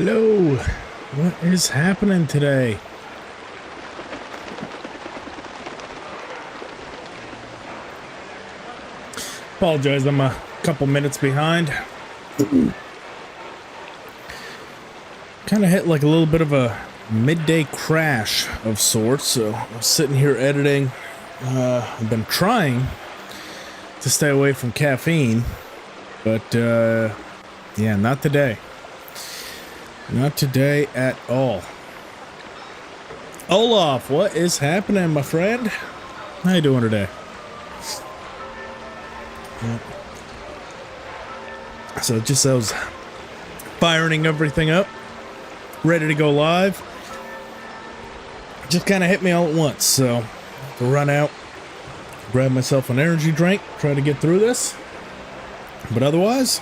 Hello, what is happening today? Apologize, I'm a couple minutes behind. Kind of hit like a little bit of a midday crash of sorts, so I'm sitting here editing. I've been trying to stay away from caffeine, but yeah, not today. Not today at all. Olaf, what is happening, my friend? How you doing today? Yep. So just I was firing everything up, ready to go live. Just kind of hit me all at once, so I'll run out, grab myself an energy drink, try to get through this. But otherwise,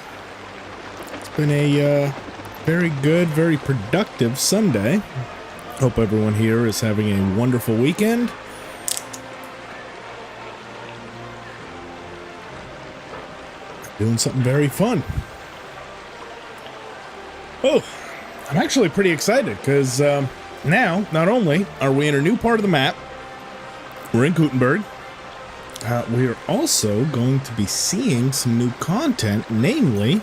it's been a very good, very productive Sunday. Hope everyone here is having a wonderful weekend. Doing something very fun. Oh, I'm actually pretty excited because now, not only are we in a new part of the map, we're in Gutenberg, we are also going to be seeing some new content, namely,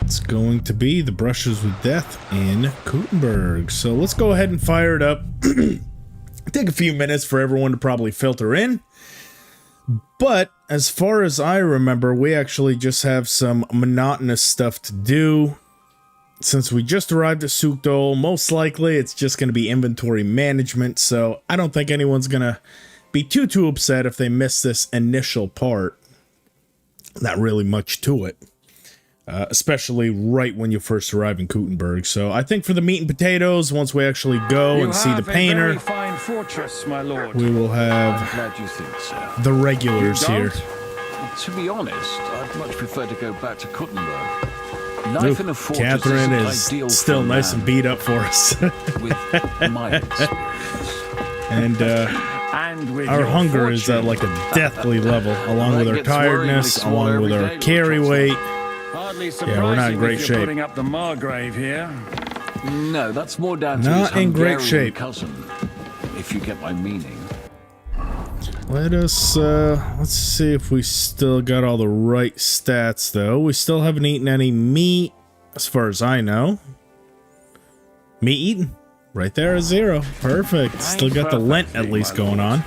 it's going to be the brushes with death in Gutenberg. So let's go ahead and fire it up. Take a few minutes for everyone to probably filter in. But as far as I remember, we actually just have some monotonous stuff to do. Since we just arrived at Suchdol, most likely it's just going to be inventory management. So I don't think anyone's going to be too upset if they miss this initial part. Not really much to it. Especially right when you first arrive in Gutenberg. So I think for the meat and potatoes, once we actually go and see the painter, very fine fortress, my lord. we will have Glad you think so. the regulars You here. don't? To be honest, I'd much prefer to go back to Gutenberg. Life in a fortress Catherine isn't ideal is still for a nice man and beat up for us. with my experience. And And with our your hunger is at fortune. like a deathly level, along with our That gets worrying tiredness, when we along swallow with every our day, carry Lord weight. Hardly Yeah, we're not in surprising great if shape. you're putting up the Margrave here. No, that's more down to Not his in great Hungarian shape. cousin, if you get my meaning. Let us, let's see if we still got all the right stats, though. We still haven't eaten any meat, as far as I know. Meat eaten. Right there is 0. Perfect. Still got the Lent at least going on.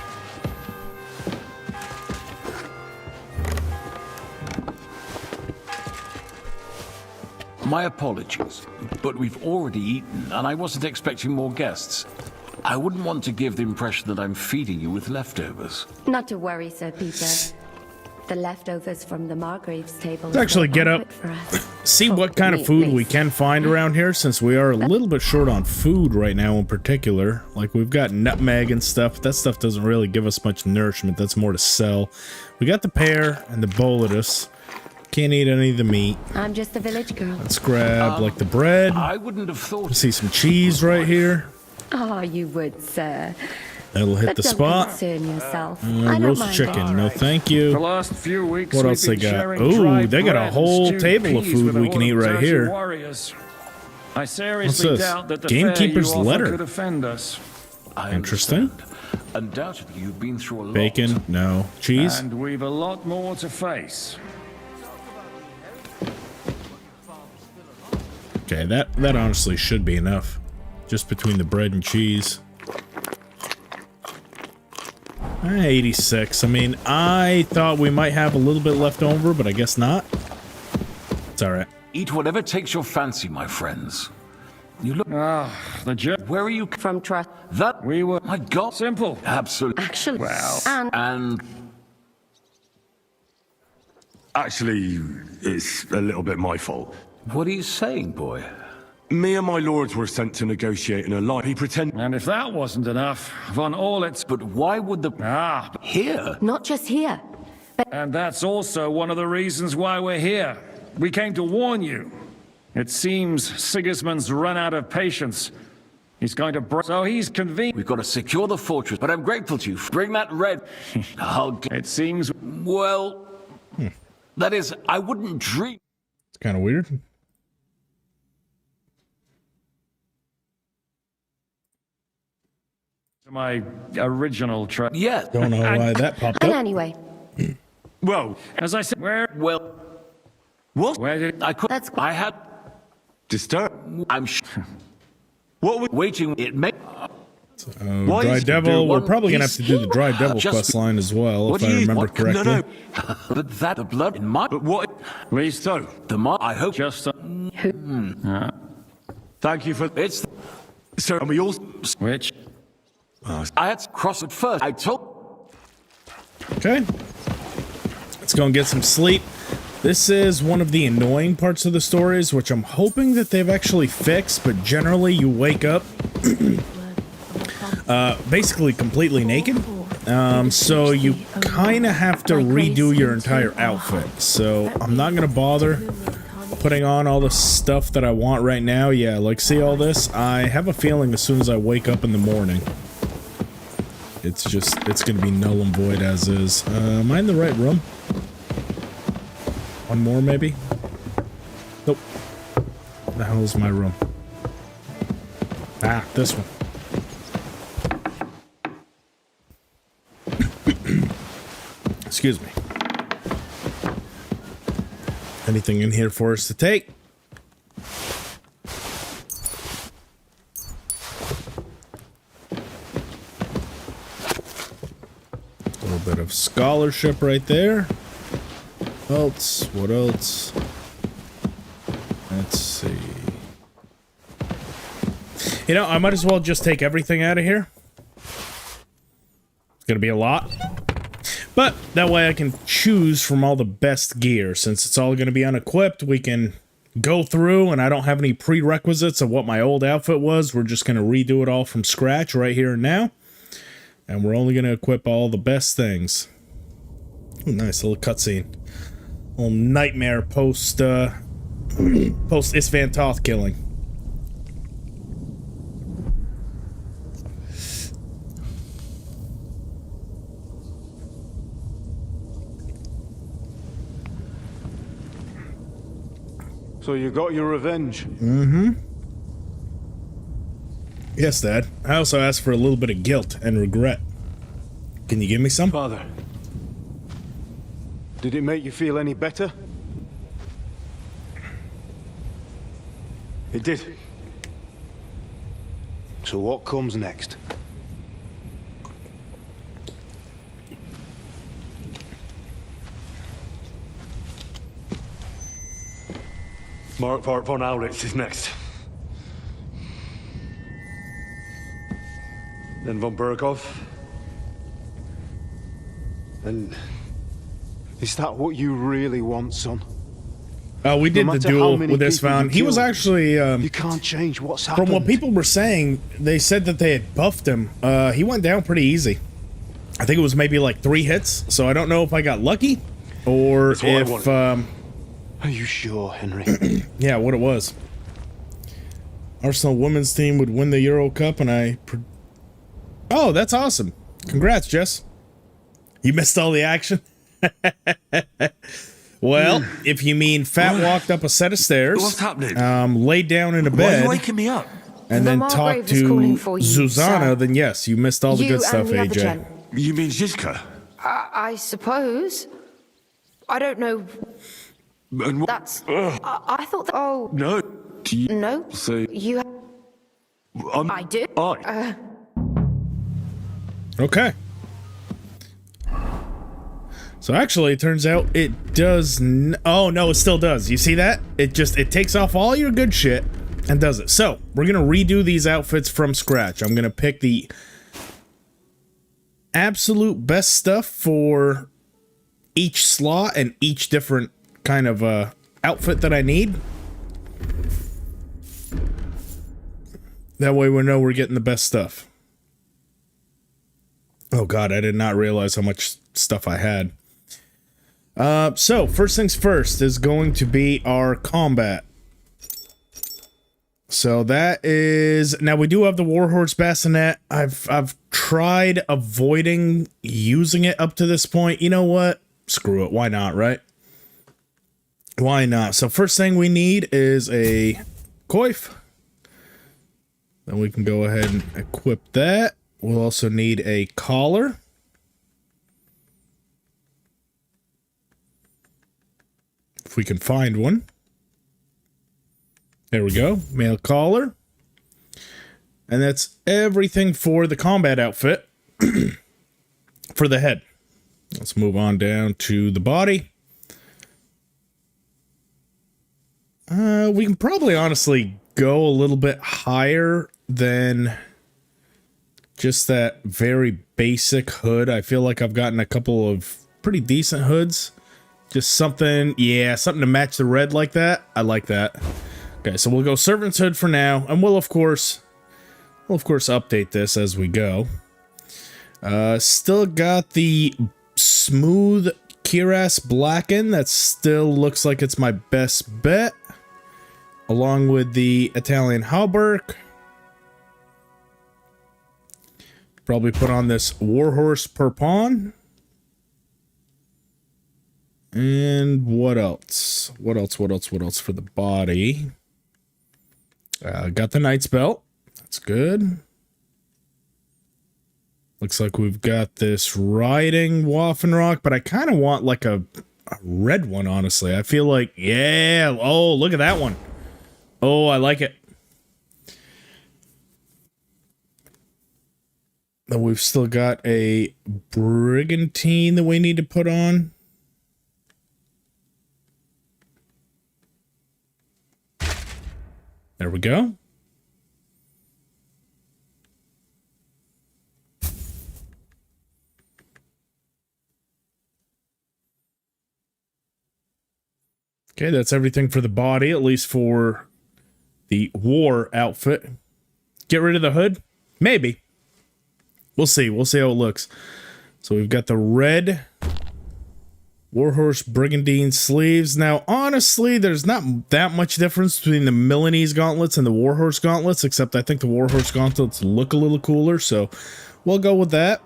My apologies, but we've already eaten, and I wasn't expecting more guests. I wouldn't want to give the impression that I'm feeding you with leftovers. Not to worry, Sir Peter. The leftovers from the Margrave's table. Let's actually get up, see what kind of food we can find around here, since we are a little bit short on food right now in particular. Like, we've got nutmeg and stuff. That stuff doesn't really give us much nourishment. That's more to sell. We got the pear and the bolus. Can't eat any of the meat. I'm just a village girl. Let's grab, like, the bread. I wouldn't have thought. See some cheese right here. Oh, you would, sir. That'll hit But the don't spot. concern yourself. I don't Roast mind chicken, it. no thank The you. last few weeks What we've else they been got? sharing Ooh, dry they got a bread and whole stewed table of peas food with a we can horde eat of right Jersey here. warriors. I seriously this? doubt that the Gamekeeper's fare you offer letter. could offend us. I Interesting. understand. Undoubtedly, you've been through a lot. Bacon, no. Cheese? And we've a lot more to face. Okay, that honestly should be enough. Just between the bread and cheese. 86. I mean, I thought we might have a little bit left over, but I guess not. It's alright. Eat whatever takes your fancy, my friends. You look. The Where are you? From trust. That. We were My God. simple. Absolutely. Actually. Well. And Actually, it's a little bit my fault. what are you saying, boy? Me and my lords were sent to negotiate an alliance. He pretended. And if that wasn't enough, von Orlitz. But why would the here? Not just here. And that's also one of the reasons why we're here. We came to warn you. It seems Sigismund's run out of patience. He's going to break. So he's convened. We've got to secure the fortress, but I'm grateful to you. Bring that red. It seems. Well, that is, I wouldn't dream. It's kind of weird. My original try. Yeah. Don't know why that popped And up. anyway, Well, As I said, Well, what? where did I could. That's- I had. Disturb? I'm sure. What would... Waiting. It may. Why Dry is- Devil. We're one probably gonna have piece- to do the Dry Devil Just- quest line as well, What if do I you... remember what? correctly. No, no. But that the blood in my. But what... Please So, The mar. I hope. just thank you for... It's. So, and we all... which I had to cross it first. I told. Okay. Let's go and get some sleep. This is one of the annoying parts of the stories, which I'm hoping that they've actually fixed, but generally you wake up basically completely naked. So you kind of have to redo your entire outfit. So I'm not going to bother putting on all the stuff that I want right now. Yeah, like see all this? I have a feeling as soon as I wake up in the morning, it's going to be null and void as is. Am I in the right room? One more, maybe? Nope. What the hell is my room? Ah, this one. Excuse me. Anything in here for us to take? A little bit of scholarship right there. Else? What else? Let's see. You know, I might as well just take everything out of here. It's gonna be a lot. But that way I can choose from all the best gear. Since it's all gonna be unequipped, we can go through and I don't have any prerequisites of what my old outfit was. We're just gonna redo it all from scratch right here and now. And we're only gonna equip all the best things. Ooh, nice little cutscene. Little nightmare post Isvan Toth killing. So you got your revenge? Yes, Dad. I also asked for a little bit of guilt and regret. Can you give me some? Father, did it make you feel any better? It did. So what comes next? Mark von Aulitz is next. Then von Berghoff. And is that what you really want, son? We did No the matter how duel many with people Isvan. you He was kill, actually, You can't change what's happened. from what people were saying, they said that they had buffed him. He went down pretty easy. I think it was maybe like 3 hits, so I don't know if I got lucky or That's what I if, Are you sure, Henry? yeah, what it was. Arsenal women's team would win the Euro Cup, and oh, that's awesome! Congrats, Jess. You missed all the action. Well, if you mean Fat walked up a set of stairs, What's happening? laid down in a Why are bed, you waking me up? and The then Margrave talked is to calling for you, Zuzana, sir. then yes, you missed all the You good stuff, and the other AJ. gent. You mean Zizka? I suppose. I don't know. And what? That's. I thought that. Oh, No. Do you no. say... You. I do. I? Okay. So actually, it turns out it does. Oh no, it still does. You see that? It takes off all your good shit and does it. So we're gonna redo these outfits from scratch. I'm gonna pick the absolute best stuff for each slot and each different kind of outfit that I need. That way we know we're getting the best stuff. Oh god, I did not realize how much stuff I had. So first things first is going to be our combat. So that is, now we do have the Warhorse Bassinet. I've tried avoiding using it up to this point. You know what? Screw it. Why not, right? Why not? So first thing we need is a coif. Then we can go ahead and equip that. We'll also need a collar. If we can find one. There we go. Male collar. And that's everything for the combat outfit. For the head. Let's move on down to the body. We can probably honestly go a little bit higher than just that very basic hood. I feel like I've gotten a couple of pretty decent hoods. Just something, yeah, something to match the red like that. I like that. Okay, so we'll go servant's hood for now, and we'll of course update this as we go. Still got the smooth cuirass blackened. That still looks like it's my best bet. Along with the Italian hauberk. Probably put on this warhorse per pawn. And what else? What else for the body? Got the knight's belt. That's good. Looks like we've got this riding Waffenrock, but I kind of want like a red one, honestly. I feel like, yeah. Oh, look at that one. Oh, I like it. Then we've still got a brigantine that we need to put on. There we go. Okay, that's everything for the body, at least for the war outfit. Get rid of the hood? Maybe. We'll see. We'll see how it looks. So we've got the red Warhorse Brigandine sleeves. Now, honestly, there's not that much difference between the Milanese gauntlets and the Warhorse gauntlets, except I think the Warhorse gauntlets look a little cooler, so we'll go with that.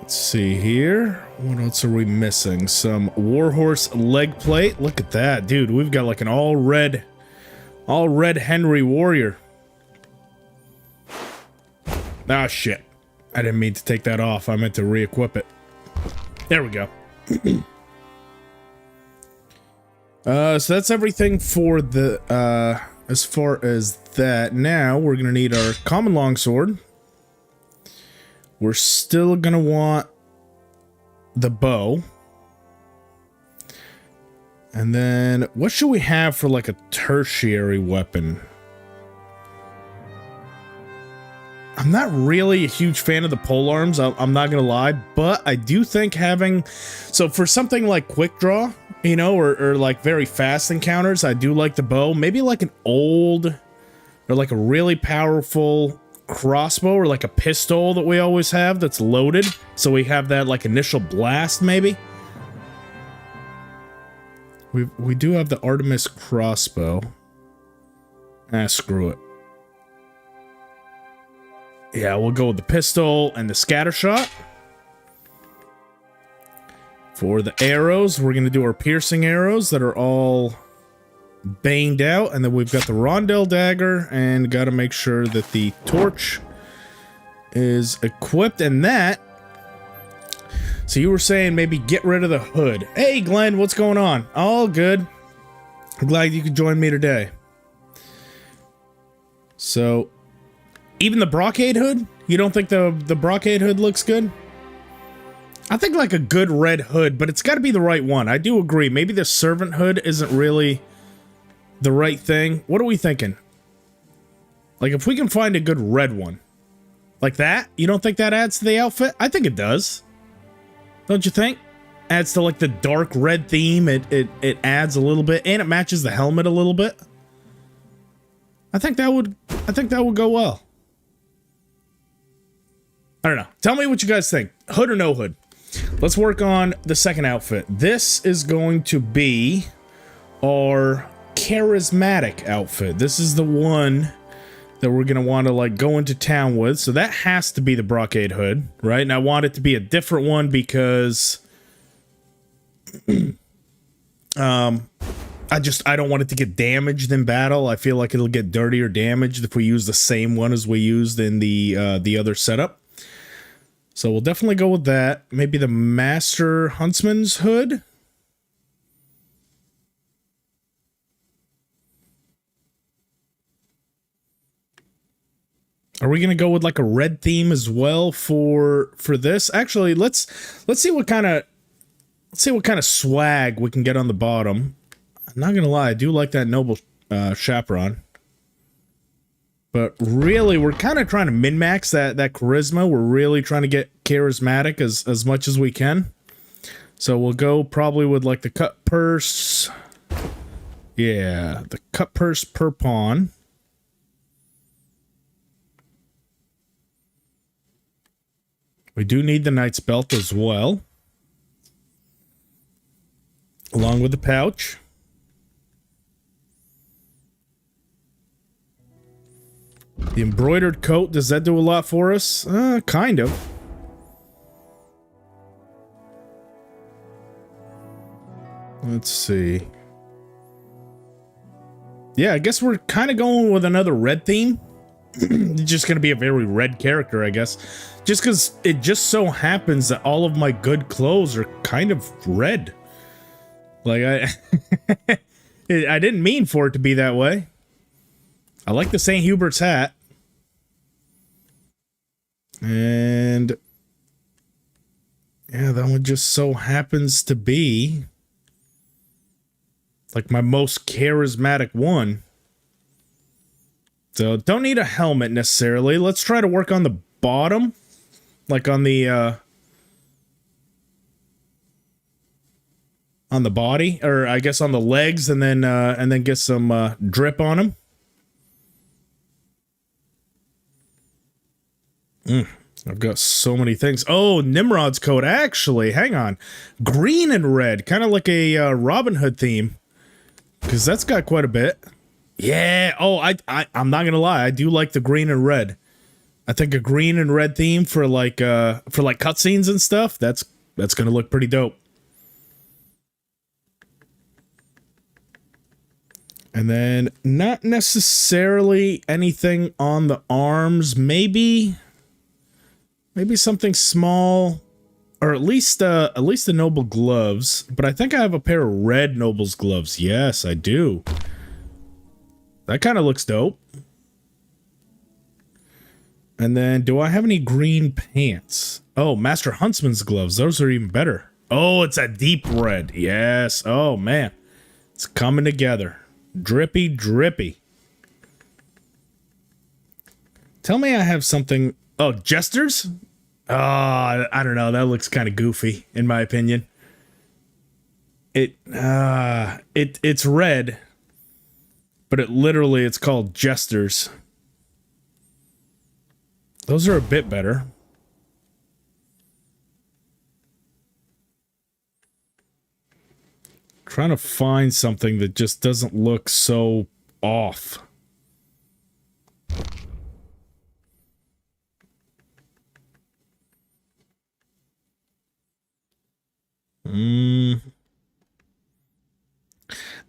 Let's see here. What else are we missing? Some Warhorse leg plate. Look at that, dude. We've got like an all red Henry warrior. Ah, shit. I didn't mean to take that off. I meant to re-equip it. There we go. So that's everything for the, as far as that. Now, we're going to need our common longsword. We're still going to want the bow. And then, what should we have for, like, a tertiary weapon? I'm not really a huge fan of the polearms, I'm not gonna lie, but I do think having... So for something like quick draw, you know, or like very fast encounters, I do like the bow. Maybe like an old, or like a really powerful crossbow, or like a pistol that we always have that's loaded. So we have that like initial blast, maybe. We do have the Artemis crossbow. Ah, screw it. Yeah, we'll go with the pistol and the scatter shot. For the arrows, we're going to do our piercing arrows that are all banged out. And then we've got the rondel dagger, and got to make sure that the torch is equipped. And that... So you were saying maybe get rid of the hood. Hey, Glenn, what's going on? All good. I'm glad you could join me today. So... Even the brocade hood? You don't think the brocade hood looks good? I think like a good red hood, but it's got to be the right one. I do agree. Maybe the servant hood isn't really the right thing. What are we thinking? Like if we can find a good red one. Like that? You don't think that adds to the outfit? I think it does. Don't you think? Adds to like the dark red theme. It adds a little bit, and it matches the helmet a little bit. I think that would go well. I don't know. Tell me what you guys think. Hood or no hood? Let's work on the second outfit. This is going to be our charismatic outfit. This is the one that we're going to want to like go into town with. So that has to be the brocade hood, right? And I want it to be a different one because I I don't want it to get damaged in battle. I feel like it'll get dirty or damaged if we use the same one as we used in the other setup. So we'll definitely go with that. Maybe the Master Huntsman's hood. Are we gonna go with like a red theme as well for this? Actually, let's see what kind of swag we can get on the bottom. I'm not gonna lie, I do like that noble chaperone. But really, we're kind of trying to min-max that charisma. We're really trying to get charismatic as much as we can. So we'll go probably with like the cut purse. Yeah, the cut purse per pawn. We do need the knight's belt as well, along with the pouch. The embroidered coat, does that do a lot for us? Kind of. Let's see. Yeah, I guess we're kind of going with another red theme. It's just going to be a very red character, I guess. Just because it just so happens that all of my good clothes are kind of red. Like, I didn't mean for it to be that way. I like the St. Hubert's hat. And yeah, that one just so happens to be like my most charismatic one. So don't need a helmet necessarily. Let's try to work on the bottom, like on the body, or I guess on the legs, and then get some drip on them. I've got so many things. Oh, Nimrod's coat. Actually, hang on. Green and red. Kind of like a Robin Hood theme. Because that's got quite a bit. Yeah. Oh, I'm not going to lie. I do like the green and red. I think a green and red theme for like cutscenes and stuff, that's going to look pretty dope. And then not necessarily anything on the arms. Maybe something small, or at least the noble gloves. But I think I have a pair of red noble's gloves. Yes, I do. That kind of looks dope. And then, do I have any green pants? Oh, Master Huntsman's gloves. Those are even better. Oh, it's a deep red. Yes. Oh, man. It's coming together. Drippy, drippy. Tell me I have something... Oh, jesters? Oh, I don't know. That looks kind of goofy, in my opinion. It's red, but it's called jesters. Those are a bit better. Trying to find something that just doesn't look so off.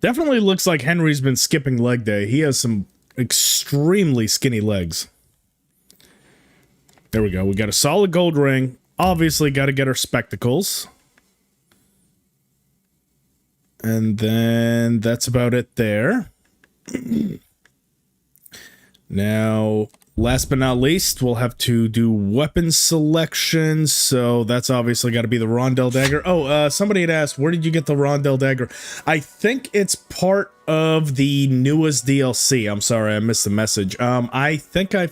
Definitely looks like Henry's been skipping leg day. He has some extremely skinny legs. There we go. We got a solid gold ring. Obviously got to get our spectacles. And then that's about it there. Now, last but not least, we'll have to do weapon selection. So that's obviously got to be the Rondel dagger. Oh, somebody had asked, where did you get the Rondel dagger? I think it's part of the newest DLC. I'm sorry, I missed the message. I think I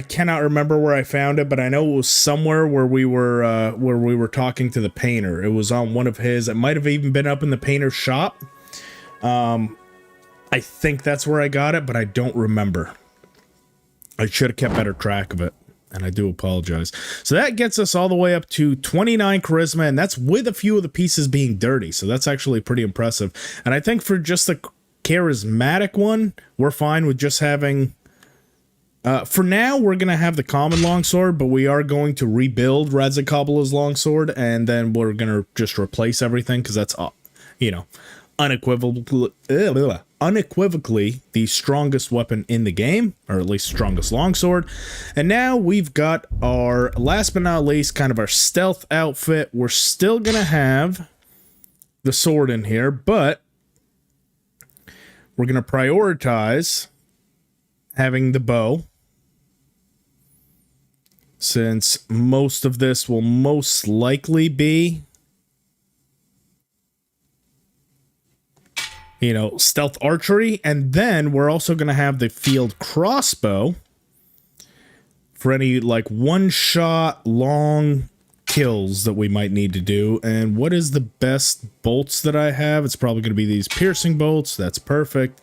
cannot remember where I found it, but I know it was somewhere where we were talking to the painter. It was on one of his. It might have even been up in the painter's shop. I think that's where I got it, but I don't remember. I should have kept better track of it, and I do apologize. So that gets us all the way up to 29 charisma, and that's with a few of the pieces being dirty, so that's actually pretty impressive. And I think for just the charismatic one, we're fine with just having... for now, we're going to have the common longsword, but we are going to rebuild Radzikabala's longsword, and then we're going to just replace everything, because that's, you know, unequivocally the strongest weapon in the game, or at least strongest longsword. And now we've got our, last but not least, kind of our stealth outfit. We're still gonna have the sword in here, but we're gonna prioritize having the bow, since most of this will most likely be, you know, stealth archery. And then we're also going to have the field crossbow for any, like, one-shot long kills that we might need to do. And what is the best bolts that I have? It's probably going to be these piercing bolts. That's perfect.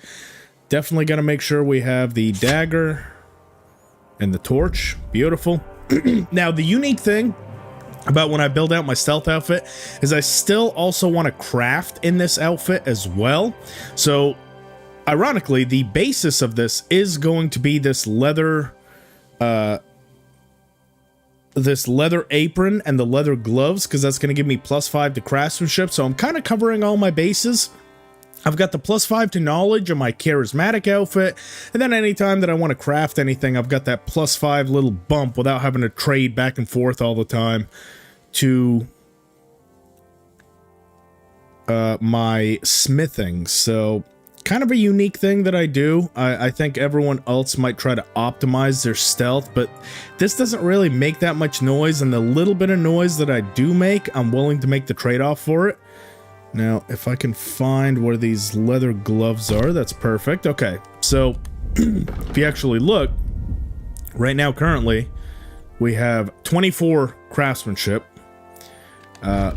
Definitely got to make sure we have the dagger and the torch. Beautiful. Now, the unique thing about when I build out my stealth outfit is I still also want to craft in this outfit as well. So, ironically, the basis of this is going to be this leather apron and the leather gloves, because that's going to give me +5 to craftsmanship. So I'm kind of covering all my bases. I've got the +5 to knowledge on my charismatic outfit, and then anytime that I want to craft anything, I've got that +5 little bump without having to trade back and forth all the time to my smithing. So kind of a unique thing that I do. I think everyone else might try to optimize their stealth, but this doesn't really make that much noise, and the little bit of noise that I do make, I'm willing to make the trade-off for it. Now, if I can find where these leather gloves are, that's perfect. Okay, so if you actually look, right now, currently, we have 24 craftsmanship,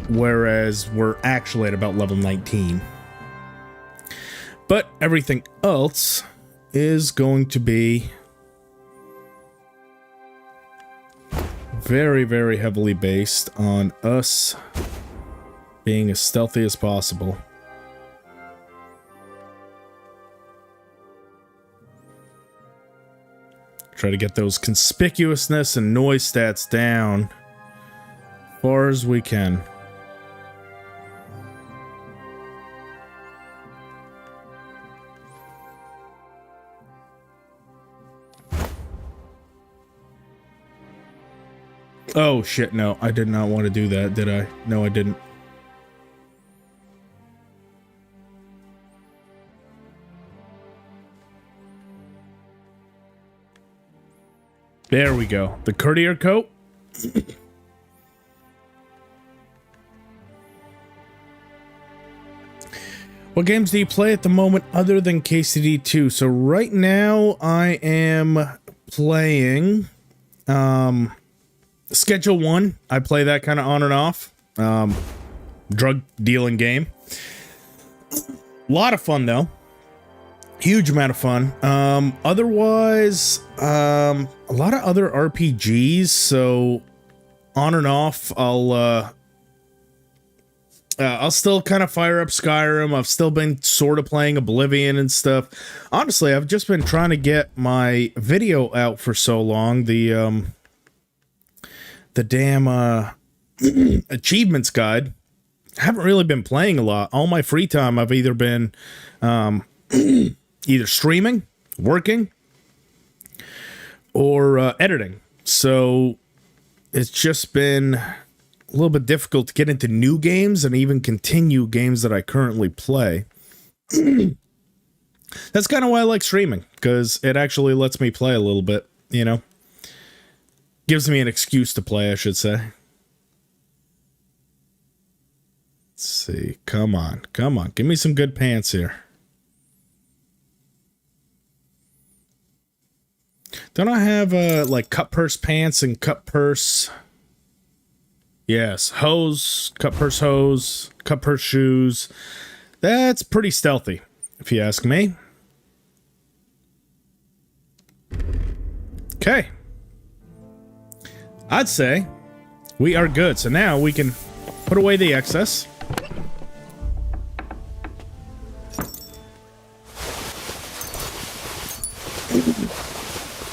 whereas we're actually at about level 19. But everything else is going to be very, very heavily based on us being as stealthy as possible. Try to get those conspicuousness and noise stats down as far as we can. Oh shit, no, I did not want to do that, did I? No, I didn't. There we go. The courtier coat. What games do you play at the moment other than KCD2? So right now I am playing Schedule 1. I play that kind of on and off. Drug dealing game. A lot of fun though. Huge amount of fun. Otherwise, a lot of other RPGs, so on and off, I'll still kind of fire up Skyrim. I've still been sort of playing Oblivion and stuff. Honestly, I've just been trying to get my video out for so long. The damn achievements guide. I haven't really been playing a lot. All my free time, I've either been either streaming, working, or editing. So it's just been a little bit difficult to get into new games and even continue games that I currently play. That's kind of why I like streaming, because it actually lets me play a little bit, you know? Gives me an excuse to play, I should say. Let's see. Come on. Come on. Give me some good pants here. Don't I have, like, cut purse pants and cut purse... Yes, hose, cut purse hose, cut purse shoes. That's pretty stealthy, if you ask me. Okay. I'd say we are good. So now we can put away the excess.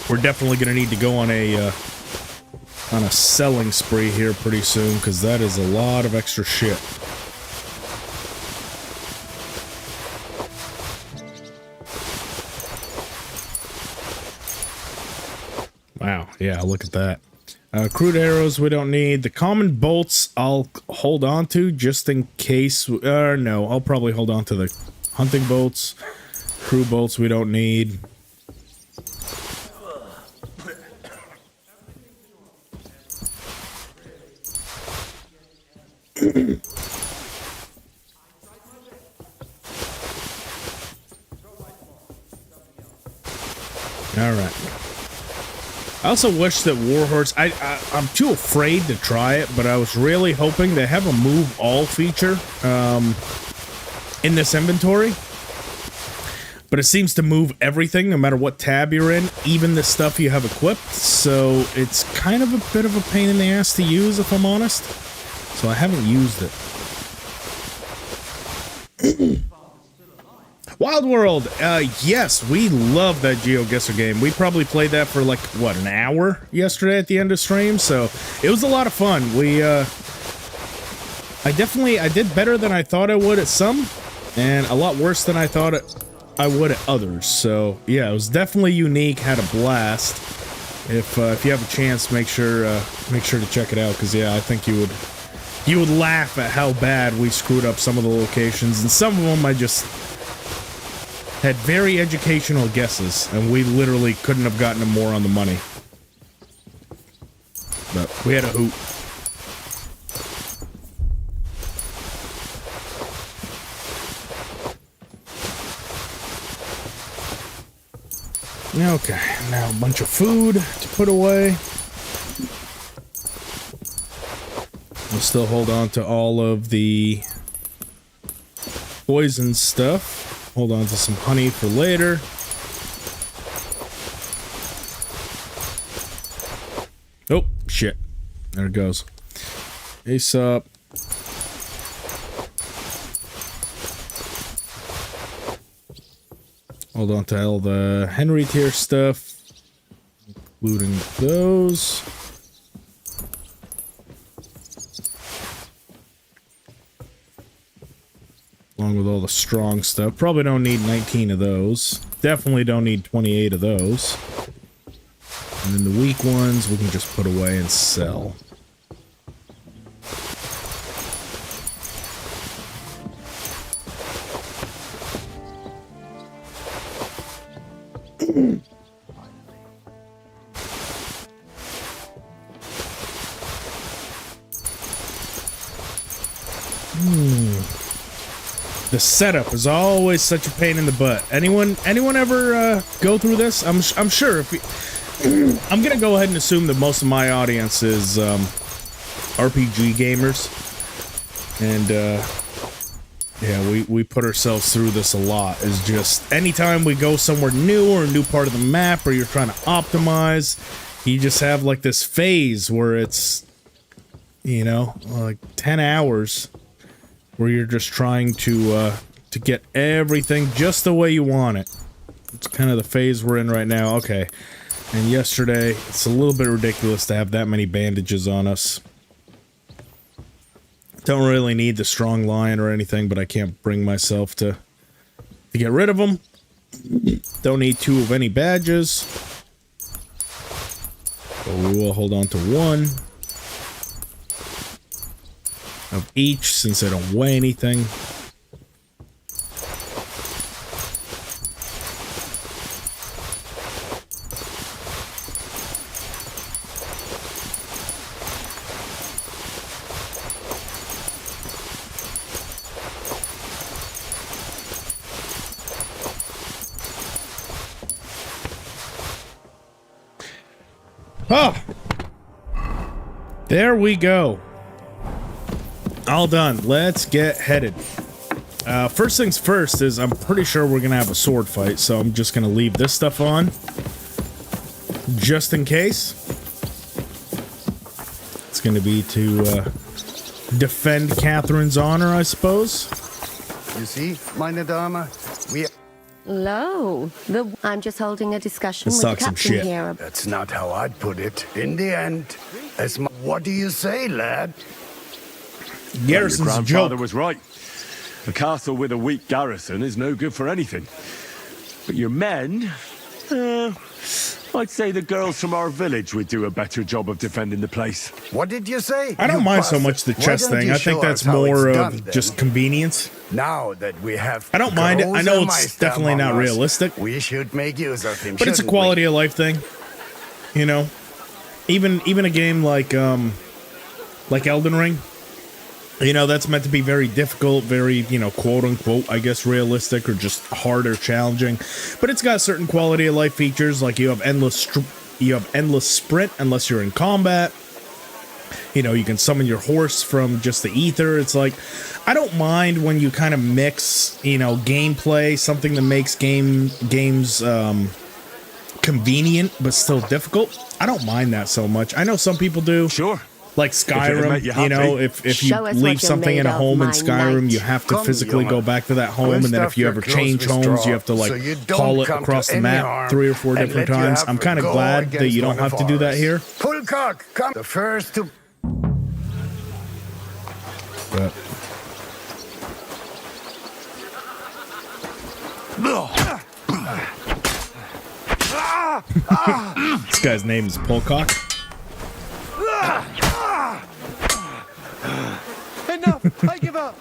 We're definitely going to need to go on a selling spree here pretty soon, because that is a lot of extra shit. Wow, yeah, look at that. Crude arrows we don't need. The common bolts I'll hold on to just in case. No, I'll probably hold on to the hunting bolts. Crew bolts we don't need. All right. I also wish that Warhorse... I'm too afraid to try it, but I was really hoping they have a move all feature in this inventory. But it seems to move everything, no matter what tab you're in, even the stuff you have equipped. So it's kind of a bit of a pain in the ass to use, if I'm honest. So I haven't used it. Wild World, yes, we love that Geoguessr game. We probably played that for like, what, an hour yesterday at the end of stream, so it was a lot of fun. I did better than I thought I would at some, and a lot worse than I thought I would at others, so yeah, it was definitely unique, had a blast. If you have a chance, make sure to check it out, because yeah, I think you would laugh at how bad we screwed up some of the locations, and some of them I just had very educational guesses, and we literally couldn't have gotten them more on the money. But we had a hoot. Okay, now a bunch of food to put away. We'll still hold on to all of the poison stuff. Hold on to some honey for later. Oh, shit. There it goes. Ace up. Hold on to all the Henry tier stuff, including those. Along with all the strong stuff. Probably don't need 19 of those. Definitely don't need 28 of those. And then the weak ones we can just put away and sell. The setup is always such a pain in the butt. Anyone ever go through this? I'm sure if you, I'm gonna go ahead and assume that most of my audience is RPG gamers, and yeah, we put ourselves through this a lot. Is just anytime we go somewhere new or a new part of the map, or you're trying to optimize, you just have like this phase where it's, you know, like 10 hours. Where you're just trying to get everything just the way you want it. It's kind of the phase we're in right now. Okay. And yesterday, it's a little bit ridiculous to have that many bandages on us. Don't really need the strong lion or anything, but I can't bring myself to get rid of them. Don't need 2 of any badges. So we will hold on to 1. Of each, since I don't weigh anything. Oh! There we go. All done. Let's get headed. First things first is I'm pretty sure we're gonna have a sword fight, so I'm just gonna leave this stuff on. Just in case. It's gonna be to defend Catherine's honor, I suppose. You see, meine Dame, we... Lo, I'm just holding a discussion Let's with talk the some captain shit. here. That's not how I'd put it. In the end, what do you say, lad? Garrison's Your a grandfather joke. was right. A castle with a weak garrison is no good for anything. But your men, I'd say the girls from our village would do a better job of defending the place. What did you say? I don't You mind so bastard. much the Why chest don't thing. you I think show that's us how more it's of done, then? just convenience. Now that we have I don't mind it. I know it's Großmeister definitely not among us, realistic. We should make use of him. But it's a shouldn't quality of life thing. You know? Even a game like Elden Ring. You know, that's meant to be very difficult, very, you know, quote unquote, I guess, realistic or just hard or challenging. But it's got certain quality of life features, like you have endless sprint unless you're in combat. You know, you can summon your horse from just the ether. It's like, I don't mind when you kind of mix, you know, gameplay, something that makes games convenient but still difficult. I don't mind that so much. I know some people do. Sure. Like Skyrim, you know, if you Show us leave what you're something in a made of, home in my Skyrim, knight. you have to Come, physically go Johan. back to that home, We'll and then if stuff you your ever clothes change with homes, straw, you have to, like, so you don't haul it come across to the any map harm 3 or 4 and different let you times. have I'm to kind of go glad that against you don't one have of to do that ours. here. Pulcock, come. The first to... But this guy's name is Polcock. Enough! I give up!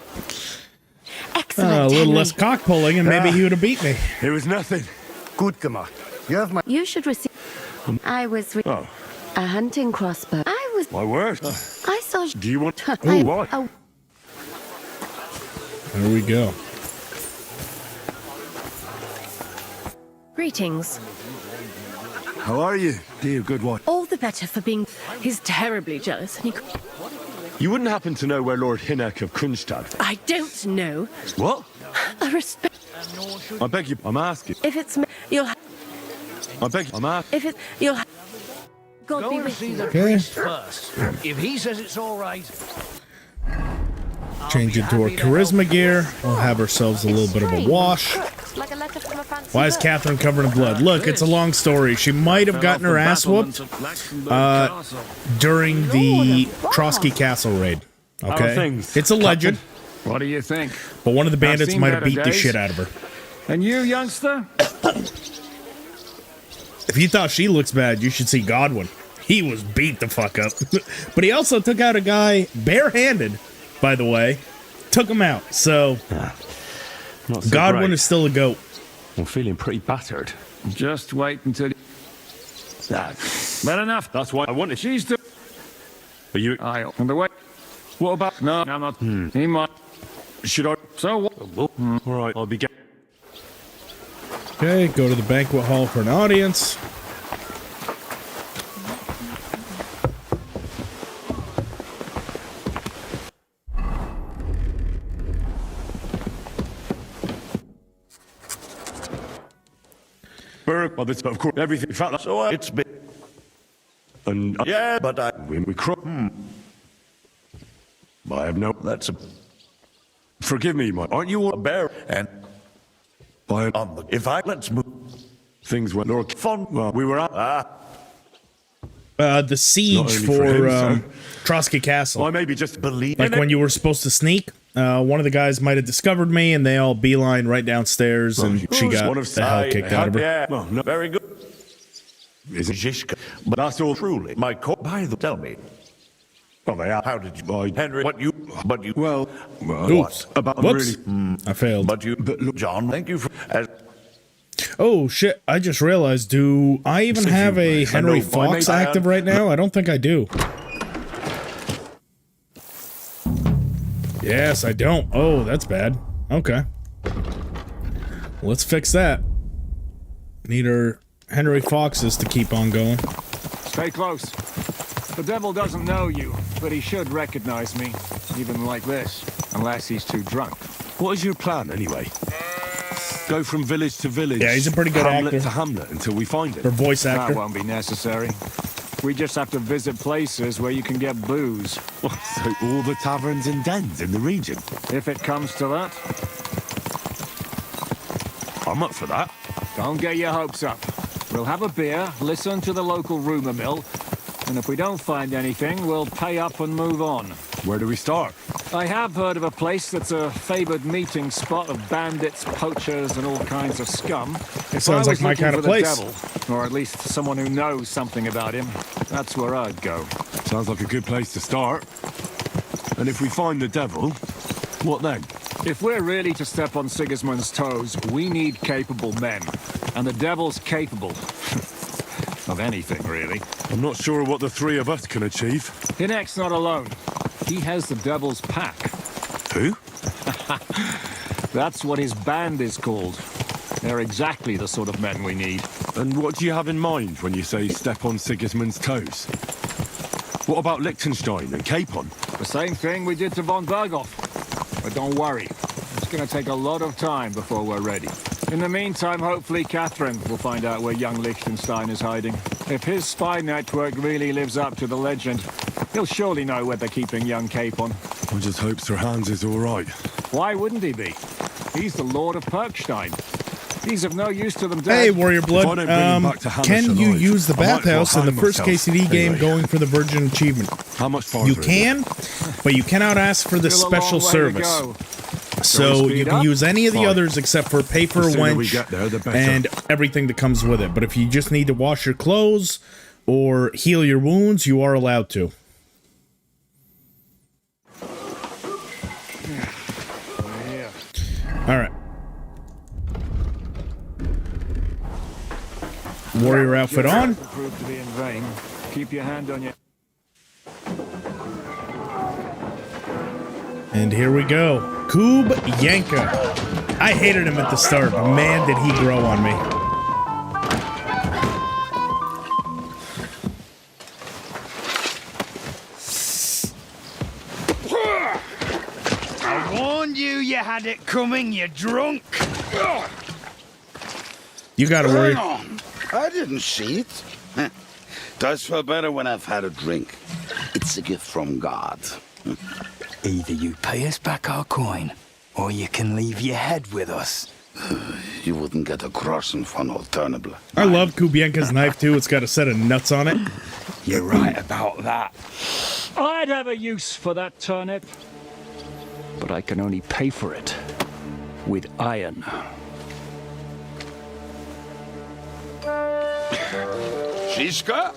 Excellent, A little Henry. less cock pulling, and maybe he would have beat me. It was nothing. Gut gemacht. You have my... You should receive... I was... Oh, A hunting crossbow. I was... my word. I saw... Do you want... I- what? oh, There we go. Greetings. How are you, dear good one? All the better for being... He's terribly jealous, and he... You wouldn't happen to know where Lord Hinnock of Kunstad? I don't know. What? I respect... I beg you, I'm asking. If it's... You'll... I beg you, I'm asking. If it... You'll... God be with you. Okay. first. If he says it's all right, Change into our charisma gear. We'll have ourselves a little bit of a wash. like a letter from a fancy Why is book. Catherine covered in blood? Look, it's a long story. She might have gotten her ass whooped during the Trotsky Castle raid. Okay? things, It's a legend, What do you think? but one of the bandits seen might have better beat the days. shit out of her. And you, youngster? If you thought she looks bad, you should see Godwin. He was beat the fuck up. But he also took out a guy barehanded, by the way. Took him out. So, Not so Godwin great. is still a goat. I'm feeling pretty battered. Just wait until... Well enough. That's why I wanted. She's the... Are you... I'll... On the way. What about... No, I'm not. He might. Should I... So what? All right, I'll be getting... Okay, go to the banquet hall for an audience. Well, this, of course, everything felt like... so it's been. And... Yeah, but I. When we cry... I have no... That's a Forgive me, my... Aren't you all... bear and I... on the. If I let's move. Things went... Lord... Fun. Well, we were out... The siege Not only for, for him, Trotsky Castle. I maybe just... Believe Like in when it. you were supposed to sneak, one of the guys might have discovered me, and they all beeline right downstairs, and she got one of the hell kicked out of her. Yeah. Well, no. Very good. Is it... Zhishka. But That's all... truly, my by the tell me. Well, they are... How did you, I... Henry? What you? But you. Well... Oops. About Whoops. really... I failed. But you. But look, John. Thank you for. As, Oh, shit. I just realized, do I even have a Henry know, I Fox may- active right now? I don't think I do. Yes, I don't. Oh, that's bad. Okay. Let's fix that. Need our Henry Foxes to keep on going. Stay close. The devil doesn't know you, but he should recognize me, even like this, unless he's too drunk. What is your plan, anyway? Go from village to village... Yeah, he's a pretty good hamlet actor. to hamlet until we find For it. voice That actor. won't be necessary. We just have to visit places where you can get booze, So all the taverns and dens in the region. if it comes to that. I'm up for that. Don't get your hopes up. We'll have a beer, listen to the local rumor mill, and if we don't find anything, we'll pay up and move on. Where do we start? I have heard of a place that's a favored meeting spot of bandits, poachers, and all kinds of scum. If Sounds I like was my looking kind for of the place. devil, or at least someone who knows something about him, that's where I'd go. Sounds like a good place to start. And if we find the devil, what then? If we're really to step on Sigismund's toes, we need capable men. And the devil's capable. Of anything, really. I'm not sure what the three of us can achieve. Hinek's not alone. He has the devil's pack. Who? That's what his band is called. They're exactly the sort of men we need. And what do you have in mind when you say step on Sigismund's toes? What about Liechtenstein and Capon? The same thing we did to von Berghoff. But don't worry, it's going to take a lot of time before we're ready. In the meantime, hopefully Catherine will find out where young Liechtenstein is hiding. If his spy network really lives up to the legend, he'll surely know where they're keeping young Capon. I just hope Sir Hans is all right. Why wouldn't he be? He's the Lord of Perkstein. He's of no use to them dead. Hey, Warrior If I Blood, don't bring him back to Hammer can you alive, use the I might as well bathhouse in the hang first myself. KCD game Anyway. going for the Virgin Achievement? How much farther? You can, but you cannot ask for the Still a long special way to service. go. So speed you can up? use any of the Fine. others except for pay for The a sooner we wench get there, the better. and everything that comes with it. But if you just need to wash your clothes or heal your wounds, you are allowed to. All right. Warrior outfit on. Proved to be in vain. Keep your hand on your... And here we go. Kub Yanka. I hated him at the start, but man, did he grow on me. I warned you had it coming, you drunk. You got it, Warrior. Hang on. I didn't see it. Does feel better when I've had a drink. It's a gift from God. Either you pay us back our coin, or you can leave your head with us. You wouldn't get a crossing for an alternative. I love Kubienka's knife, too. It's got a set of nuts on it. You're right about that. I'd have a use for that turnip. But I can only pay for it with iron. Shiska?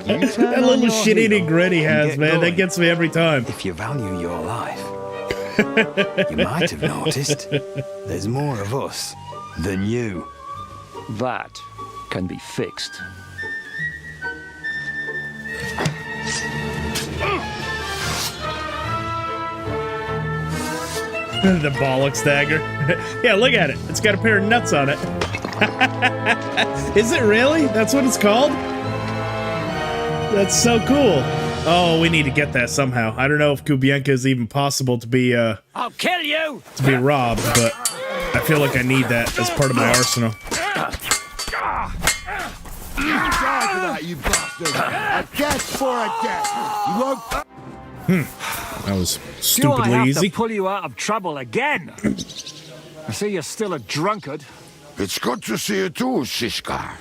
That little shit-eating grin he has, man, that gets me every time. If you value your life, you might have noticed there's more of us than you. That can be fixed. The bollocks dagger. Yeah, look at it. It's got a pair of nuts on it. Is it really? That's what it's called? That's so cool. Oh, we need to get that somehow. I don't know if Kubienka is even possible to be I'll kill you! to be robbed, but I feel like I need that as part of my arsenal. You die for that, you bastard! A death for a death! You won't... That was Do I stupidly have easy. to pull you out of trouble again? I see you're still a drunkard. It's good to see you too, Shishka.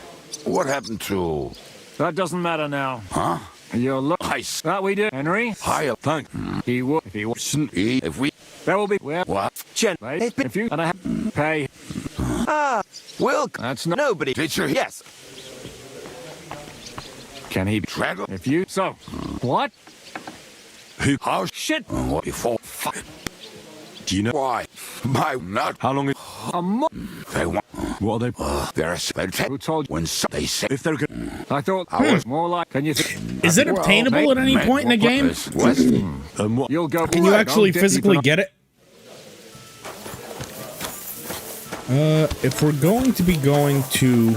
What happened to... That doesn't matter now. Huh? You're look. Nice. That we do, Henry. Hi, thank... He would if he was. Shouldn't he if we... There will be. Where? What? Wait, if you and I have pay. Will That's not. nobody. Teacher, yes. Can he be? Traggle? If you so. What? Who? How... Shit. What before? Fuck. Do you know Why? My nut. how long? A mo- They want... What are they? They're a... Who told you? When they say... If they're good, I thought I was- more like. Can you? Is it obtainable at any point in the game? what? You'll go. Can you actually physically get it? If we're going to be going to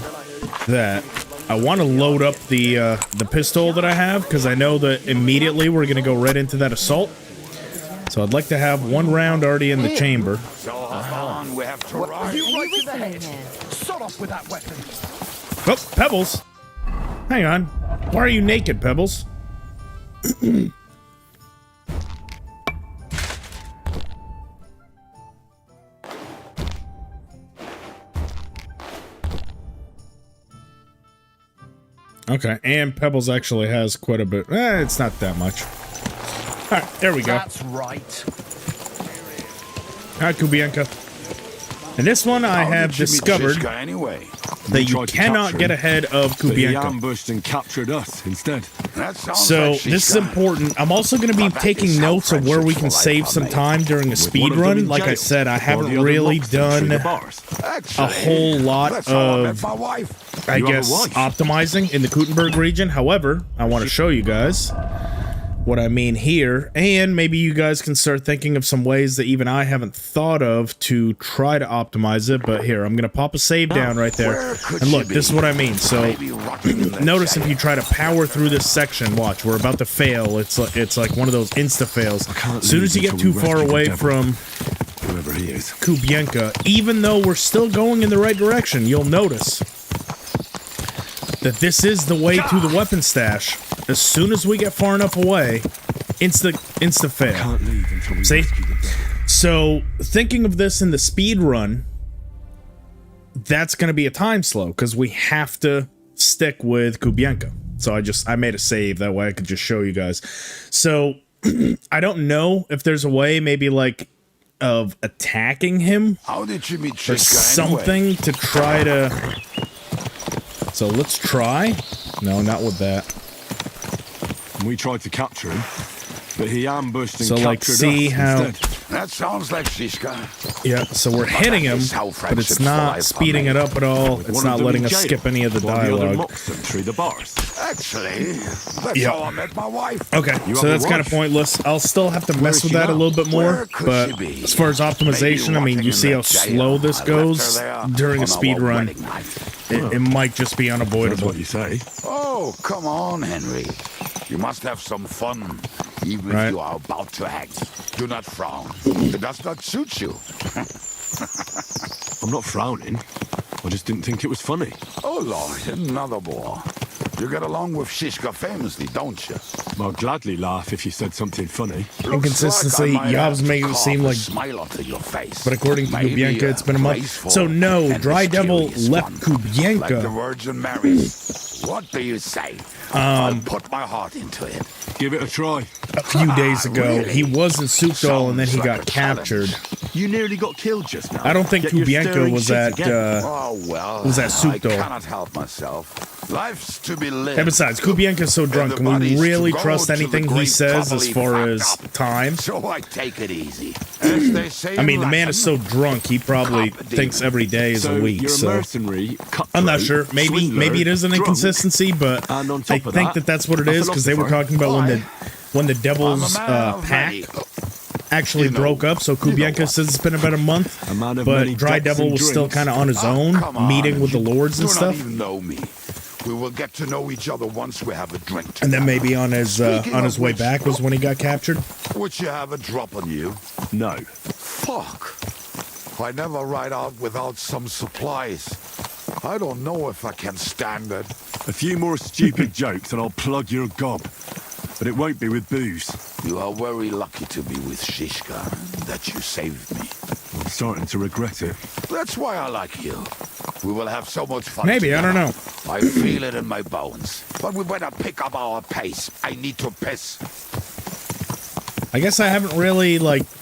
that, I want to load up the pistol that I have, because I know that immediately we're going to go right into that assault. So I'd like to have one round already in the chamber. on, we have to ride. Sod off with that weapon. Oh, Pebbles! Hang on. Why are you naked, Pebbles? Okay, and Pebbles actually has quite a bit. It's not that much. Alright, there we go. That's right. Alright, Kubienka. And this one I have discovered Anyway, that you cannot get ahead of But he Kubienka. ambushed and captured us instead. that sounds So like this is important. I'm also going to be taking notes of where we can save some time during a speed run. Like I said, I haven't really done a whole lot of, I guess, optimizing in the Gutenberg region. However, I want to show you guys what I mean here, and maybe you guys can start thinking of some ways that even I haven't thought of to try to optimize it. But here, I'm going to pop a save down right there. And look, this is what I mean. So notice if you try to power through this section, watch, we're about to fail. It's like one of those insta fails. As soon as you get too far away from whoever he is, Kubienka, even though we're still going in the right direction, you'll notice that this is the way to the weapon stash. As soon as we get far enough away, insta fail. can't leave until we See? rescue the girl. So thinking of this in the speed run, that's going to be a time slow because we have to stick with Kubienka. So I made a save that way I could just show you guys. So I don't know if there's a way, maybe like of attacking him How did you meet or Shishka something anyway? to try to. So let's try. No, not with that. We tried to capture him, but he ambushed and So, captured like, see us how- instead. That sounds like Shishka. Yeah, so we're hitting him, but it's not speeding it up at all. It's One of not them letting in us jail, skip any of the while the other dialogue. mocks them through the bars. Actually, that's Yeah. how I met my wife. Okay, You so have a that's kind of wife? pointless. I'll still have to mess is with she that a now? little bit more, Where could but she be? as far as optimization, I mean, you see how slow this goes during a speed run. It might just be That's unavoidable. what you say. Oh, come on, Henry. You must have some fun, even Right. if you are about to act. Do not frown. It does not suit you. I'm not frowning. I just didn't think it was funny. Oh, Lord, another bore. You get along with Shishka famously, don't you? I'll gladly laugh if you said something funny. Inconsistency, Yob's making it seem like. Smile onto your face. But according to Maybe Kubienka, it's been a month. graceful So no, and Dry Devil mysterious left one, like the Kubienka Virgin Mary. What do you say? I'll put my heart into it. Give it a try. a few days ago. Really? He was in Soukdal and then he Sounds like got a challenge. captured. You nearly got killed just now. I don't think Yet you're Kubienka stirring was shit at again. Oh, well, was that I Soukdal. cannot help myself. Life's to be lived. And besides, Kubienka's so drunk. Can we really trust anything he says as far as time? So I take it easy. As they say I mean, the in man is so drunk, he probably thinks every day is So a week. you're a So mercenary, I'm not cutthroat, sure. Maybe swindler, it is an drunk, inconsistency, but and on I top of think that's what it a is because they were philosopher. talking about when the Devil's I'm a man of pack many- actually You know- broke up. So you know Kubienka what? says it's been about a month, A man of but many Dry debts Devil and was still drinks. kind of on his own, Come on, meeting with the you lords and do stuff. not even know me. We will get to know each other once we have a drink And then together. maybe on his way which- back was when he got captured. Would you have a drop on you? No. Fuck. I never ride out without some supplies. I don't know if I can stand it. A few more stupid jokes and I'll plug your gob. But it won't be with booze. You are very lucky to be with Shishka, that you saved me. I'm starting to regret it. That's why I like you. We will have so much fun Maybe, I don't together. know. I feel it in my bones. But we better pick up our pace. I need to piss. I guess I haven't really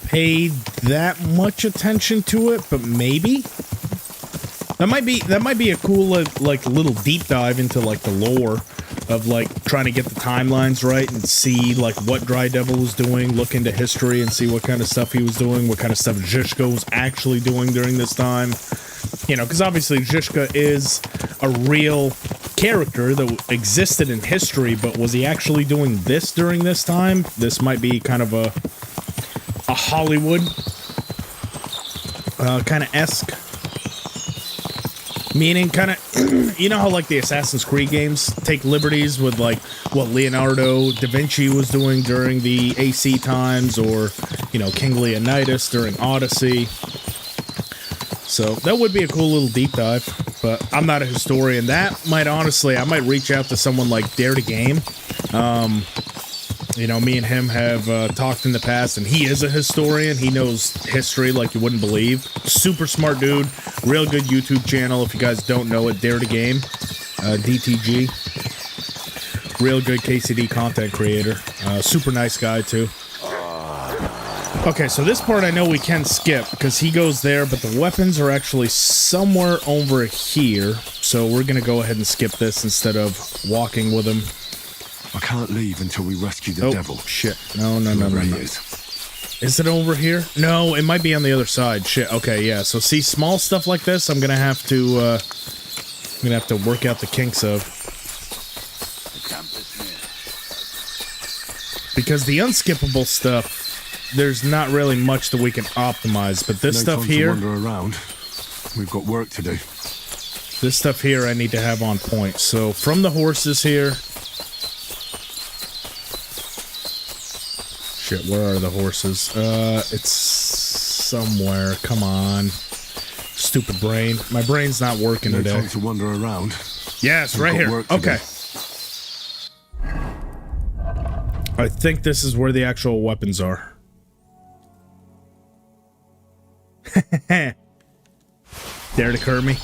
paid that much attention to it, but maybe that might be a cool little deep dive into the lore of trying to get the timelines right and see what Dry Devil was doing, look into history and see what kind of stuff he was doing, what kind of stuff Zhishka was actually doing during this time. You know, because obviously Zhishka is a real character that existed in history, but was he actually doing this during this time? This might be kind of a Hollywood kind of esque. Meaning kind of, you know how the Assassin's Creed games take liberties with what Leonardo da Vinci was doing during the AC times, or, King Leonidas during Odyssey. So that would be a cool little deep dive, but I'm not a historian. That might honestly, I might reach out to someone like Dare to Game. Me and him have talked in the past, and he is a historian. He knows history like you wouldn't believe. Super smart dude. Real good YouTube channel. If you guys don't know it, Dare to Game. DTG. Real good KCD content creator. Super nice guy, too. Okay, so this part I know we can skip because he goes there, but the weapons are actually somewhere over here. So we're going to go ahead and skip this instead of walking with him. I can't leave until we rescue the devil. Shit. No. Whoever he Is it over here? No, it might be on the other side. Shit. Okay, yeah. So see, small stuff like this, I'm going to have to work out the kinks of. Because the unskippable stuff, there's not really much that we can optimize, but this stuff here, wander around. We've got work to do. This stuff here I need to have on point. So from the horses here. Shit, where are the horses? It's somewhere. Come on. Stupid brain. My brain's not working today. Time to wander around. Yes, right here. Okay. I think this is where the actual weapons are. Dare to Kermit.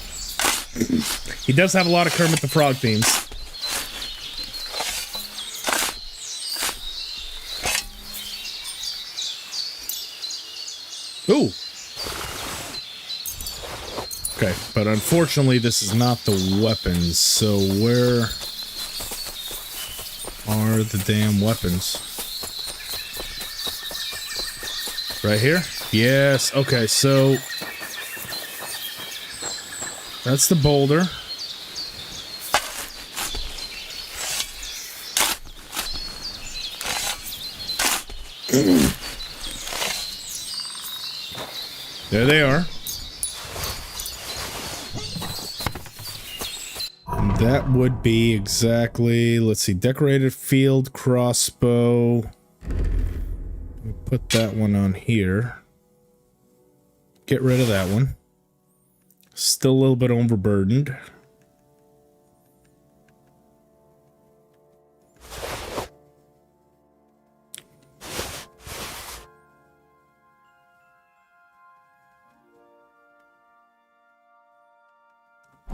He does have a lot of Kermit the Frog themes. Ooh. Okay, but unfortunately this is not the weapons, so where are the damn weapons? Right here? Yes, okay, so that's the boulder. There they are. And that would be exactly, let's see, decorated field crossbow. We'll put that one on here. Get rid of that one. Still a little bit overburdened.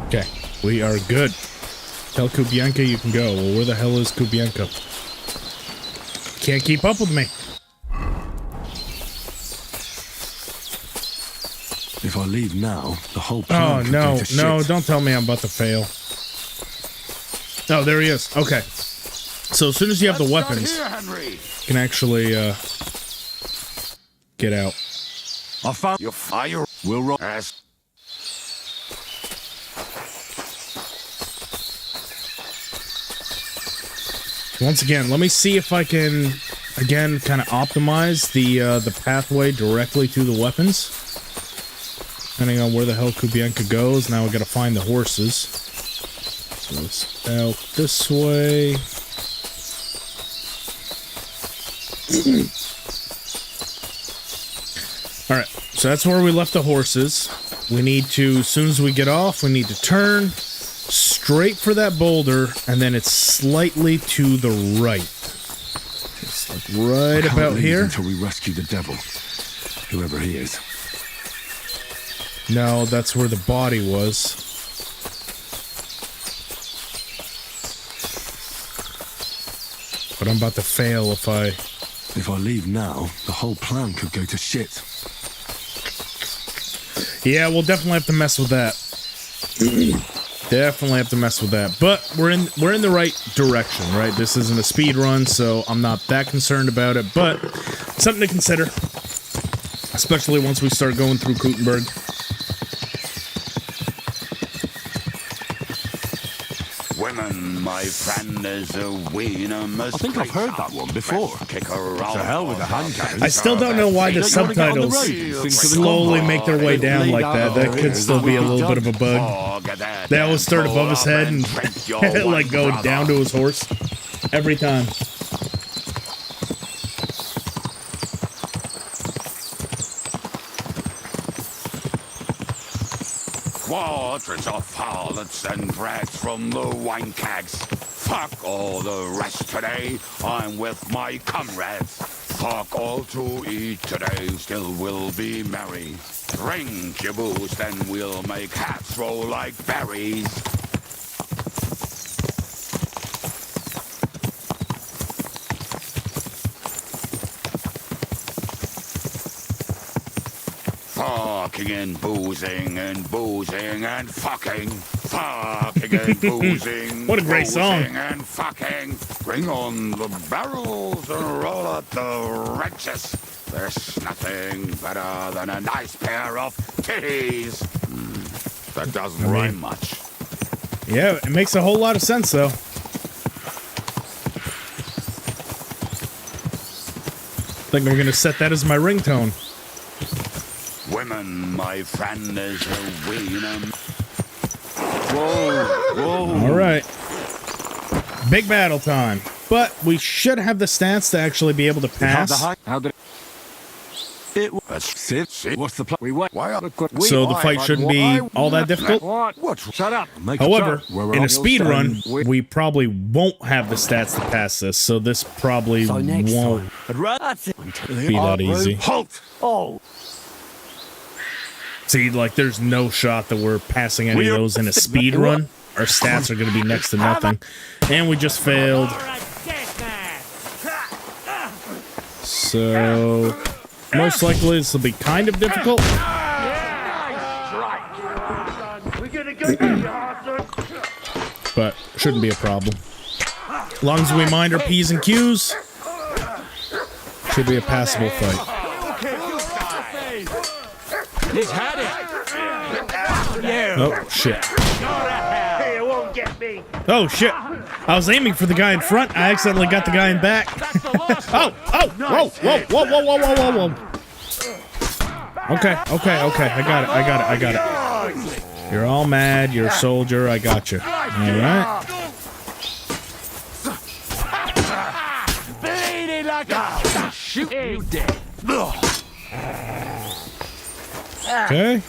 Okay, we are good. Tell Kubianka you can go. Well, where the hell is Kubianka? Can't keep up with me. If I leave now, the whole plan could go to shit. No, don't tell me I'm about to fail. Oh, there he is. Okay. So as soon as you have the weapons, you can actually get out. I found your fire. We'll roll. Once again, let me see if I can, again, kind of optimize the pathway directly to the weapons. Depending on where the hell Kubianka goes, now we gotta find the horses. So it's out this way. Alright, so that's where we left the horses. We need to, as soon as we get off, we need to turn straight for that boulder, and then it's slightly to the right. It's like right about here. Until we rescue the devil, whoever he is. No, that's where the body was. But I'm about to fail if I... If I leave now, the whole plan could go to shit. Yeah, we'll definitely have to mess with that. Definitely have to mess with that. But we're in the right direction, right? This isn't a speed run, so I'm not that concerned about it. But something to consider, especially once we start going through Gutenberg. Women, my friend, is a wiener. I think I've heard that one before. Kick her To hell with the hand cannon. I still don't know why the subtitles slowly make their way down like that. That could still be a little bit of a bug. They always start above his head and like go down to his horse every time. Quarters of harlots and brats from the wine kegs. Fuck all the rest today. I'm with my comrades. Fuck all to eat today. Still we'll be merry. Drink your booze, then we'll make hats roll like berries. Fucking and boozing and boozing and fucking. Fucking and boozing. What a great song. Boozing and fucking. Bring on the barrels and roll out the wrenches. There's nothing better than a nice pair of titties. That doesn't rhyme much. Yeah, it makes a whole lot of sense, though. I think we're going to set that as my ringtone. Women, my friend, is a weenum. Whoa, whoa. All right. Big battle time. But we should have the stats to actually be able to pass. How did It was Sid. What's the plan? we went? Why are So the fight shouldn't be all that difficult. What? Shut up. However, in a speed run, we probably won't have the stats to pass this, so this probably won't be that easy. Halt! Oh, See, like, there's no shot that we're passing any of those in a speed run. Our stats are going to be next to nothing. And we just failed. So, most likely this will be kind of difficult. But shouldn't be a problem. As long as we mind our P's and Q's, should be a passable fight. He's had it. Oh, shit. Oh, shit. I was aiming for the guy in front. I accidentally got the guy in back. Oh, whoa, whoa. Okay. I got it. You're all mad. You're a soldier. I got you. All right. Bleeding like a shoot you dead. Okay.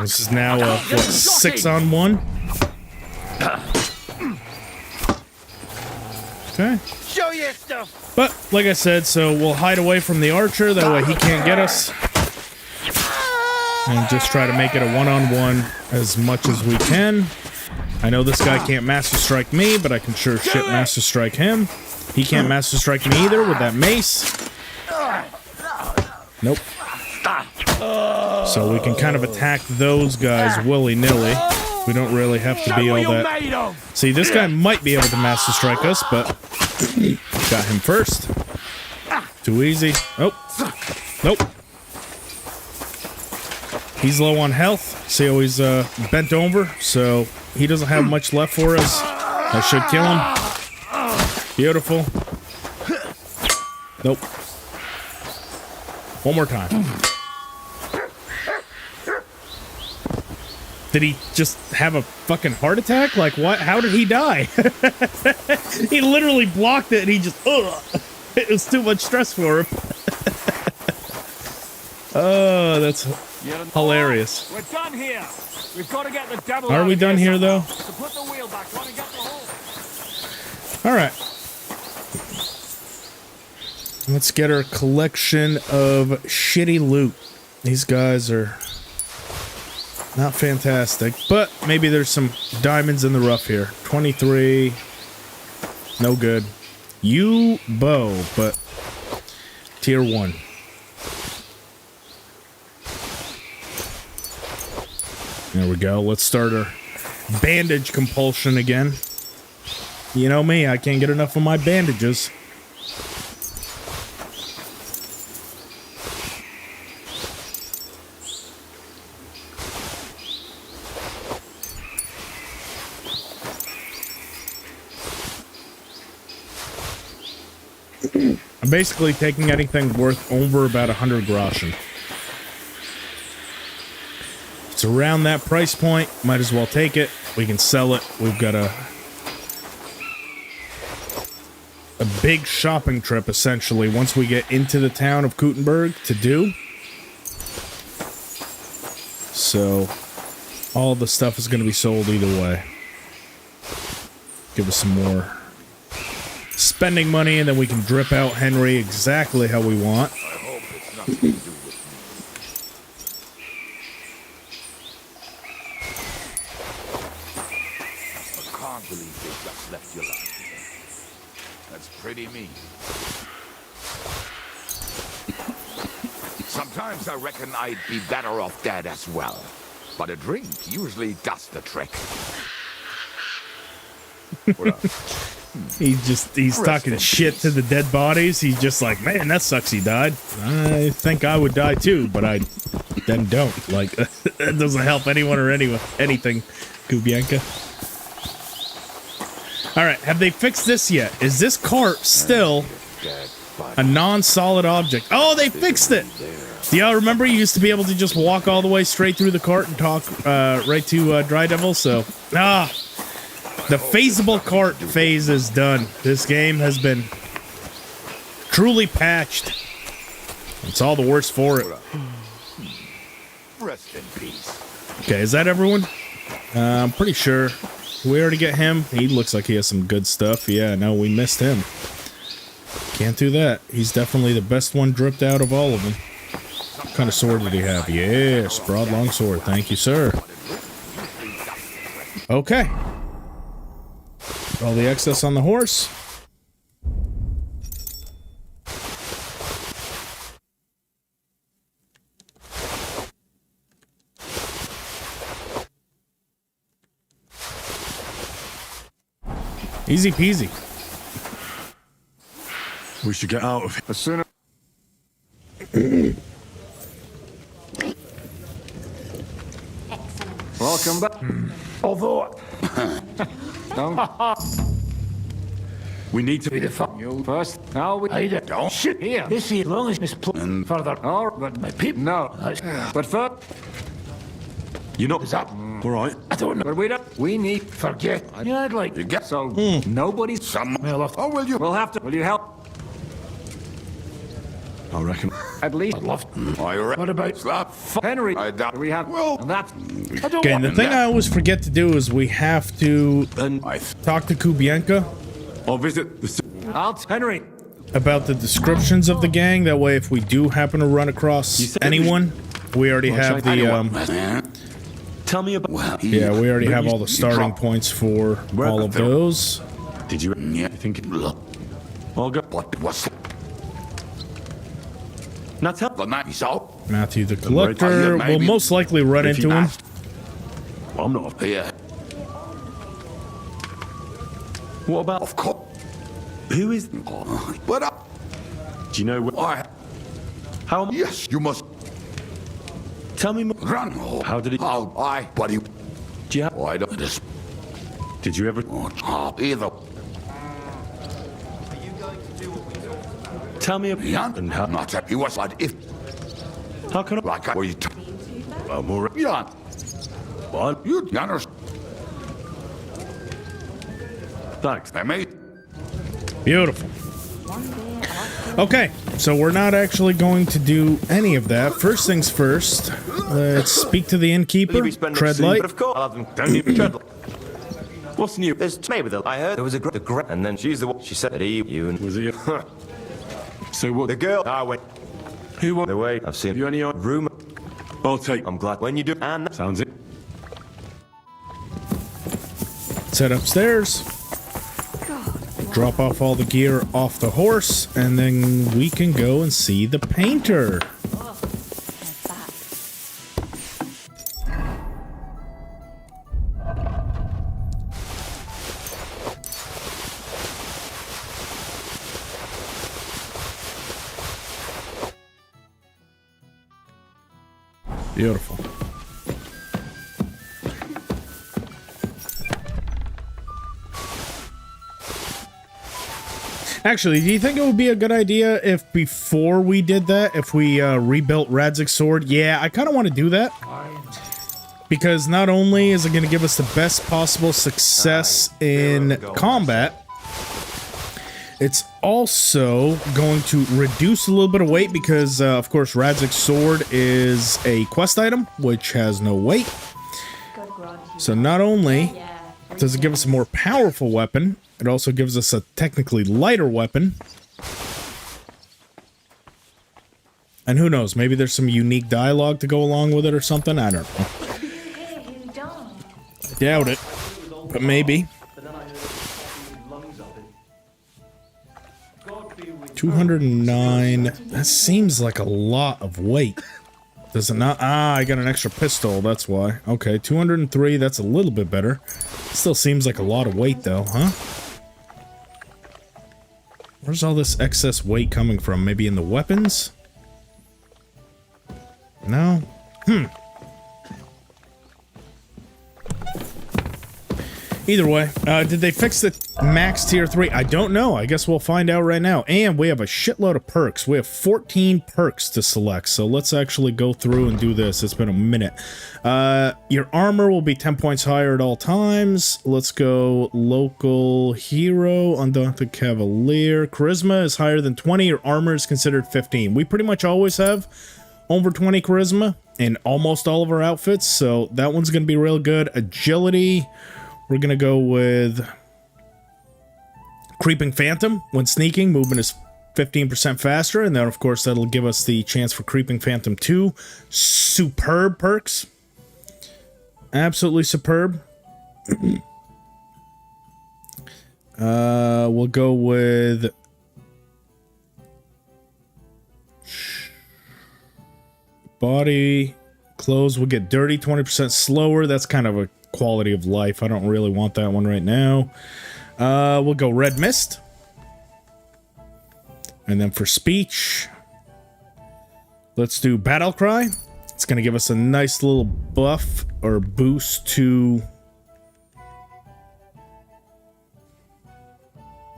This is now, what, 6-on-1? Okay. show your stuff. But, like I said, so we'll hide away from the archer. That way he can't get us. And just try to make it a one-on-one as much as we can. I know this guy can't Master Strike me, but I can sure shit Master Strike him. He can't Master Strike me either with that mace. Nope. So we can kind of attack those guys willy-nilly. We don't really have to be all that... See, this guy might be able to Master Strike us, but... Got him first. Too easy. Oh. Nope. He's low on health. See how he's bent over? So he doesn't have much left for us. I should kill him. Beautiful. Nope. One more time. Did he just have a fucking heart attack? Like, what? How did he die? He literally blocked it and he just... It was too much stress for him. Oh, that's hilarious. We're done here. We've got to get the devil. Are we done here, though? So put the wheel back. Want to get the hole. All right. Let's get our collection of shitty loot. These guys are not fantastic, but maybe there's some diamonds in the rough here. 23. No good. U bow, but tier 1. There we go. Let's start our bandage compulsion again. You know me, I can't get enough of my bandages. I'm basically taking anything worth over about 100 groschen. It's around that price point. Might as well take it. We can sell it. We've got a big shopping trip, essentially, once we get into the town of Gutenberg to do. So, all the stuff is going to be sold either way. Give us some more spending money, and then we can drip out Henry exactly how we want. I hope it's nothing to do with me. I can't believe they just left you like that. That's pretty mean. Sometimes Sometimes I reckon I'd be better off dead as well. But a drink usually does the trick. What up? He's talking shit to the dead bodies. He's just like, man, that sucks he died. I think I would die too, but I then don't. Like, that doesn't help anyone or anything, Kubianka. All right, have they fixed this yet? Is this cart still a non-solid object? Oh, they fixed it. Do y'all remember you used to be able to just walk all the way straight through the cart and talk right to Dry Devil? So, the phaseable cart phase is done. This game has been truly patched. It's all the worse for it. Rest in peace. Okay, is that everyone? I'm pretty sure. We already get him. He looks like he has some good stuff. Yeah, no, we missed him. Can't do that. He's definitely the best one dripped out of all of them. What kind of sword did he have? Yes, broad long sword. Thank you, sir. Okay. All the excess on the horse. Easy peasy. We should get out of here. As soon as... Welcome back. Although... Don't... We need to... You first. Now we... I don't shit here. This is long as this plan further. All right, but my people... No. But first... You're not... Is that... All right. I don't know. But we don't... We need... Forget. Yeah, I'd like... You get... So... Nobody's... Some... Oh, will you... We'll have to... Will you help? I reckon. At least... I'd love... What about... Slap? Henry... I doubt... We have... Well... That... Okay, and the thing I always forget to do is we have to talk to Kubianka. I'll visit the... Henry... About the descriptions of the gang. That way, if we do happen to run across anyone, we already have the... Tell me about... Yeah, we already have all the starting points for all of those. Did you... Yeah, I think... I'll go... What was... Now tell... The night so... Matthew the Collector. We'll most likely run into him. Well, I'm not... Yeah. What about... Of course. Who is... What up? Do you know what... How... Yes, you must... Tell me more. Run. How did he... How I... Buddy... Do you have... I don't... This... Did you ever... Either... Tell me about... And how... Not that he was... But if... How can I... Like I... We... Well, more... Yeah. What? You... Understand? Thanks. I made... Beautiful. Okay, so we're not actually going to do any of that. First things first, let's speak to the innkeeper. Tread light. But of course, I'll have them don't even tread light. What's new? There's maybe the I heard there was a great, and then she's the one. She said that you and was he? So what? The girl. I went. Who won? The way I've seen you any rumor. I'll take. I'm glad when you do. And sounds it. Let's head upstairs. Drop off all the gear off the horse, and then we can go and see the painter. Beautiful. Actually, do you think it would be a good idea if before we did that, if we rebuilt Radzig's sword? Yeah, I kind of want to do that. Because not only is it going to give us the best possible success in combat, it's also going to reduce a little bit of weight because, of course, Radzig's sword is a quest item, which has no weight. So not only does it give us a more powerful weapon, it also gives us a technically lighter weapon. And who knows, maybe there's some unique dialogue to go along with it or something, I don't know. I doubt it, but maybe. 209. That seems like a lot of weight. Does it not? Ah, I got an extra pistol, that's why. Okay, 203, that's a little bit better. Still seems like a lot of weight, though, huh? Where's all this excess weight coming from? Maybe in the weapons? No? Either way, did they fix the max tier 3? I don't know. I guess we'll find out right now. And we have a shitload of perks. We have 14 perks to select. So let's actually go through and do this. It's been a minute. Your armor will be 10 points higher at all times. Let's go local hero, undaunted cavalier. Charisma is higher than 20. Your armor is considered 15. We pretty much always have over 20 charisma in almost all of our outfits. So that one's going to be real good. Agility. We're going to go with Creeping Phantom. When sneaking, movement is 15% faster. And then, of course, that'll give us the chance for Creeping Phantom 2. Superb perks. Absolutely superb. We'll go with... Body. Clothes will get dirty 20% slower. That's kind of a quality of life. I don't really want that one right now. We'll go Red Mist. And then for speech, let's do Battle Cry. It's going to give us a nice little buff or boost to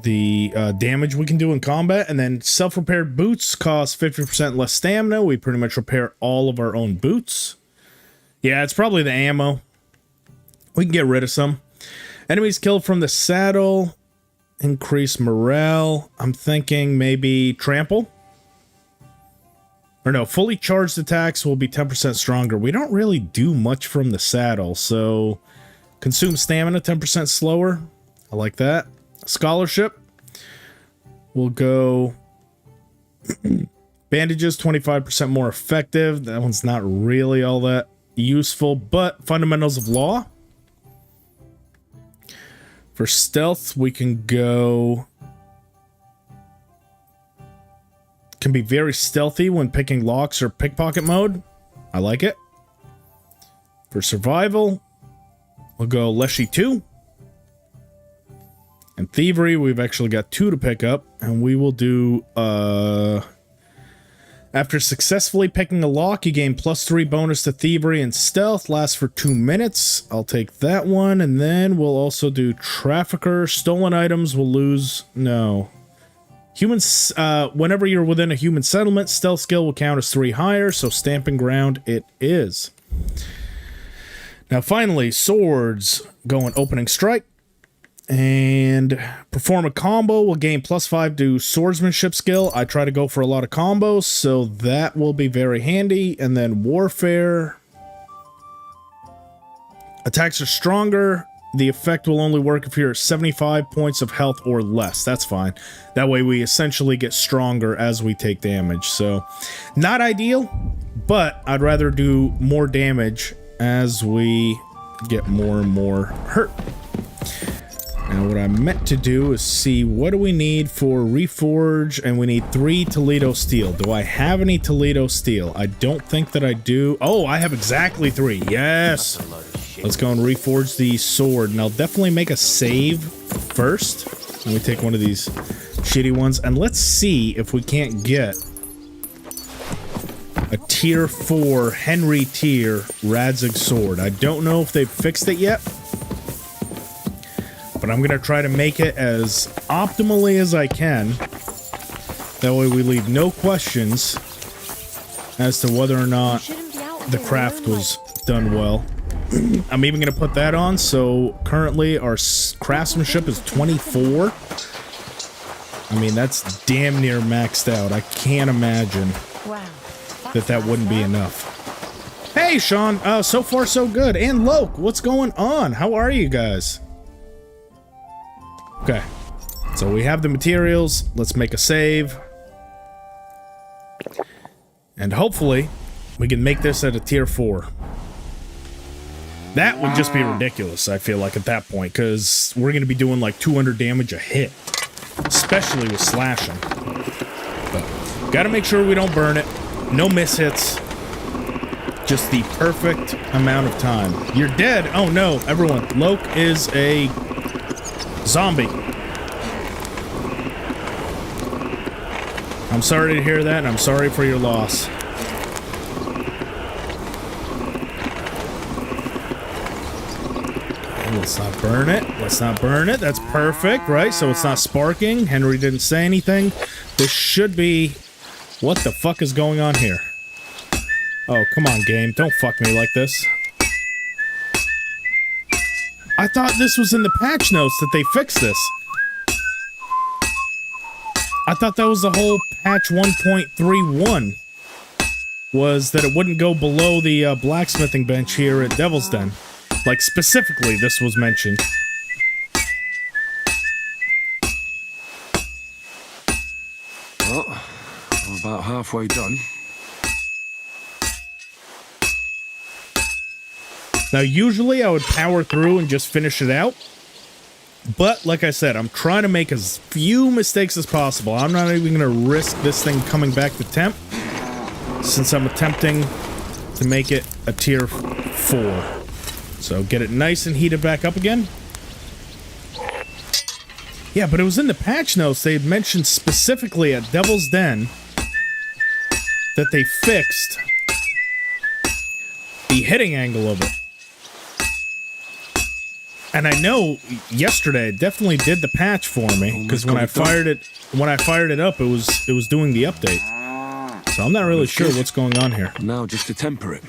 the damage we can do in combat. And then self-repaired boots cost 50% less stamina. We pretty much repair all of our own boots. Yeah, it's probably the ammo. We can get rid of some. Enemies killed from the saddle. Increase morale. I'm thinking maybe trample. Or no, fully charged attacks will be 10% stronger. We don't really do much from the saddle, so consume stamina 10% slower. I like that. Scholarship. We'll go bandages 25% more effective. That one's not really all that useful, but fundamentals of law. For stealth, we can go... Can be very stealthy when picking locks or pickpocket mode. I like it. For survival, we'll go Leshy 2. And thievery, we've actually got 2 to pick up. And we will do... After successfully picking a lock, you gain +3 bonus to thievery and stealth. Lasts for 2 minutes. I'll take that one. And then we'll also do trafficker. Stolen items will lose... No. Humans, whenever you're within a human settlement, stealth skill will count as 3 higher. So stamping ground it is. Now finally, swords. Going opening strike. And perform a combo will gain +5 to swordsmanship skill. I try to go for a lot of combos, so that will be very handy. And then warfare. Attacks are stronger. The effect will only work if you're at 75 points of health or less. That's fine. That way we essentially get stronger as we take damage. So, not ideal, but I'd rather do more damage as we get more and more hurt. Now what I meant to do is see what do we need for Reforge, and we need 3 Toledo steel. Do I have any Toledo steel? I don't think that I do. Oh, I have exactly 3. Yes! Let's go and reforge the sword, and I'll definitely make a save first. Let me take one of these shitty ones, and let's see if we can't get a tier 4 Henry tier Radzig sword. I don't know if they've fixed it yet, but I'm going to try to make it as optimally as I can. That way we leave no questions as to whether or not the craft was done well. I'm even going to put that on, so currently our craftsmanship is 24. I mean, that's damn near maxed out. I can't imagine that wouldn't be enough. Hey, Sean. So far, so good. And Loke, what's going on? How are you guys? Okay. So we have the materials. Let's make a save. And hopefully, we can make this at a tier 4. That would just be ridiculous, I feel like, at that point, because we're going to be doing like 200 damage a hit, especially with slashing. Gotta make sure we don't burn it. No mishits. Just the perfect amount of time. You're dead. Oh no, everyone. Loke is a zombie. I'm sorry to hear that, and I'm sorry for your loss. Let's not burn it. Let's not burn it. That's perfect, right? So it's not sparking. Henry didn't say anything. This should be... What the fuck is going on here? Oh, come on, game. Don't fuck me like this. I thought this was in the patch notes that they fixed this. I thought that was the whole patch 1.31. Was that it wouldn't go below the blacksmithing bench here at Devil's Den. Like, specifically, this was mentioned. Well, I'm about halfway done. Now, usually I would power through and just finish it out. But, like I said, I'm trying to make as few mistakes as possible. I'm not even going to risk this thing coming back to temp, since I'm attempting to make it a tier 4. So, get it nice and heated back up again. Yeah, but it was in the patch notes. They had mentioned specifically at Devil's Den that they fixed the hitting angle of it. And I know yesterday it definitely did the patch for me, because when I fired it up, it was doing the update. So I'm not really sure what's going on here. Now just to temper it.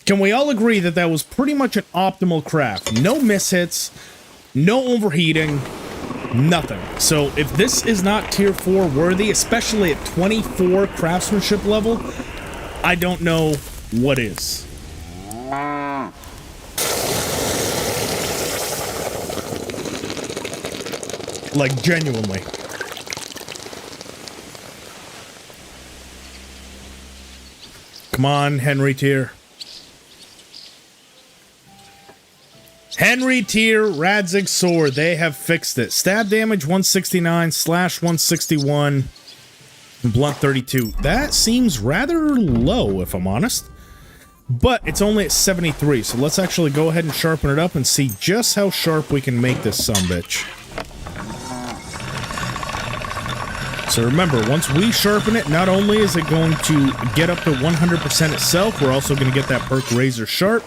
Can we all agree that that was pretty much an optimal craft? No mishits, no overheating, nothing. So if this is not tier 4 worthy, especially at 24 craftsmanship level, I don't know what is. Like, genuinely. Come on, Henry tier. Henry tier Radzig sword. They have fixed it. Stab damage 169, slash 161, and blunt 32. That seems rather low, if I'm honest. But it's only at 73, so let's actually go ahead and sharpen it up and see just how sharp we can make this sumbitch. So remember, once we sharpen it, not only is it going to get up to 100% itself, we're also going to get that perk Razor Sharp.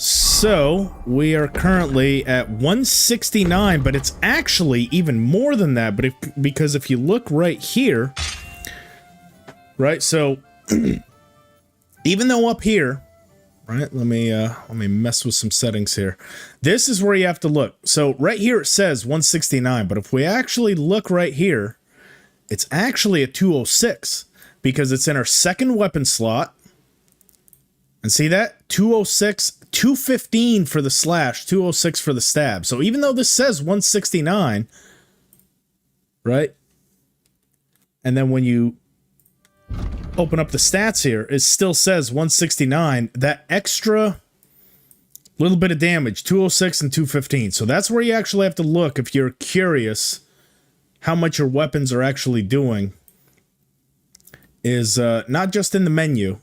So, we are currently at 169, but it's actually even more than that, but because if you look right here, right, so, even though up here, right, let me mess with some settings here. This is where you have to look. So, right here it says 169, but if we actually look right here, it's actually a 206, because it's in our second weapon slot. And see that? 206, 215 for the slash, 206 for the stab. So even though this says 169, right? And then when you open up the stats here, it still says 169. That extra little bit of damage, 206 and 215. So that's where you actually have to look if you're curious how much your weapons are actually doing. Is not just in the menu,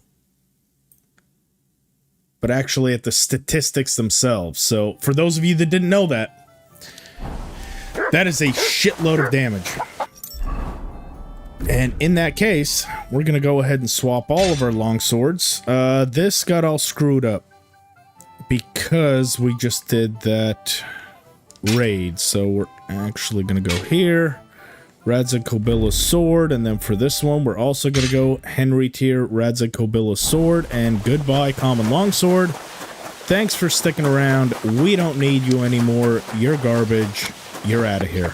but actually at the statistics themselves. So, for those of you that didn't know that, that is a shitload of damage. And in that case, we're going to go ahead and swap all of our longswords. This got all screwed up because we just did that raid. So, we're actually going to go here. Radzig Kobila's sword, and then for this one, we're also going to go Henry tier Radzig Kobila's sword, and goodbye common longsword. Thanks for sticking around. We don't need you anymore. You're garbage. You're out of here.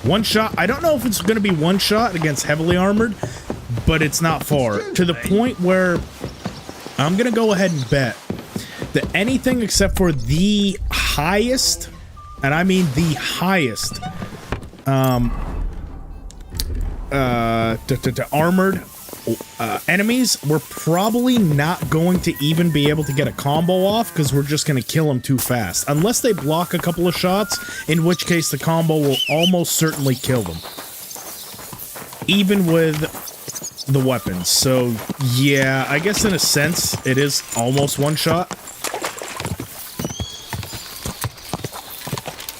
One shot. I don't know if it's going to be one shot against heavily armored, but it's not far. To the point where I'm going to go ahead and bet that anything except for the highest, and I mean the highest, armored enemies, we're probably not going to even be able to get a combo off because we're just going to kill them too fast. Unless they block a couple of shots, in which case the combo will almost certainly kill them. Even with the weapons. So, yeah, I guess in a sense, it is almost one shot.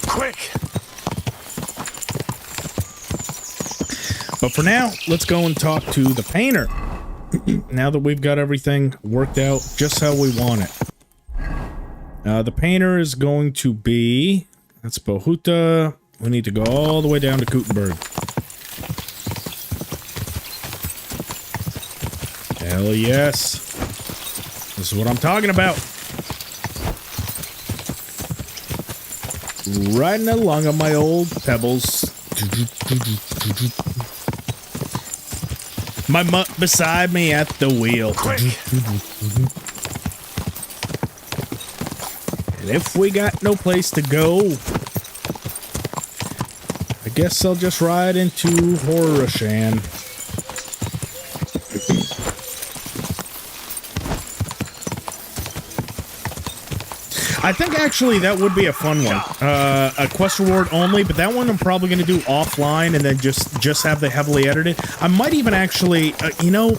Quick! But for now, let's go and talk to the painter. Now that we've got everything worked out just how we want it. The painter is going to be... That's Bohuta. We need to go all the way down to Gutenberg. Hell yes. This is what I'm talking about. Riding along on my old pebbles. My mutt beside me at the wheel. And if we got no place to go, I guess I'll just ride into Horrorashan. I think actually that would be a fun one. A quest reward only, but that one I'm probably going to do offline and then just have the heavily edited. I might even actually, you know,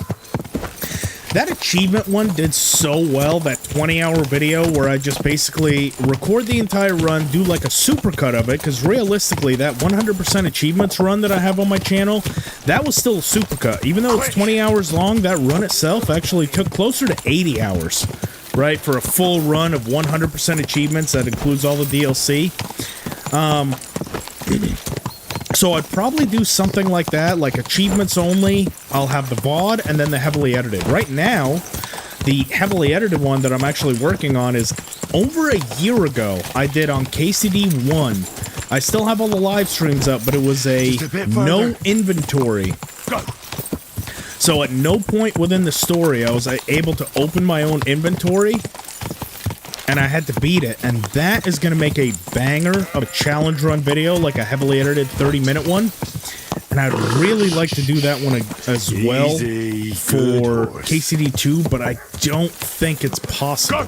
that achievement one did so well, that 20-hour video where I just basically record the entire run, do like a supercut of it, because realistically, that 100% achievements run that I have on my channel, that was still a supercut. Even though it's 20 hours long, that run itself actually took closer to 80 hours. Right, for a full run of 100% achievements that includes all the DLC. So I'd probably do something like that, like achievements only. I'll have the VOD and then the heavily edited. Right now, the heavily edited one that I'm actually working on is over a year ago. I did on KCD 1. I still have all the live streams up, but it was a no inventory. Go. So at no point within the story I was able to open my own inventory, and I had to beat it, and that is going to make a banger of a challenge run video, like a heavily edited 30-minute one, and I'd really like to do that one as well for KCD 2, but I don't think it's possible.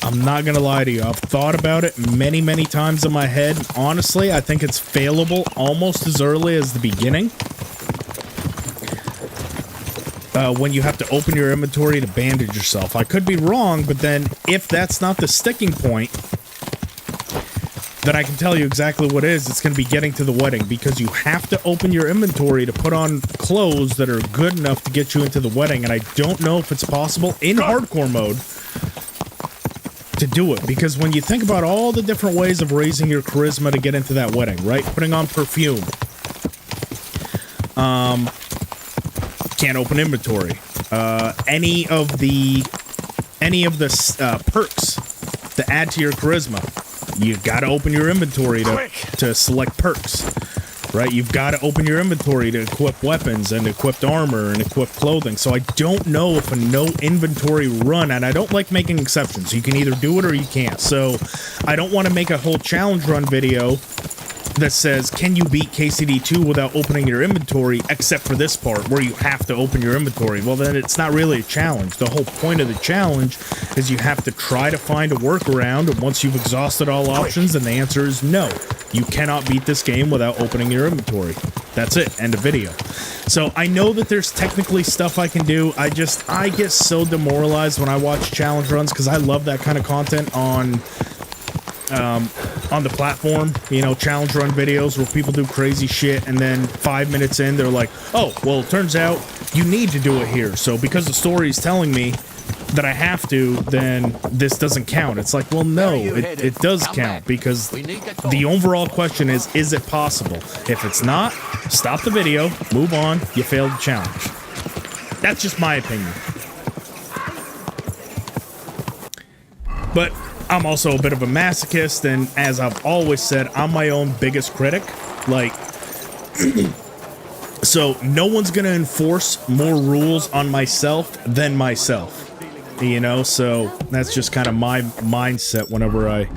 I'm not going to lie to you. I've thought about it many, many times in my head. Honestly, I think it's failable almost as early as the beginning. When you have to open your inventory to bandage yourself. I could be wrong, but then if that's not the sticking point, then I can tell you exactly what it is. It's going to be getting to the wedding, because you have to open your inventory to put on clothes that are good enough to get you into the wedding, and I don't know if it's possible in hardcore mode to do it, because when you think about all the different ways of raising your charisma to get into that wedding, right? Putting on perfume. Can't open inventory. Any of the perks to add to your charisma, you gotta open your inventory to select perks, right? You've got to open your inventory to equip weapons and equipped armor and equip clothing. So I don't know if a no inventory run, and I don't like making exceptions. You can either do it or you can't. So I don't want to make a whole challenge run video that says, can you beat KCD 2 without opening your inventory, except for this part where you have to open your inventory. Well, then it's not really a challenge. The whole point of the challenge is you have to try to find a workaround, and once you've exhausted all options, then the answer is no. You cannot beat this game without opening your inventory. That's it. End of video. So I know that there's technically stuff I can do. I get so demoralized when I watch challenge runs, because I love that kind of content on the platform, you know, challenge run videos where people do crazy shit, and then 5 minutes in, they're like, oh, well, it turns out you need to do it here. So because the story is telling me that I have to, then this doesn't count. It's like, well, no, it does count, because the overall question is it possible? If it's not, stop the video, move on, you failed the challenge. That's just my opinion. But I'm also a bit of a masochist, and as I've always said, I'm my own biggest critic. Like, so no one's gonna enforce more rules on myself than myself, you know? So that's just kind of my mindset whenever I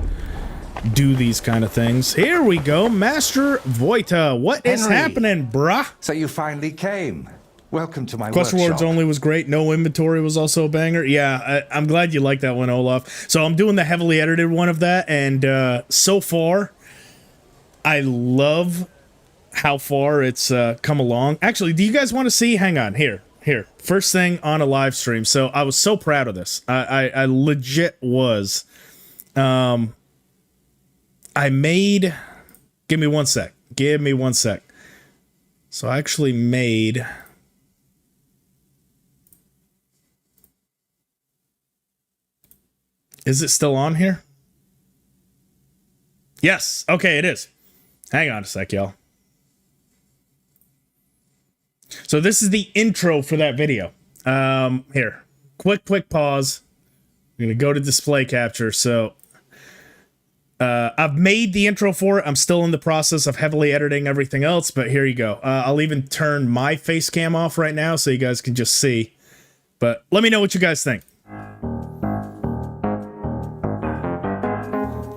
do these kind of things. Here we go, Master Voita. What is happening, bruh? So you finally came. Welcome to my Quest workshop. rewards only was great. No inventory was also a banger. Yeah, I'm glad you like that one, Olaf. So I'm doing the heavily edited one of that, and so far, I love how far it's come along. Actually, do you guys want to see? Hang on, here. First thing on a live stream. So I was so proud of this. I legit was. I made. Give me one sec. So I actually made. Is it still on here? Yes. Okay, it is. Hang on a sec, y'all. So this is the intro for that video. Here. Quick pause. I'm going to go to display capture. So I've made the intro for it. I'm still in the process of heavily editing everything else, but here you go. I'll even turn my face cam off right now so you guys can just see. But let me know what you guys think.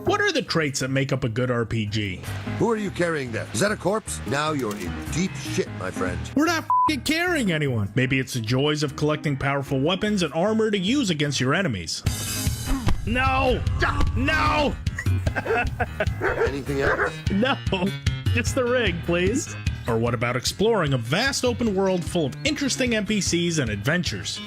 What are the traits that make up a good RPG? Who are you carrying there? Is that a corpse? Now you're in deep shit, my friend. We're not f***ing carrying anyone. Maybe it's the joys of collecting powerful weapons and armor to use against your enemies. No! No! Anything else? No. Just the rig, please. Or what about exploring a vast open world full of interesting NPCs and adventures?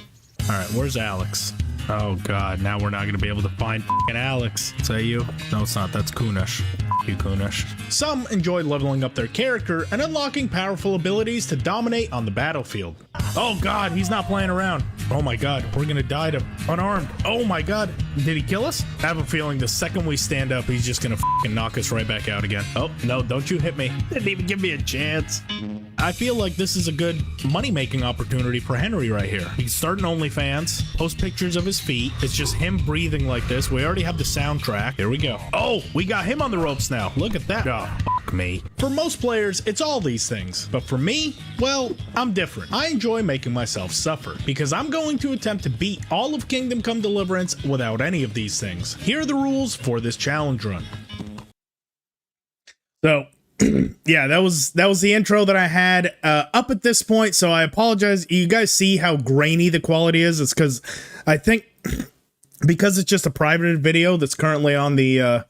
Alright, where's Alex? Oh god, now we're not gonna be able to find f***ing Alex. Is that you? No, it's not. That's Kunish. You, Kunish. Some enjoy leveling up their character and unlocking powerful abilities to dominate on the battlefield. Oh god, he's not playing around. Oh my god, we're gonna die to unarmed. Oh my god, did he kill us? I have a feeling the second we stand up, he's just gonna f***ing knock us right back out again. Oh, no, don't you hit me. Didn't even give me a chance. I feel like this is a good money-making opportunity for Henry right here. He can start an OnlyFans, post pictures of his feet. It's just him breathing like this. We already have the soundtrack. Here we go. Oh, we got him on the ropes now. Look at that. Oh, fuck me. For most players, it's all these things. But for me, well, I'm different. I enjoy making myself suffer because I'm going to attempt to beat all of Kingdom Come Deliverance without any of these things. Here are the rules for this challenge run. So... yeah, that was the intro that I had up at this point, so I apologize. You guys see how grainy the quality is? It's because I think because it's just a private video that's currently on the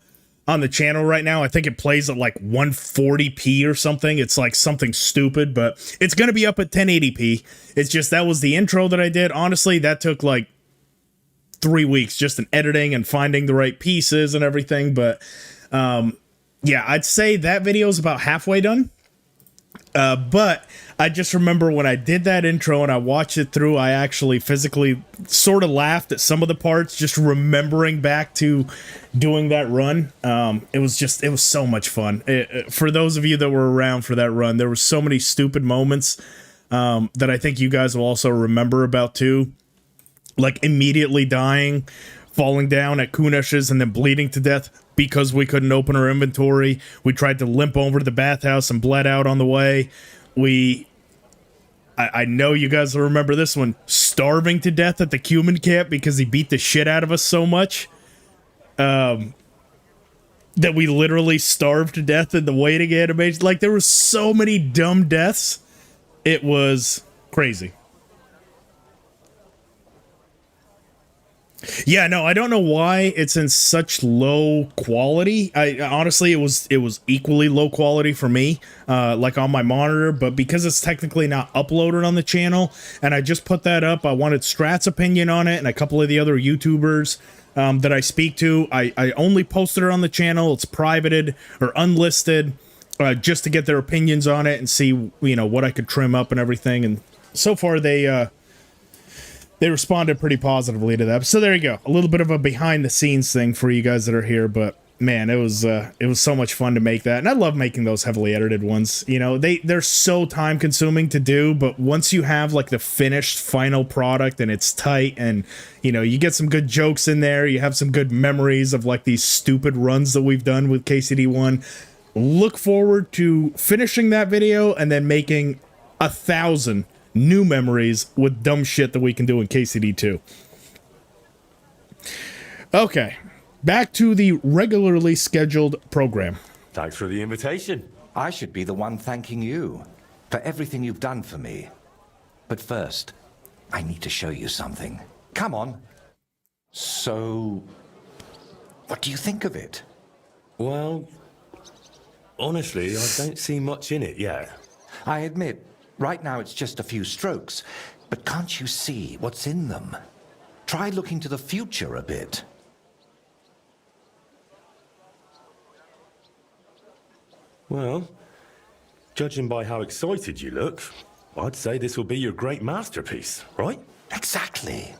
channel right now. I think it plays at like 140p or something. It's like something stupid, but it's gonna be up at 1080p. It's just that was the intro that I did. Honestly, that took like 3 weeks just in editing and finding the right pieces and everything, but yeah, I'd say that video is about halfway done. But I just remember when I did that intro and I watched it through, I actually physically sort of laughed at some of the parts, just remembering back to doing that run. It was so much fun. For those of you that were around for that run, there were so many stupid moments that I think you guys will also remember about too. Like immediately dying, falling down at Kunish's and then bleeding to death because we couldn't open our inventory. We tried to limp over to the bathhouse and bled out on the way. I know you guys will remember this one. Starving to death at the Cumin camp because he beat the shit out of us so much. That we literally starved to death in the waiting animation. Like, there were so many dumb deaths. It was crazy. Yeah, no, I don't know why it's in such low quality. Honestly, it was equally low quality for me, like on my monitor, but because it's technically not uploaded on the channel, and I just put that up, I wanted Strat's opinion on it, and a couple of the other YouTubers that I speak to. I only posted it on the channel. It's privated or unlisted, just to get their opinions on it and see, you know, what I could trim up and everything, and so far they responded pretty positively to that. So there you go. A little bit of a behind the scenes thing for you guys that are here, but man, it was so much fun to make that. And I love making those heavily edited ones. You know, they're so time consuming to do, but once you have like the finished final product and it's tight and, you know, you get some good jokes in there, you have some good memories of like these stupid runs that we've done with KCD1. Look forward to finishing that video and then making 1,000 new memories with dumb shit that we can do in KCD2. Okay, back to the regularly scheduled program. Thanks for the invitation. I should be the one thanking you for everything you've done for me. But first, I need to show you something. Come on. So, what do you think of it? Well, Honestly, I don't see much in it yet. I admit, right now it's just a few strokes, but can't you see what's in them? Try looking to the future a bit. Well, judging by how excited you look, I'd say this will be your great masterpiece, right? Exactly.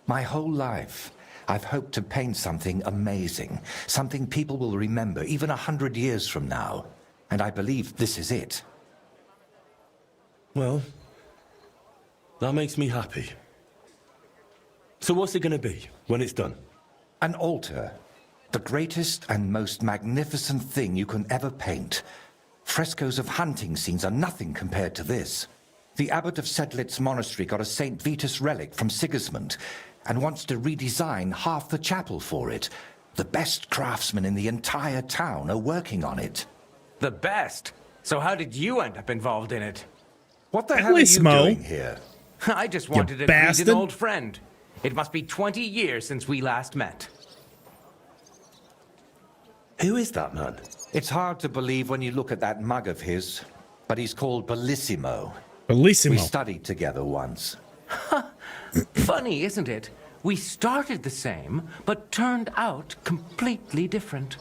My whole life, I've hoped to paint something amazing, something people will remember even 100 years from now. And I believe this is it. Well, that makes me happy. So what's it going to be when it's done? An altar. The greatest and most magnificent thing you can ever paint. Frescoes of hunting scenes are nothing compared to this. The abbot of Sedlitz Monastery got a St. Vitus relic from Sigismund and wants to redesign half the chapel for it. The best craftsmen in the entire town are working on it. The best? So how did you end up involved in it? What the hell are you doing here? I just wanted to greet an old friend. It must be 20 years since we last met. Who is that man? It's hard to believe when you look at that mug of his, but he's called Bissimo. Bellissimo. We studied together once. Funny, isn't it? We started the same, but turned out completely different.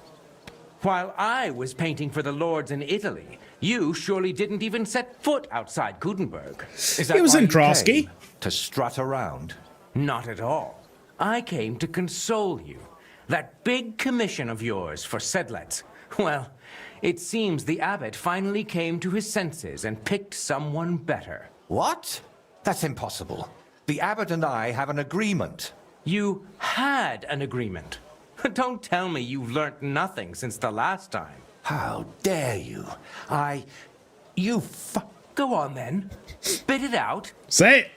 While I was painting for the lords in Italy, you surely didn't even set foot outside Gutenberg. Is that He was why in you Trotsky. came? To strut around? Not at all. I came to console you. That big commission of yours for Sedlitz. Well, it seems the abbot finally came to his senses and picked someone better. What? That's impossible. The abbot and I have an agreement. You had an agreement. Don't tell me you've learnt nothing since the last time. How dare you? Go on then. Spit it out. Say it.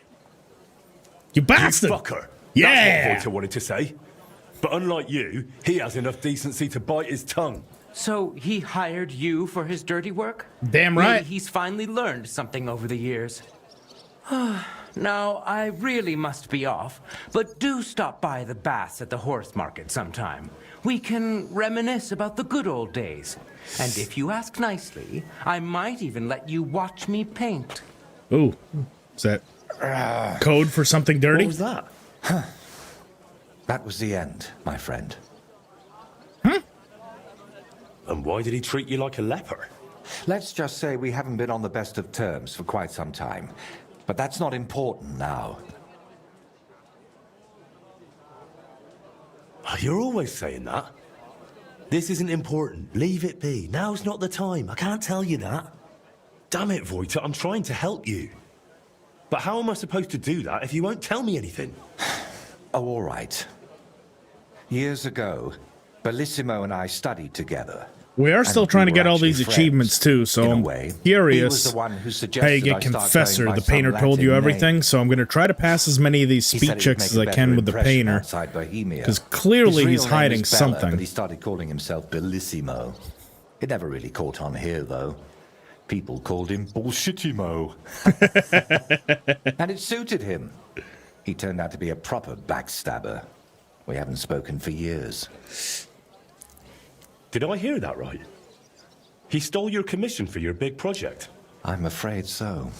You bastard. You fucker. Yeah. That's what Voiter wanted to say. But unlike you, he has enough decency to bite his tongue. So he hired you for his dirty work? Damn right. Maybe he's finally learned something over the years. Now, I really must be off, but do stop by the baths at the horse market sometime. We can reminisce about the good old days. And if you ask nicely, I might even let you watch me paint. Ooh, is that code for something dirty? What was that? That was the end, my friend. And why did he treat you like a leper? Let's just say we haven't been on the best of terms for quite some time. But that's not important now. You're always saying that. This isn't important. Leave it be. Now's not the time. I can't tell you that. Damn it, Voiter, I'm trying to help you. But how am I supposed to do that if you won't tell me anything? Oh, all right. Years ago, Bellissimo and I studied together. We are still trying to get all these achievements too, so I'm curious how you get Confessor. The painter told you everything, so I'm going to try to pass as many of these speed checks as I can with the painter, because clearly he's hiding something. But he started calling himself Bellissimo. It never really caught on here, though. People called him Bullshitimo. And it suited him. He turned out to be a proper backstabber. We haven't spoken for years. Did I hear that right? He stole your commission for your big project? I'm afraid so.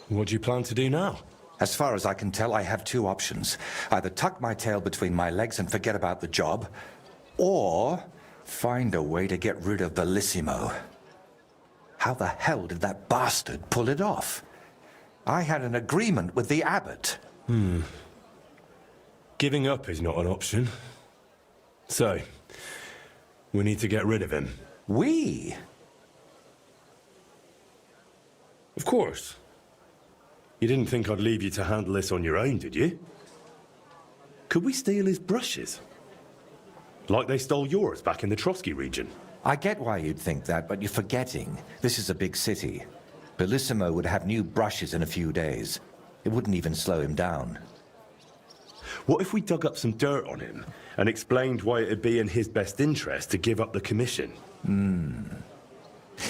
What do you plan to do now? As far as I can tell, I have two options. Either tuck my tail between my legs and forget about the job, or find a way to get rid of Bellissimo. How the hell did that bastard pull it off? I had an agreement with the abbot. Giving up is not an option. So, we need to get rid of him. We? Of course. You didn't think I'd leave you to handle this on your own, did you? Could we steal his brushes? Like they stole yours back in the Trotsky region. I get why you'd think that, but you're forgetting. This is a big city. Bellissimo would have new brushes in a few days. It wouldn't even slow him down. What if we dug up some dirt on him and explained why it'd be in his best interest to give up the commission?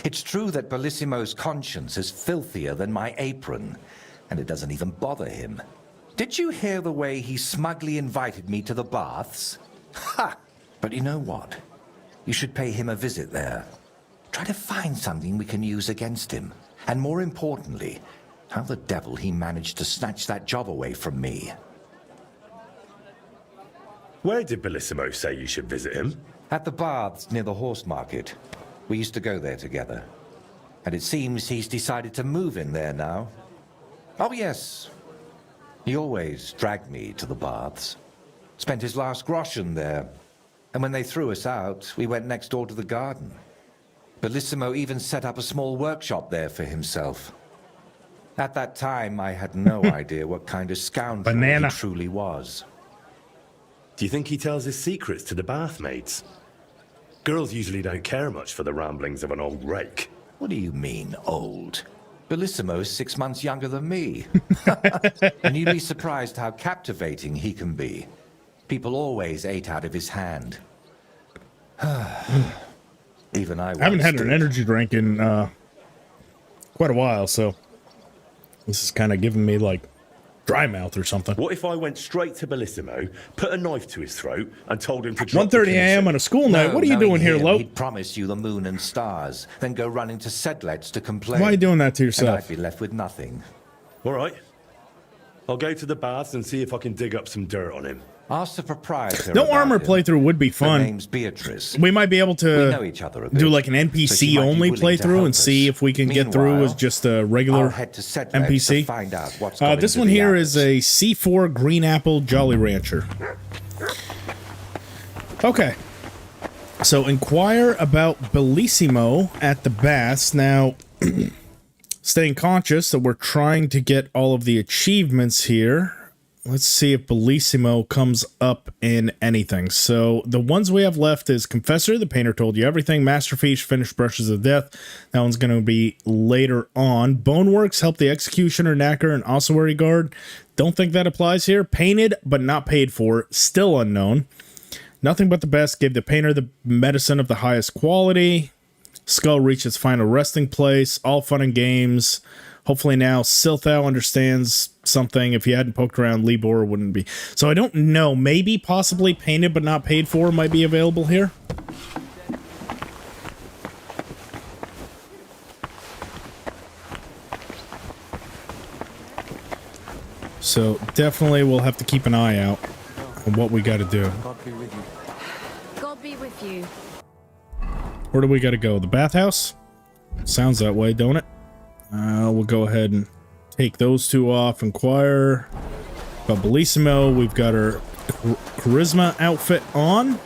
It's true that Bellissimo's conscience is filthier than my apron, and it doesn't even bother him. Did you hear the way he smugly invited me to the baths? Ha! But you know what? You should pay him a visit there. Try to find something we can use against him. And more importantly, how the devil he managed to snatch that job away from me. Where did Bissimo say you should visit him? At the baths near the horse market. We used to go there together. And it seems he's decided to move in there now. Oh, yes. He always dragged me to the baths. Spent his last groschen there. And when they threw us out, we went next door to the garden. Bissimo even set up a small workshop there for himself. At that time, I had no idea what kind of scoundrel he truly was. Do you think he tells his secrets to the bathmaids? Girls usually don't care much for the ramblings of an old rake. What do you mean, old? Bissimo's 6 months younger than me. And you'd be surprised how captivating he can be. People always ate out of his hand. Even I haven't had an energy drink in quite a while, so this is kind of giving me like dry mouth or something. What if I went straight to Bissimo, put a knife to his throat, and told him to drop 1:30 a.m. on a school night? What are you doing here, Lo? He'd promise you the moon and stars, then go running to Sedlet's to complain. Why are you doing that to yourself? And I'd be left with nothing. All right. I'll go to the baths and see if I can dig up some dirt on him. Ask the proprietor. No armor playthrough would be fun. Her name's Beatrice. We might be able to We know each other a bit, do like an so NPC she might be only willing to playthrough help and see us. if we can get through Meanwhile, as just a regular I'll head to Sedlet's NPC. to find out what's got This into one the here apples. is a C4 Green Apple Jolly Rancher. Okay. So inquire about Bissimo at the baths. Now, staying conscious that we're trying to get all of the achievements here. Let's see if Bissimo comes up in anything. So the ones we have left is Confessor, the painter told you everything. Masterpiece, finished brushes of death. That one's going to be later on. Boneworks, help the executioner, knacker, and ossuary guard. Don't think that applies here. Painted, but not paid for. Still unknown. Nothing but the best. Gave the painter the medicine of the highest quality. Skull reached its final resting place. All fun and games. Hopefully now Silthau understands something. If you hadn't poked around, Libor wouldn't be. So I don't know. Maybe, possibly painted but not paid for might be available here. So definitely we'll have to keep an eye out on what we got to do. God be with you. God be with you. Where do we got to go? The bathhouse? Sounds that way, don't it? We'll go ahead and take those two off. Inquire about Bissimo. We've got our charisma outfit on.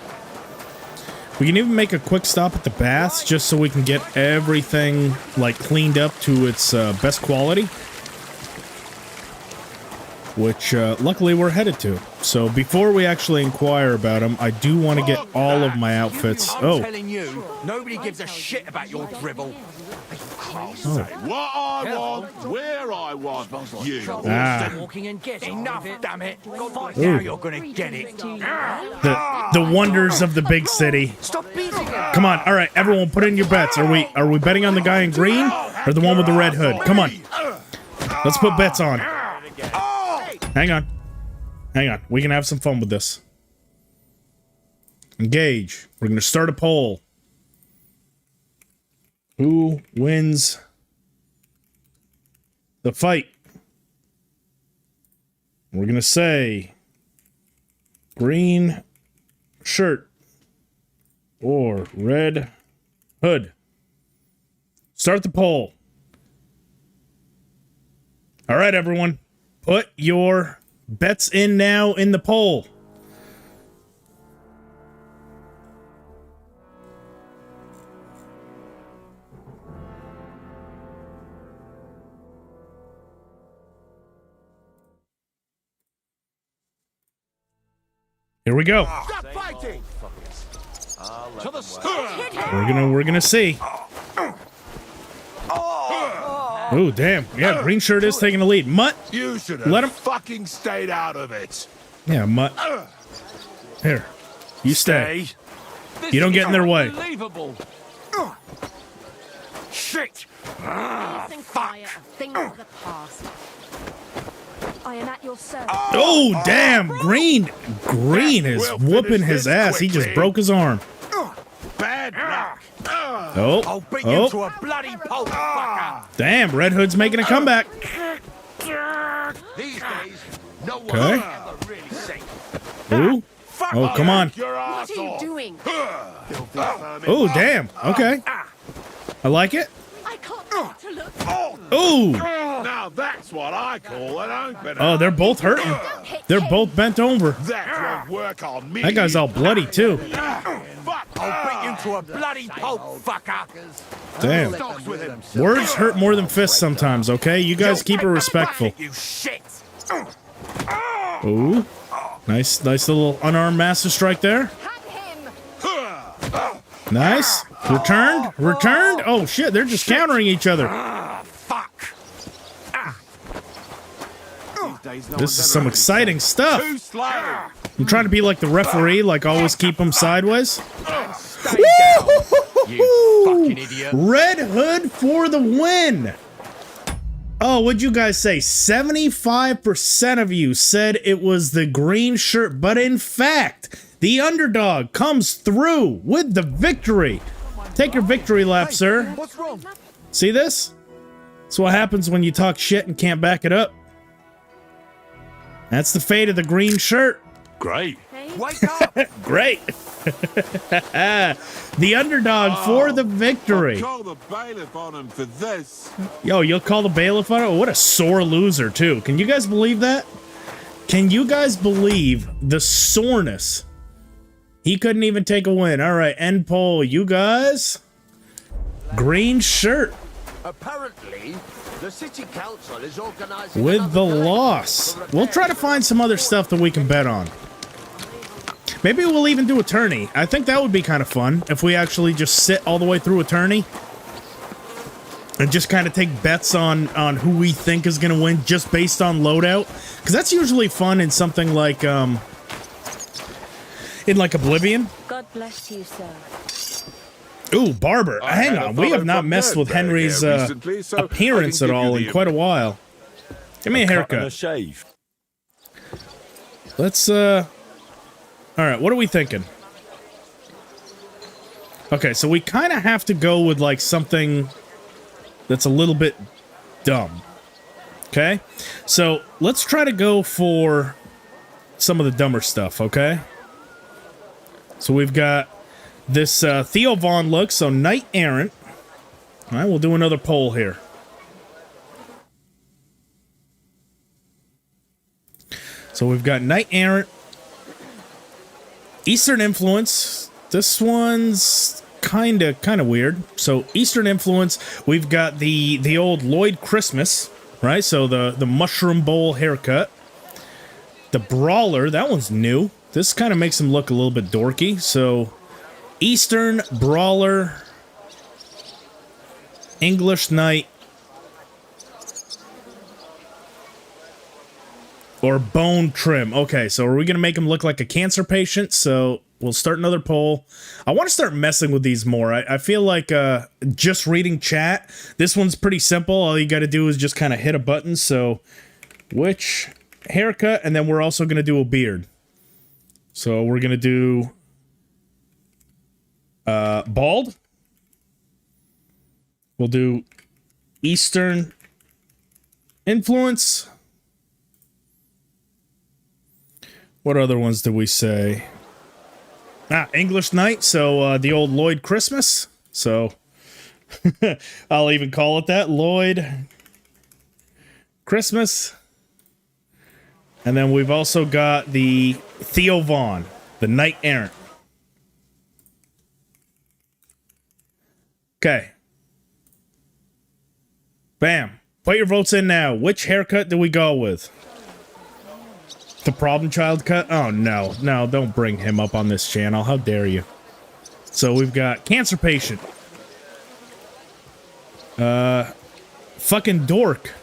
We can even make a quick stop at the baths just so we can get everything like cleaned up to its best quality, which luckily we're headed to. So before we actually inquire about them, I do want to get all of my outfits. I'm telling you, nobody gives a shit about your dribble. Say what I want, where I want. You. Walking and get enough, damn it. Ooh. Now you're gonna get it. The wonders of the big city. Stop beating her. Come on, all right, everyone, put in your bets. Are we betting on the guy in green or the one with the red hood? Come on, let's put bets on. Hang on. We can have some fun with this. Engage. We're going to start a poll. Who wins the fight? We're going to say green shirt or red hood. Start the poll. All right, everyone. Put your bets in now in the poll. Here we go. Stop fighting. We're gonna see. Oh damn! Yeah, green shirt is taking the lead. Mutt, You should let have him. fucking stayed out of it. Yeah, Mutt. Here, you stay. You don't get in their way. Unbelievable. Shit. Fuck. Things of the past. I am at your service. Oh damn! Green is whooping his ass. He just broke his arm. Bad luck. Oh, I'll beat you to a bloody pulp, fucker. Damn, Red Hood's making a comeback. These days, no one Okay. ever really safe. Ooh. Oh, come on. What are you doing? Oh, damn. Okay. I like it. I can't bear to look. Ooh. Now that's what I call an opener. Oh, they're both hurting. They're both bent over. That won't work on me. That guy's all bloody, too. I'll beat you to a bloody pulp, fucker. Damn. Words hurt more than fists sometimes, okay? You guys keep it respectful. You shit. Ooh. Nice little unarmed master strike there. Nice. Returned. Oh, shit. They're just countering each other. This is some exciting stuff. I'm trying to be like the referee, like always keep them sideways. You fucking idiot. Red Hood for the win. Oh, what'd you guys say? 75% of you said it was the green shirt, but in fact, the underdog comes through with the victory. Take your victory lap, sir. What's wrong? See this? That's what happens when you talk shit and can't back it up. That's the fate of the green shirt. Great. Wake up. Great. The underdog for the victory. Call the bailiff on him for this. Yo, you'll call the bailiff on it? Oh, what a sore loser, too. Can you guys believe that? Can you guys believe the soreness? He couldn't even take a win. All right, end poll. You guys? Green shirt. Apparently, the city council is organizing With the loss. We'll try to find some other stuff that we can bet on. Maybe we'll even do a tourney. I think that would be kind of fun if we actually just sit all the way through a tourney and just kind of take bets on who we think is going to win just based on loadout. Because that's usually fun in something like in like Oblivion. God bless you, sir. Ooh, Barber. Hang on. We have not messed with Henry's appearance at all in quite a while. Give me a haircut. Shave. Let's, all right, what are we thinking? Okay, so we kind of have to go with, like, something that's a little bit dumb. Okay? So, let's try to go for some of the dumber stuff, okay? So, we've got this Theo Vaughn look, so Knight Errant. All right, we'll do another poll here. So, we've got Knight Errant. Eastern influence. This one's kind of weird. So Eastern influence, we've got the old Lloyd Christmas, right? So the mushroom bowl haircut. The Brawler, that one's new. This kind of makes him look a little bit dorky. So Eastern Brawler, English Knight, or bone trim. Okay, so are we going to make him look like a cancer patient? So we'll start another poll. I want to start messing with these more. I feel like just reading chat, this one's pretty simple. All you got to do is just kind of hit a button. So which haircut? And then we're also going to do a beard. So we're going to do bald. We'll do Eastern influence. What other ones did we say? English Knight, so the old Lloyd Christmas. So I'll even call it that, Lloyd Christmas. And then we've also got the Theo Vaughn, the Knight Errant. Okay. Bam. Put your votes in now. Which haircut do we go with? The problem child cut? Oh, no. No, don't bring him up on this channel. How dare you? So we've got cancer patient. Fucking dork.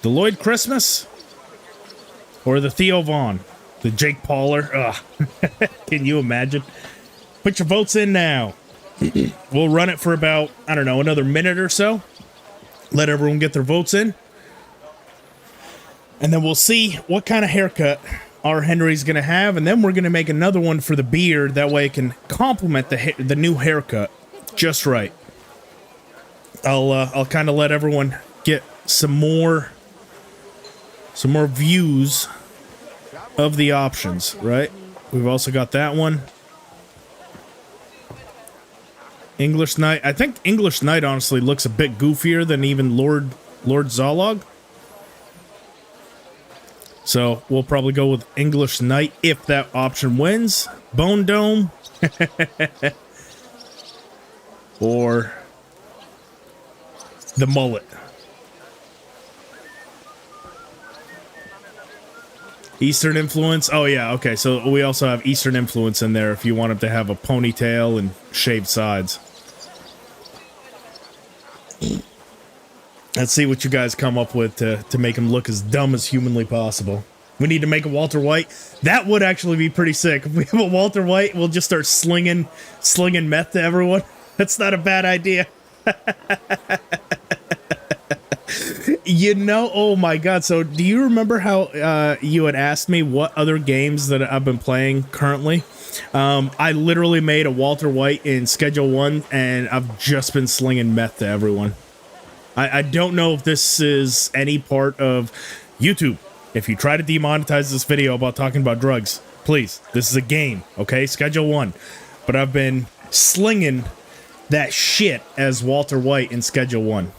The Lloyd Christmas? Or the Theo Vaughn? The Jake Pauler? Ugh. Can you imagine? Put your votes in now. We'll run it for about, I don't know, another minute or so. Let everyone get their votes in. And then we'll see what kind of haircut our Henry's gonna have, and then we're gonna make another one for the beard. That way it can complement the new haircut just right. I'll kind of let everyone get some more views of the options, right? We've also got that one. English Knight. I think English Knight honestly looks a bit goofier than even Lord Zolog. So we'll probably go with English Knight if that option wins. Bone Dome. Or the mullet. Eastern influence. Oh yeah, okay. So we also have Eastern influence in there if you want him to have a ponytail and shaved sides. Let's see what you guys come up with to make him look as dumb as humanly possible. We need to make a Walter White. That would actually be pretty sick. If we have a Walter White, we'll just start slinging meth to everyone. That's not a bad idea. You know, oh my god, so do you remember how you had asked me what other games that I've been playing currently? I literally made a Walter White in Schedule 1, and I've just been slinging meth to everyone. I don't know if this is any part of YouTube. If you try to demonetize this video about talking about drugs, please, this is a game, okay? Schedule 1. But I've been slinging that shit as Walter White in Schedule 1.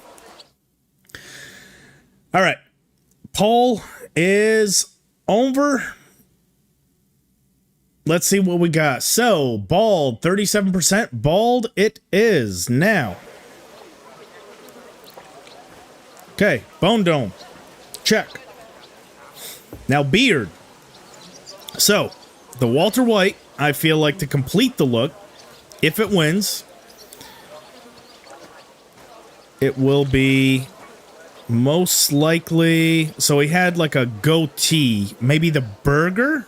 All right. Poll is over. Let's see what we got. So, bald, 37%. Bald it is now. Okay, Bone Dome. Check. Now, beard. So, the Walter White, I feel like to complete the look, if it wins, it will be most likely... So he had like a goatee. Maybe the burger?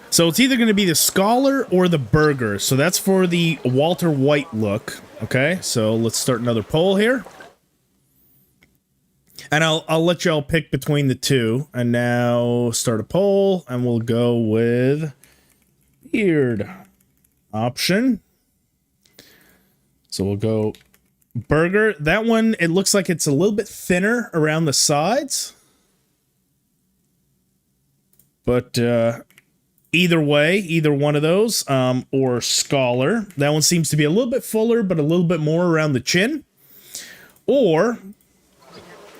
So it's either going to be the scholar or the burger. So that's for the Walter White look. Okay, so let's start another poll here. And I'll let y'all pick between the two. And now start a poll, and we'll go with beard option. So we'll go burger. That one, it looks like it's a little bit thinner around the sides. But either way, either one of those, or scholar. That one seems to be a little bit fuller, but a little bit more around the chin. Or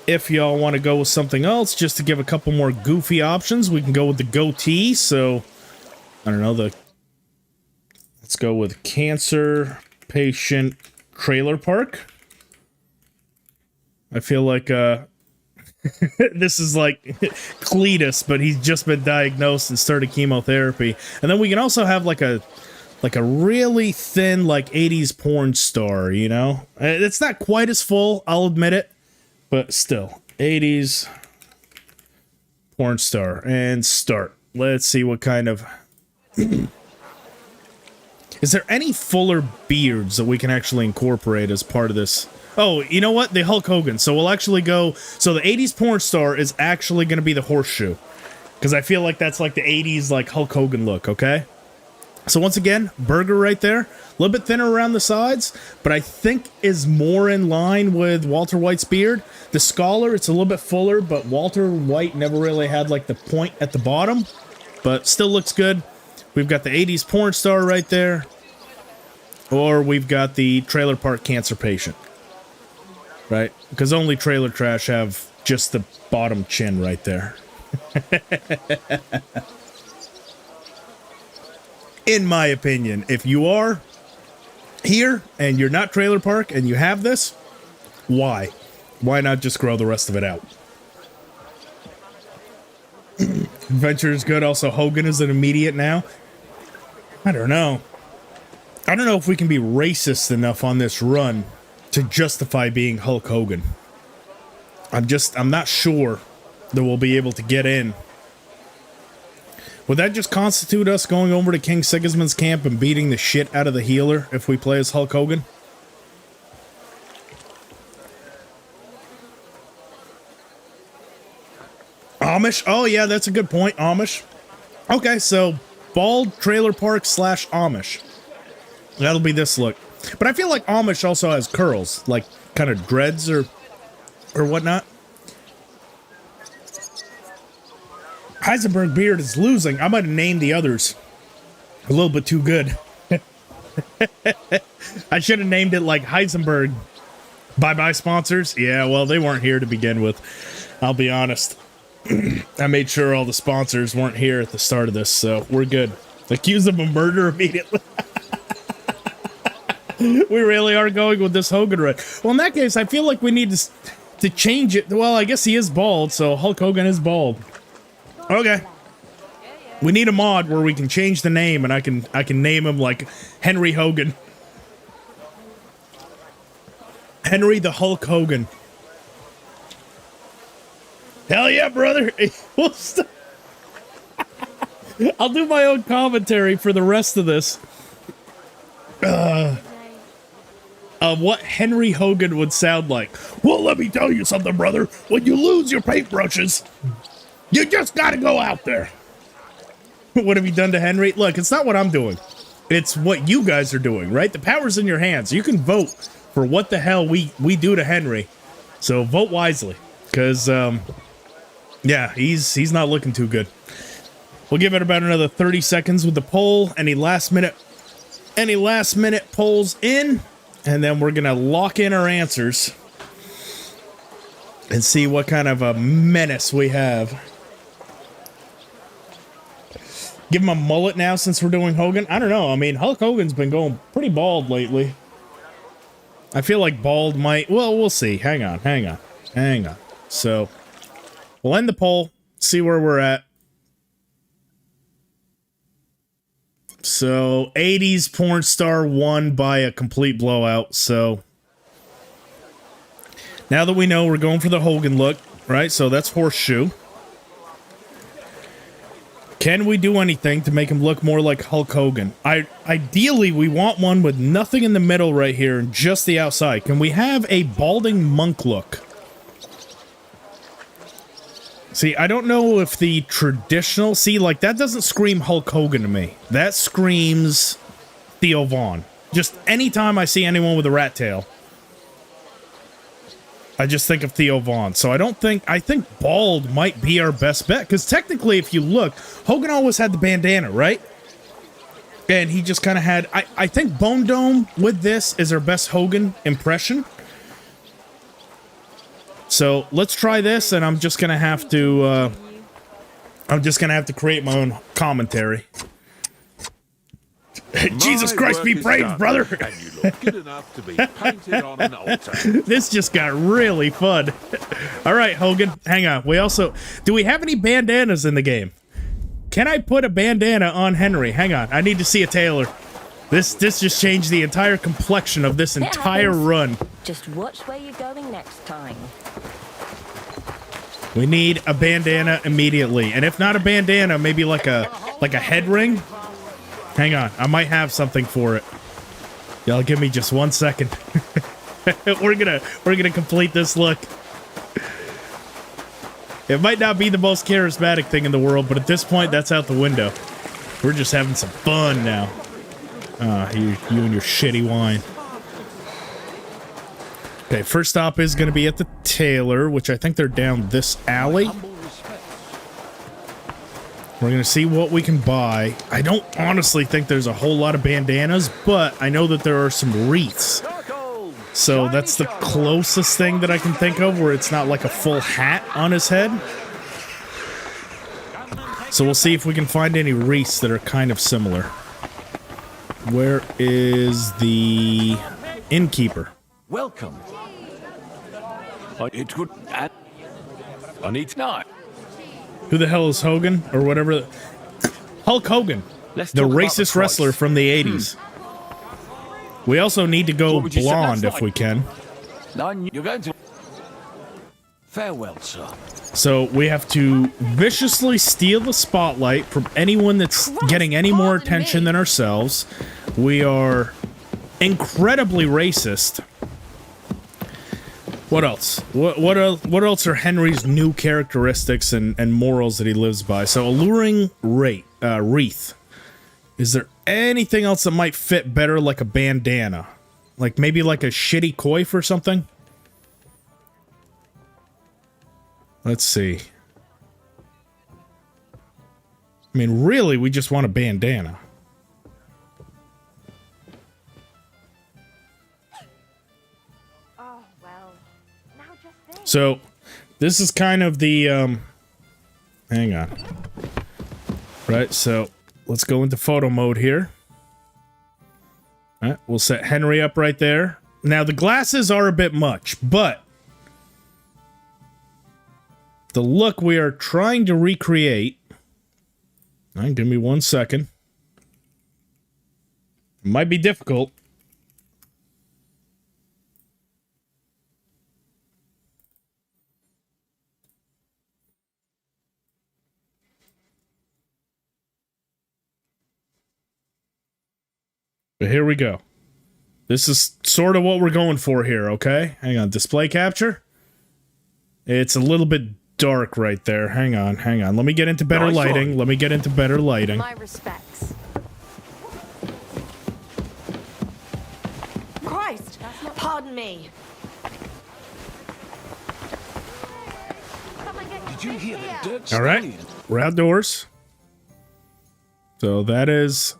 if y'all want to go with something else, just to give a couple more goofy options, we can go with the goatee. So, I don't know, let's go with cancer patient trailer park. I feel like, this is like Cletus, but he's just been diagnosed and started chemotherapy. And then we can also have like a really thin, like 80s porn star, you know? It's not quite as full, I'll admit it. But still, 80s porn star. And start. Let's see what kind of... Is there any fuller beards that we can actually incorporate as part of this? Oh, you know what? The Hulk Hogan. So we'll actually go... So the 80s porn star is actually going to be the horseshoe. Because I feel like that's like the 80s like Hulk Hogan look, okay? So once again, burger right there. A little bit thinner around the sides, but I think is more in line with Walter White's beard. The scholar, it's a little bit fuller, but Walter White never really had like the point at the bottom. But still looks good. We've got the 80s porn star right there. Or we've got the trailer park cancer patient. Right? Because only trailer trash have just the bottom chin right there. In my opinion, if you are here and you're not trailer park and you have this, why? Why not just grow the rest of it out? Adventure is good. Also, Hogan is an immediate now. I don't know. I don't know if we can be racist enough on this run to justify being Hulk Hogan. I'm not sure that we'll be able to get in. Would that just constitute us going over to King Sigismund's camp and beating the shit out of the healer if we play as Hulk Hogan? Amish? Oh, yeah, that's a good point. Amish. Okay, so bald trailer park / Amish. That'll be this look. But I feel like Amish also has curls, like kind of dreads or whatnot. Heisenberg beard is losing. I might have named the others a little bit too good. I should have named it like Heisenberg. Bye-bye sponsors. Yeah, well, they weren't here to begin with. I'll be honest. I made sure all the sponsors weren't here at the start of this, so we're good. Accused of a murder immediately. We really are going with this Hogan run. Well, in that case, I feel like we need to change it. Well, I guess he is bald, so Hulk Hogan is bald. Okay. We need a mod where we can change the name, and I can name him like Henry Hogan. Henry the Hulk Hogan. Hell yeah, brother. I'll do my own commentary for the rest of this. What Henry Hogan would sound like. Well, let me tell you something, brother. When you lose your paintbrushes, you just gotta go out there. What have you done to Henry? Look, it's not what I'm doing. It's what you guys are doing, right? The power's in your hands. You can vote for what the hell we do to Henry. So vote wisely. Because, yeah, he's not looking too good. We'll give it about another 30 seconds with the poll. Any last minute polls in, and then we're gonna lock in our answers and see what kind of a menace we have. Give him a mullet now since we're doing Hogan. I don't know. I mean, Hulk Hogan's been going pretty bald lately. I feel like bald might... Well, we'll see. Hang on. So, we'll end the poll, see where we're at. So, 80s porn star won by a complete blowout, so... Now that we know we're going for the Hogan look, right? So that's horseshoe. Can we do anything to make him look more like Hulk Hogan? Ideally, we want one with nothing in the middle right here and just the outside. Can we have a balding monk look? See, I don't know if the traditional... See, like, that doesn't scream Hulk Hogan to me. That screams Theo Von. Just anytime I see anyone with a rat tail, I just think of Theo Von. So I think bald might be our best bet. Because technically, if you look, Hogan always had the bandana, right? And he just kind of had... I think Bone Dome with this is our best Hogan impression. So let's try this, and I'm just gonna have to create my own commentary. Jesus Christ be praised, brother! And you look good enough to be painted on an altar. This just got really fun. All right, Hogan, hang on. Do we have any bandanas in the game? Can I put a bandana on Henry? Hang on, I need to see a tailor. This just changed the entire complexion of this entire run. Just watch where you're going next time. We need a bandana immediately, and if not a bandana, maybe like a head ring. Hang on, I might have something for it. Y'all give me just 1 second. We're gonna complete this look. It might not be the most charismatic thing in the world, but at this point, that's out the window. We're just having some fun now. You and your shitty wine. Okay, first stop is going to be at the tailor, which I think they're down this alley. We're going to see what we can buy. I don't honestly think there's a whole lot of bandanas, but I know that there are some wreaths. So that's the closest thing that I can think of where it's not like a full hat on his head. So we'll see if we can find any wreaths that are kind of similar. Where is the innkeeper? Welcome. It could... I need to know. Who the hell is Hogan? Or whatever. Hulk Hogan. The racist wrestler from the 80s. We also need to go blonde if we can. You're going to... Farewell, sir. So we have to viciously steal the spotlight from anyone that's getting any more attention than ourselves. We are incredibly racist. What else? What else are Henry's new characteristics and morals that he lives by? So, alluring wreath. Is there anything else that might fit better, like a bandana? Like maybe like a shitty coif or something? Let's see. I mean, really, we just want a bandana. So, this is kind of the, hang on. Right, so, let's go into photo mode here. All right, we'll set Henry up right there. Now, the glasses are a bit much, but the look we are trying to recreate... All right, give me 1 second. It might be difficult. But here we go. This is sort of what we're going for here, okay? Hang on, display capture. It's a little bit dark right there. Hang on. Let me get into better lighting. My respects. Christ, pardon me. Did you hear the dirt? All right, we're outdoors. So that is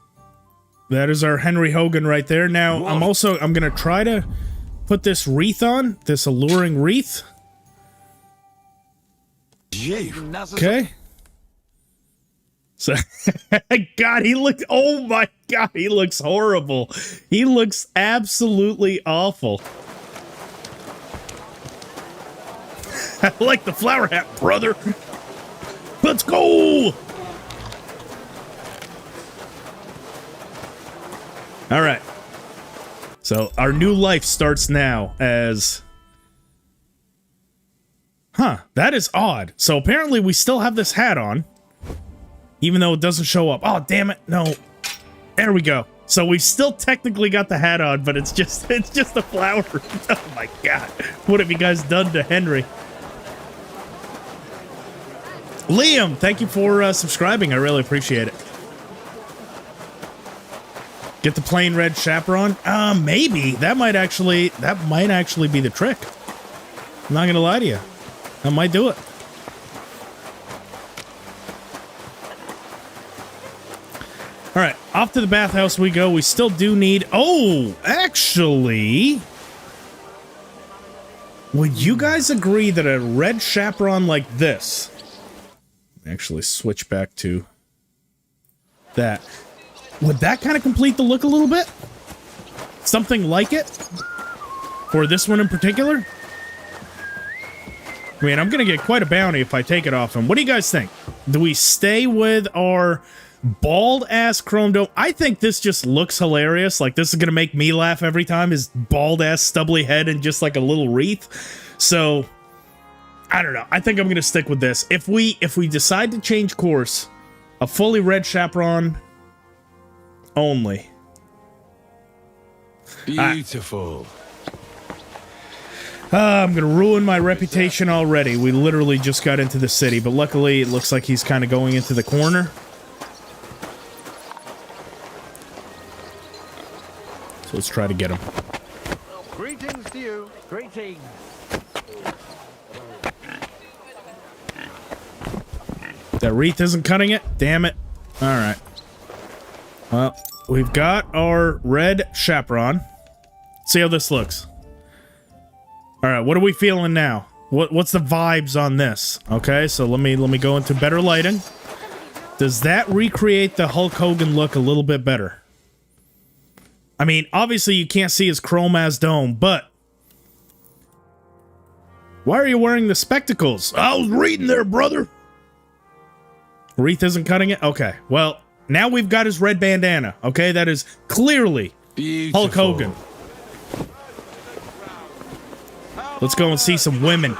our Henry Hogan right there. Now, I'm going to try to put this wreath on, this alluring wreath. Okay. So, God, oh my God, he looks horrible. He looks absolutely awful. I like the flower hat, brother. Let's go. All right. So our new life starts now as... Huh, that is odd. So apparently we still have this hat on, even though it doesn't show up. Oh, damn it. No. There we go. So we've still technically got the hat on, but it's just a flower. Oh my God. What have you guys done to Henry? Liam, thank you for subscribing. I really appreciate it. Get the plain red chaperone? Maybe. That might actually be the trick. I'm not gonna lie to you. That might do it. All right, off to the bathhouse we go. We still do need... Oh, actually... Would you guys agree that a red chaperone like this... Actually switch back to that. Would that kind of complete the look a little bit? Something like it? For this one in particular? I mean, I'm going to get quite a bounty if I take it off him. What do you guys think? Do we stay with our bald-ass chrome dome? I think this just looks hilarious. Like, this is going to make me laugh every time. His bald-ass stubbly head and just like a little wreath. So... I don't know. I think I'm going to stick with this. If we decide to change course, a fully red chaperone only. Beautiful. I'm going to ruin my reputation already. We literally just got into the city, but luckily it looks like he's kind of going into the corner. So let's try to get him. Greetings to you. Greetings. That wreath isn't cutting it? Damn it. Alright. Well, we've got our red chaperone. See how this looks. Alright, what are we feeling now? What's the vibes on this? Okay, so let me go into better lighting. Does that recreate the Hulk Hogan look a little bit better? I mean, obviously you can't see his chrome-ass dome, but... Why are you wearing the spectacles? I was reading there, brother! Wreath isn't cutting it? Okay. Well, now we've got his red bandana. Okay, that is clearly Hulk Hogan. Let's go and see some women.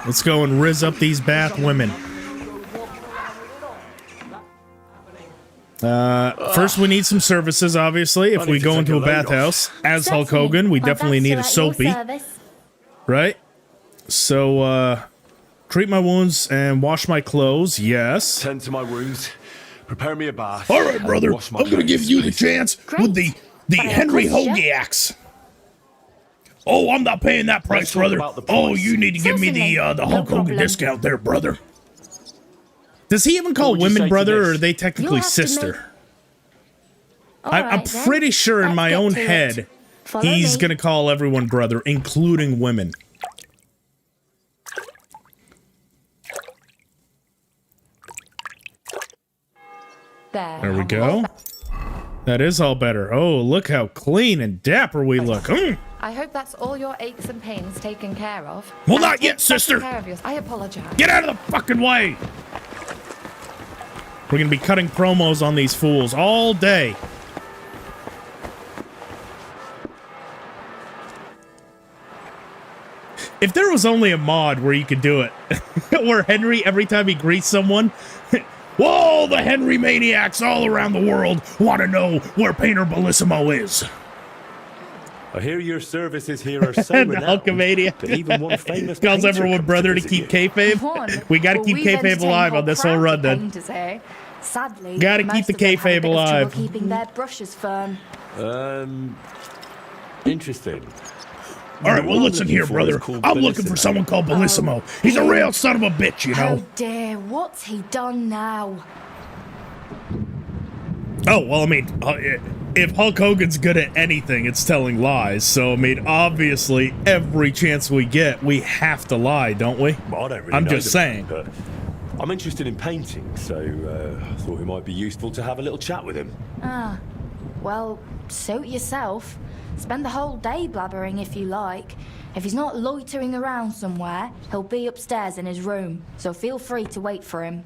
Let's go and rizz up these bath women. First, we need some services, obviously. If we go into a bathhouse as Hulk Hogan, we definitely need a soapy. Right? So, treat my wounds and wash my clothes, yes. Tend to my wounds. Prepare me a bath. All right, brother. I'm going to give you the chance with the Henry Hogan axe. Oh, I'm not paying that price, brother. Oh, you need to give me the Hulk Hogan discount there, brother. Does he even call women brother, or are they technically sister? I'm pretty sure in my own head, he's going to call everyone brother, including women. There we go. That is all better. Oh, look how clean and dapper we look. I hope that's all your aches and pains taken care of. Well, not yet, sister. I apologize. Get out of the fucking way. We're going to be cutting promos on these fools all day. If there was only a mod where you could do it, where Henry, every time he greets someone, whoa, the Henry maniacs all around the world want to know where Painter Bissimo is. I hear your services here are so renowned that even one famous calls painter everyone comes brother to visit keep you. kayfabe. We got to keep kayfabe alive on this whole run, then. Sadly, Gotta keep the kayfabe alive. Keeping their brushes firm. Interesting. All right, well, listen here, brother. I'm looking for someone called Bissimo. He's a real son of a bitch, you know. Oh dear, what's he done now? Oh, well, I mean, if Hulk Hogan's good at anything, it's telling lies. So, I mean, obviously, every chance we get, we have to lie, don't we? Well, I don't really I'm know just saying. But I'm interested in painting, so I thought it might be useful to have a little chat with him. Ah, well, suit yourself. Spend the whole day blabbering if you like. If he's not loitering around somewhere, he'll be upstairs in his room, so feel free to wait for him.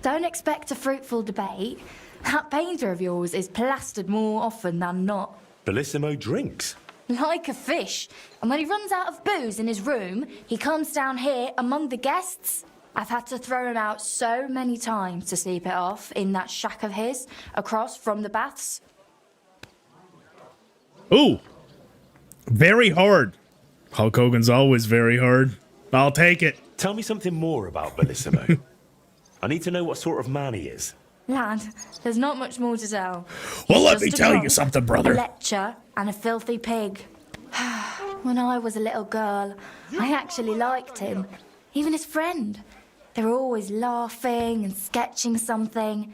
Don't expect a fruitful debate. That painter of yours is plastered more often than not. Bissimo drinks. Like a fish. And when he runs out of booze in his room, he comes down here among the guests. I've had to throw him out so many times to sleep it off in that shack of his, across from the baths. Ooh. Very hard. Hulk Hogan's always very hard. I'll take it. Tell me something more about Bissimo. I need to know what sort of man he is. Lad, there's not much more to tell. Well, He's let just me a tell you drunk, something, brother. A lecher and a filthy pig. When I was a little girl, I actually liked him. Even his friend. They were always laughing and sketching something.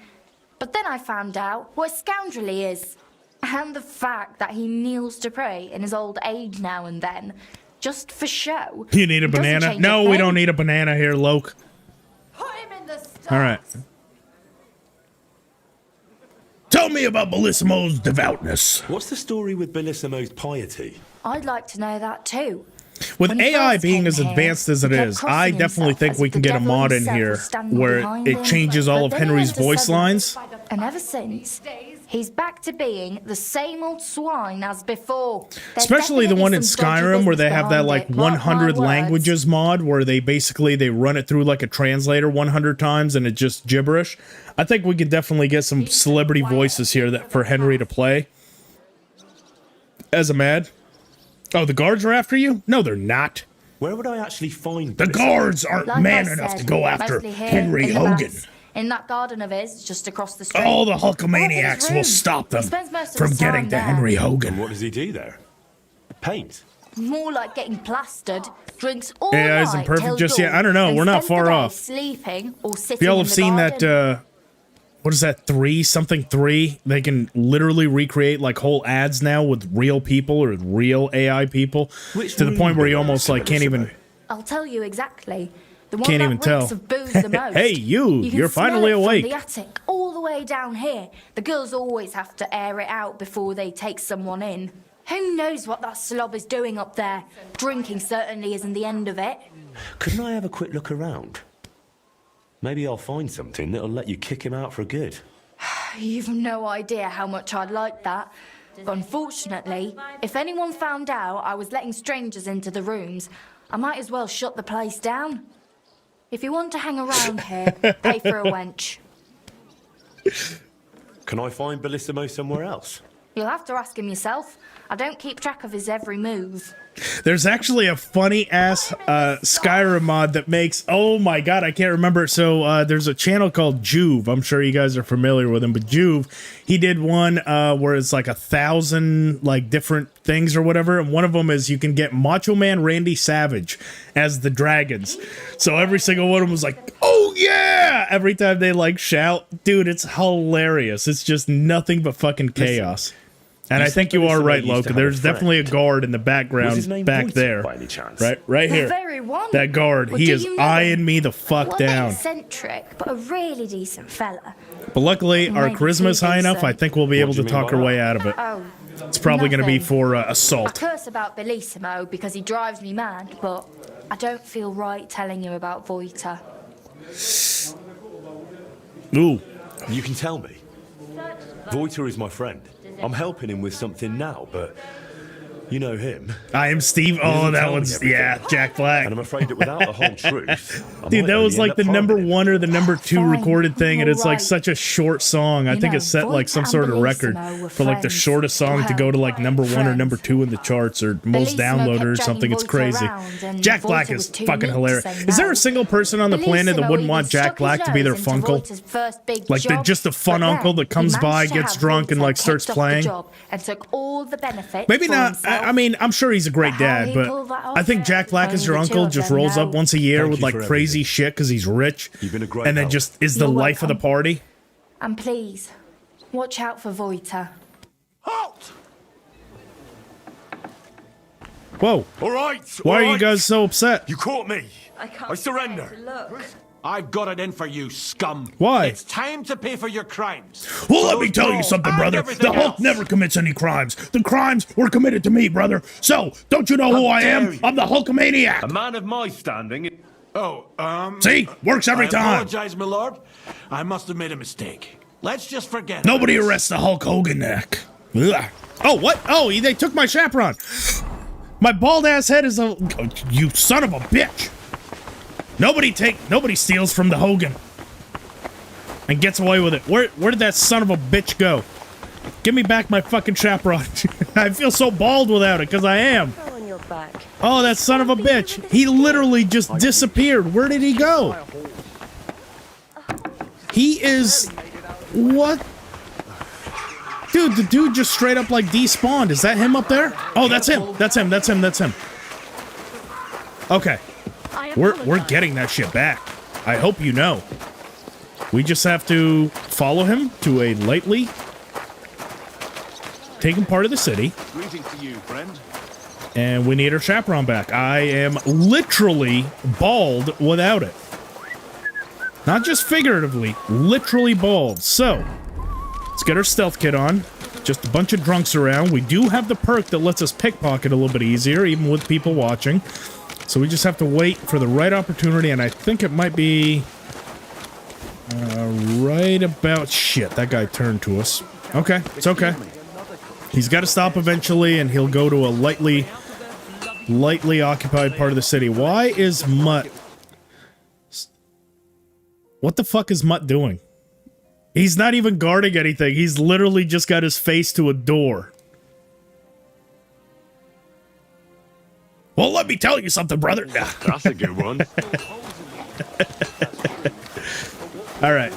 But then I found out what a scoundrel he is. And the fact that he kneels to pray in his old age now and then, just for show. You need a banana? No, we don't need a banana here, Loke. Put him in the stocks. All right. Tell me about Bissimo's devoutness. What's the story with Bissimo's piety? I'd like to know that too. With When he AI first being came as here, advanced as it he kept is, crossing I definitely himself think as we if can the get a devil mod in himself here was standing where behind it him. changes all But of then he Henry's went to voice suddenly- lines. And ever since, he's back to being the same old swine as before. There's Especially the one in definitely some dodgy Skyrim where they business have that behind like it. Mark my 100 words. languages mod where they run it through like a translator 100 times and it's just gibberish. I think we could definitely get some celebrity voices here that for Henry to play. As a mad. Oh, the guards are after you? No, they're not. Where would I actually find The guards aren't Like man I enough said, to go after mostly here Henry in the Hogan. baths, in that garden of his, just across the street. All the Or in his Hulkamaniacs will room. stop them He spends most of from his time getting to there. Henry Hogan. What does he do there? Paint? More like getting plastered. Drinks all AI night isn't perfect till just yet. dawn, I don't know. and We're not spends the far day off. Sleeping or sitting If y'all in have the seen garden. that, what is that, 3? They can literally recreate like whole ads now with real people or real AI people Which to the point where you room almost like can't even I'll tell you exactly. The one Can't that even reeks tell. of booze the most. Hey, you, can you're smell finally it from awake. the attic all the way down here. The girls always have to air it out before they take someone in. Who knows what that slob is doing up there? Drinking certainly isn't the end of it. Couldn't I have a quick look around? Maybe I'll find something that'll let you kick him out for good. You've no idea how much I'd like that. But unfortunately, if anyone found out I was letting strangers into the rooms, I might as well shut the place down. If you want to hang around here, pay for a wench. Can I find Bissimo somewhere else? You'll have to ask him yourself. I don't keep track of his every move. There's actually a funny-ass Skyrim mod that makes... Oh my god, I can't remember. So there's a channel called Juve. I'm sure you guys are familiar with him, but Juve, he did one where it's like 1,000 like different things or whatever, and one of them is you can get Macho Man Randy Savage as the dragons. So every single one of them was like, oh yeah! Every time they like shout. Dude, it's hilarious. It's just nothing but fucking chaos. And I think you are right, Loka. There's definitely a guard in the background back there. Right here. Very one. That guard, he is eyeing me the fuck down. Eccentric, but a really decent fella. But luckily, our charisma is high enough, I think we'll be able to talk our way out of it. Oh, it's probably going to be for I assault. curse about Bissimo because he drives me mad, but I don't feel right telling you about Voita. Ooh. You can tell me. Voiter is my friend. I'm helping him with something now, but you know him. I am Steve. Oh, that one's, yeah, Jack Black. And I'm afraid that without the whole truth... Dude, that was like the #1 or the #2 recorded thing, and it's like such a short song. I think it set like some sort of record for like the shortest song to go to like #1 or #2 in the charts or most downloaded or something. It's crazy. Jack Black is fucking hilarious. Is there a single person on the planet that wouldn't want Jack Black to be their funkle? Like just a fun uncle that comes by, gets drunk, and like starts playing? Maybe not. I mean, I'm sure he's a great dad, but I think Jack Black as your uncle just rolls up once a year with like crazy shit because he's rich, and then just is the life of the party. And please, watch out for Voita. Halt! Whoa. All right. Why are you guys so upset? You caught me. I surrender. I've got it in for you, scum. Why? It's time to pay for your crimes. Well, let me tell you something, brother. The Hulk never commits any crimes. The crimes were committed to me, brother. So, don't you know who I am? I'm the Hulkamaniac. A man of my standing... See? Works every time. I apologize, my lord. I must have made a mistake. Let's just forget Nobody arrests the Hulk Hogan neck. Ugh. Oh, what? Oh, they took my chaperone. My bald-ass head is a... Oh, you son of a bitch. Nobody steals from the Hogan and gets away with it. Where did that son of a bitch go? Give me back my fucking chaperone. I feel so bald without it, because I am. Oh, that son of a bitch. He literally just disappeared. Where did he go? He is... What? Dude, the dude just straight up like despawned. Is that him up there? Oh, that's him. That's him. Okay. We're getting that shit back. I hope you know. We just have to follow him to a lightly taken part of the city. Greetings to you, friend. And we need our chaperone back. I am literally bald without it. Not just figuratively, literally bald. So, let's get our stealth kit on. Just a bunch of drunks around. We do have the perk that lets us pickpocket a little bit easier, even with people watching. So we just have to wait for the right opportunity, and I think it might be right about... Shit, that guy turned to us. Okay, it's okay. He's got to stop eventually, and he'll go to a lightly occupied part of the city. Why is Mutt... What the fuck is Mutt doing? He's not even guarding anything. He's literally just got his face to a door. Well, let me tell you something, brother. That's a good one. All right.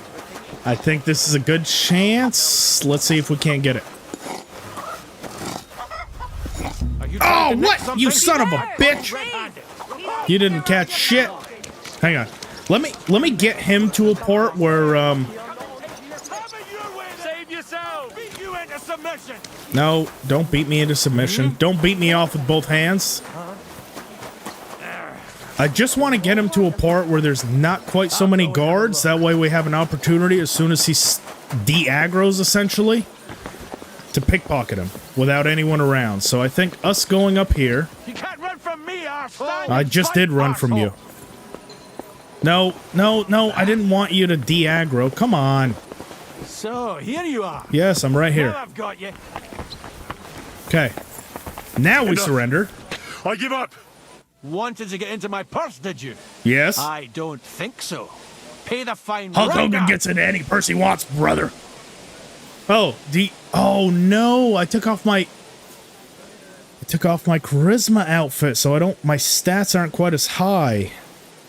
I think this is a good chance. Let's see if we can't get it. Oh, what? You son of a bitch. You didn't catch shit. Hang on. Let me get him to a part where, Save yourself. Beat you into submission. No, don't beat me into submission. Don't beat me off with both hands. I just want to get him to a part where there's not quite so many guards. That way we have an opportunity as soon as he de-aggroes, essentially, to pickpocket him without anyone around. So I think us going up here... You can't run from me, arsehole. I just did run from you. No, I didn't want you to de-aggro. Come on. So, here you are. Yes, I'm right here. Now I've got you. Okay. Now we surrender. I give up. Wanted to get into my purse, did you? Yes. I don't think so. Pay the fine Hulk right Hogan now. gets into any purse he wants, brother. Oh, oh no, I took off my charisma outfit, so my stats aren't quite as high.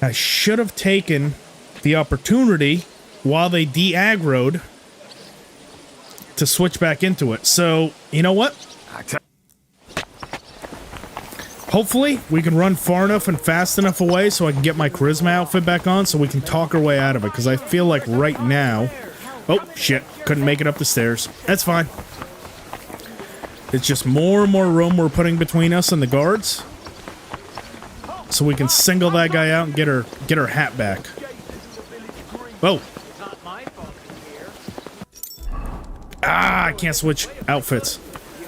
I should have taken the opportunity while they de-aggroed to switch back into it. So, you know what? Hopefully, we can run far enough and fast enough away so I can get my charisma outfit back on so we can talk our way out of it, because I feel like right now... Oh, shit. Couldn't make it up the stairs. That's fine. It's just more and more room we're putting between us and the guards. So we can single that guy out and get her hat back. Whoa. Ah, I can't switch outfits.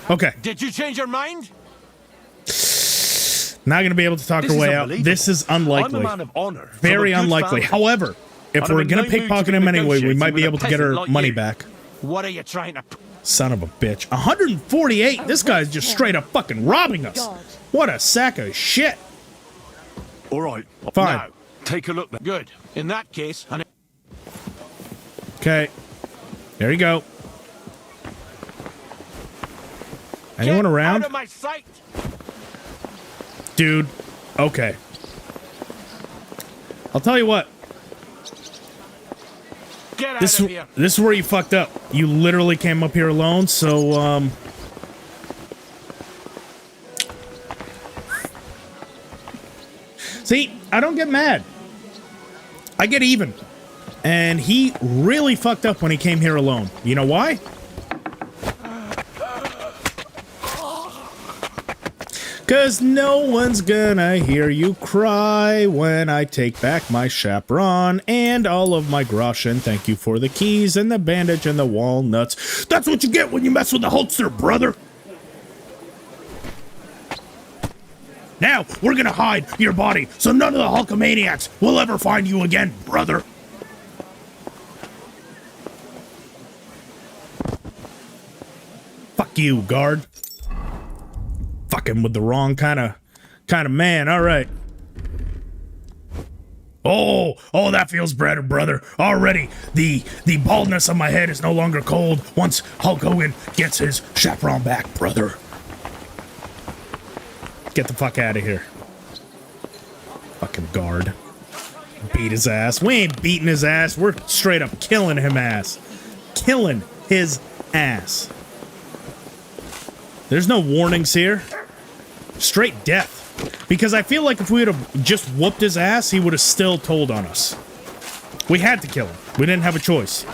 Okay. Did you change your mind? Not going to be able to talk our way out. This is unlikely. I'm a man of honor. Very unlikely. However, if we're going to pickpocket him anyway, we might be able to get our money back. What are you trying to... Son of a bitch. 148? This guy's just straight up fucking robbing us. What a sack of shit. All right. Fine. Now, take a look. Good. In that case... Okay. There you go. Anyone around? Out of my sight. Dude. Okay. I'll tell you what. Get out This of here. is where you fucked up. You literally came up here alone, so, See, I don't get mad. I get even. And he really fucked up when he came here alone. You know why? Cause no one's gonna hear you cry when I take back my chaperon and all of my groschen. Thank you for the keys and the bandage and the walnuts. That's what you get when you mess with the Hulkster, brother. Now, we're gonna hide your body so none of the Hulkamaniacs will ever find you again, brother. Fuck you, guard. Fucking with the wrong kind of man. All right. Oh, that feels better, brother. Already, the baldness of my head is no longer cold once Hulk Hogan gets his chaperon back, brother. Get the fuck out of here. Fucking guard. Beat his ass. We ain't beating his ass. We're straight up killing him ass. Killing his ass. There's no warnings here. Straight death. Because I feel like if we would have just whooped his ass, he would have still told on us. We had to kill him. We didn't have a choice.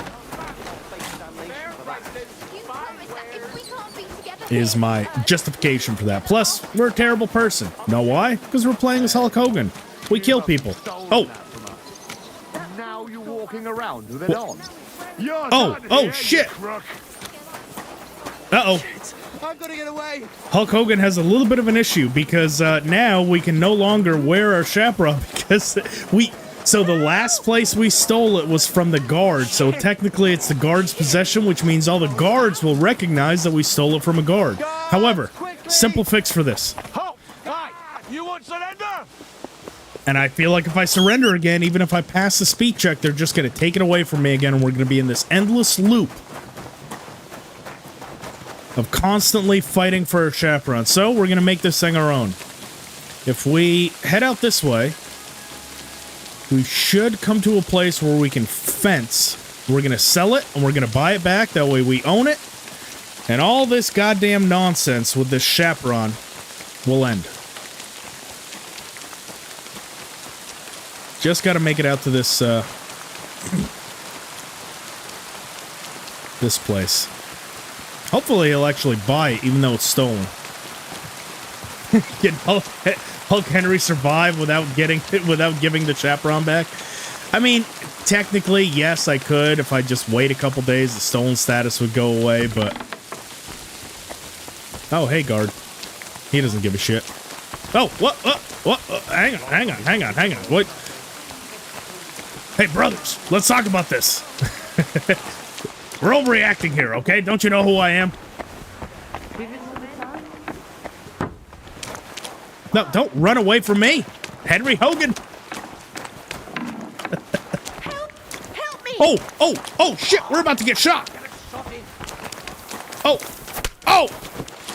Is my justification for that. Plus, we're a terrible person. Know why? Because we're playing as Hulk Hogan. We kill people. Oh. Now you're walking around with it on. Oh, shit. Uh-oh. I've got to get away. Hulk Hogan has a little bit of an issue because now we can no longer wear our chaperon because so the last place we stole it was from the guard. So technically it's the guard's possession, which means all the guards will recognize that we stole it from a guard. However, simple fix for this. Halt! Aye, you won't surrender? And I feel like if I surrender again, even if I pass the speed check, they're just going to take it away from me again, and we're going to be in this endless loop of constantly fighting for our chaperone. So we're going to make this thing our own. If we head out this way, we should come to a place where we can fence. We're going to sell it, and we're going to buy it back. That way we own it. And all this goddamn nonsense with this chaperone will end. Just got to make it out to this, this place. Hopefully he'll actually buy it, even though it's stolen. Can Hulk Henry survive without giving the chaperone back? I mean, technically, yes, I could. If I just wait a couple days, the stolen status would go away, but... Oh, hey, guard. He doesn't give a shit. Oh, what? Hang on. What? Hey, brothers, let's talk about this. We're overreacting here, okay? Don't you know who I am? No, don't run away from me. Henry Hogan. Help me! Oh, shit, we're about to get shot. Oh! Oh!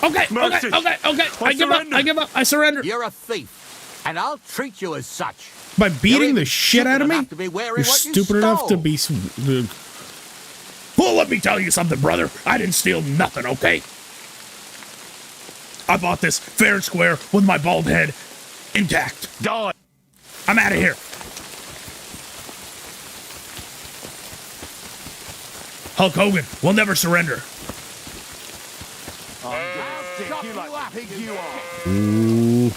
Okay, okay, okay, okay. I give up. I give up. I surrender. You're a thief, and I'll treat you as such. By beating the shit out of me? You're You're stupid enough to be... Well, let me tell you something, brother. I didn't steal nothing, okay? I bought this fair and square with my bald head intact. Die. I'm out of here. Hulk Hogan will never surrender. Ooh.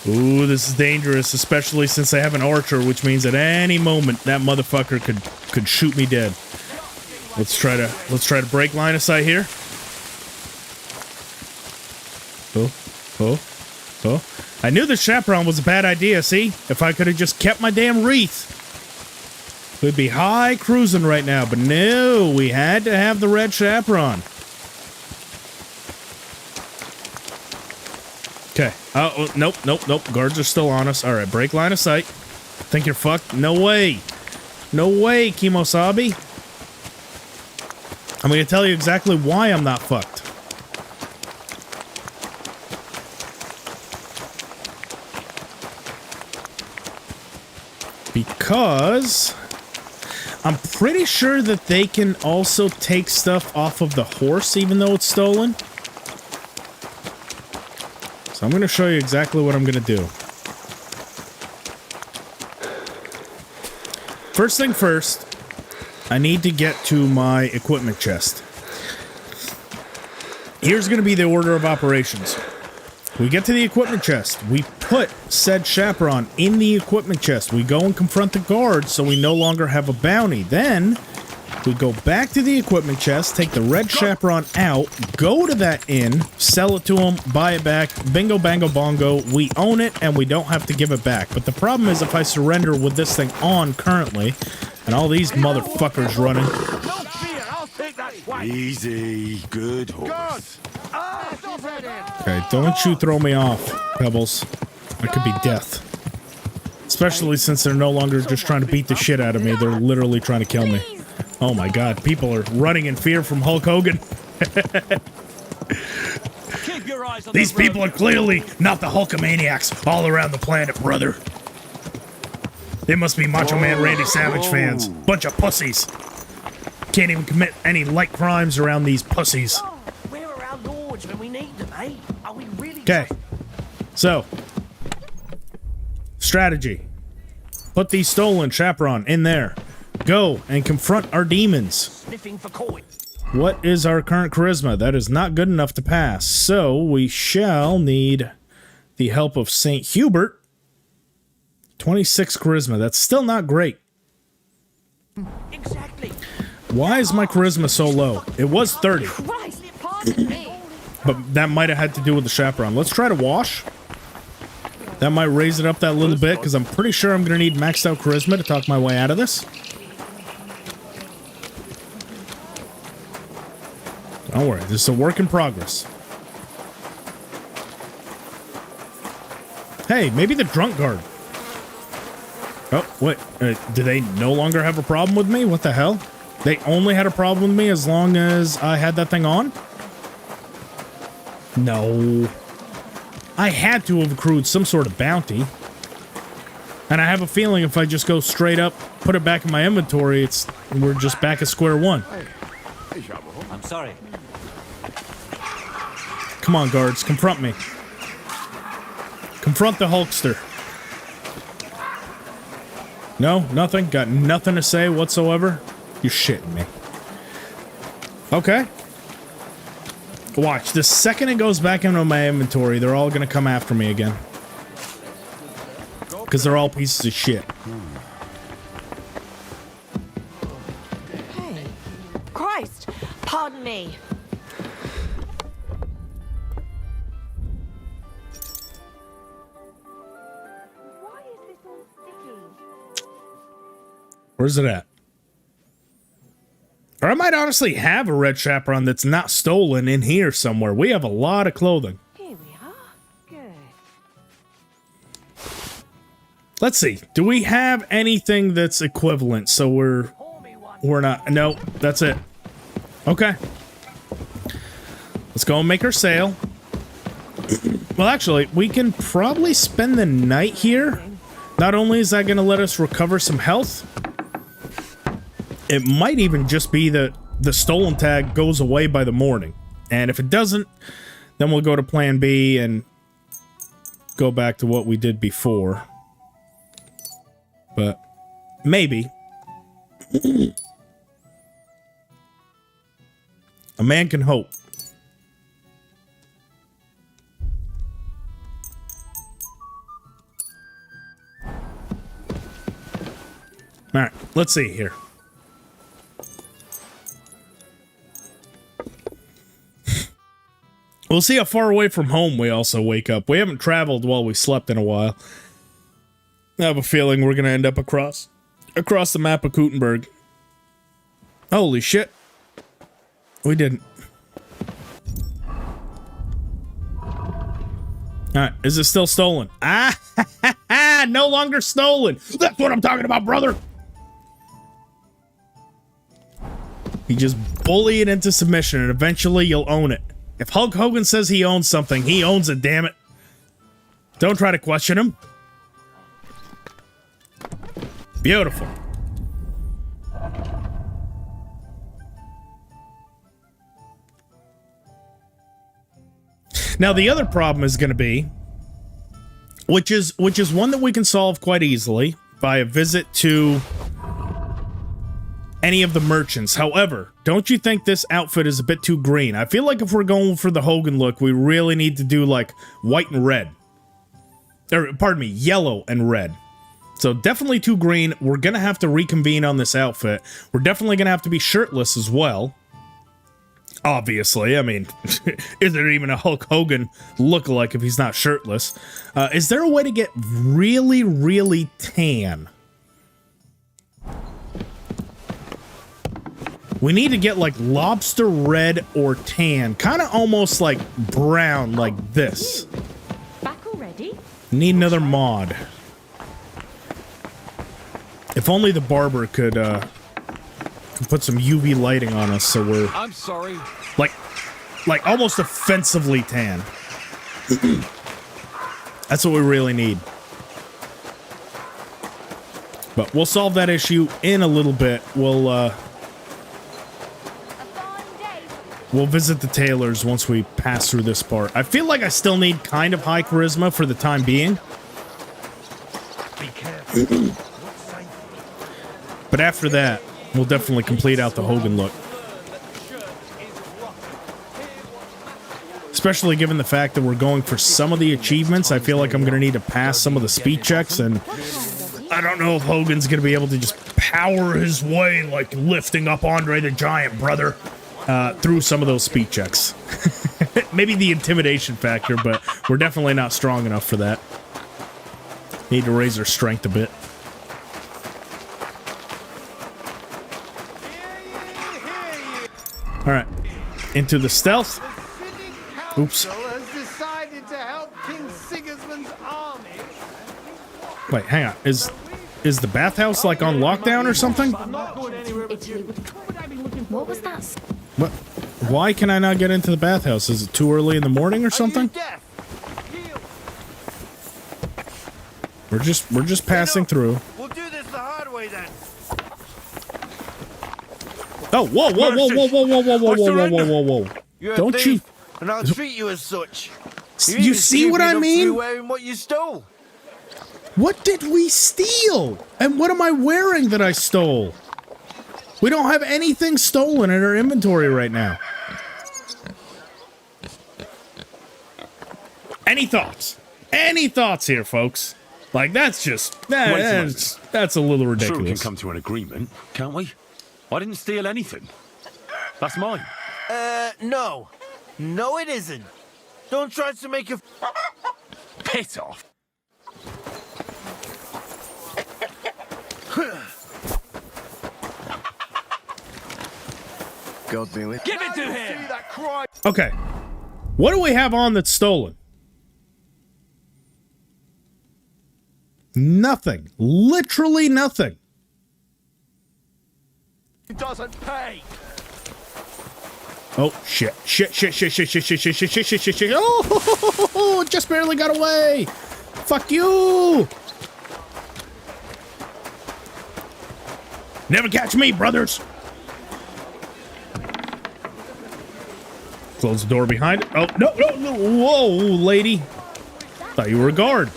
Ooh, this is dangerous, especially since I have an archer, which means at any moment that motherfucker could shoot me dead. Let's try to break line of sight here. Oh. I knew the chaperone was a bad idea, see? If I could have just kept my damn wreath, we'd be high cruising right now, but no, we had to have the red chaperone. Okay. Oh, nope. Guards are still on us. All right, break line of sight. Think you're fucked? No way. No way, Kimosabi. I'm going to tell you exactly why I'm not fucked. Because I'm pretty sure that they can also take stuff off of the horse even though it's stolen. So I'm going to show you exactly what I'm going to do. First thing first, I need to get to my equipment chest. Here's going to be the order of operations. We get to the equipment chest. We put said chaperone in the equipment chest. We go and confront the guards so we no longer have a bounty. Then we go back to the equipment chest, take the red chaperone out, go to that inn, sell it to them, buy it back. Bingo, bango, bongo. We own it and we don't have to give it back. But the problem is if I surrender with this thing on currently, and all these motherfuckers running. Easy, good horse. Okay, don't you throw me off, Pebbles. That could be death. Especially since they're no longer just trying to beat the shit out of me. They're literally trying to kill me. Oh my god, people are running in fear from Hulk Hogan. These people are clearly not the Hulkamaniacs all around the planet, brother. They must be Macho Man Randy Savage fans. Bunch of pussies. Can't even commit any light crimes around these pussies. Where are our lords when we need them, eh? Are we really? Okay. So. Strategy. Put the stolen chaperone in there. Go and confront our demons. Sniffing for coin. What is our current charisma? That is not good enough to pass. So we shall need the help of St. Hubert. 26 charisma. That's still not great. Exactly. Why is my charisma so low? It was 30. But that might have had to do with the chaperone. Let's try to wash. That might raise it up that little bit, because I'm pretty sure I'm going to need maxed out charisma to talk my way out of this. Don't worry, this is a work in progress. Hey, maybe the drunk guard. Oh, wait. Do they no longer have a problem with me? What the hell? They only had a problem with me as long as I had that thing on? No. I had to have accrued some sort of bounty. And I have a feeling if I just go straight up, put it back in my inventory, we're just back at square one. I'm sorry. Come on, guards, confront me. Confront the Hulkster. No, nothing? Got nothing to say whatsoever? You're shitting me. Okay. Watch, the second it goes back into my inventory, they're all gonna come after me again. Because they're all pieces of shit. Hey, Christ, pardon me. Where's it at? Or I might honestly have a red chaperone that's not stolen in here somewhere. We have a lot of clothing. Here we are. Good. Let's see. Do we have anything that's equivalent? So we're not. No, that's it. Okay. Let's go and make our sale. Well, actually, we can probably spend the night here. Not only is that going to let us recover some health, it might even just be that the stolen tag goes away by the morning. And if it doesn't, then we'll go to plan B and go back to what we did before. But maybe. A man can hope. All right, let's see here. We'll see how far away from home we also wake up. We haven't traveled while we slept in a while. I have a feeling we're going to end up across the map of Gutenberg. Holy shit. We didn't. Alright, is it still stolen? Ah, no longer stolen. That's what I'm talking about, brother. You just bully it into submission and eventually you'll own it. If Hulk Hogan says he owns something, he owns it, damn it. Don't try to question him. Beautiful. Now, the other problem is going to be, which is one that we can solve quite easily by a visit to any of the merchants. However, don't you think this outfit is a bit too green? I feel like if we're going for the Hogan look, we really need to do like white and red. Or, pardon me, yellow and red. So definitely too green. We're going to have to reconvene on this outfit. We're definitely going to have to be shirtless as well. Obviously, I mean, is there even a Hulk Hogan look-alike if he's not shirtless? Is there a way to get really, really tan? We need to get like lobster red or tan, kind of almost like brown, like this. Back already? Need another mod. If only the barber could put some UV lighting on us, so we're I'm sorry. Like almost offensively tan. That's what we really need. But we'll solve that issue in a little bit. We'll visit the tailors once we pass through this part. I feel like I still need kind of high charisma for the time being. Be careful. But after that, we'll definitely complete out the Hogan look. Especially given the fact that we're going for some of the achievements, I feel like I'm going to need to pass some of the speed checks, and I don't know if Hogan's going to be able to just power his way, like lifting up Andre the Giant, brother, through some of those speed checks. Maybe the intimidation factor, but we're definitely not strong enough for that. Need to raise our strength a bit. All right, into the stealth. Oops. Has decided to help King Sigismund's army. Wait, hang on. Is the bathhouse like on lockdown or something? What was that? What? Why can I not get into the bathhouse? Is it too early in the morning or something? We're just passing through. We'll do this the hard way then. Oh, whoa, whoa, whoa, whoa, whoa, whoa, whoa, whoa, whoa, whoa, whoa, whoa. You're Don't a thief, you? And I'll treat you as such. You see what I mean? You're wearing what you stole. What did we steal? And what am I wearing that I stole? We don't have anything stolen in our inventory right now. Any thoughts? Any thoughts here, folks? Like, that's just... That's a little ridiculous. Sure, we can come to an agreement, can't we? I didn't steal anything. That's mine. No. No, it isn't. Don't try to make a... Piss off. God be with... Give it to him! Okay. What do we have on that's stolen? Nothing. Literally nothing. It doesn't pay. Oh, shit. Shit. Oh, just barely got away. Fuck you. Never catch me, brothers. Close the door behind it. Oh, no. Whoa, lady. Thought you were a guard.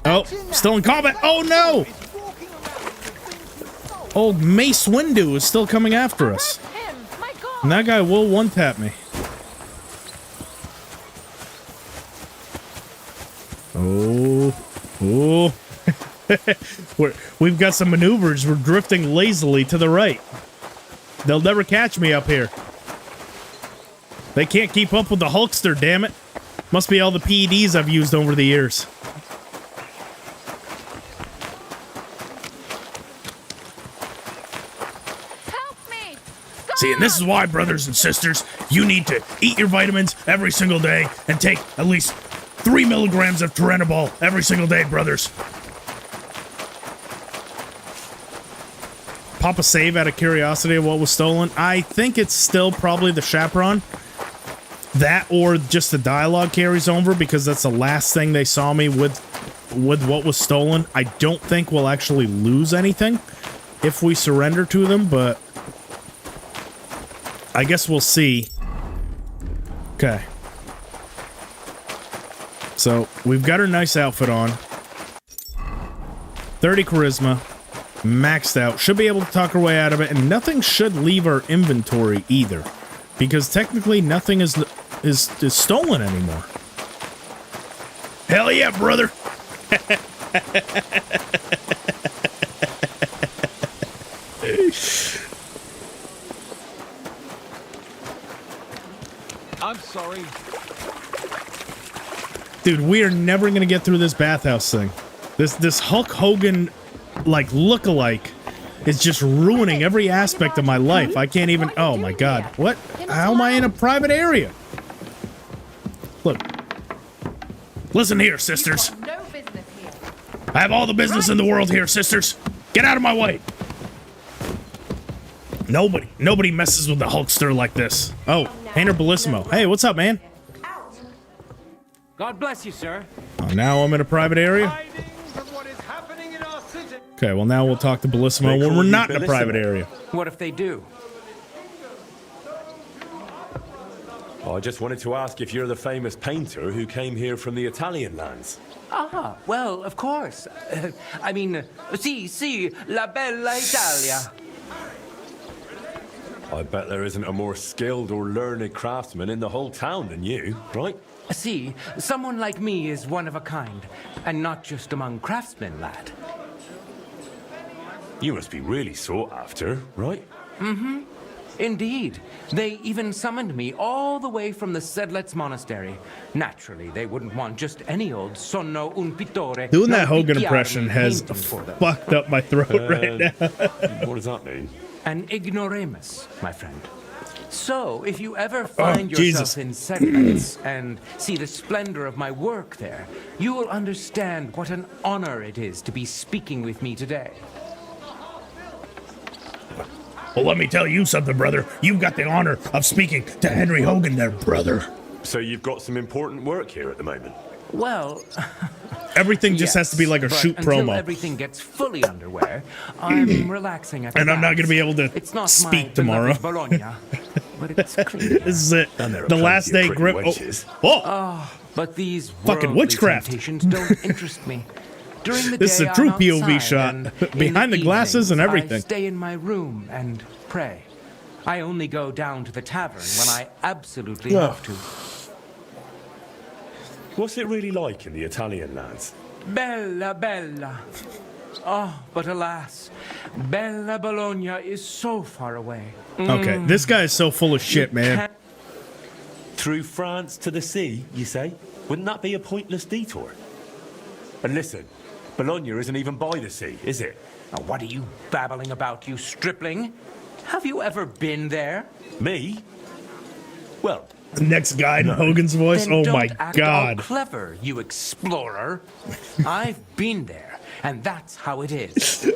Oh, still in combat. Oh, no. Old Mace Windu is still coming after us. And that guy will one-tap me. Oh. We've got some maneuvers. We're drifting lazily to the right. They'll never catch me up here. They can't keep up with the Hulkster, damn it. Must be all the PEDs I've used over the years. See, and this is why, brothers and sisters, you need to eat your vitamins every single day and take at least 3 milligrams of Tyranobol every single day, brothers. Pop a save out of curiosity of what was stolen. I think it's still probably the chaperone. That or just the dialogue carries over because that's the last thing they saw me with what was stolen. I don't think we'll actually lose anything if we surrender to them, but I guess we'll see. Okay. So, we've got her nice outfit on. 30 charisma. Maxed out. Should be able to talk our way out of it, and nothing should leave our inventory either. Because technically nothing is stolen anymore. Hell yeah, brother! I'm sorry. Dude, we are never gonna get through this bathhouse thing. This Hulk Hogan, like, look-alike is just ruining every aspect of my life. I can't even... Oh, my God. What? How am I in a private area? Look. Listen here, sisters. I have all the business in the world here, sisters. Get out of my way. Nobody messes with the Hulkster like this. Oh, Painter Bissimo. Hey, what's up, man? God bless you, sir. Oh, now I'm in a private area? Okay, well now we'll talk to Bissimo when we're not in a private area. What if they do? Oh, I just wanted to ask if you're the famous painter who came here from the Italian lands. Ah, well, of course. I mean, sì, la bella Italia. I bet there isn't a more skilled or learned craftsman in the whole town than you, right? See, someone like me is one of a kind, and not just among craftsmen, lad. You must be really sought after, right? Mm-hmm. Indeed. They even summoned me all the way from the Sedlets Monastery. Naturally, they wouldn't want just any old sonno un pittore. Doing that Hogan impression has fucked up my throat right now. What does that mean? An ignoramus, my friend. So, if you ever find yourself in Sedlets and see the splendor of my work there, you will understand what an honor it is to be speaking with me today. Well, let me tell you something, brother. You've got the honor of speaking to Henry Hogan there, brother. So you've got some important work here at the moment? Well... Everything just has to be like a shoot promo. Until everything gets fully underway, I'm relaxing at the And I'm not going to be able to speak tomorrow. Bologna, but it's clear. This is it. The last day grip. Oh, but these fucking witchcraft temptations don't interest me. During the this is day, a true I'm POV outside, shot behind the glasses and everything. I stay in my room and pray. I only go down to the tavern when I absolutely have to. What's it really like in the Italian lands? Bella, bella. Oh, but alas, Bella Bologna is so far away. Okay, this guy is so full of shit, man. Through France to the sea, you say? Wouldn't that be a pointless detour? And listen, Bologna isn't even by the sea, is it? Now, what are you babbling about, you stripling? Have you ever been there? Me? Well... Next guy in Hogan's voice? Then oh my don't act God. all clever, you explorer. I've been there, and that's how it is.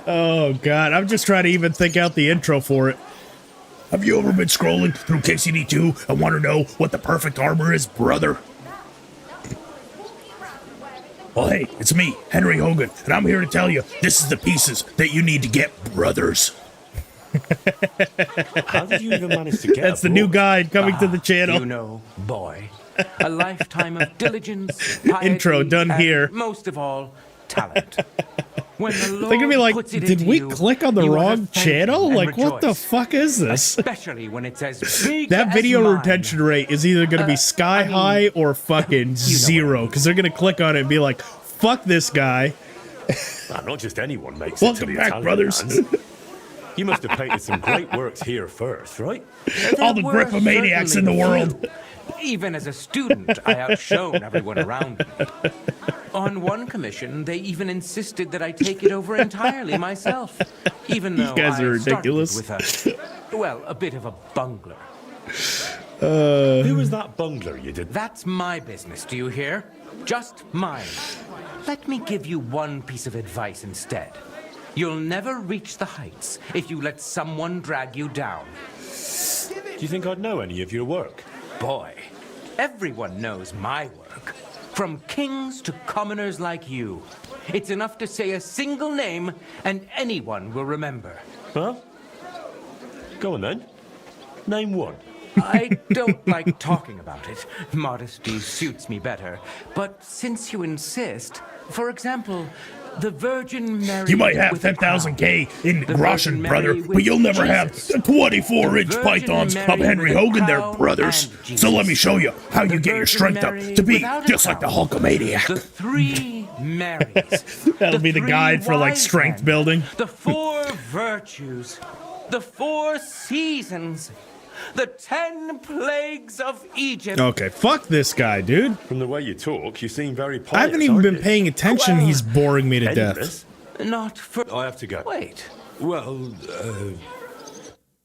Oh, God. I'm just trying to even think out the intro for it. Have you ever been scrolling through KCD2 and want to know what the perfect armor is, brother? Well, hey, it's me, Henry Hogan, and I'm here to tell you this is the pieces that you need to get, brothers. How did you even manage to get That's the new guide coming to the channel. You know, boy, a lifetime of diligence, piety, Intro done and here. most of all, talent. When the Lord They're gonna be like, puts it did into we you, click on the you ought to wrong thank channel? him and Like, what the rejoice. fuck is this? Especially when it's as big That as video mine. retention rate is either gonna be sky high or fucking zero, because they're gonna click on it and be like, fuck this guy. Not just anyone makes Welcome it to the back, Italian brothers. lands. You must have painted some great works here first, right? All the There were Griffomaniacs in the certainly a world. few. Even as a student, I outshone everyone around me. On one commission, they even insisted that I take it over entirely myself, even though guys are I started ridiculous. with a bit of a bungler. Who was that bungler you did? That's my business, do you hear? Just mine. Let me give you one piece of advice instead. You'll never reach the heights if you let someone drag you down. Do you think I'd know any of your work? Boy, everyone knows my work. From kings to commoners like you. It's enough to say a single name and anyone will remember. Well, go on then. Name one. I don't like talking about it. Modesty suits me better. But since you insist, for example, the Virgin Mary. You might have with a 10,000K in The Groschen, Virgin brother, Mary but you'll never Jesus. have 24-inch The Virgin pythons Mary of Henry with a Hogan there, crown brothers. and So let Jesus. me show you how you The get your Virgin strength up Mary to be without a just like the crown. Hulkamaniac. The three Marys. That'll be the three guide for like wise strength men, building. The four virtues. The four seasons. The 10 plagues of Egypt. Okay, fuck this guy, dude. From the way you talk, you seem very pious, I haven't even aren't been you? paying attention. He's boring me to death. Endless? Not for. I have to go. Wait. Well,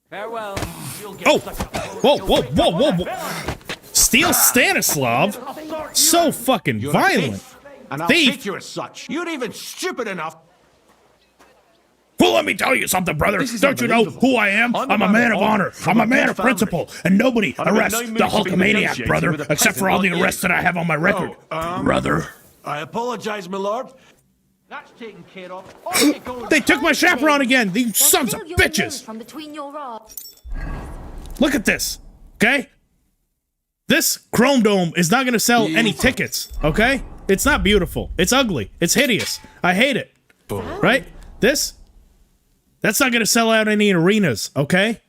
Farewell. Oh! Whoa, whoa, whoa, whoa, whoa. Steal Stanislav? So fucking violent. And I'll Thief. treat you as such. You're even stupid enough. Well, let me tell you something, brother. This is Don't you know unbelievable. who I am? I'm a man of honor. I'm a man of principle. And nobody I'm in arrests no mood the to be Hulkamaniac, negotiating brother, with a except for all the peasant like arrests that I have on my record. Oh, Brother. I apologize, my lord. That's taken care of. Off you go. They took my chaperone again, these sons of bitches. From between your arms. Look at this, okay? This Chrome Dome is not going to sell any tickets, okay? It's not beautiful. It's ugly. It's hideous. I hate it. Right? That's not going to sell out any arenas, okay?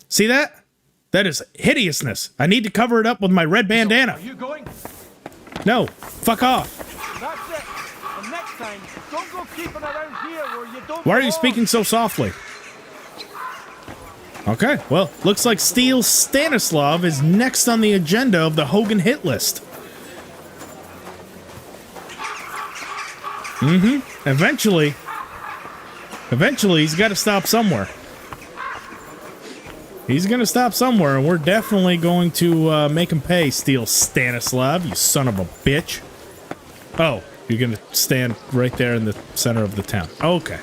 See that? That is hideousness. I need to cover it up with my red bandana. Are you going? No, fuck off. That's it. And next time, don't go creeping around here where you don't Why are you belong. speaking so softly? Okay, well, looks like Steel Stanislav is next on the agenda of the Hogan hit list. Eventually, he's got to stop somewhere. He's going to stop somewhere, and we're definitely going to make him pay, Steel Stanislav, you son of a bitch. Oh, you're going to stand right there in the center of the town. Okay.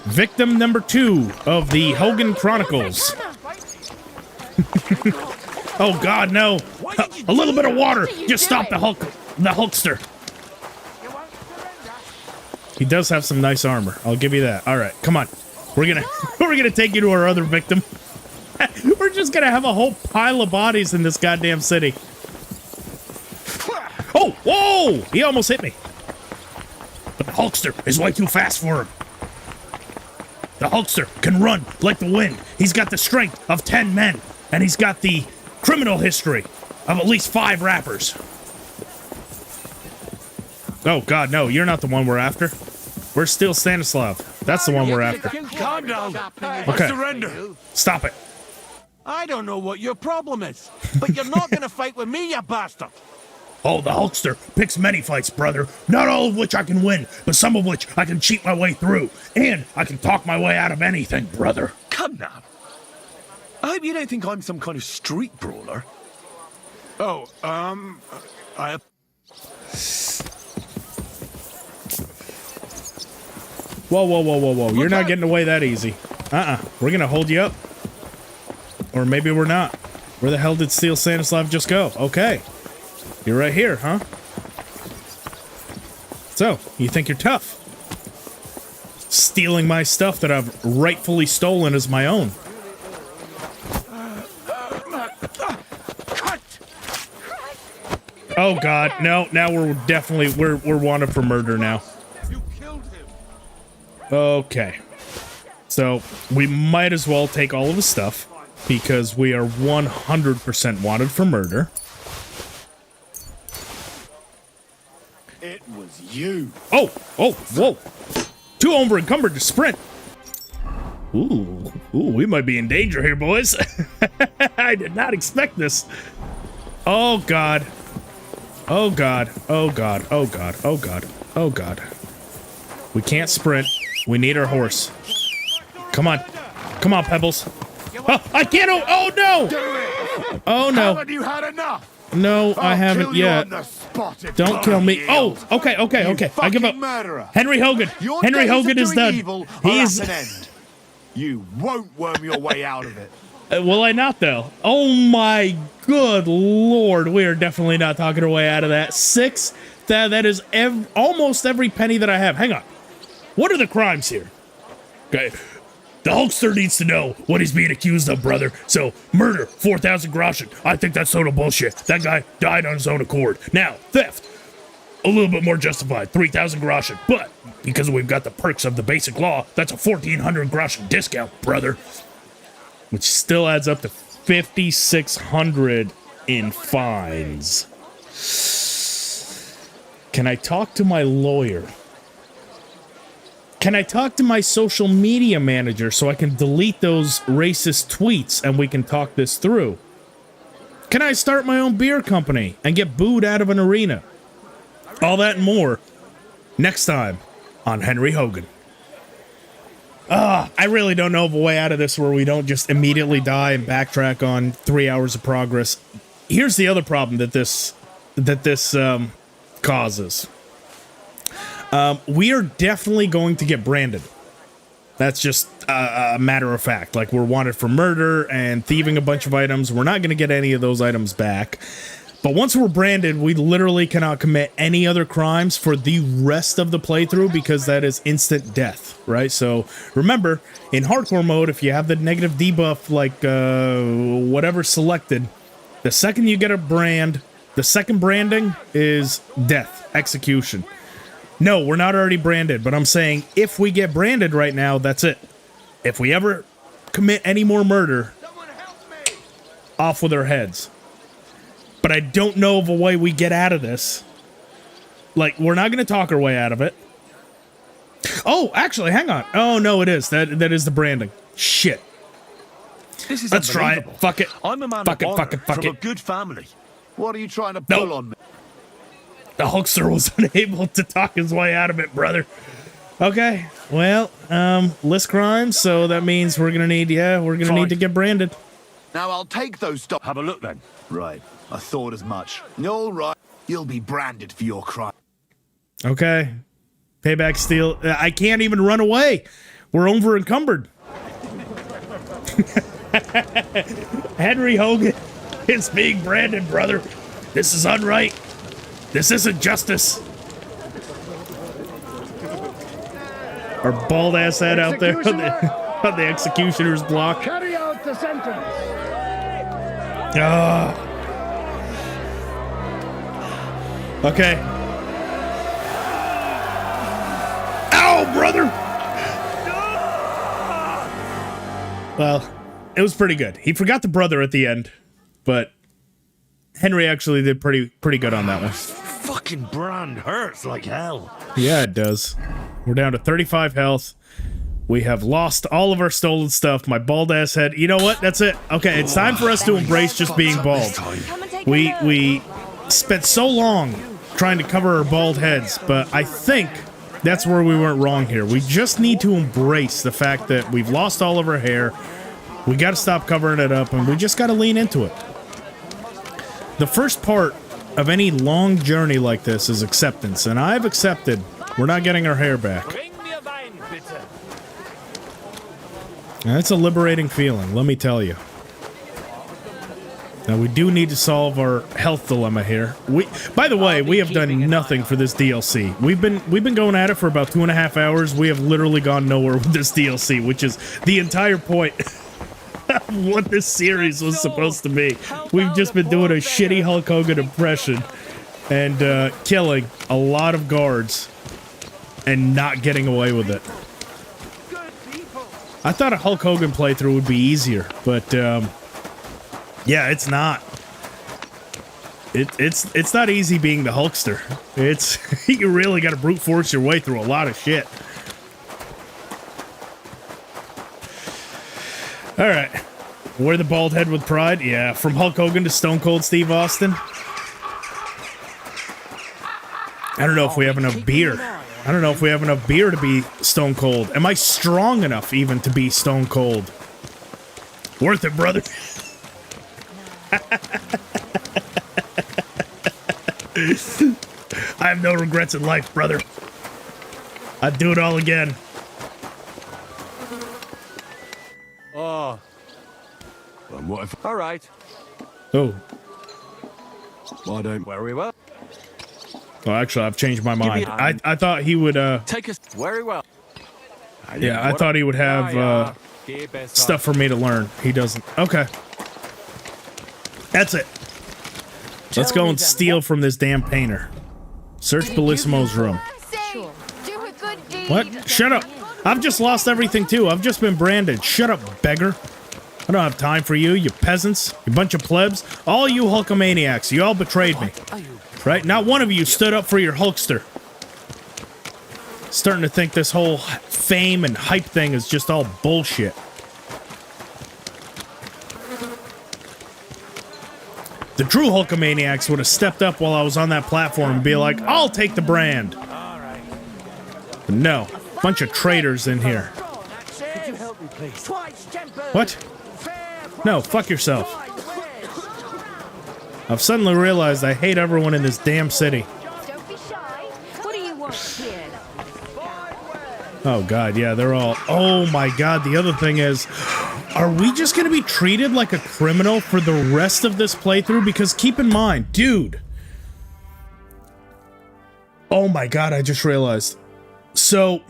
Victim number 2 of the Hogan Chronicles. Oh God, no! A little bit of water. Just stop the Hulkster. He does have some nice armor. I'll give you that. All right, come on. We're gonna take you to our other victim. We're just gonna have a whole pile of bodies in this goddamn city. Oh, whoa! He almost hit me. But the Hulkster is way too fast for him. The Hulkster can run like the wind. He's got the strength of 10 men, and he's got the criminal history of at least 5 rappers. Oh God, no! You're not the one we're after. We're still Stanislav. That's the one we're after. Calm down. I Okay. surrender. Stop it. I don't know what your problem is, but you're not going to fight with me, you bastard. Oh, the Hulkster picks many fights, brother. Not all of which I can win, but some of which I can cheat my way through. And I can talk my way out of anything, brother. Come now. I hope you don't think I'm some kind of street brawler. Oh, Whoa, whoa, whoa, whoa, whoa. You're not getting away that easy. We're gonna hold you up. Or maybe we're not. Where the hell did Steel Stanislav just go? Okay. You're right here, huh? So, you think you're tough? Stealing my stuff that I've rightfully stolen as my own. Oh god, no, now we're definitely, we're wanted for murder now. Okay. So, we might as well take all of his stuff, because we are 100% wanted for murder. It was you. Oh, whoa. Too over encumbered to sprint. Ooh, we might be in danger here, boys. I did not expect this. Oh god. Oh god. Oh god. Oh god. Oh god. Oh god. We can't sprint. We need our horse. Come on. Come on, Pebbles. Oh, I can't. Oh no. Oh no. Haven't you had enough? No, I haven't yet. Don't kill me. Oh, okay. I give up. Murderer. Henry Hogan. Your Henry days Hogan of is doing done. evil He's are at an end. You won't worm your way out of it. Will I not, though? Oh my good lord. We are definitely not talking our way out of that. 6. That is almost every penny that I have. Hang on. What are the crimes here? Okay. The Hulkster needs to know what he's being accused of, brother. So, murder, 4,000 groschen. I think that's total bullshit. That guy died on his own accord. Now, theft, a little bit more justified, 3,000 groschen. But, because we've got the perks of the basic law, that's a 1,400 groschen discount, brother. Which still adds up to 5,600 in fines. Can I talk to my lawyer? Can I talk to my social media manager so I can delete those racist tweets and we can talk this through? Can I start my own beer company and get booed out of an arena? All that and more next time on Henry Hogan. I really don't know of a way out of this where we don't just immediately die and backtrack on 3 hours of progress. Here's the other problem that this causes. We are definitely going to get branded. That's just a matter of fact. Like, we're wanted for murder and thieving a bunch of items. We're not going to get any of those items back. But once we're branded, we literally cannot commit any other crimes for the rest of the playthrough because that is instant death, right? So remember, in hardcore mode, if you have the negative debuff, like whatever selected, the second you get a brand, the second branding is death, execution. No, we're not already branded, but I'm saying if we get branded right now, that's it. If we ever commit any more murder, off with our heads. But I don't know of a way we get out of this. Like, we're not going to talk our way out of it. Oh, actually, hang on. Oh, no, it is. That is the branding. Shit. This is Let's try it. Fuck it. I'm a man fuck of it, honor fuck it, fuck from it. a good family. What are you trying to pull on me? The Hulkster was unable to talk his way out of it, brother. Okay, well, list crimes, so that means we're gonna need, need to get branded. Now I'll take those stuff. Have a look then. Right, I thought as much. All right, you'll be branded for your crime. Okay, payback steal. I can't even run away. We're over encumbered. Henry Hogan is being branded, brother. This is unright. This isn't justice. Our bald ass head out there on the executioner's block. Carry out the sentence. Okay. Ow, brother! Well, it was pretty good. He forgot the brother at the end, but Henry actually did pretty good on that one. Fucking brand hurts like hell. Yeah, it does. We're down to 35 health. We have lost all of our stolen stuff. My bald ass head. You know what? That's it. Okay, it's time for us to embrace just being bald. We spent so long trying to cover our bald heads, but I think that's where we went wrong here. We just need to embrace the fact that we've lost all of our hair. We got to stop covering it up, and we just got to lean into it. The first part of any long journey like this is acceptance, and I've accepted. We're not getting our hair back. And that's a liberating feeling, let me tell you. Now, we do need to solve our health dilemma here. By the way, we have done nothing for this DLC. We've been going at it for about 2.5 hours. We have literally gone nowhere with this DLC, which is the entire point of what this series was supposed to be. We've just been doing a shitty Hulk Hogan impression and killing a lot of guards and not getting away with it. I thought a Hulk Hogan playthrough would be easier, but yeah, it's not. It's not easy being the Hulkster. It's you really got to brute force your way through a lot of shit. All right, wear the bald head with pride. Yeah, from Hulk Hogan to Stone Cold Steve Austin. I don't know if we have enough beer. I don't know if we have enough beer to be Stone Cold. Am I strong enough even to be Stone Cold? Worth it, brother. I have no regrets in life, brother. I'd do it all again. Oh. Well, what if... All right. Oh. Why don't... Very well. Oh, actually, I've changed my mind. I thought he would, Take us very well. Yeah, I thought he would have, stuff for me to learn. He doesn't. Okay. That's it. Let's go and steal from this damn painter. Search Bissimo's room. What? Shut up. I've just lost everything, too. I've just been branded. Shut up, beggar. I don't have time for you, you peasants, you bunch of plebs. All you Hulkamaniacs, you all betrayed me. Right? Not one of you stood up for your Hulkster. Starting to think this whole fame and hype thing is just all bullshit. The true Hulkamaniacs would have stepped up while I was on that platform and be like, I'll take the brand. But no, bunch of traitors in here. What? No, fuck yourself. I've suddenly realized I hate everyone in this damn city. Don't be shy. What do you want here? Oh god, yeah, they're all... Oh my god, the other thing is... Are we just gonna be treated like a criminal for the rest of this playthrough? Because keep in mind, dude... Oh my god, I just realized. So...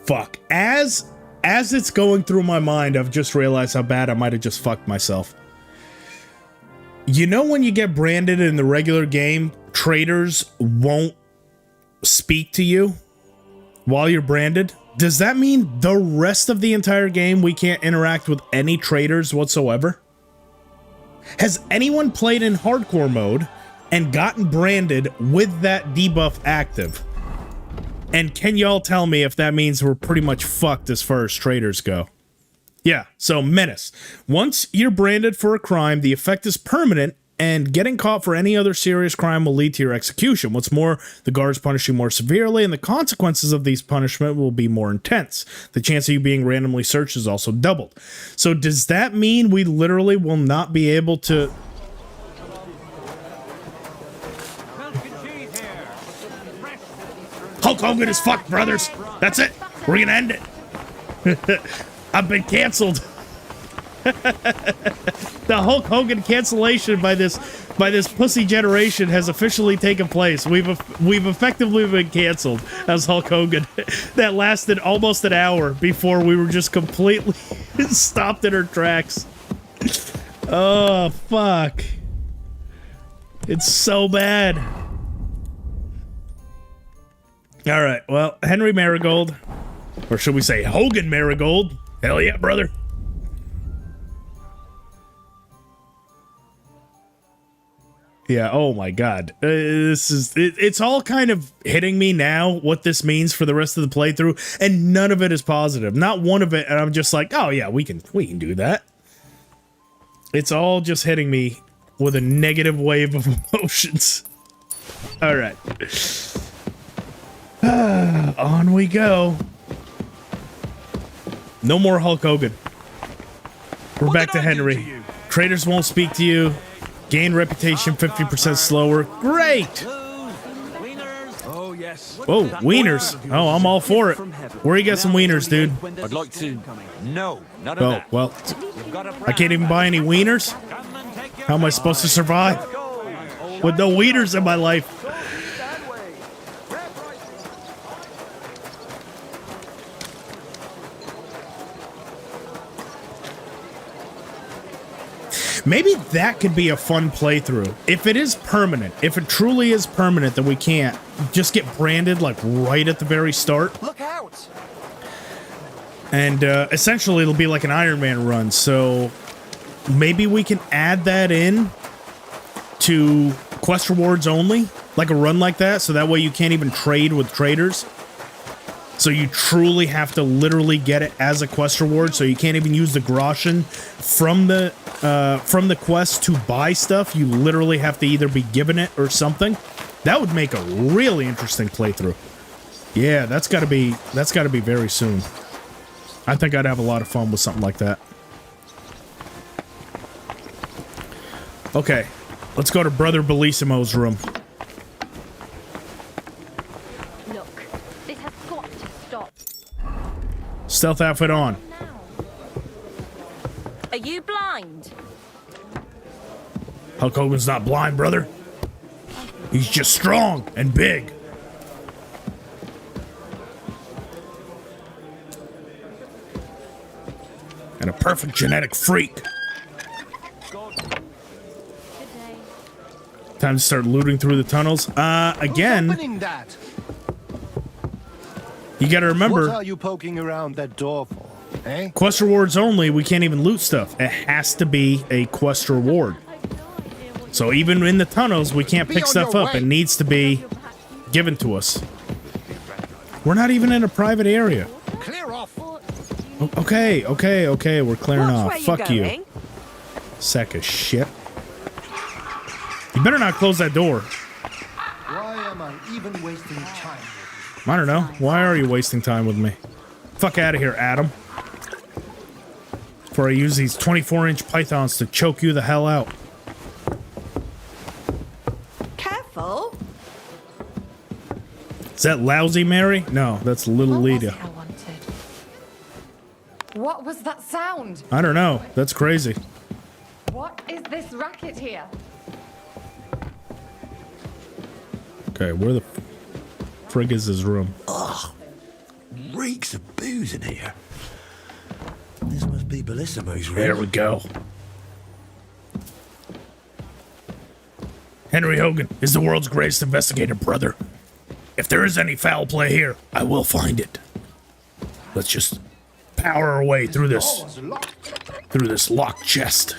Fuck. As it's going through my mind, I've just realized how bad I might have just fucked myself. You know when you get branded in the regular game, traitors won't speak to you while you're branded? Does that mean the rest of the entire game we can't interact with any traitors whatsoever? Has anyone played in hardcore mode and gotten branded with that debuff active? And can y'all tell me if that means we're pretty much fucked as far as traitors go? Yeah, so Menace. Once you're branded for a crime, the effect is permanent, and getting caught for any other serious crime will lead to your execution. What's more, the guards punish you more severely, and the consequences of these punishment will be more intense. The chance of you being randomly searched is also doubled. So does that mean we literally will not be able to... Hulk Hogan is fucked, brothers. That's it. We're gonna end it. I've been canceled. The Hulk Hogan cancellation by this pussy generation has officially taken place. We've effectively been canceled as Hulk Hogan. That lasted almost an hour before we were just completely stopped in our tracks. Oh fuck. It's so bad. All right, well, Henry Marigold, or should we say Hogan Marigold? Hell yeah, brother. Yeah, oh my god. It's all kind of hitting me now, what this means for the rest of the playthrough, and none of it is positive. Not one of it, and I'm just like, oh yeah, we can do that. It's all just hitting me with a negative wave of emotions. All right. On we go. No more Hulk Hogan. We're back to Henry. Traders won't speak to you. Gain reputation 50% slower. Great! Oh, yes. Whoa, wieners. Oh, I'm all for it. Where you got some wieners, dude? I'd like to... No, none of Oh, that. well, I can't even buy any wieners? How am I supposed to survive? With no wieners in my life. Maybe that could be a fun playthrough. If it is permanent, if it truly is permanent that we can't just get branded like right at the very start. Look out! And essentially it'll be like an Iron Man run. So maybe we can add that in to quest rewards only, like a run like that. So that way you can't even trade with traders. So you truly have to literally get it as a quest reward. So you can't even use the groschen from the quest to buy stuff. You literally have to either be given it or something. That would make a really interesting playthrough. Yeah, that's got to be very soon. I think I'd have a lot of fun with something like that. Okay, let's go to Brother Bellissimo's room. Stealth outfit on. Are you blind? Hulk Hogan's not blind, brother. He's just strong and big. And a perfect genetic freak. Time to start looting through the tunnels. Again, Opening that? you gotta remember, What are you poking around that door for? Eh? quest rewards only, we can't even loot stuff. It has to be a quest reward. So even in the tunnels, we can't pick stuff up. It needs to be given to us. We're not even in a private area. Clear off. Okay, we're clearing off. Which way Fuck you you. going? Sack of shit. You better not close that door. Why am I even wasting time? I don't know. Why are you wasting time with me? Fuck out of here, Adam. Before I use these 24-inch pythons to choke you the hell out. Careful. Is that lousy Mary? No, that's little Lita. What was that sound? I don't know. That's crazy. What is this racket here? Okay, where the frig is his room? Ugh. Reeks of booze in here. This must be Bellissimo's room. There we go. Henry Hogan is the world's greatest investigator, brother. If there is any foul play here, I will find it. Let's just power our way through this locked chest,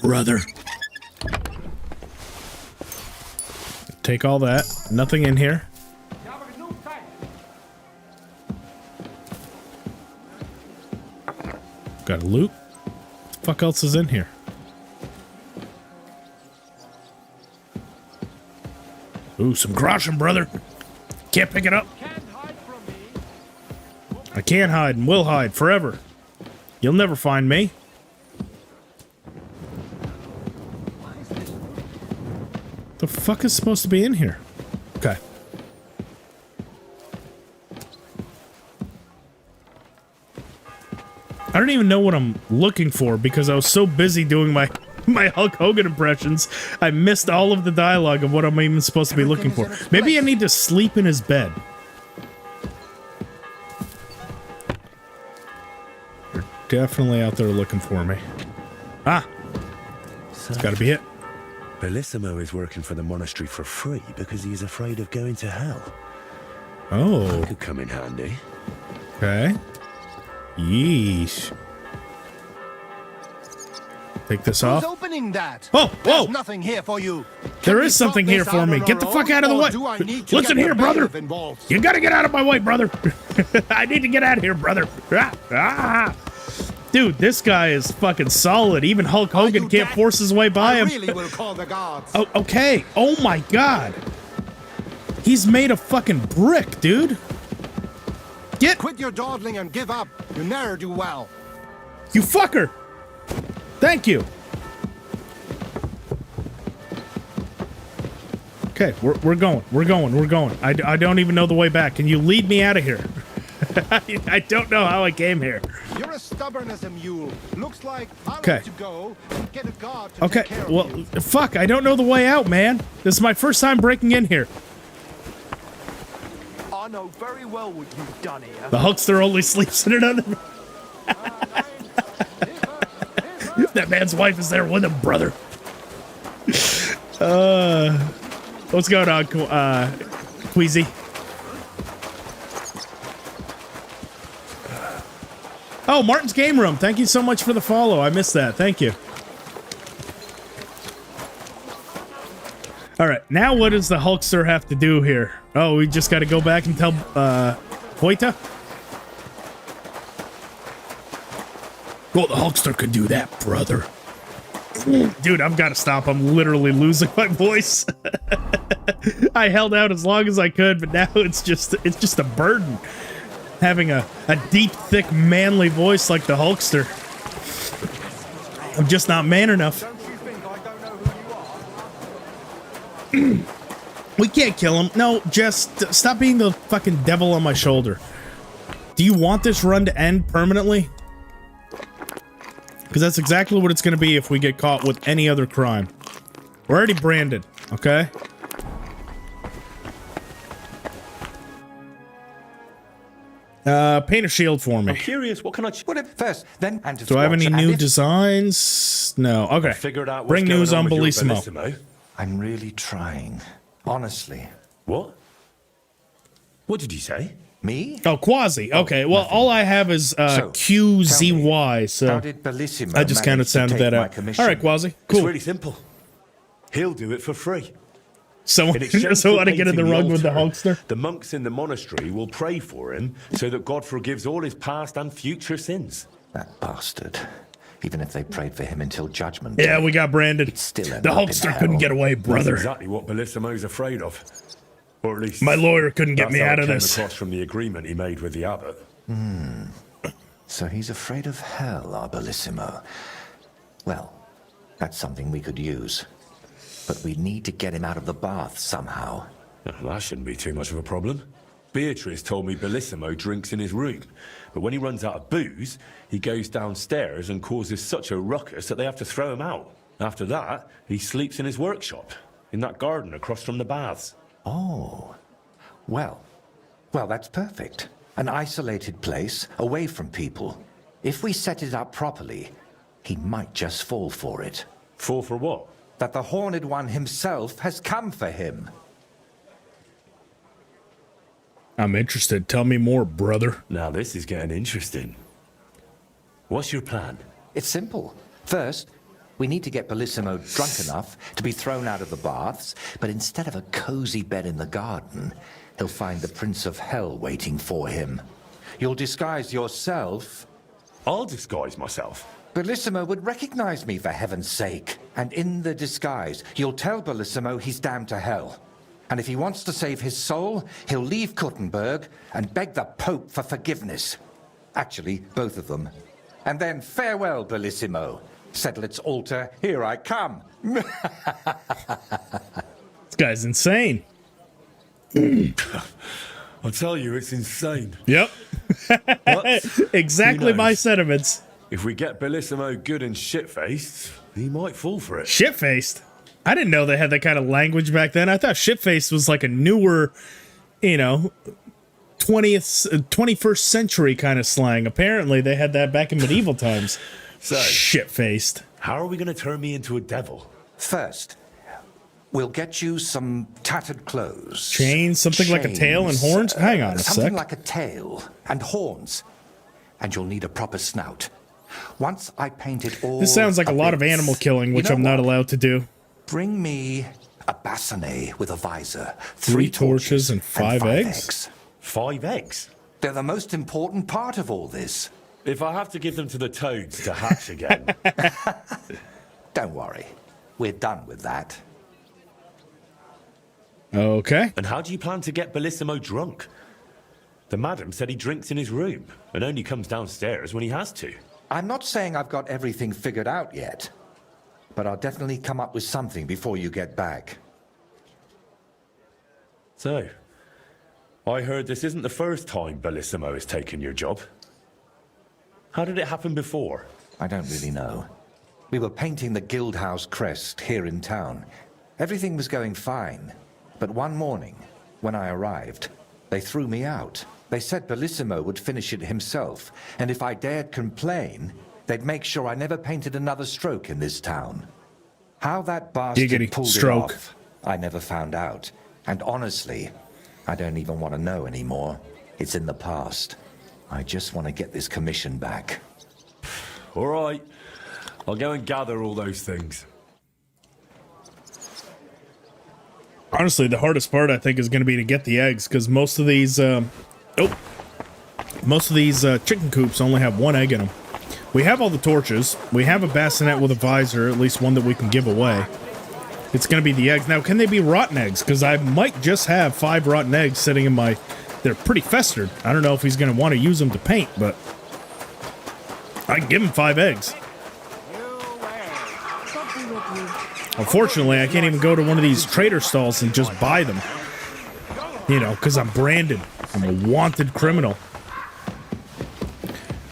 brother. Take all that. Nothing in here. Got a loot. What the fuck else is in here? Ooh, some groschen, brother. Can't pick it up. I can't hide and will hide forever. You'll never find me. The fuck is supposed to be in here? Okay. I don't even know what I'm looking for because I was so busy doing my Hulk Hogan impressions, I missed all of the dialogue of what I'm even supposed to be looking for. Maybe I need to sleep in his bed. You're definitely out there looking for me. Ah! It's gotta be it. Bellissimo is working for the monastery for free because he's afraid of going to hell. Oh. That could come in handy. Okay. Yeesh. Take this off. Who's opening that? Oh, whoa! There's nothing here for you. There is something here for me. Get the fuck out of the way. Listen here, brother. You gotta get out of my way, brother. I need to get out of here, brother. Ah. Dude, this guy is fucking solid. Even Hulk Hogan can't force his way by him. I really will call the guards. Oh, okay. Oh my god. He's made of fucking brick, dude. Quit your dawdling and give up. You never do well. You fucker. Thank you. Okay, we're going. We're going. I don't even know the way back. Can you lead me out of here? I don't know how I came here. You're as stubborn as a mule. Looks like I'll Okay. have to go and get a guard to Okay, take care well, of you. fuck, I don't know the way out, man. This is my first time breaking in here. I know very well what you've done here. The Hulkster only sleeps in another. That man's wife is there with him, brother. What's going on, Queasy? Oh, Martin's Game Room. Thank you so much for the follow. I missed that. Thank you. All right, now what does the Hulkster have to do here? Oh, we just got to go back and tell Hoita? Well, the Hulkster could do that, brother. Dude, I've got to stop. I'm literally losing my voice. I held out as long as I could, but now it's just a burden. Having a deep, thick, manly voice like the Hulkster. I'm just not man enough. We can't kill him. No, just stop being the fucking devil on my shoulder. Do you want this run to end permanently? Because that's exactly what it's going to be if we get caught with any other crime. We're already branded, okay? Paint a shield for me. I'm curious, what can I... What if first, then... And Do I have any new designs? No. Okay. Figured out Bring news on Bellissimo. I'm really trying. Honestly. What? What did you say? Me? Oh, Quasi. Okay, well, all I have is QZY, so how did Bellissimo I just kind of manage to sounded take that my out. commission? All right, Quasi. Cool. It's really simple. He'll do it for free. Someone In exchange so for want to get in the painting rug with the altar, Hulkster? The monks in the monastery will pray for him so that God forgives all his past and future sins. That bastard. Even if they prayed for him until judgment. Yeah, we got branded. Still The end up in Hulkster hell. couldn't get away, brother. That's exactly what Bellissimo's afraid of. Or at least... My lawyer couldn't get that's me how out it of came this. across from the agreement he made with the abbot. So he's afraid of hell, our Bellissimo. Well, that's something we could use. But we need to get him out of the bath somehow. Well, that shouldn't be too much of a problem. Beatrice told me Bellissimo drinks in his room, but when he runs out of booze, he goes downstairs and causes such a ruckus that they have to throw him out. After that, he sleeps in his workshop, in that garden across from the baths. Oh. Well, that's perfect. An isolated place, away from people. If we set it up properly, he might just fall for it. Fall for what? That the Horned One himself has come for him. I'm interested. Tell me more, brother. Now this is getting interesting. What's your plan? It's simple. First, we need to get Bellissimo drunk enough to be thrown out of the baths, but instead of a cozy bed in the garden, he'll find the Prince of Hell waiting for him. You'll disguise yourself. I'll disguise myself. Bellissimo would recognize me, for heaven's sake. And in the disguise, you'll tell Bellissimo he's damned to hell. And if he wants to save his soul, he'll leave Gutenberg and beg the Pope for forgiveness. Actually, both of them. And then farewell, Bellissimo. Sedlet's altar, here I come. This guy's insane. I'll tell you, it's insane. Yep. But Exactly who my knows? sentiments. If we get Bellissimo good and shit-faced, he might fall for it. Shit-faced? I didn't know they had that kind of language back then. I thought shit-faced was like a newer, 21st century kind of slang. Apparently, they had that back in medieval times. So, shit-faced. How are we going to turn me into a devil? First, we'll get you some tattered clothes. Chains, something like a tail and horns? Hang on a Something sec. like a tail and horns. And you'll need a proper snout. Once I painted all This sounds like a lot of bits, animal killing, which you know I'm not what? allowed to do. Bring me a bassinet with a visor, 3 torches and 5 eggs? 5 eggs? They're the most important part of all this. If I have to give them to the toads to hatch again. Don't worry. We're done with that. Okay. And how do you plan to get Bellissimo drunk? The madam said he drinks in his room and only comes downstairs when he has to. I'm not saying I've got everything figured out yet, but I'll definitely come up with something before you get back. So, I heard this isn't the first time Bellissimo has taken your job. How did it happen before? I don't really know. We were painting the Guildhouse crest here in town. Everything was going fine. But one morning, when I arrived, they threw me out. They said Bellissimo would finish it himself, and if I dared complain, they'd make sure I never painted another stroke in this town. How that bastard pulled it off, I never found out. And honestly, I don't even want to know anymore. It's in the past. I just want to get this commission back. All right. I'll go and gather all those things. Honestly, the hardest part, I think, is going to be to get the eggs, because most of these, chicken coops only have one egg in them. We have all the torches. We have a bassinet with a visor, at least one that we can give away. It's going to be the eggs. Now, can they be rotten eggs? Because I might just have 5 rotten eggs sitting in my... They're pretty festered. I don't know if he's going to want to use them to paint, but... I can give him 5 eggs. Unfortunately, I can't even go to one of these trader stalls and just buy them. You know, because I'm branded. I'm a wanted criminal.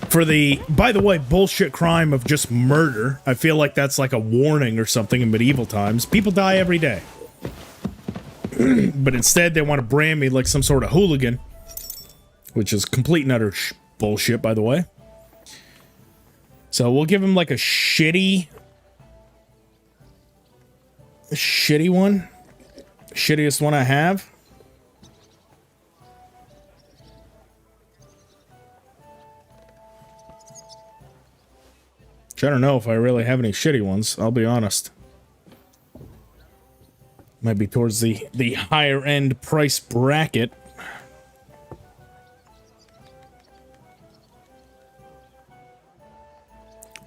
For the, by the way, bullshit crime of just murder, I feel like that's like a warning or something in medieval times. People die every day. But instead, they want to brand me like some sort of hooligan. Which is complete and utter bullshit, by the way. So we'll give him like a shitty one. Shittiest one I have. Which I don't know if I really have any shitty ones, I'll be honest. Might be towards the higher end price bracket.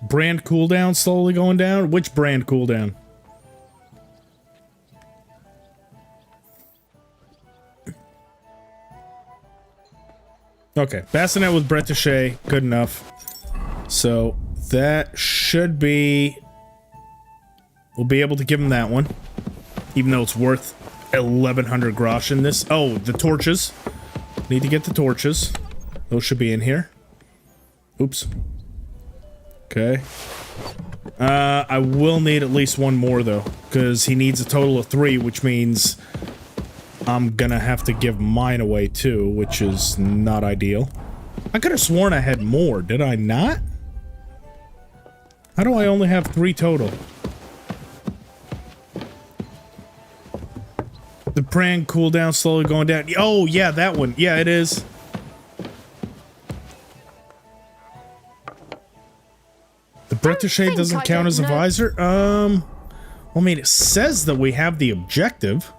Brand cooldown slowly going down? Which brand cooldown? Okay, bassinet with Bretache, good enough. So that should be... We'll be able to give him that one. Even though it's worth 1,100 grosh in this. Oh, the torches. Need to get the torches. Those should be in here. Oops. Okay. I will need at least one more, though. Because he needs a total of 3, which means... I'm gonna have to give mine away, too, which is not ideal. I could have sworn I had more. Did I not? How do I only have 3 total? The brand cooldown slowly going down. Oh, yeah, that one. Yeah, it is. The Bretache doesn't count as a visor? Well, I mean, it says that we have the objective.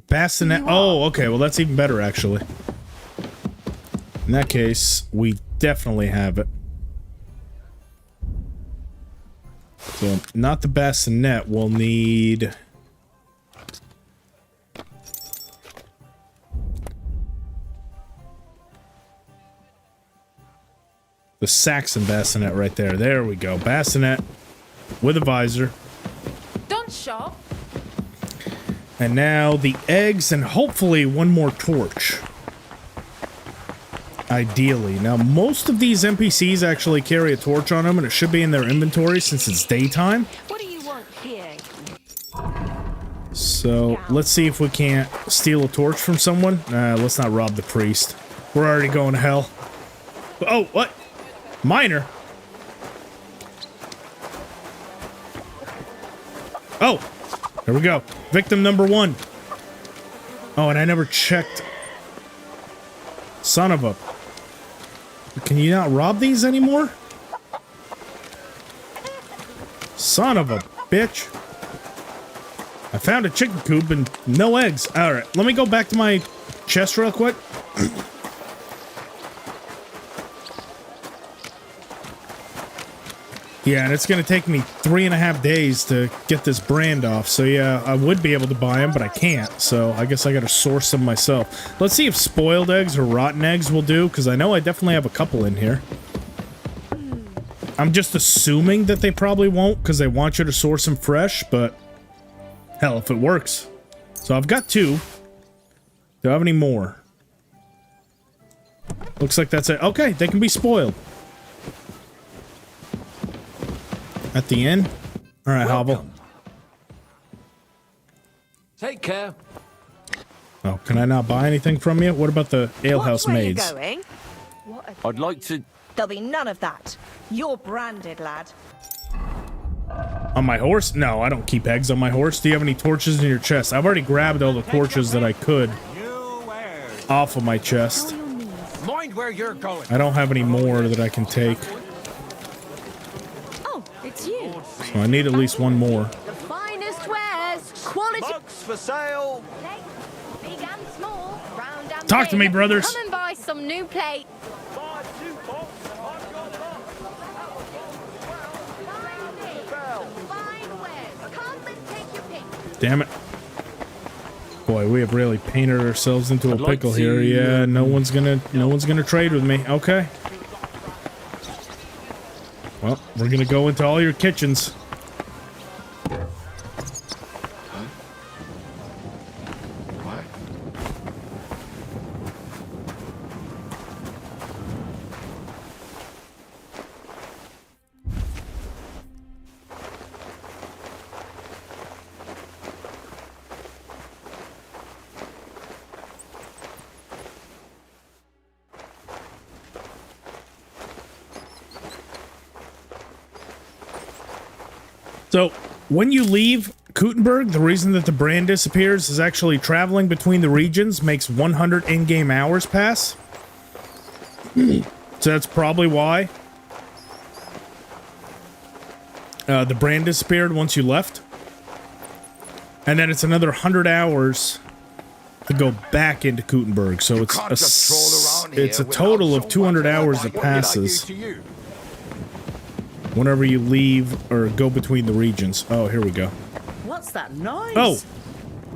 Bassinet. Oh, okay. Well, that's even better, actually. In that case, we definitely have it. So, not the bassinet. We'll need... the Saxon bassinet right there. There we go. Bassinet with a visor. Don't shop. And now the eggs and hopefully one more torch. Ideally. Now, most of these NPCs actually carry a torch on them, and it should be in their inventory since it's daytime. What do you want here? So, let's see if we can't steal a torch from someone. Let's not rob the priest. We're already going to hell. Oh, what? Miner? Oh! There we go. Victim number 1. Oh, and I never checked. Son of a... Can you not rob these anymore? Son of a bitch. I found a chicken coop and no eggs. Alright, let me go back to my chest real quick. Yeah, and it's going to take me 3.5 days to get this brand off. So yeah, I would be able to buy them, but I can't. So I guess I got to source them myself. Let's see if spoiled eggs or rotten eggs will do, because I know I definitely have a couple in here. I'm just assuming that they probably won't, because they want you to source them fresh, but hell, if it works, So I've got 2. Do I have any more? Looks like that's it. Okay, they can be spoiled. At the end? Alright, Hobble. Take care. Oh, can I not buy anything from you? What about the alehouse maids? Going? I'd like to... There'll be none of that. You're branded, lad. On my horse? No, I don't keep eggs on my horse. Do you have any torches in your chest? I've already grabbed all the torches that I could off of my chest. Mind where you're going. I don't have any more that I can take. Oh, it's you. So I need at least one more. The finest wares, quality. Mugs for sale. Big and small, round and Talk to me, brothers. Come and buy some new plate. Damn it. Boy, we have really painted ourselves into a pickle here. Yeah, no one's gonna trade with me. Okay. Well, we're gonna go into all your kitchens. So, when you leave Gutenberg, the reason that the brand disappears is actually traveling between the regions makes 100 in-game hours pass. So that's probably why the brand disappeared once you left. And then it's another 100 hours to go back into Gutenberg. So it's a total of 200 hours that passes whenever you leave or go between the regions. Oh, here we go. What's that noise? Oh,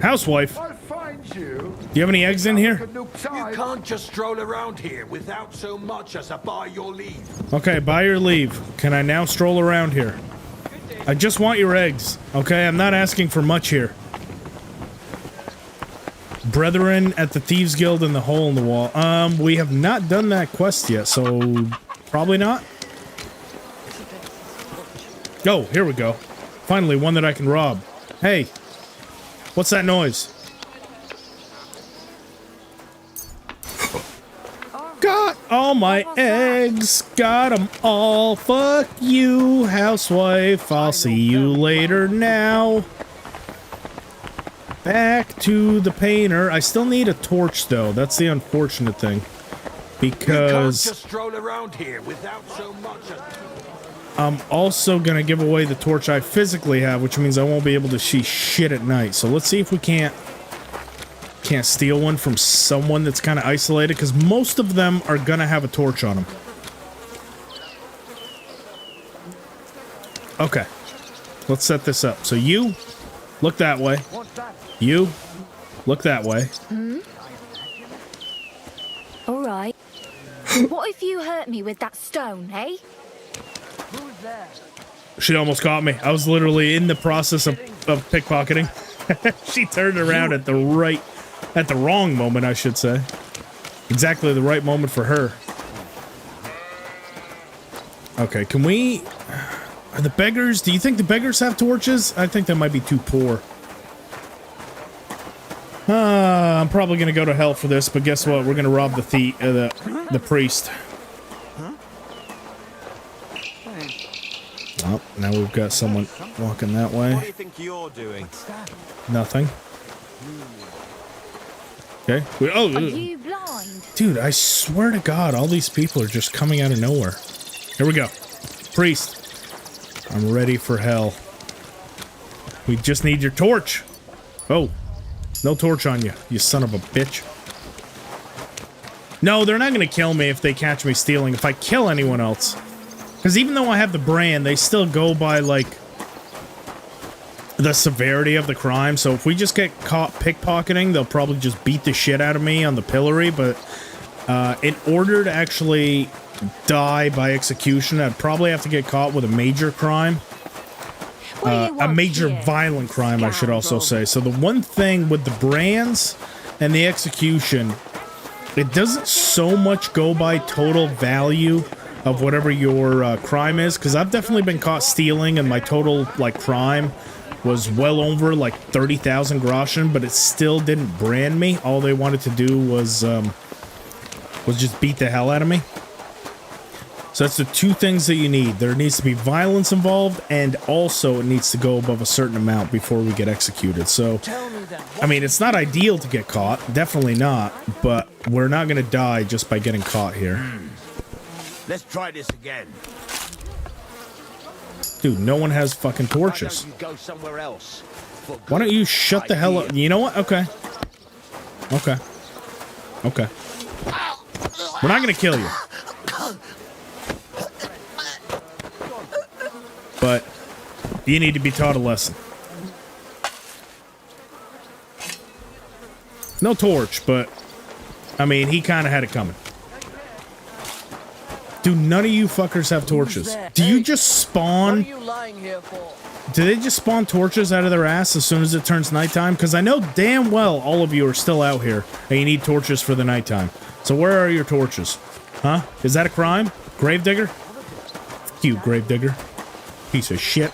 housewife. I'll find you. Do you have any eggs in here? You can't just stroll around here without so much as a by your leave. Okay, by your leave. Can I now stroll around here? I just want your eggs. Okay, I'm not asking for much here. Brethren at the Thieves Guild and the Hole in the Wall. We have not done that quest yet, so probably not. Oh, here we go. Finally, one that I can rob. Hey, what's that noise? Got all my eggs. Got them all. Fuck you, housewife. I'll see you later now. Back to the painter. I still need a torch, though. That's the unfortunate thing. Because you can't just stroll around here without so much as... I'm also gonna give away the torch I physically have, which means I won't be able to see shit at night. So let's see if we can't steal one from someone that's kind of isolated, because most of them are gonna have a torch on them. Okay, let's set this up. So you look that way. You look that way. All right. What if you hurt me with that stone, eh? She almost caught me. I was literally in the process of pickpocketing. She turned around at the wrong moment, I should say. Exactly the right moment for her. Okay, can we... Are the beggars... Do you think the beggars have torches? I think they might be too poor. I'm probably gonna go to hell for this, but guess what? We're gonna rob the priest. Oh, now we've got someone walking that way. What do you think you're doing? Nothing. Okay. Oh, Are you blind? dude, I swear to God, all these people are just coming out of nowhere. Here we go. Priest. I'm ready for hell. We just need your torch. Oh. No torch on you, you son of a bitch. No, they're not going to kill me if they catch me stealing. If I kill anyone else. Because even though I have the brand, they still go by, like, the severity of the crime. So if we just get caught pickpocketing, they'll probably just beat the shit out of me on the pillory. But in order to actually die by execution, I'd probably have to get caught with a major crime. a major violent crime, I should also say. So the one thing with the brands and the execution, it doesn't so much go by total value of whatever your crime is, because I've definitely been caught stealing, and my total like crime was well over like 30,000 groschen, but it still didn't brand me. All they wanted to do was just beat the hell out of me. So that's the two things that you need. There needs to be violence involved, and also it needs to go above a certain amount before we get executed. So, I mean, it's not ideal to get caught, definitely not, but we're not going to die just by getting caught here. Let's try this again. Dude, no one has fucking torches. Go somewhere else. Why don't you shut the hell up? You know what? Okay. Okay. Okay. We're not going to kill you. But you need to be taught a lesson. No torch, but I mean, he kind of had it coming. Do none of you fuckers have torches? Do you just spawn? What are you lying here for? Do they just spawn torches out of their ass as soon as it turns nighttime? Because I know damn well all of you are still out here and you need torches for the nighttime. So where are your torches? Huh? Is that a crime? Gravedigger? Fuck you, Gravedigger. Piece of shit.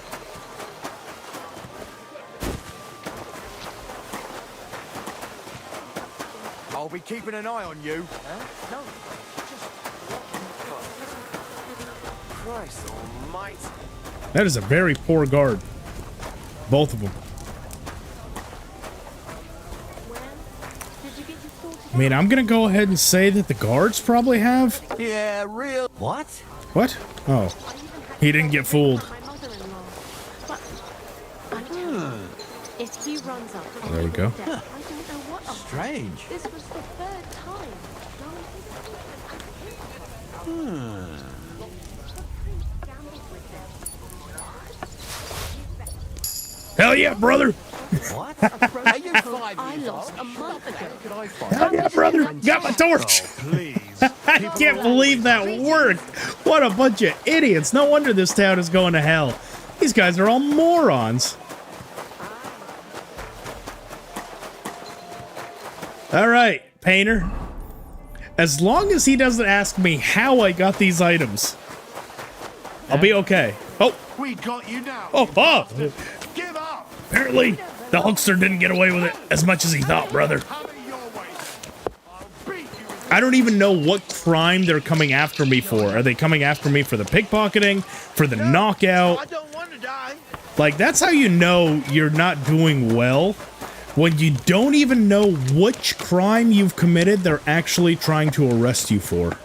I'll be keeping an eye on you. No. Christ almighty. That is a very poor guard. Both of them. I mean, I'm gonna go ahead and say that the guards probably have. Yeah, real. What? What? Oh. He didn't get fooled. If he runs up, There we go. I don't know what. Strange. This was the third time. Hell yeah, brother! What? Are you 5 I years lost old? a month ago. Hell yeah, brother! Got my torch! Please. I can't believe that worked! What a bunch of idiots! No wonder this town is going to hell. These guys are all morons. Alright, Painter. As long as he doesn't ask me how I got these items, I'll be okay. Oh! We got you now. Oh! Give up. Apparently, the Hulkster didn't get away with it as much as he thought, brother. I don't even know what crime they're coming after me for. Are they coming after me for the pickpocketing? For the knockout? I don't want to die. Like, that's how you know you're not doing well. When you don't even know which crime you've committed, they're actually trying to arrest you for.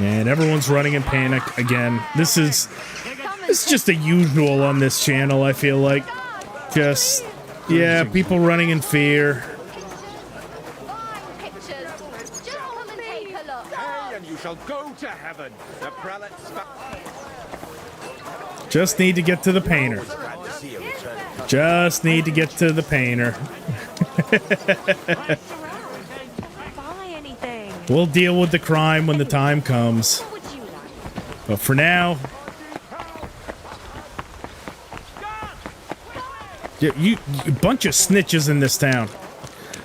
And everyone's running in panic again. This is just a usual on this channel, I feel like. Just, yeah, people running in fear. And you shall go to heaven. The prelates. Just need to get to the painter. Just need to get to the painter. We'll deal with the crime when the time comes. But for now... You bunch of snitches in this town.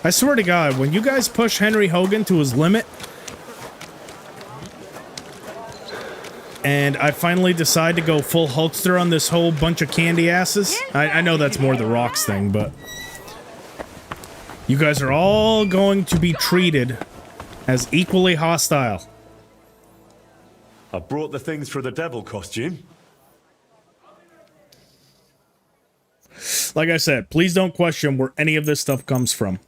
I swear to God, when you guys push Henry Hogan to his limit, and I finally decide to go full Hulkster on this whole bunch of candy asses, I know that's more the Rocks thing, but you guys are all going to be treated as equally hostile. I brought the things for the devil costume. Like I said, please don't question where any of this stuff comes from.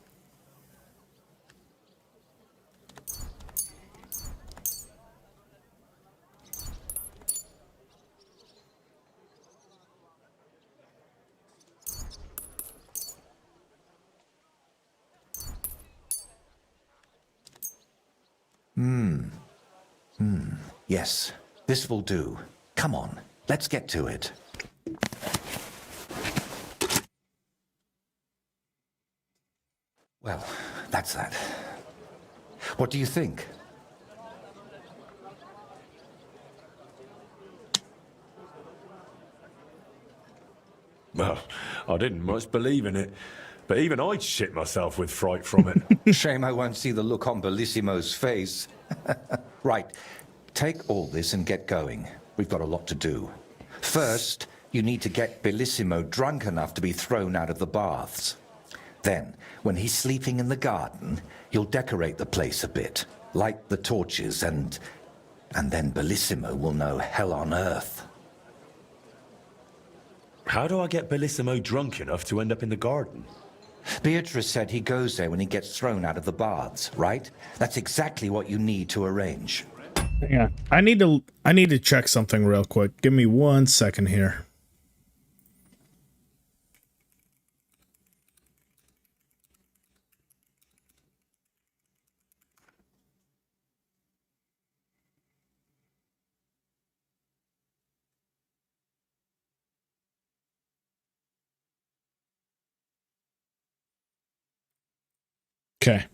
Yes, this will do. Come on, let's get to it. Well, that's that. What do you think? Well, I didn't much believe in it, but even I'd shit myself with fright from it. Shame I won't see the look on Bellissimo's face. Right, take all this and get going. We've got a lot to do. First, you need to get Bellissimo drunk enough to be thrown out of the baths. Then, when he's sleeping in the garden, you'll decorate the place a bit, light the torches, and then Bellissimo will know hell on earth. How do I get Bellissimo drunk enough to end up in the garden? Beatrice said he goes there when he gets thrown out of the baths, right? That's exactly what you need to arrange. Yeah, I need to check something real quick. Give me 1 second here. Okay.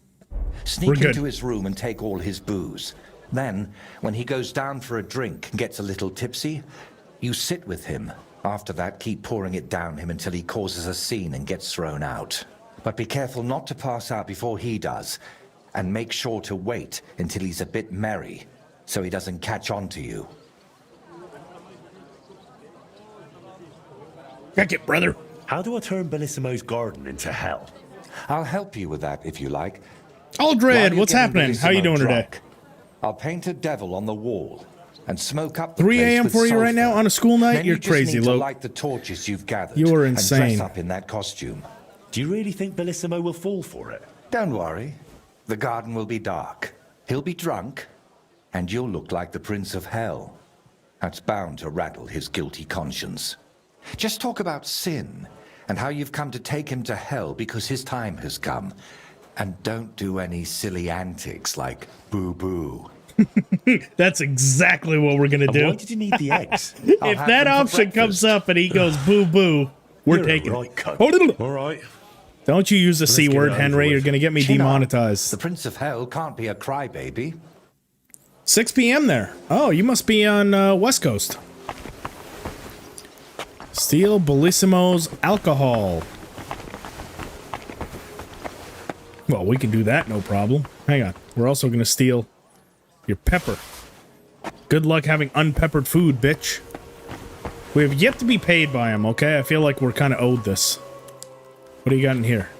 Sneak into his room and take all his booze. Then, when he goes down for a drink and gets a little tipsy, you sit with him. After that, keep pouring it down him until he causes a scene and gets thrown out. But be careful not to pass out before he does, and make sure to wait until he's a bit merry, so he doesn't catch on to you. Check it, brother. How do I turn Bellissimo's garden into hell? I'll help you with that if you like. Aldred, what's happening? How you doing today? I'll paint a devil on the wall and smoke up the 3 a.m. for you right now on a school night? Then You're you just crazy, need to Luke. light the torches you've gathered. You are And insane. dress up in that costume. Do you really think Bellissimo will fall for it? Don't worry. The garden will be dark. He'll be drunk, and you'll look like the Prince of Hell. That's bound to rattle his guilty conscience. Just talk about sin and how you've come to take him to hell because his time has come. And don't do any silly antics like boo-boo. That's exactly what we're going to do. Why did you need the eggs? If that option comes up and he goes boo-boo, we're taking it. All right. Don't you use the Let's C get word, it over Henry. with. You're going to get me Chin up. demonetized. The Prince of Hell can't be a crybaby. 6 p.m. there. Oh, you must be on West Coast. Steal Bellissimo's alcohol. Well, we can do that, no problem. Hang on. We're also going to steal your pepper. Good luck having unpeppered food, bitch. We have yet to be paid by him, okay? I feel like we're kind of owed this. What do you got in here?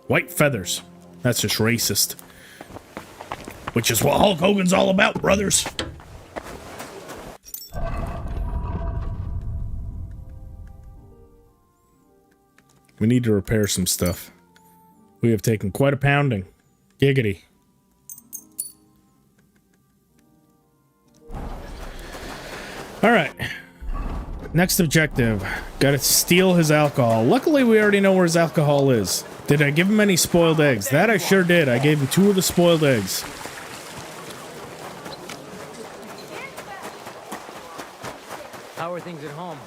White feathers. That's just racist. Which is what Hulk Hogan's all about, brothers. We need to repair some stuff. We have taken quite a pounding. Giggity. Alright. Next objective. Gotta steal his alcohol. Luckily, we already know where his alcohol is. Did I give him any spoiled eggs? That I sure did. I gave him 2 of the spoiled eggs. How are things at home?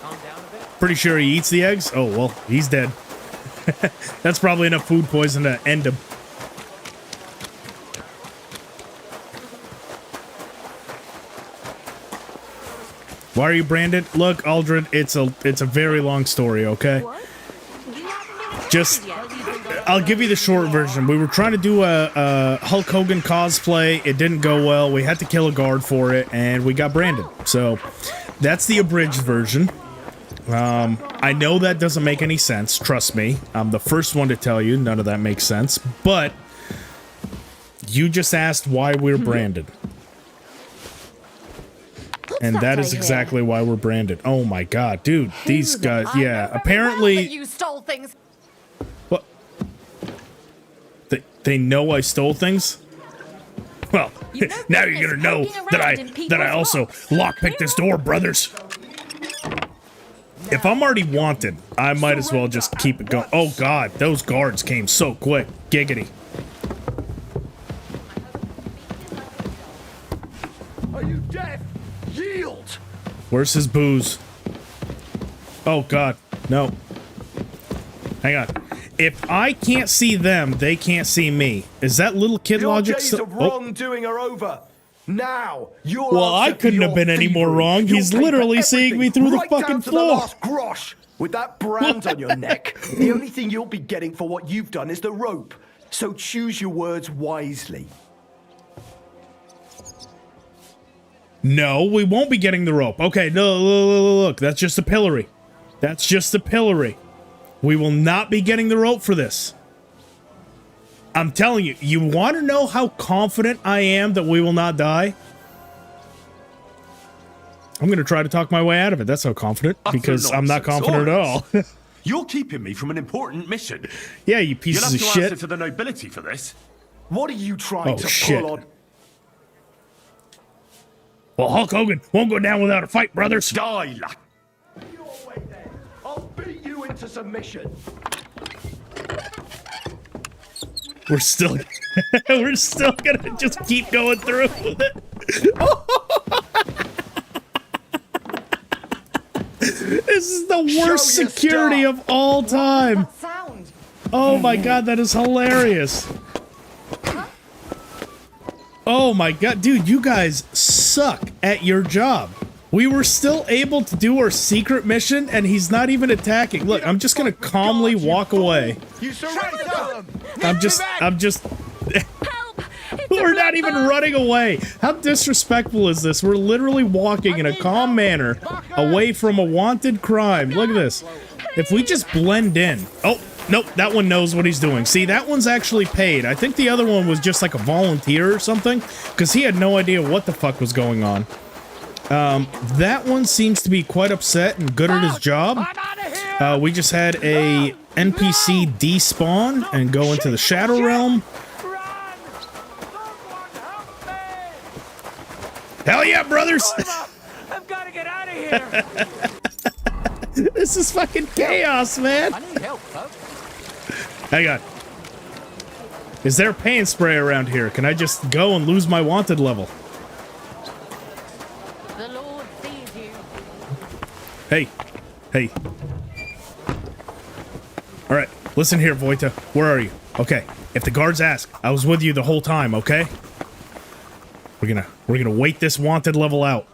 Calm down a bit? Pretty sure he eats the eggs? Oh, well, he's dead. That's probably enough food poison to end him. Why are you branded? Look, Aldred, it's a very long story, okay? Just, I'll give you the short version. We were trying to do a Hulk Hogan cosplay. It didn't go well. We had to kill a guard for it, and we got branded. So, that's the abridged version. I know that doesn't make any sense. Trust me. I'm the first one to tell you none of that makes sense. But, you just asked why we're branded. And that is exactly why we're branded. Oh my god, dude. These guys, yeah. Apparently... You stole things. What? They know I stole things? Well, now you're gonna know that I also lockpicked this door, brothers. If I'm already wanted, I might as well just keep it going. Oh god, those guards came so quick. Giggity. Are you deaf? Yield! Where's his booze? Oh god, no. Hang on. If I can't see them, they can't see me. Is that little kid Your logic days still? of wrongdoing are over. Now, you'll Well, I answer for couldn't your have been any more thievery. wrong. You'll He's pay for literally seeing me through the right fucking down to floor. The last grosh. With that brand on your neck, the only thing you'll be getting for what you've done is the rope. So choose your words wisely. No, we won't be getting the rope. Okay, no, look, that's just a pillory. That's just a pillory. We will not be getting the rope for this. I'm telling you, you want to know how confident I am that we will not die? I'm going to try to talk my way out of it. That's how confident, because I'm not confident at all. You're keeping me from an important mission. Yeah, you pieces of You'll have to shit. answer to the nobility for this. What are you trying to shit. pull on? Well, Hulk Hogan won't go down without a fight, brothers. Die, lad. I'll beat you into submission. We're still gonna just keep going through with it. This is the worst security of all time. Oh my god, that is hilarious. Oh my god, dude, you guys suck at your job. We were still able to do our secret mission, and he's not even attacking. Look, I'm just gonna calmly walk away. You surrender! I'm just... We're not even running away. How disrespectful is this? We're literally walking in a calm manner away from a wanted crime. Look at this. If we just blend in... Oh, nope, that one knows what he's doing. See, that one's actually paid. I think the other one was just like a volunteer or something, because he had no idea what the fuck was going on. That one seems to be quite upset and good at his job. We just had a NPC despawn and go into the Shadow Realm. Hell yeah, brothers! I've got to get out of here. This is fucking chaos, man. I need help, folks. Hang on. Is there paint spray around here? Can I just go and lose my wanted level? The Lord sees you. Hey. Hey. Alright, listen here, Voita. Where are you? Okay, if the guards ask, I was with you the whole time, okay? We're gonna wait this wanted level out.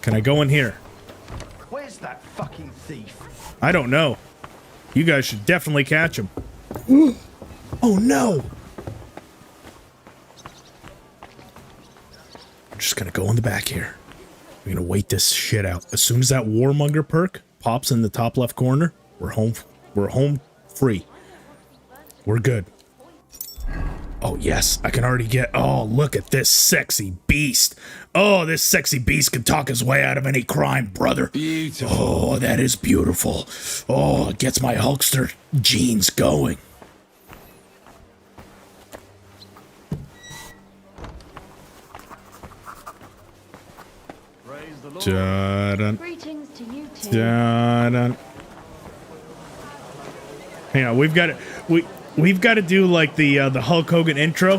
Can I go in here? Where's that fucking thief? I don't know. You guys should definitely catch him. Oh no! I'm just gonna go in the back here. We're gonna wait this shit out. As soon as that Warmonger perk pops in the top left corner, we're home. We're home free. We're good. Oh yes, I can already get... Oh, look at this sexy beast. Oh, this sexy beast can talk his way out of any crime, brother. Beautiful. Oh, that is beautiful. Oh, it gets my Hulkster genes going. Dun, Greetings to you too. dun. Hang on, we've got to do like the Hulk Hogan intro.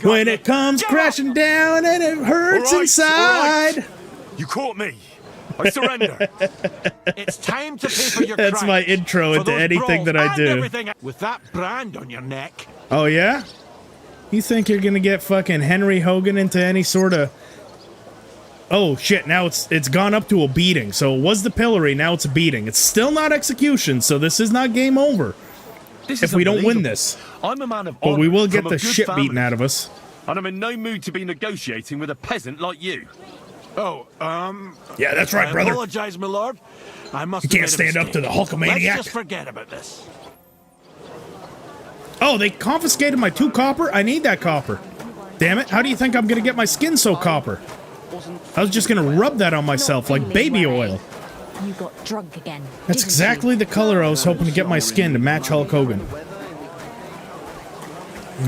When it comes crashing down and it hurts inside. You caught me. I surrender. It's time to pay for your That's crimes. my intro For into those anything that I brawls do. and everything. With that brand on your neck. Oh yeah? You think you're gonna get fucking Henry Hogan into any sort of... Oh shit, now it's gone up to a beating. So it was the pillory, now it's a beating. It's still not execution, so this is not game over. If we don't win this. I'm a man of But honor we will get from a the good shit family. beaten out of us. And I'm in no mood to be negotiating with a peasant like you. Oh, Yeah, that's right, I brother. apologize, my lord. I must You have can't made a stand up to the mistake. Hulkamaniac. Let's just forget about this. Oh, they confiscated my 2 copper? I need that copper. Damn it, how do you think I'm gonna get my skin so copper? I was just gonna rub that on myself like baby oil. You got drunk again. That's exactly the color I was hoping to get my skin to match Hulk Hogan.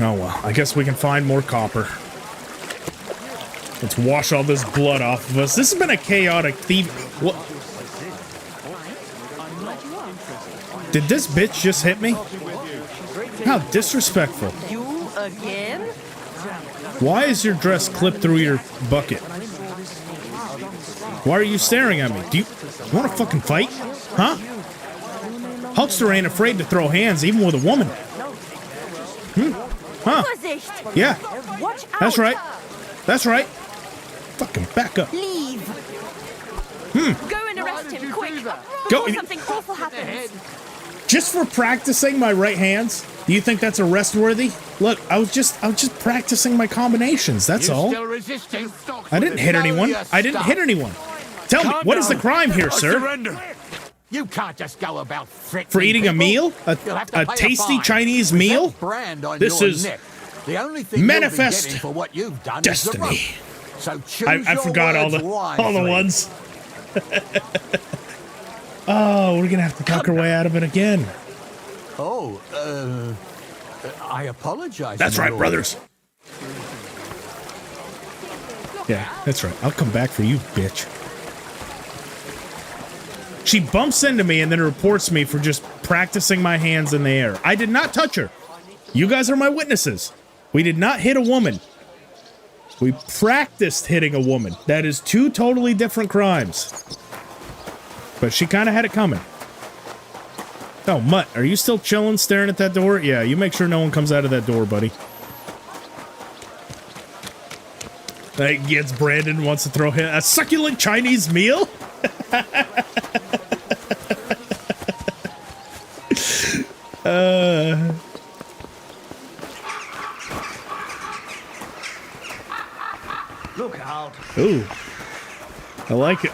Oh well, I guess we can find more copper. Let's wash all this blood off of us. This has been a chaotic thief. What? Did this bitch just hit me? How disrespectful. You again? Why is your dress clipped through your bucket? Why are you staring at me? Do you want to fucking fight? Huh? Hulkster ain't afraid to throw hands, even with a woman. Huh. Yeah. That's right. That's right. Fucking back up. Leave. Go and arrest him, quick. Go. Before something awful happens. Just for practicing my right hands? Do you think that's arrest worthy? Look, I was just practicing my combinations, that's all. Still resisting? I didn't hit anyone. I didn't hit anyone. Tell me, what is the crime here, sir? Surrender. You can't just go about For eating a meal? A tasty Chinese meal? This is the only thing manifest for what you've done destiny. Is the rope. So I forgot all the ones. Oh, we're gonna have to talk our way out of it again. Oh, I apologize. That's right, brothers. Yeah, that's right. I'll come back for you, bitch. She bumps into me and then reports me for just practicing my hands in the air. I did not touch her. You guys are my witnesses. We did not hit a woman. We practiced hitting a woman. That is two totally different crimes. But she kind of had it coming. Oh, Mutt, are you still chilling, staring at that door? Yeah, you make sure no one comes out of that door, buddy. That gets Brandon wants to throw him a succulent Chinese meal? Look out. Ooh. I like it.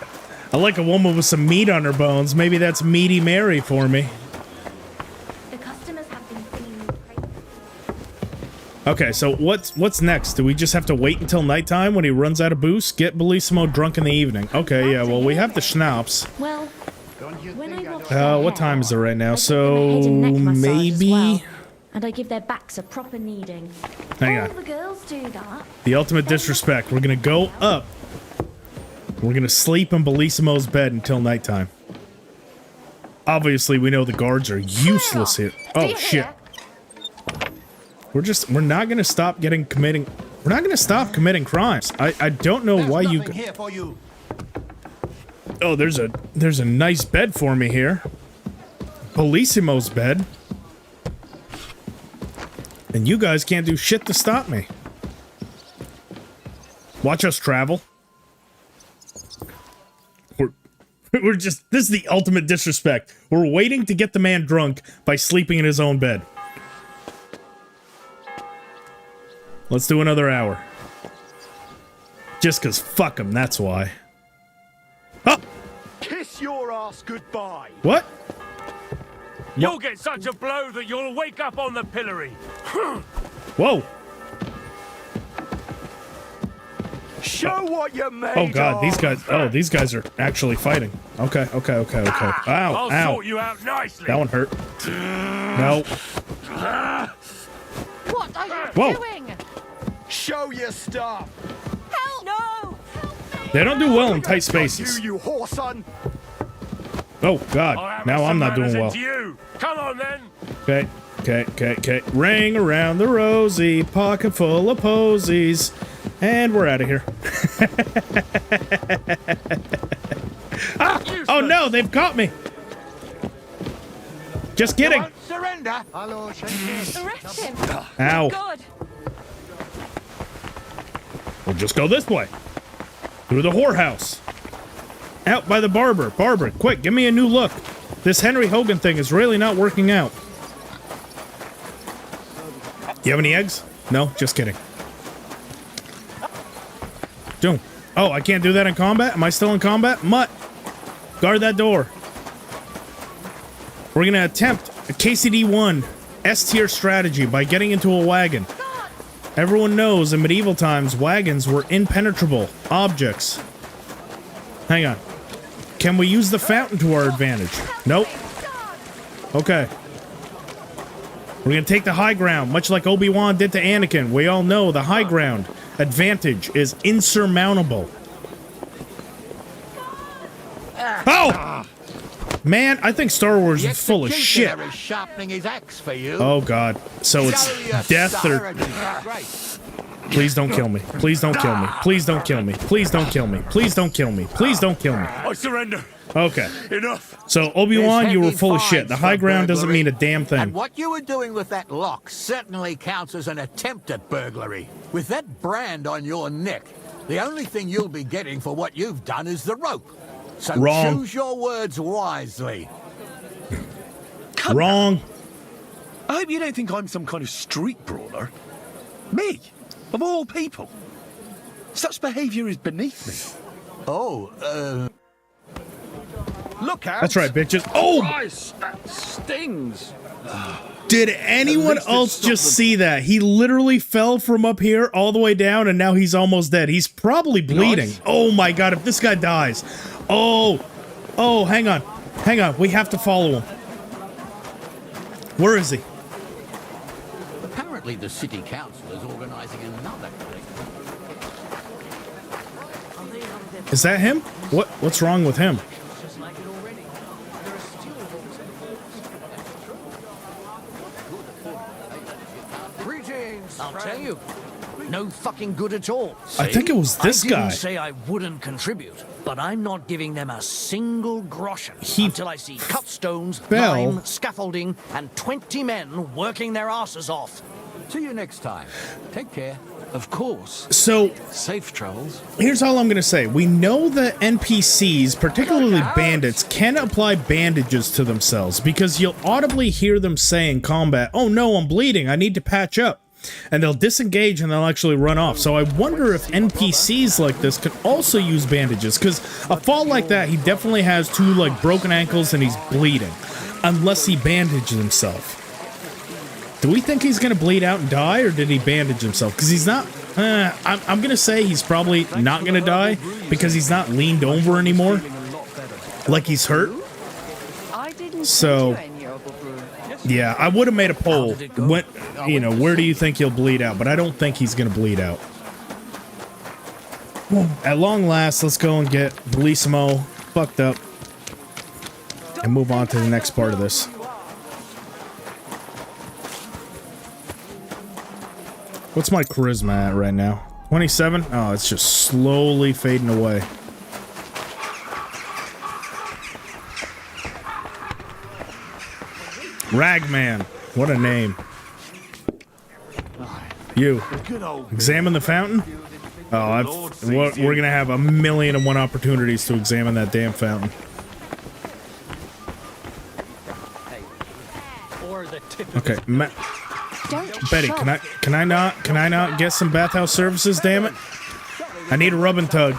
I like a woman with some meat on her bones. Maybe that's Meaty Mary for me. The customers have been feeling crazy. Okay, so what's next? Do we just have to wait until nighttime when he runs out of booze? Get Bissimo drunk in the evening. Okay, yeah, well, we have the schnapps. Well, when I What time is it right now? So maybe... And I give their backs a proper kneading. Hang All on. the girls do that. The ultimate disrespect. We're gonna go up. We're gonna sleep in Bellissimo's bed until nighttime. Obviously, we know the guards are useless here. Oh shit. We're not gonna stop committing. We're not gonna stop committing crimes. I don't know why you. Here for you. Oh, there's a nice bed for me here. Bellissimo's bed. And you guys can't do shit to stop me. Watch us travel. We're just, this is the ultimate disrespect. We're waiting to get the man drunk by sleeping in his own bed. Let's do another hour. Just cause fuck him, that's why. Oh! Kiss your ass goodbye. What? You'll get such a blow that you'll wake up on the pillory. Whoa. Show what you're made Oh god, of. these guys are actually fighting. Okay. Ow, I'll ow. sort you out nicely. That one hurt. No. What are you Whoa. doing? Show your stuff. Help! No! They don't do well in tight spaces. You whoreson. Oh god, now I'm not doing well. You. Come on then. Okay. Ring around the rosy, pocket full of posies. And we're out of here. Ah! Oh no, they've caught me. Just kidding. Surrender. Arrest him. Ow. God. We'll just go this way. Through the whorehouse. Out by the barber. Barber, quick, give me a new look. This Henry Hogan thing is really not working out. You have any eggs? No, just kidding. Don't. Oh, I can't do that in combat? Am I still in combat? Mutt. Guard that door. We're gonna attempt a KCD-1 S-tier strategy by getting into a wagon. Everyone knows in medieval times, wagons were impenetrable objects. Hang on. Can we use the fountain to our advantage? Nope. Okay. We're gonna take the high ground, much like Obi-Wan did to Anakin. We all know the high ground advantage is insurmountable. Oh! Man, I think Star Wars is full of shit. Is sharpening his axe for you. Oh god. So it's death or... Please don't kill me. Please don't kill me. Please don't kill me. Please don't kill me. Please don't kill me. Please don't kill me. I surrender. Okay. Enough. So, Obi-Wan, There's you were heavy full of shit. fines The for high ground doesn't burglary. mean a damn thing. And what you were doing with that lock certainly counts as an attempt at burglary. With that brand on your neck, the only thing you'll be getting for what you've done is the rope. So Wrong. choose your words wisely. Wrong. I hope you don't think I'm some kind of street brawler. Me, of all people. Such behaviour is beneath me. Oh, Look out! That's right, bitches. Oh! Christ, that stings. Did anyone else just see that? He literally fell from up here all the way down, and now he's almost dead. He's probably bleeding. Nice. Oh my god, if this guy dies. Oh, hang on. Hang on, we have to follow him. Where is he? apparently the city council is organizing another. Is that him? What's wrong with him? Greetings, I'll tell you. No fucking good at all. I think it was this I guy. didn't say I wouldn't contribute, but I'm not giving them a single groschen until I see cut stones, fell. lime, scaffolding, and 20 men working their asses off. See you next time. Take care. Of course. So, safe travels. Here's all I'm going to say. We know that NPCs, particularly bandits, can apply bandages to themselves because you'll audibly hear them say in combat, "Oh no, I'm bleeding. I need to patch up." And they'll disengage and they'll actually run off. So I wonder if NPCs like this could also use bandages, because a fall like that, he definitely has 2 like broken ankles and he's bleeding, unless he bandages himself. Do we think he's gonna bleed out and die, or did he bandage himself? Because he's not. I'm gonna say he's probably not gonna die because he's not leaned over anymore, like he's hurt. So. Yeah, I would have made a poll. When, where do you think he'll bleed out? But I don't think he's going to bleed out. At long last, let's go and get Bissimo fucked up and move on to the next part of this. What's my charisma at right now? 27? Oh, it's just slowly fading away. Ragman, what a name. You, examine the fountain? Oh, we're gonna have 1,000,001 opportunities to examine that damn fountain. Okay, Betty, can I not get some bathhouse services? Damn it! I need a rub and tug.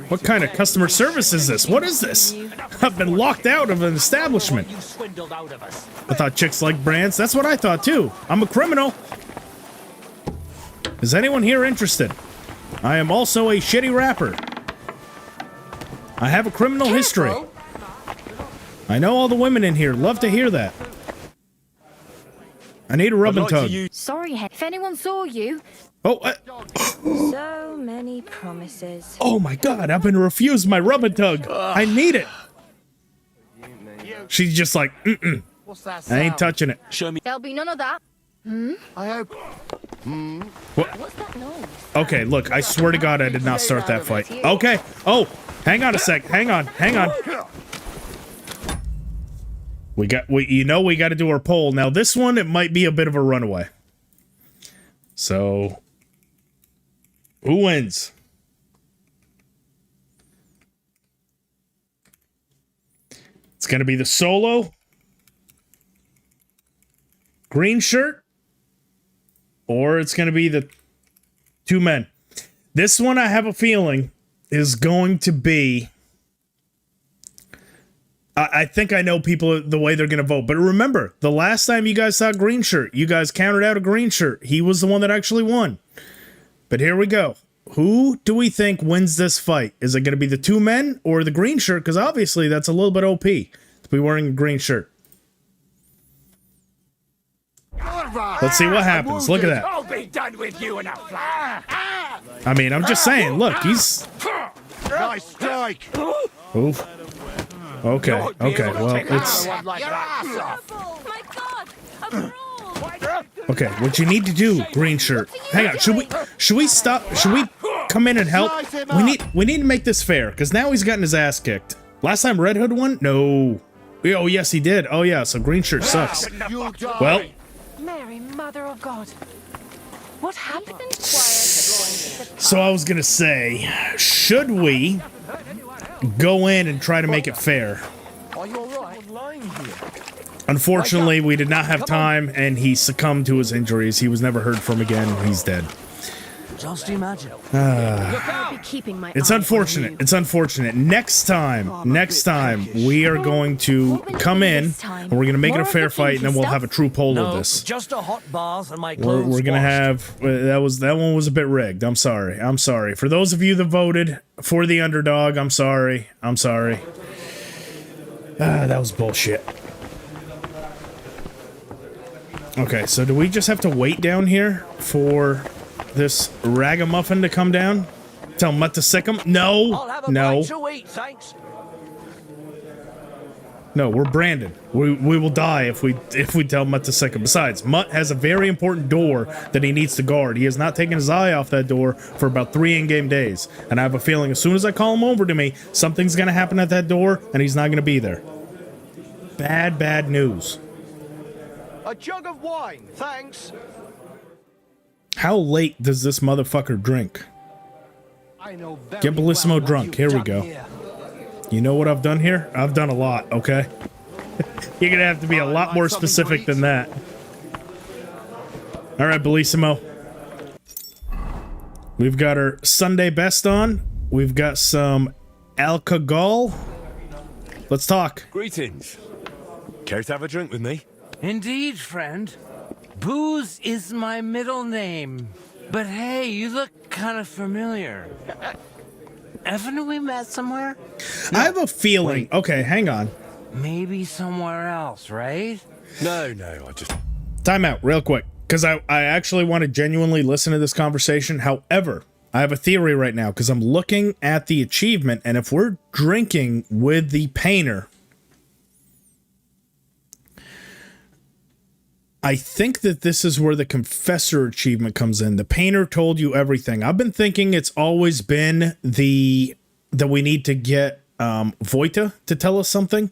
What kind of customer service is this? What is this? I've been locked out of an establishment. I thought chicks liked brands. That's what I thought too. I'm a criminal. Is anyone here interested? I am also a shitty rapper. I have a criminal history. I know all the women in here. Love to hear that. I need a rub and tug. Sorry, if anyone saw you. Oh, So many promises. oh my god, I've been refused my rub and tug. I need it. She's just like, I ain't touching it. Show me. There'll be none of that. I hope. What's that noise? Okay, look, I swear to god I did not start that fight. Okay. Oh, hang on a sec. Hang on. We got to do our poll. Now this one, it might be a bit of a runaway. So, who wins? It's going to be the solo green shirt, or it's going to be the 2 men. This one, I have a feeling, is going to be... I think I know people the way they're going to vote. But remember, the last time you guys saw green shirt, you guys counted out a green shirt. He was the one that actually won. But here we go. Who do we think wins this fight? Is it going to be the 2 men or the green shirt? Because obviously that's a little bit OP to be wearing a green shirt. Let's see what happens. Look at that. I'll be done with you in a flash. I mean, I'm just saying. Look, he's... Nice strike. Oof. Okay, well, it's... Okay, what you need to do, green shirt... Hang on, should we stop... come in and help? We need to make this fair, because now he's gotten his ass kicked. Last time Red Hood won? No. Oh, yes, he did. Oh, yeah, so green shirt sucks. Well. Mary, Mother of God. What happened? So I was going to say, should we go in and try to make it fair? Are you all right? Unfortunately, we did not have time, and he succumbed to his injuries. He was never heard from again, and he's dead. Just imagine. I'll be keeping my It's eye on unfortunate. you. It's unfortunate. Next time, we are going to come in, and we're going to make it a fair fight, and then we'll have a true poll of this. Just a hot bath and my clothes We're going to have... that one was a bit rigged. I'm sorry. I'm sorry. For those of you that voted for the underdog, I'm sorry. I'm sorry. That was bullshit. Okay, so do we just have to wait down here for this ragamuffin to come down? Tell Mutt to sick him? No, no. No, we're branded. We will die if we tell Mutt to sick him. Besides, Mutt has a very important door that he needs to guard. He has not taken his eye off that door for about 3 in-game days. And I have a feeling as soon as I call him over to me, something's going to happen at that door, and he's not going to be there. Bad, bad news. A jug of wine, thanks. How late does this motherfucker drink? Get Bissimo drunk. Here we go. You know what I've done here? I've done a lot, okay? You're gonna have to be a lot more specific than that. Alright, Bissimo. We've got our Sunday best on. We've got some alcohol. Let's talk. Greetings. Care to have a drink with me? Indeed, friend. Booze is my middle name. But hey, you look kind of familiar. Haven't we met somewhere? I have a feeling. Wait. Okay, hang on. Maybe somewhere else, right? No, I just... Time out, real quick. Because I actually want to genuinely listen to this conversation. However, I have a theory right now. Because I'm looking at the achievement. And if we're drinking with the painter... I think that this is where the Confessor achievement comes in. The painter told you everything. I've been thinking it's always been that we need to get Voita to tell us something.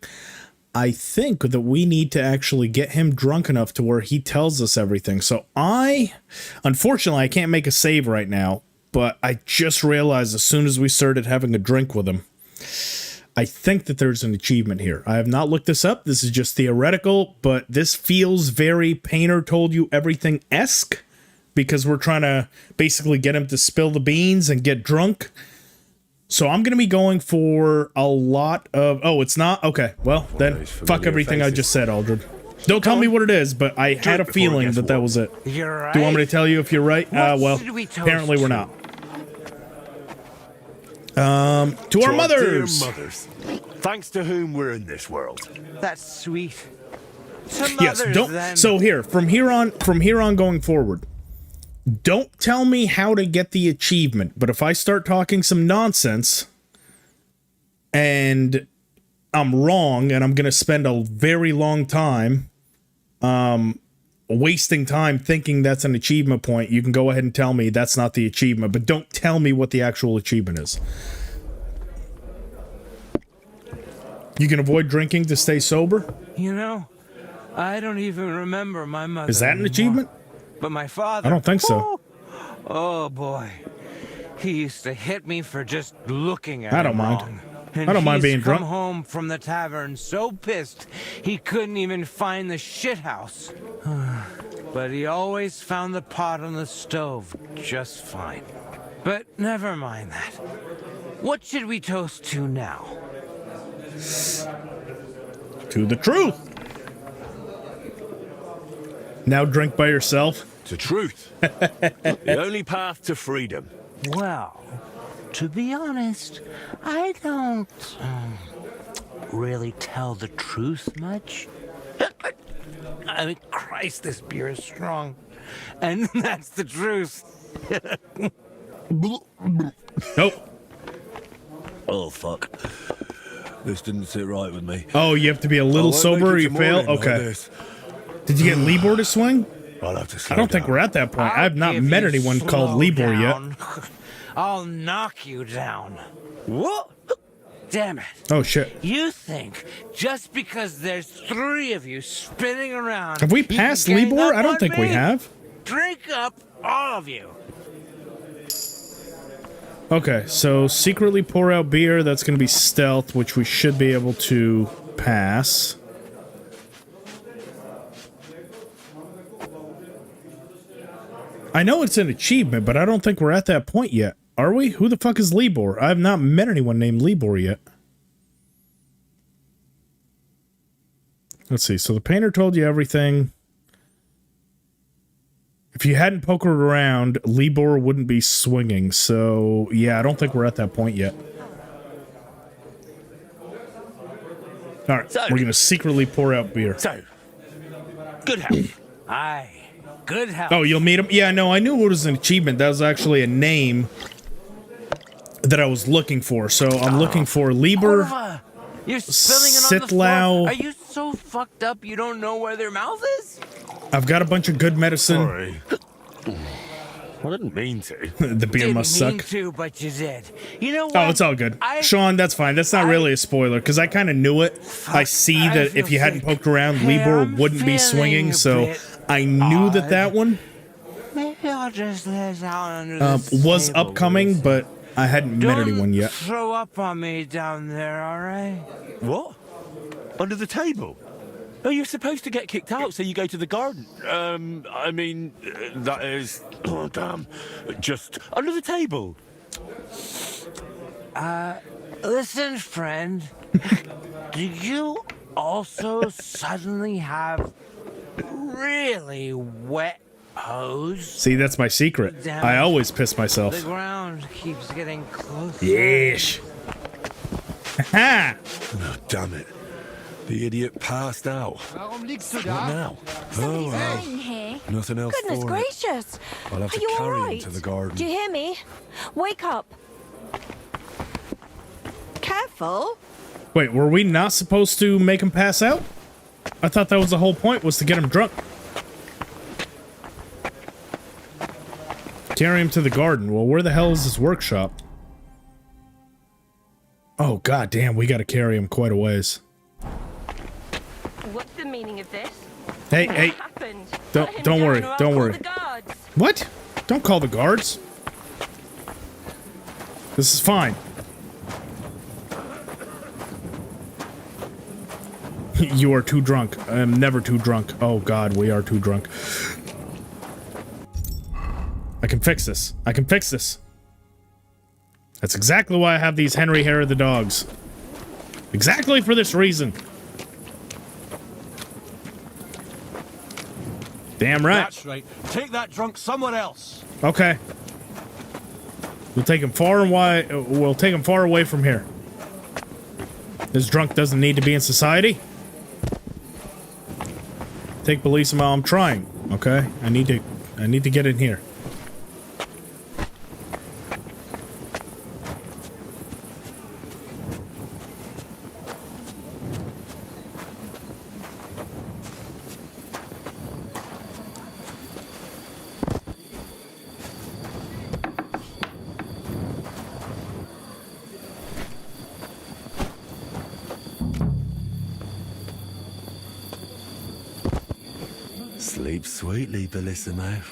I think that we need to actually get him drunk enough to where he tells us everything. So unfortunately, I can't make a save right now, but I just realized as soon as we started having a drink with him, I think that there's an achievement here. I have not looked this up. This is just theoretical, but this feels very painter told you everything-esque because we're trying to basically get him to spill the beans and get drunk. So I'm going to be going for a lot of... Oh, it's not? Okay, well, then fuck everything I just said, Aldred. Don't tell me what it is, but I had a feeling that that was it. You're right. Do you want me to tell you if you're right? Well, apparently we're not. To our mothers. Dear mothers. Thanks to whom we're in this world. That's sweet. Yes, don't. Then. So from here on going forward, don't tell me how to get the achievement. But if I start talking some nonsense, and I'm wrong, and I'm gonna spend a very long time, wasting time thinking that's an achievement point, you can go ahead and tell me that's not the achievement, but don't tell me what the actual achievement is. You can avoid drinking to stay sober? You know, I don't even remember my mother. Is that an achievement? But my father... I don't think so. Oh boy. He used to hit me for just looking at I don't him mind. wrong. And I don't mind being drunk. He's come home from the tavern so pissed he couldn't even find the shithouse. But he always found the pot on the stove just fine. But never mind that. What should we toast to now? To the truth. Now drink by yourself. To truth. The only path to freedom. Well, to be honest, I don't really tell the truth much. I mean, Christ, this beer is strong. And that's the truth. Nope. Oh, fuck. This didn't sit right with me. Oh, you have to be a little sober or you fail? Okay. Like Did you get Libor to swing? I'll have to slow I don't think down. we're at that point. I've not met anyone called Libor yet. I'll knock you down. What? Damn it. Oh, shit. You think just because there's 3 of you spinning around... Have we passed Libor? I don't think we have. Drink up, all of you. Okay, so secretly pour out beer. That's going to be stealth, which we should be able to pass. I know it's an achievement, but I don't think we're at that point yet. Are we? Who the fuck is Libor? I have not met anyone named Libor yet. Let's see. So the painter told you everything. If you hadn't pokered around, Libor wouldn't be swinging. So, yeah, I don't think we're at that point yet. All right, we're going to secretly pour out beer. So, good health. Aye. Good health. Oh, you'll meet him? Yeah, no, I knew it was an achievement. That was actually a name that I was looking for. So I'm looking for Libor, You're spilling it on the floor. Sitlau. Are you so fucked up you don't know where their mouth is? I've got a bunch of good medicine. Sorry. I didn't mean to. The beer must suck. Didn't mean to, but you did. You know what? Oh, it's all good. Sean, that's fine. That's not really a spoiler, because I kind of knew it. I see that if you hadn't poked around, Libor wouldn't be swinging, so I knew that one Maybe I'll just lay down under this was table, upcoming, Ruse. but I hadn't met anyone yet. Throw up on me down there, all right? What? Under the table? Oh, you're supposed to get kicked out, so you go to the garden. I mean, that is... Oh, damn. Just under the table. Listen, friend. Do you also suddenly have really wet hose? See, that's my secret. Damn. I always piss myself. The ground keeps getting closer. Yeesh. Ha! Oh, damn it. The idiot passed out. What now? Somebody's Oh, well. lying here. Nothing else Goodness for it. gracious. I'll have Are to you all carry him right? to the garden. Do you hear me? Wake up. Careful. Wait, were we not supposed to make him pass out? I thought that was the whole point, was to get him drunk. Carry him to the garden. Well, where the hell is his workshop? Oh, god damn, we gotta carry him quite a ways. What's the meaning of this? Hey, What hey. happened? Don't worry, don't worry. The guards. What? Don't call the guards. This is fine. You are too drunk. I am never too drunk. Oh god, we are too drunk. I can fix this. I can fix this. That's exactly why I have these Henry Hair of the dogs. Exactly for this reason. Damn right. That's right. Take that drunk somewhere else. Okay. We'll take him far and wide. We'll take him far away from here. This drunk doesn't need to be in society. Take Bissimo. I'm trying. Okay. I need to get in here. Sleep sweetly, Bissimo.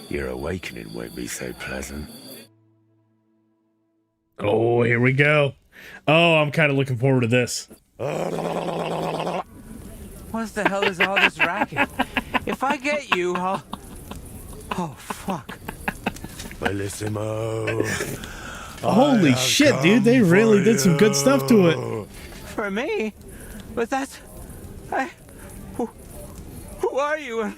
Your awakening won't be so pleasant. Oh, here we go. Oh, I'm kind of looking forward to this. What the hell is all this racket? If I get you, I'll... Oh, fuck. Bissimo. Holy shit, dude. They really did some good stuff to it. For me? But that's... Who are you?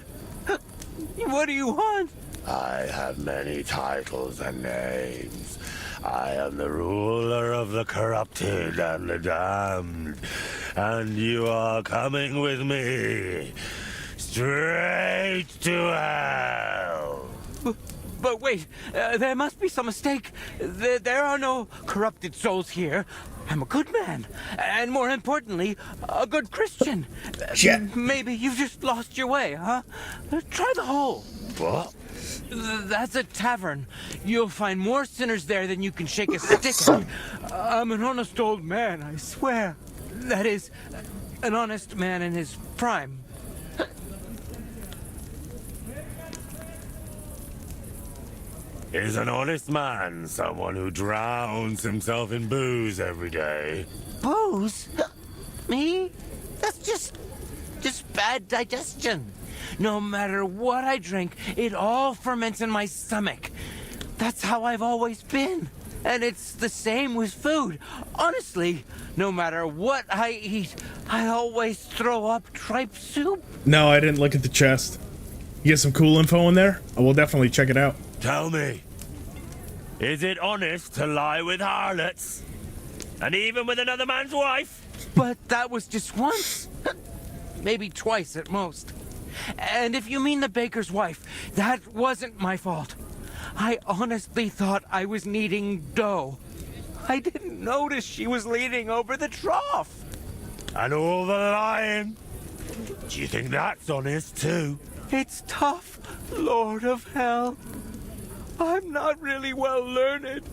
What do you want? I have many titles and names. I am the ruler of the corrupted and the damned. And you are coming with me. Straight to hell. But wait, there must be some mistake. There are no corrupted souls here. I'm a good man, and more importantly, a good Christian. Shit. Maybe you've just lost your way, huh? Try the hole. What? That's a tavern. You'll find more sinners there than you can shake a stick at. I'm an honest old man, I swear. That is, an honest man in his prime. Is an honest man someone who drowns himself in booze every day? Booze? Me? That's just bad digestion. No matter what I drink, it all ferments in my stomach. That's how I've always been. And it's the same with food. Honestly, no matter what I eat, I always throw up tripe soup. No, I didn't look at the chest. You get some cool info in there? I will definitely check it out. Tell me, is it honest to lie with harlots? And even with another man's wife? But that was just once. Maybe twice at most. And if you mean the baker's wife, that wasn't my fault. I honestly thought I was kneading dough. I didn't notice she was leaning over the trough. And all the lying? Do you think that's honest too? It's tough, Lord of Hell. I'm not really well learned.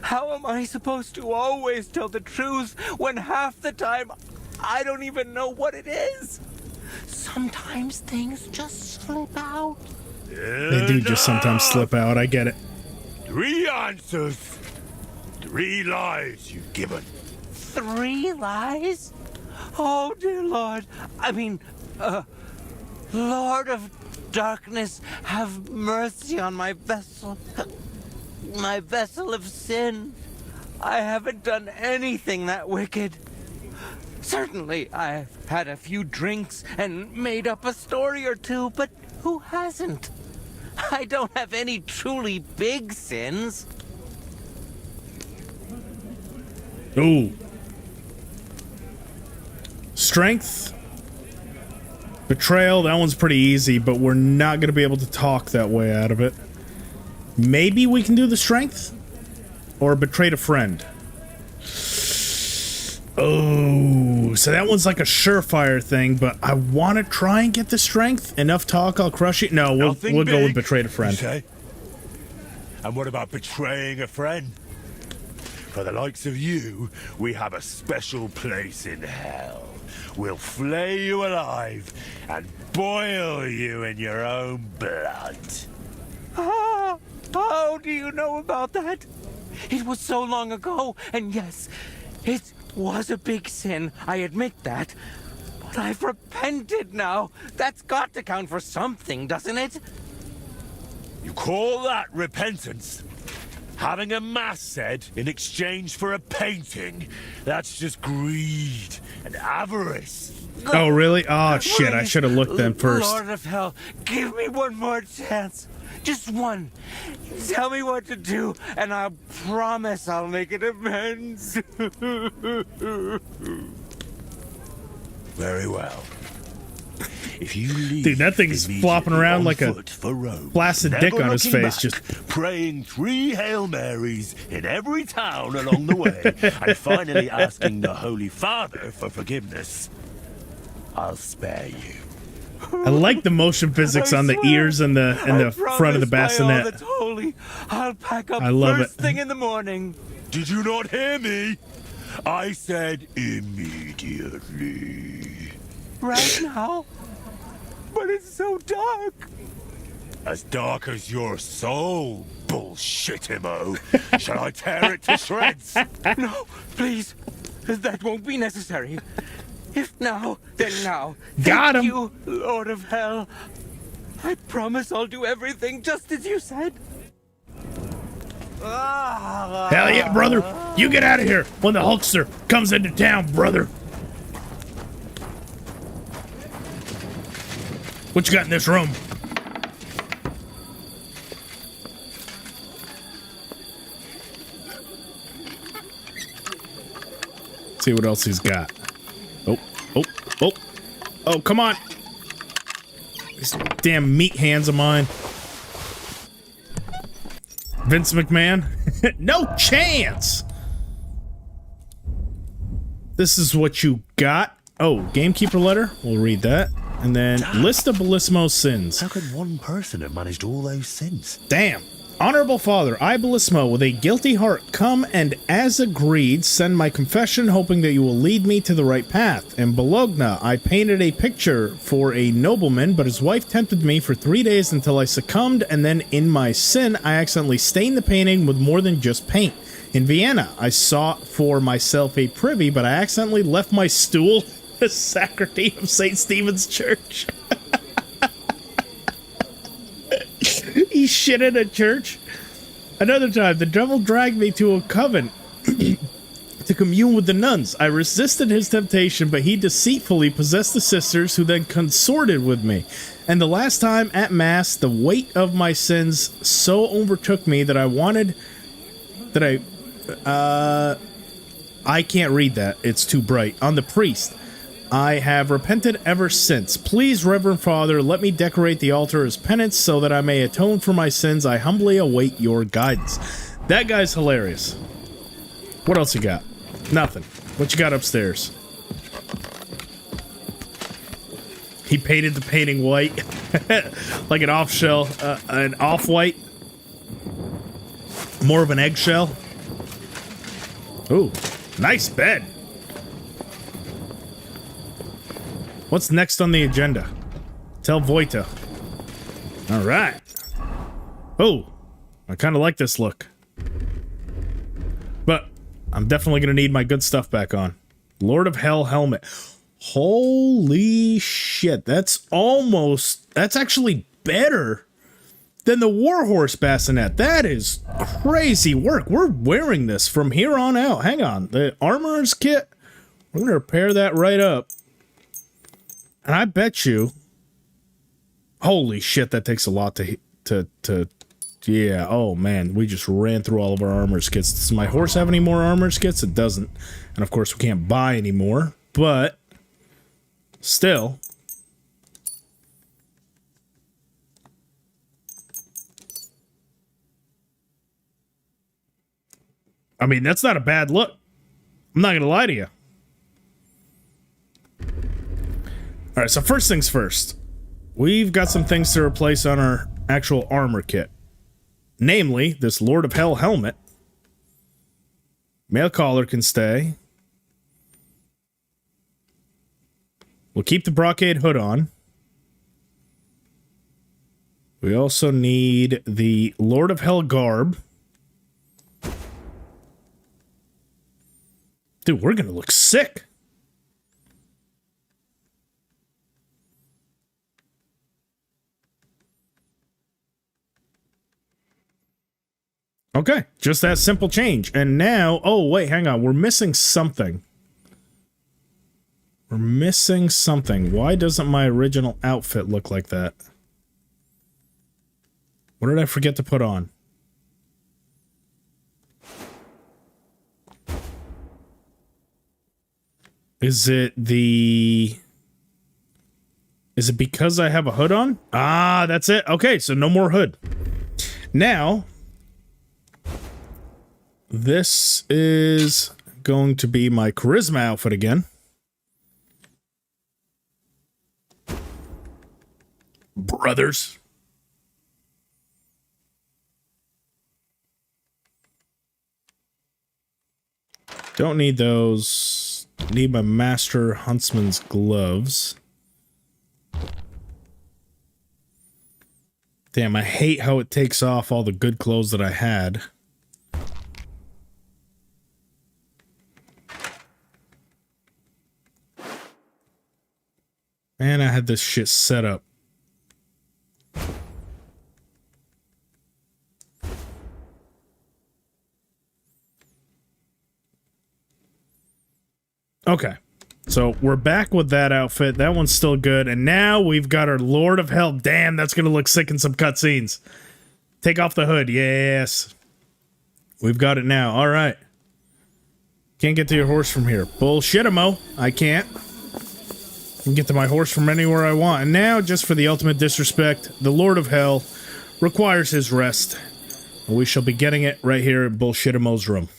How am I supposed to always tell the truth when half the time I don't even know what it is? Sometimes things just slip out. They do just sometimes slip out, I get it. 3 answers. 3 lies you've given. 3 lies? Oh, dear Lord. I mean, Lord of Darkness, have mercy on my vessel. My vessel of sin. I haven't done anything that wicked. Certainly, I've had a few drinks and made up a story or two, but who hasn't? I don't have any truly big sins. Ooh. Strength. Betrayal, that one's pretty easy, but we're not going to be able to talk that way out of it. Maybe we can do the strength? Or betrayed a friend. Oh, so that one's like a surefire thing, but I want to try and get the strength. Enough talk, I'll crush it. No, we'll go with betrayed a friend. Say? And what about betraying a friend? For the likes of you, we have a special place in hell. We'll flay you alive and boil you in your own blood. Ah, how do you know about that? It was so long ago, and yes, it was a big sin, I admit that. But I've repented now. That's got to count for something, doesn't it? You call that repentance? Having a mass said in exchange for a painting? That's just greed and avarice. Oh, really? Oh, shit, I should have looked them first. Lord of Hell, give me one more chance. Just one. Tell me what to do, and I promise I'll make it amends. Very well. If you leave, dude, that thing's flopping around like a blasted dick on his face, just praying 3 Hail Marys in every town along the way, and finally asking the Holy Father for forgiveness. I'll spare you. I like the motion physics on the ears and the front of the bassinet. That's holy. I'll pack up I love first it. thing in the morning. Did you not hear me? I said immediately. Right now? But it's so dark. As dark as your soul, bullshitimo. Shall I tear it to shreds? No, please. That won't be necessary. If now, then now. Got him. Thank you, Lord of Hell. I promise I'll do everything just as you said. Hell yeah, brother. You get out of here when the Hulkster comes into town, brother. What you got in this room? See what else he's got. Oh, come on. These damn meat hands of mine. Vince McMahon? No chance! This is what you got. Oh, gamekeeper letter? We'll read that. And then list of Bissimo's sins. How could one person have managed all those sins? Damn. Honorable Father, I, Bissimo, with a guilty heart, come and, as agreed, send my confession, hoping that you will lead me to the right path. In Bologna, I painted a picture for a nobleman, but his wife tempted me for 3 days until I succumbed, and then, in my sin, I accidentally stained the painting with more than just paint. In Vienna, I sought for myself a privy, but I accidentally left my stool in the sacristy of St. Stephen's Church. He shit in a church. Another time, the devil dragged me to a convent to commune with the nuns. I resisted his temptation, but he deceitfully possessed the sisters, who then consorted with me. And the last time, at Mass, the weight of my sins so overtook me that I can't read that. It's too bright. On the priest. I have repented ever since. Please, Reverend Father, let me decorate the altar as penance so that I may atone for my sins. I humbly await your guidance. That guy's hilarious. What else you got? Nothing. What you got upstairs? He painted the painting white. Like an off-shell, an off-white. More of an eggshell. Ooh, nice bed. What's next on the agenda? Tell Vojta. All right. Oh, I kind of like this look. But I'm definitely going to need my good stuff back on. Lord of Hell helmet. Holy shit. That's actually better than the Warhorse bassinet. That is crazy work. We're wearing this from here on out. Hang on. The armorer's kit, we're going to repair that right up. And I bet you, holy shit, that takes a lot yeah, oh man, we just ran through all of our armor kits. Does my horse have any more armor kits? It doesn't. And of course, we can't buy any more, but still. I mean, that's not a bad look. I'm not going to lie to you. All right, so first things first. We've got some things to replace on our actual armor kit. Namely, this Lord of Hell helmet. Mail collar can stay. We'll keep the brocade hood on. We also need the Lord of Hell garb. Dude, we're gonna look sick. Okay, just that simple change. And now, oh wait, hang on, we're missing something. We're missing something. Why doesn't my original outfit look like that? What did I forget to put on? Is it because I have a hood on? Ah, that's it. Okay, so no more hood. Now, this is going to be my charisma outfit again. Brothers. Don't need those. Need my master huntsman's gloves. Damn, I hate how it takes off all the good clothes that I had. Man, I had this shit set up. Okay, so we're back with that outfit. That one's still good. And now we've got our Lord of Hell. Damn, that's going to look sick in some cutscenes. Take off the hood. Yes. We've got it now. All right. Can't get to your horse from here. Bullshitimo. I can't. I can get to my horse from anywhere I want. And now, just for the ultimate disrespect, the Lord of Hell requires his rest. And we shall be getting it right here in Bullshitimo's room.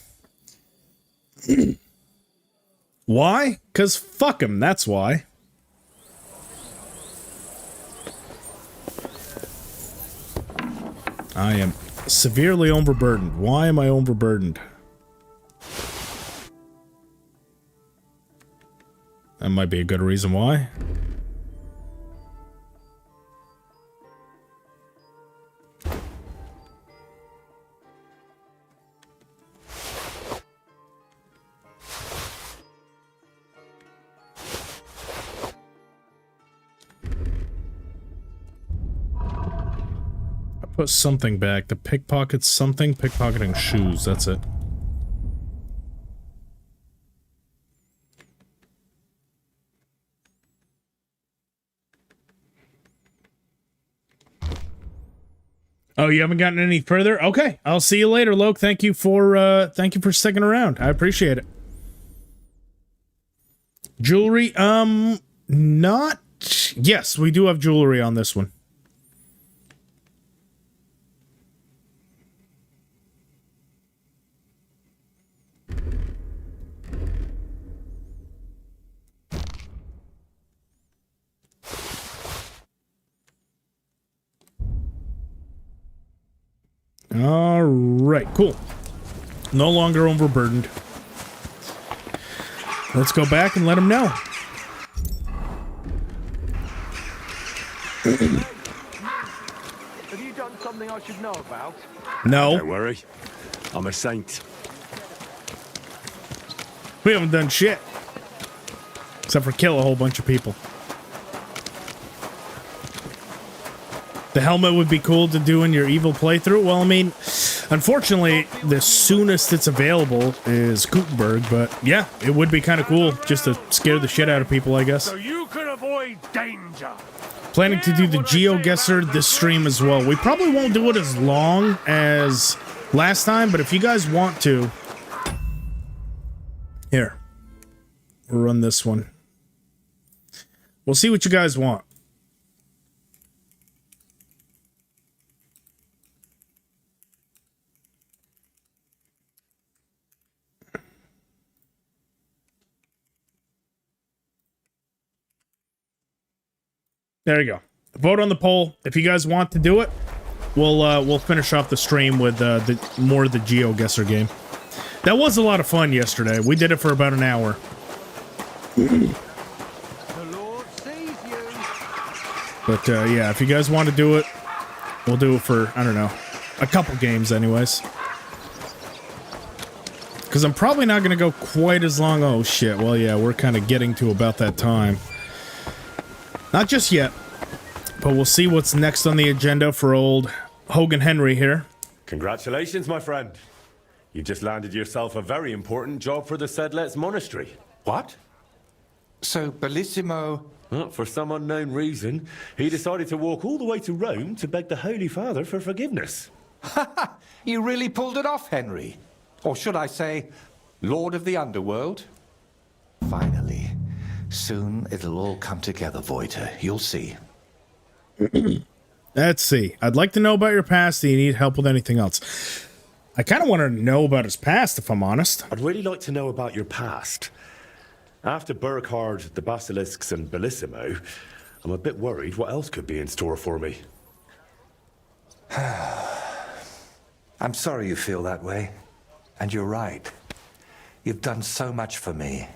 Why? Because fuck him, that's why. I am severely overburdened. Why am I overburdened? That might be a good reason why. Put something back. The pickpocket something. Pickpocketing shoes. That's it. Oh, you haven't gotten any further? Okay. I'll see you later, Loke. Thank you for sticking around. I appreciate it. Jewelry? Not... Yes, we do have jewelry on this one. Alright, cool. No longer overburdened. Let's go back and let him know. Have you done something I should know about? No. Don't worry. I'm a saint. We haven't done shit. Except for kill a whole bunch of people. The helmet would be cool to do in your evil playthrough. Well, I mean, unfortunately, the soonest it's available is Gutenberg, but yeah, it would be kind of cool just to scare the shit out of people, I guess. So you can avoid danger. Planning to do the Geoguessr this stream as well. We probably won't do it as long as last time, but if you guys want to... Here. We'll run this one. We'll see what you guys want. There you go. Vote on the poll. If you guys want to do it, we'll finish off the stream with more of the Geoguessr game. That was a lot of fun yesterday. We did it for about an hour. But yeah, if you guys want to do it, we'll do it for, I don't know, a couple games anyways. Because I'm probably not going to go quite as long. Oh shit, well yeah, we're kind of getting to about that time. Not just yet, but we'll see what's next on the agenda for old Hogan Henry here. Congratulations, my friend. You just landed yourself a very important job for the Sedlets Monastery. What? So, Bellissimo... Well, for some unknown reason, he decided to walk all the way to Rome to beg the Holy Father for forgiveness. Ha! You really pulled it off, Henry. Or should I say, Lord of the Underworld? Finally. Soon it'll all come together, Voiter. You'll see. Let's see. I'd like to know about your past. Do you need help with anything else? I kind of want to know about his past, if I'm honest. I'd really like to know about your past. After Burkhard, the Basilisks, and Bellissimo, I'm a bit worried what else could be in store for me. I'm sorry you feel that way. And you're right. You've done so much for me.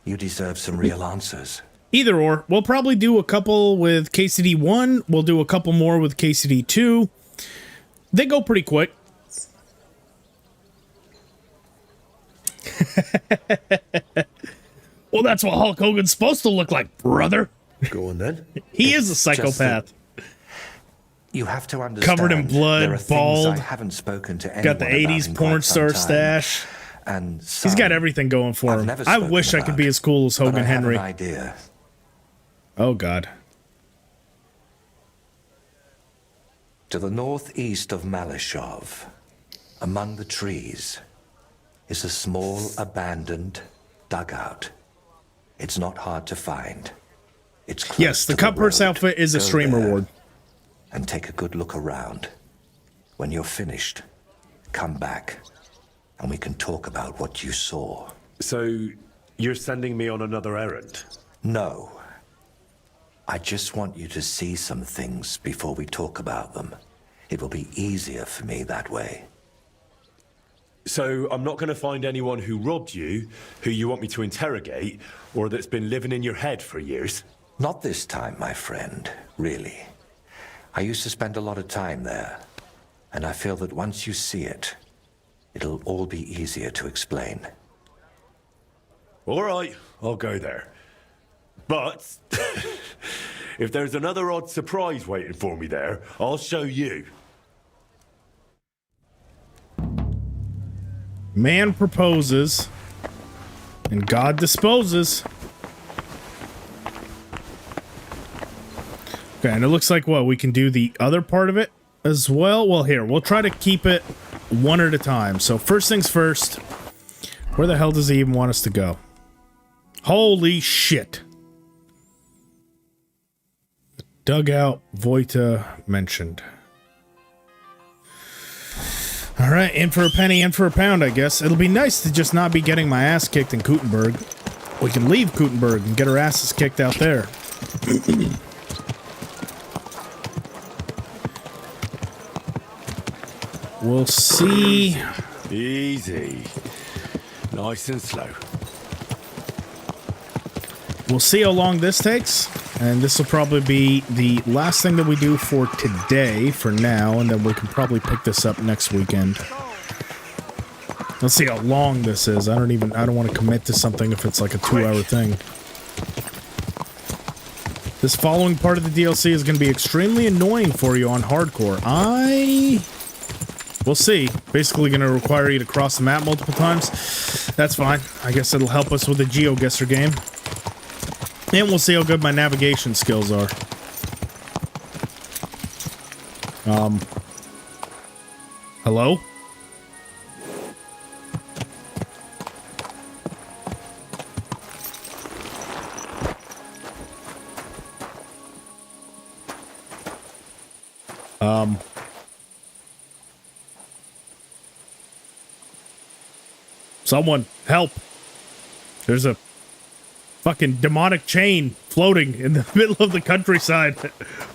You deserve some real answers. Either or. We'll probably do a couple with KCD 1. We'll do a couple more with KCD 2. They go pretty quick. Well, that's what Hulk Hogan's supposed to look like, brother. Go on then. He is a psychopath. You have to understand. Covered in blood, bald. I haven't spoken to anyone got the 80s porn star stash. And he's got everything going for him. I wish I could be as cool as Hogan Henry. I have an idea. Oh, God. To the northeast of Malashov, among the trees, is a small abandoned dugout. It's not hard to find. It's close. Yes, the cut purse outfit is a stream reward. And take a good look around. When you're finished, come back, and we can talk about what you saw. So, you're sending me on another errand? No. I just want you to see some things before we talk about them. It will be easier for me that way. So I'm not going to find anyone who robbed you, who you want me to interrogate, or that's been living in your head for years? Not this time, my friend, really. I used to spend a lot of time there, and I feel that once you see it, it'll all be easier to explain. All right, I'll go there. But if there's another odd surprise waiting for me there, I'll show you. Man proposes, and God disposes. Okay, and it looks like, what, we can do the other part of it as well? Well, here, we'll try to keep it one at a time. So first things first, where the hell does he even want us to go? Holy shit. Dugout, Voita mentioned. All right, in for a penny, in for a pound, I guess. It'll be nice to just not be getting my ass kicked in Gutenberg. We can leave Gutenberg and get our asses kicked out there. We'll see. Easy. Nice and slow. We'll see how long this takes. And this will probably be the last thing that we do for today, for now, and then we can probably pick this up next weekend. Let's see how long this is. I don't want to commit to something if it's like a 2-hour thing. This following part of the DLC is going to be extremely annoying for you on hardcore. We'll see. Basically going to require you to cross the map multiple times. That's fine. I guess it'll help us with the Geoguessr game. And we'll see how good my navigation skills are. Hello? Someone, help! There's a fucking demonic chain floating in the middle of the countryside.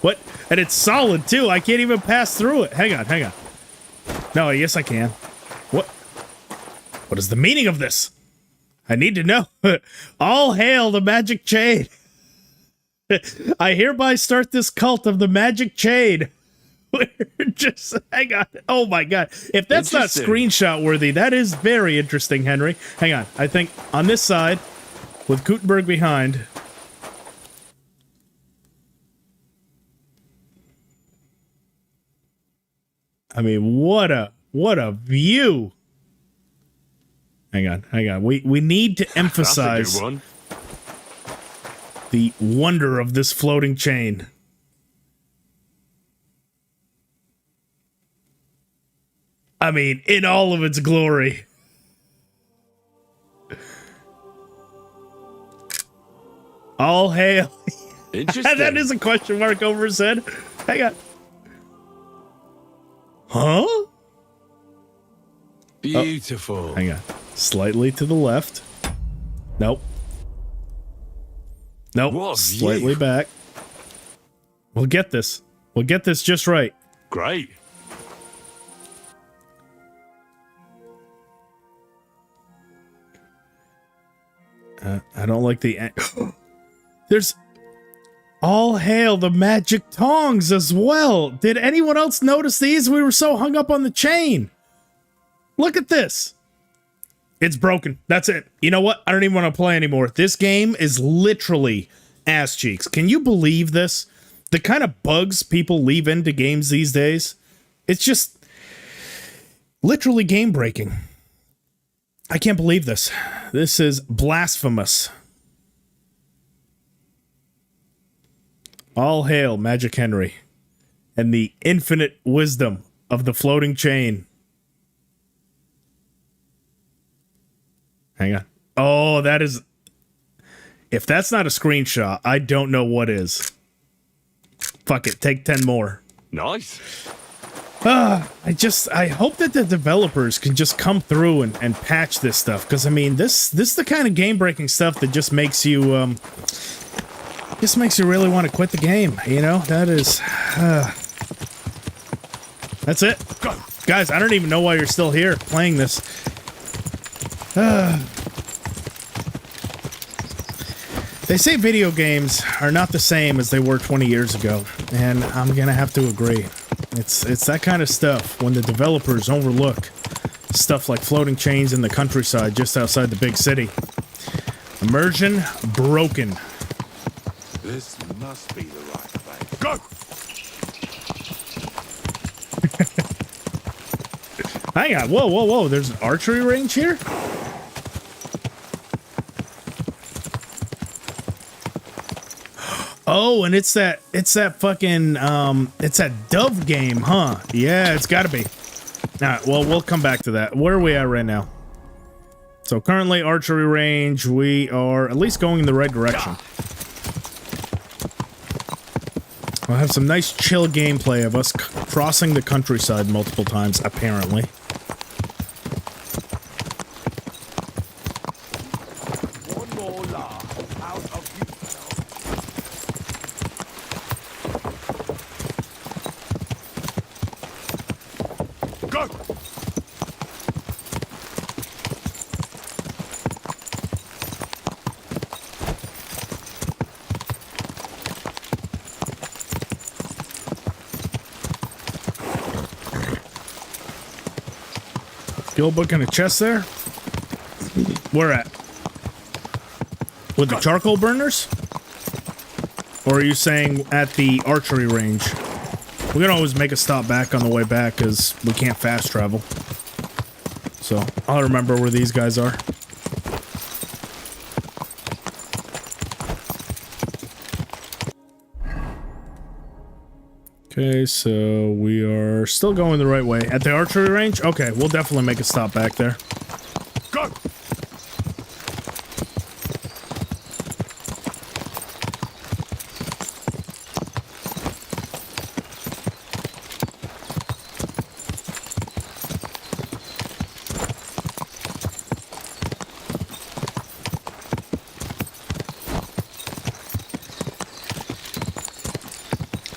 What? And it's solid, too. I can't even pass through it. Hang on, hang on. No, yes, I can. What? What is the meaning of this? I need to know. All hail the magic chain. I hereby start this cult of the magic chain. Just hang on. Oh my god. If that's not screenshot worthy, that is very interesting, Henry. Hang on. I think on this side, with Gutenberg behind. I mean, what a view. Hang on, hang on. We need to emphasize the wonder of this floating chain. I mean, in all of its glory. All hail. Interesting. That is a question mark over his head. Hang on. Huh? Beautiful. Oh, hang on. Slightly to the left. Nope. Nope. What slightly back. We'll get this. We'll get this just right. Great. I don't like the... There's... All hail the magic tongs as well. Did anyone else notice these? We were so hung up on the chain. Look at this. It's broken. That's it. You know what? I don't even want to play anymore. This game is literally ass cheeks. Can you believe this? The kind of bugs people leave into games these days. It's just literally game breaking. I can't believe this. This is blasphemous. All hail Magic Henry and the infinite wisdom of the floating chain. Hang on. Oh, that is... If that's not a screenshot, I don't know what is. Fuck it. Take 10 more. Nice. I hope that the developers can just come through and patch this stuff. Because, I mean, this is the kind of game-breaking stuff that just makes you, really want to quit the game, you know? That is... That's it. Go. Guys, I don't even know why you're still here playing this. They say video games are not the same as they were 20 years ago, and I'm gonna have to agree. It's that kind of stuff when the developers overlook stuff like floating chains in the countryside just outside the big city. Immersion broken. This must be the right place. Go! Hang on, whoa, whoa, whoa, there's an archery range here? Oh, and it's that fucking, it's that dove game, huh? Yeah, it's gotta be. Alright, well, we'll come back to that. Where are we at right now? So currently, archery range, we are at least going in the right direction. We'll have some nice chill gameplay of us crossing the countryside multiple times, apparently. Skill book and a chest there? Where at? With the charcoal burners? Or are you saying at the archery range? We can always make a stop back on the way back because we can't fast travel. So I'll remember where these guys are. Okay, so we are still going the right way. At the archery range? Okay, we'll definitely make a stop back there. Go!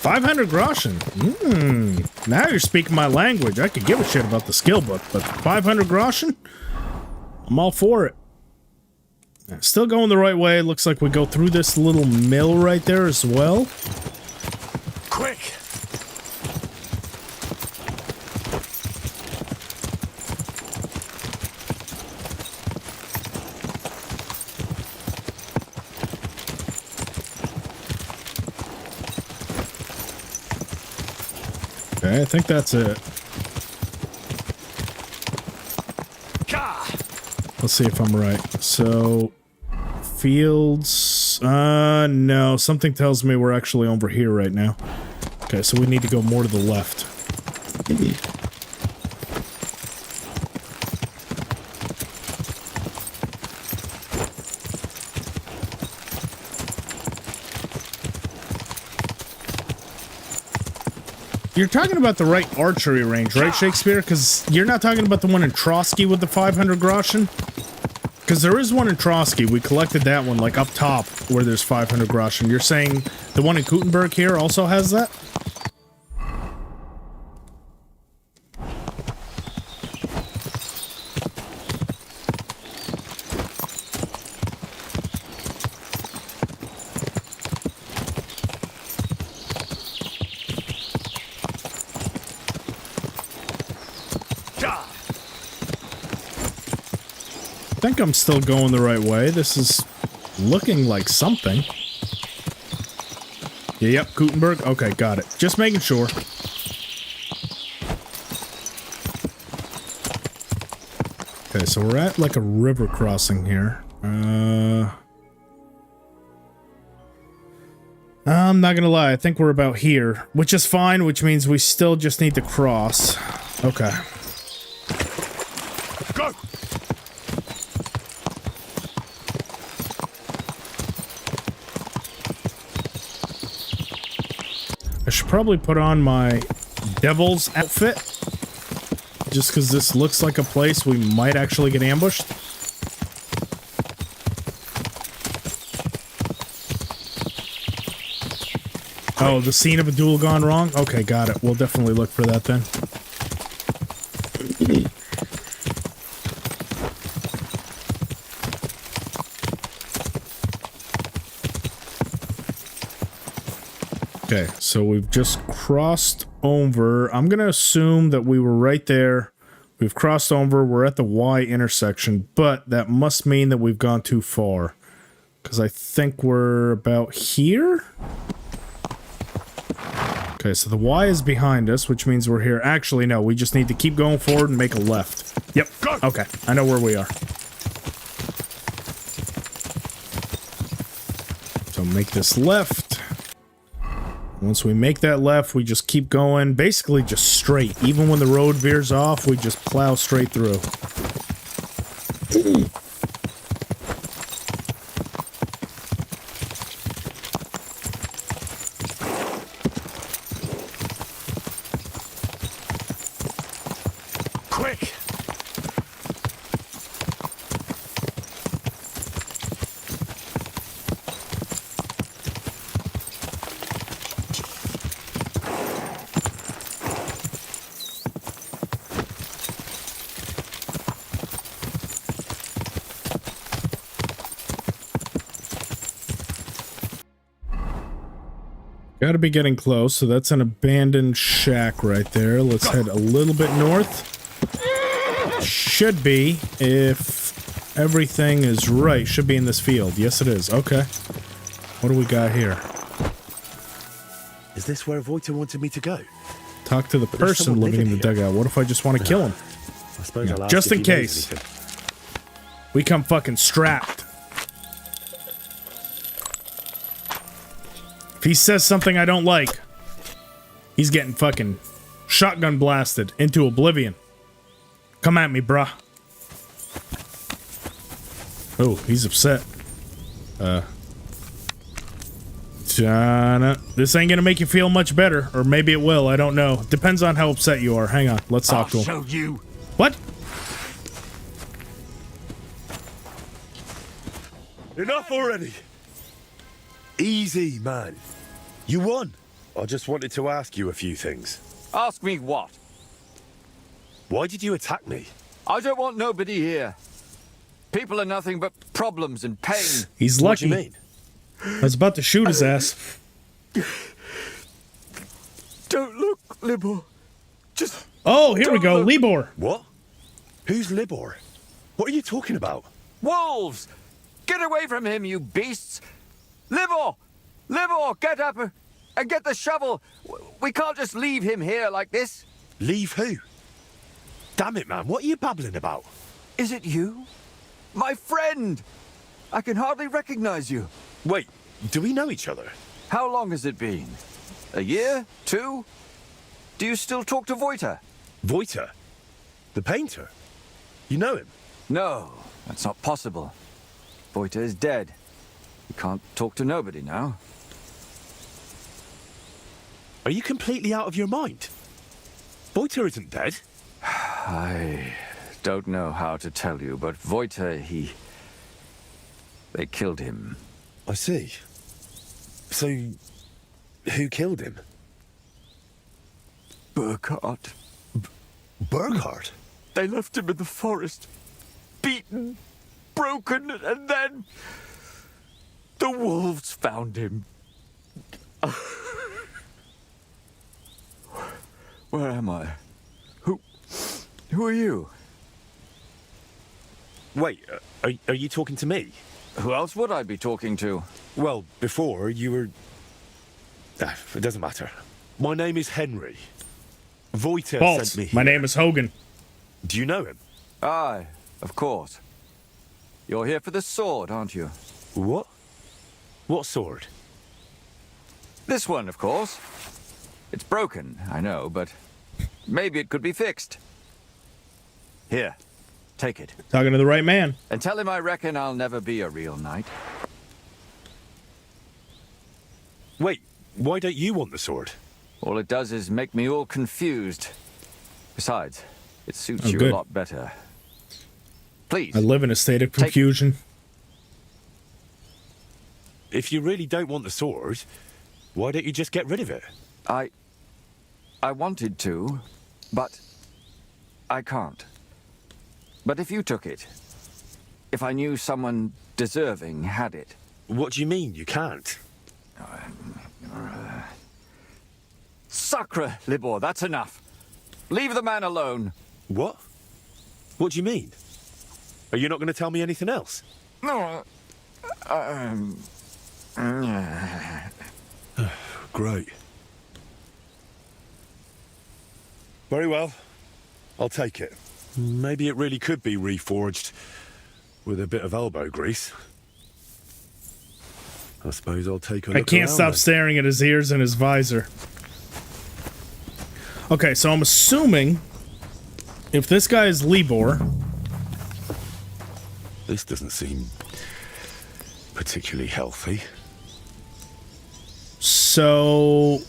$500 groschen. Now you're speaking my language. I could give a shit about the skill book, but 500 groschen? I'm all for it. Still going the right way. Looks like we go through this little mill right there as well. Quick! Okay, I think that's it. Let's see if I'm right. So, fields... no. Something tells me we're actually over here right now. Okay, so we need to go more to the left. You're talking about the right archery range, right, Shakespeare? Because you're not talking about the one in Trotsky with the 500 groschen? Because there is one in Trotsky. We collected that one, like, up top, where there's 500 groschen. You're saying the one in Gutenberg here also has that? I think I'm still going the right way. This is looking like something. Yeah, yep, Gutenberg. Okay, got it. Just making sure. Okay, so we're at like a river crossing here. I'm not gonna lie, I think we're about here, which is fine, which means we still just need to cross. Okay. Go! I should probably put on my devil's outfit, just because this looks like a place we might actually get ambushed. Oh, the scene of a duel gone wrong? Okay, got it. We'll definitely look for that then. Okay, so we've just crossed over. I'm going to assume that we were right there. We've crossed over. We're at the Y intersection, but that must mean that we've gone too far. Because I think we're about here? Okay, so the Y is behind us, which means we're here. Actually, no, we just need to keep going forward and make a left. Yep, okay, I know where we are. So make this left. Once we make that left, we just keep going, basically just straight. Even when the road veers off, we just plow straight through. Quick! Gotta be getting close, so that's an abandoned shack right there. Let's head a little bit north. Should be, if everything is right, should be in this field. Yes, it is. Okay. What do we got here? Is this where Voita wanted me to go? Talk to the person living in the dugout. What if I just want to kill him? I suppose I'll ask just if in he knows case. anything. We come fucking strapped. If he says something I don't like, he's getting fucking shotgun blasted into oblivion. Come at me, bruh. Oh, he's upset. This ain't gonna make you feel much better. Or maybe it will, I don't know. Depends on how upset you are. Hang on, let's talk to him. I'll show you. What? Enough already! Easy, man. You won. I just wanted to ask you a few things. Ask me what? Why did you attack me? I don't want nobody here. People are nothing but problems and pain. He's lucky. What do you mean? I was about to shoot his ass. Don't look, Libor. Just... Oh, here we go. Libor. What? Who's Libor? What are you talking about? Wolves! Get away from him, you beasts! Libor! Libor, get up and get the shovel. We can't just leave him here like this. Leave who? Damn it, man. What are you babbling about? Is it you? My friend! I can hardly recognize you. Wait, do we know each other? How long has it been? A year? 2? Do you still talk to Voita? Voita? The painter? You know him? No, that's not possible. Voita is dead. You can't talk to nobody now. Are you completely out of your mind? Voita isn't dead. I don't know how to tell you, but Voita, they killed him. I see. So, who killed him? Burkhard. Burkhard? They left him in the forest. Beaten, broken, and then... the wolves found him. Where am I? Who are you? Wait, are you talking to me? Who else would I be talking to? Well, before you were... it doesn't matter. My name is Henry. Voita False. sent me here. My name is Hogan. Do you know him? Aye, of course. You're here for the sword, aren't you? What? What sword? This one, of course. It's broken, I know, but maybe it could be fixed. Here, take it. Talking to the right man. And tell him I reckon I'll never be a real knight. Wait, why don't you want the sword? All it does is make me all confused. Besides, it suits you good. a lot better. Please. I live in a state of confusion. If you really don't want the sword, why don't you just get rid of it? I wanted to, but I can't. But if you took it, if I knew someone deserving had it... What do you mean, you can't? Sacre, Libor, that's enough. Leave the man alone. What? What do you mean? Are you not going to tell me anything else? No. Great. Very well. I'll take it. Maybe it really could be reforged with a bit of elbow grease. I suppose I'll take a look. I can't around stop then. staring at his ears and his visor. Okay, so I'm assuming if this guy is Libor. This doesn't seem particularly healthy. So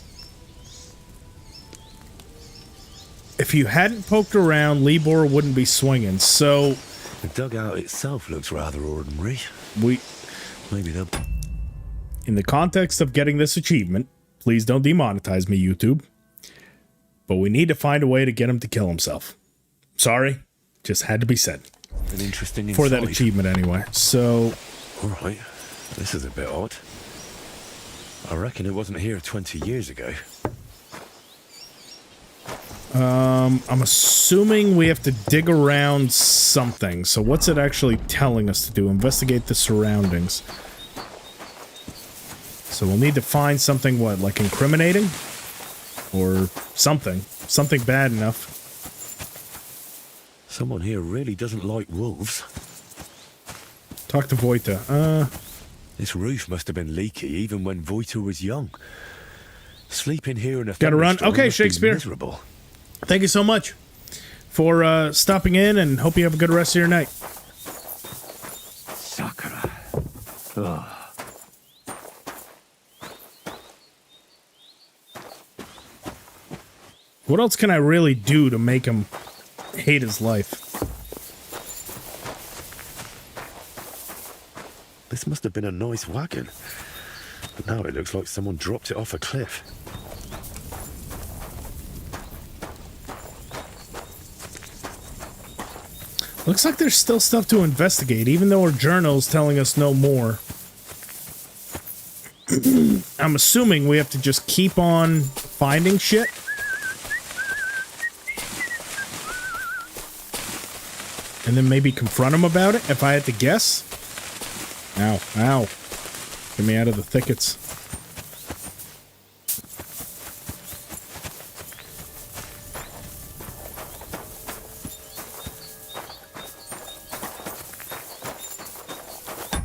if you hadn't poked around, Libor wouldn't be swinging. So the dugout itself looks rather ordinary. Maybe they'll. In the context of getting this achievement, please don't demonetize me, YouTube. But we need to find a way to get him to kill himself. Sorry, just had to be said. An interesting for that insight. achievement anyway. So, all right, this is a bit odd. I reckon it wasn't here 20 years ago. I'm assuming we have to dig around something. So what's it actually telling us to do? Investigate the surroundings. So we'll need to find something, what, like incriminating? Or something. Something bad enough. Someone here really doesn't like wolves. Talk to Voita. This roof must have been leaky even when Voita was young. Sleeping here in a Gotta run. thunderstorm Okay, must be Shakespeare. miserable. Thank you so much for stopping in, and hope you have a good rest of your night. Sakura. Ugh. What else can I really do to make him hate his life? This must have been a nice wagon. But now it looks like someone dropped it off a cliff. Looks like there's still stuff to investigate, even though our journal's telling us no more. I'm assuming we have to just keep on finding shit. And then maybe confront him about it, if I had to guess. Ow, ow. Get me out of the thickets.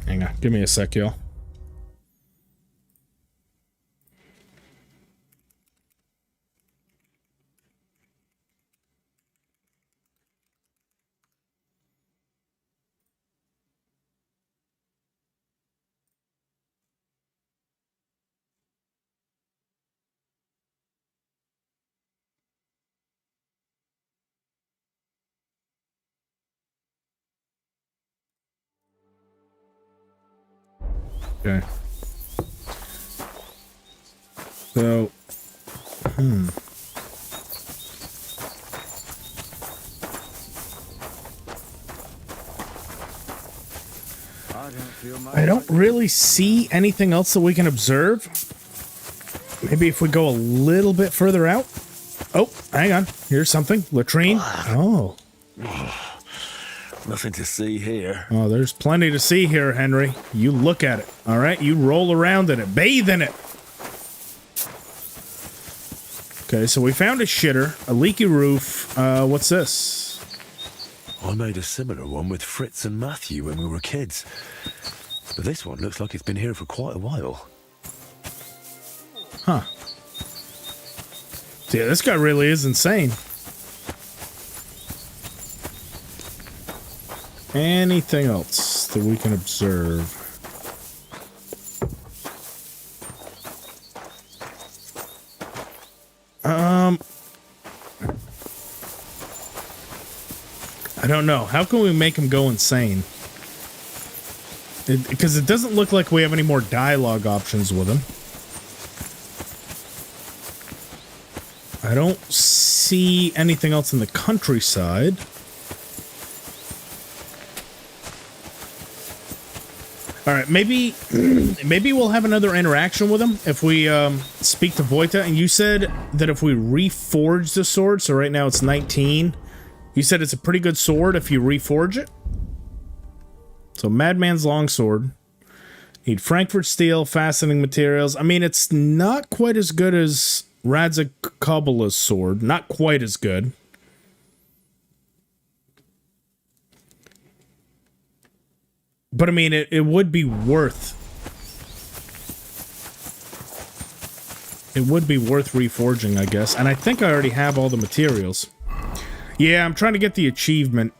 Hang on, give me a sec, y'all. Okay. So, I don't really see anything else that we can observe. Maybe if we go a little bit further out. Oh, hang on. Here's something. Latrine. Oh. Nothing to see here. Oh, there's plenty to see here, Henry. You look at it, all right? You roll around in it. Bathe in it. Okay, so we found a shitter, a leaky roof. What's this? I made a similar one with Fritz and Matthew when we were kids. But this one looks like it's been here for quite a while. Huh. Yeah, this guy really is insane. Anything else that we can observe? I don't know. How can we make him go insane? Because it doesn't look like we have any more dialogue options with him. I don't see anything else in the countryside. All right, maybe we'll have another interaction with him if we speak to Voita. And you said that if we reforge the sword, so right now it's 19. You said it's a pretty good sword if you reforge it. So Madman's longsword. Need Frankfurt steel, fastening materials. I mean, it's not quite as good as Radzikabala's sword. Not quite as good. But I mean, it would be worth... It would be worth reforging, I guess. And I think I already have all the materials. Yeah, I'm trying to get the achievement.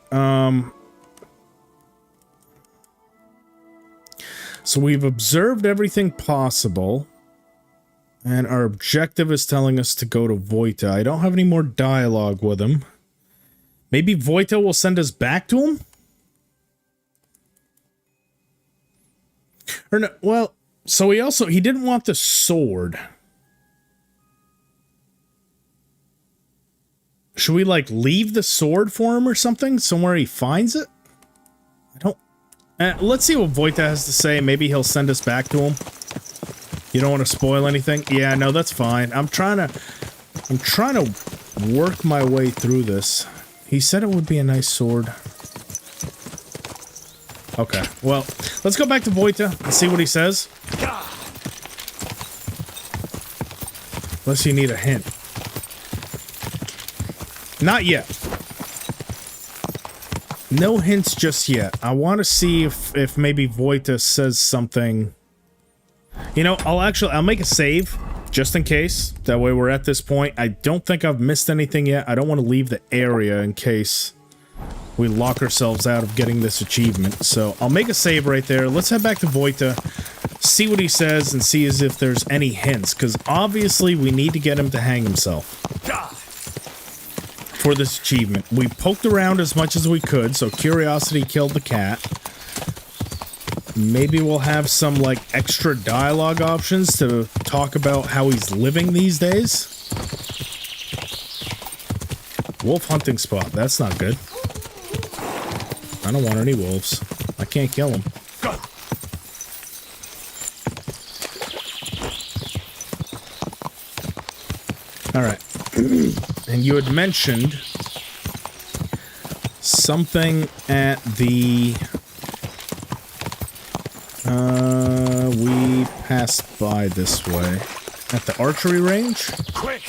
So we've observed everything possible. And our objective is telling us to go to Voita. I don't have any more dialogue with him. Maybe Voita will send us back to him? Or no, well, so he didn't want the sword. Should we, like, leave the sword for him or something? Somewhere he finds it? I don't... let's see what Voita has to say. Maybe he'll send us back to him. You don't want to spoil anything? Yeah, no, that's fine. I'm trying to work my way through this. He said it would be a nice sword. Okay, well, let's go back to Voita and see what he says. Unless you need a hint. Not yet. No hints just yet. I want to see if maybe Voita says something. You know, I'll make a save just in case. That way we're at this point. I don't think I've missed anything yet. I don't want to leave the area in case we lock ourselves out of getting this achievement. So I'll make a save right there. Let's head back to Voita, see what he says, and see as if there's any hints. Because obviously we need to get him to hang himself for this achievement. We poked around as much as we could, so curiosity killed the cat. Maybe we'll have some, like, extra dialogue options to talk about how he's living these days. Wolf hunting spot. That's not good. I don't want any wolves. I can't kill them. Alright. And you had mentioned something at the... we passed by this way. At the archery range? Quick!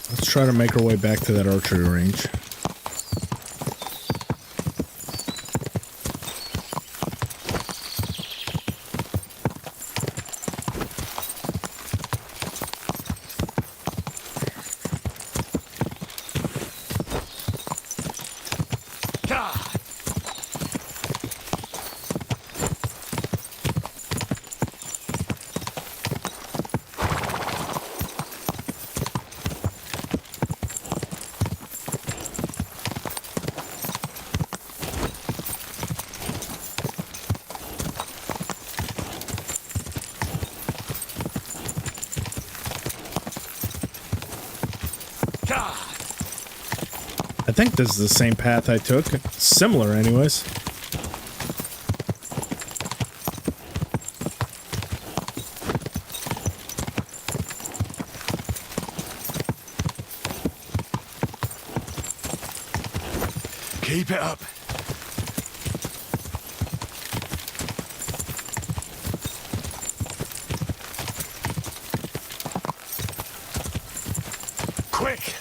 Let's try to make our way back to that archery range. I think this is the same path I took. Similar, anyways. Keep it up. Quick!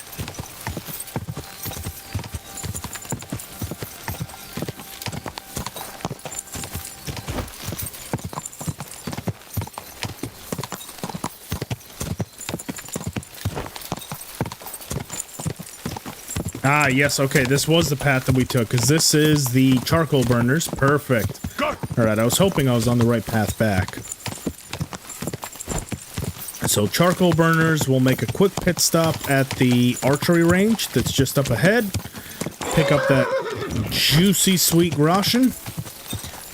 Ah, yes, okay, this was the path that we took, because this is the charcoal burners. Perfect. Alright, I was hoping I was on the right path back. So, charcoal burners, we'll make a quick pit stop at the archery range that's just up ahead. Pick up that juicy, sweet ration.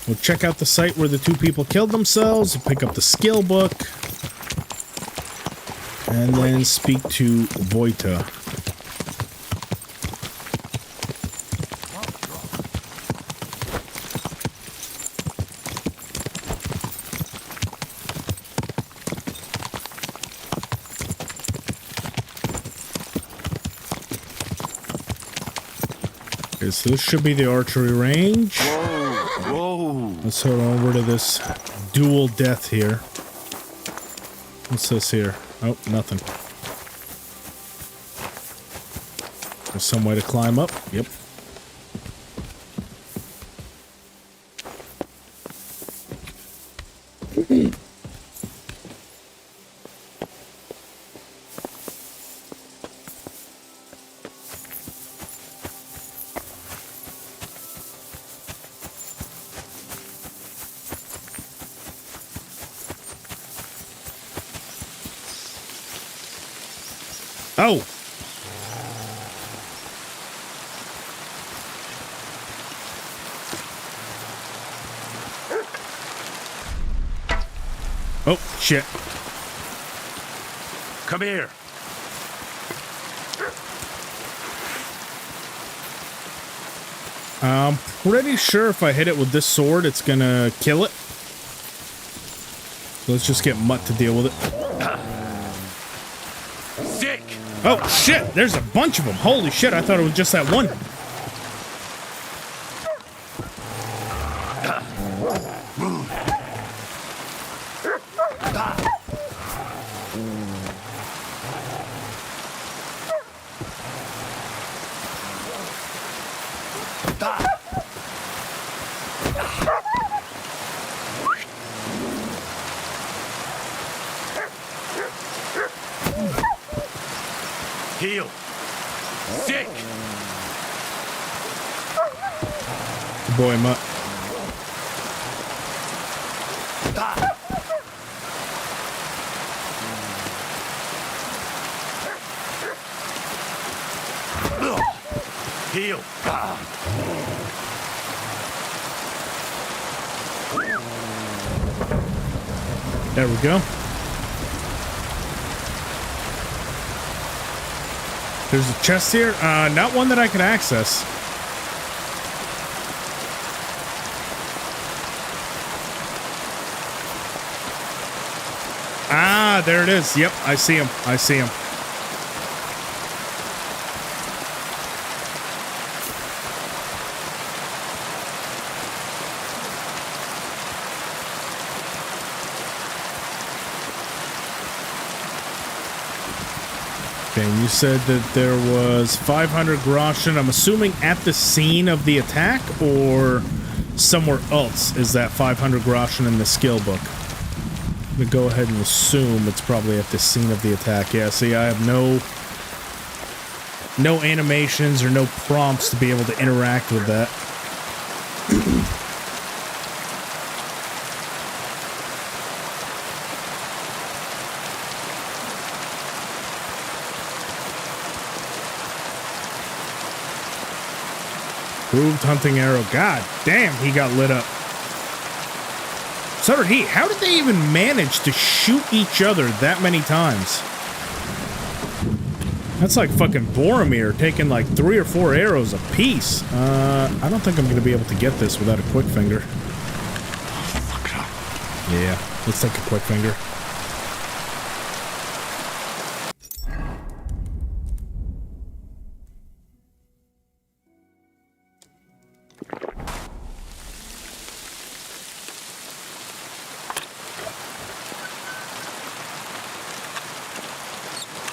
We'll check out the site where the two people killed themselves. We'll pick up the skill book. And then speak to Voita. Okay, so this should be the archery range. Whoa! Let's head over to this dual death here. What's this here? Oh, nothing. There's some way to climb up. Yep. Oh! Oh, shit. Come here. I'm pretty sure if I hit it with this sword, it's gonna kill it. So let's just get Mutt to deal with it. Sick! Oh, shit! There's a bunch of them. Holy shit, I thought it was just that one. Heal. Sick. Good boy, Mutt. Heal. There we go. There's a chest here. Not one that I can access. Ah, there it is. Yep, I see him. I see him. Okay, and you said that there was 500 groschen. I'm assuming at the scene of the attack or somewhere else is that 500 groschen in the skill book. I'm gonna go ahead and assume it's probably at the scene of the attack. Yeah, see, I have no animations or no prompts to be able to interact with that. Proved hunting arrow. God damn, he got lit up. So did he. How did they even manage to shoot each other that many times? That's like fucking Boromir taking like 3 or 4 arrows a piece. I don't think I'm going to be able to get this without a quick finger. Yeah, let's take a quick finger.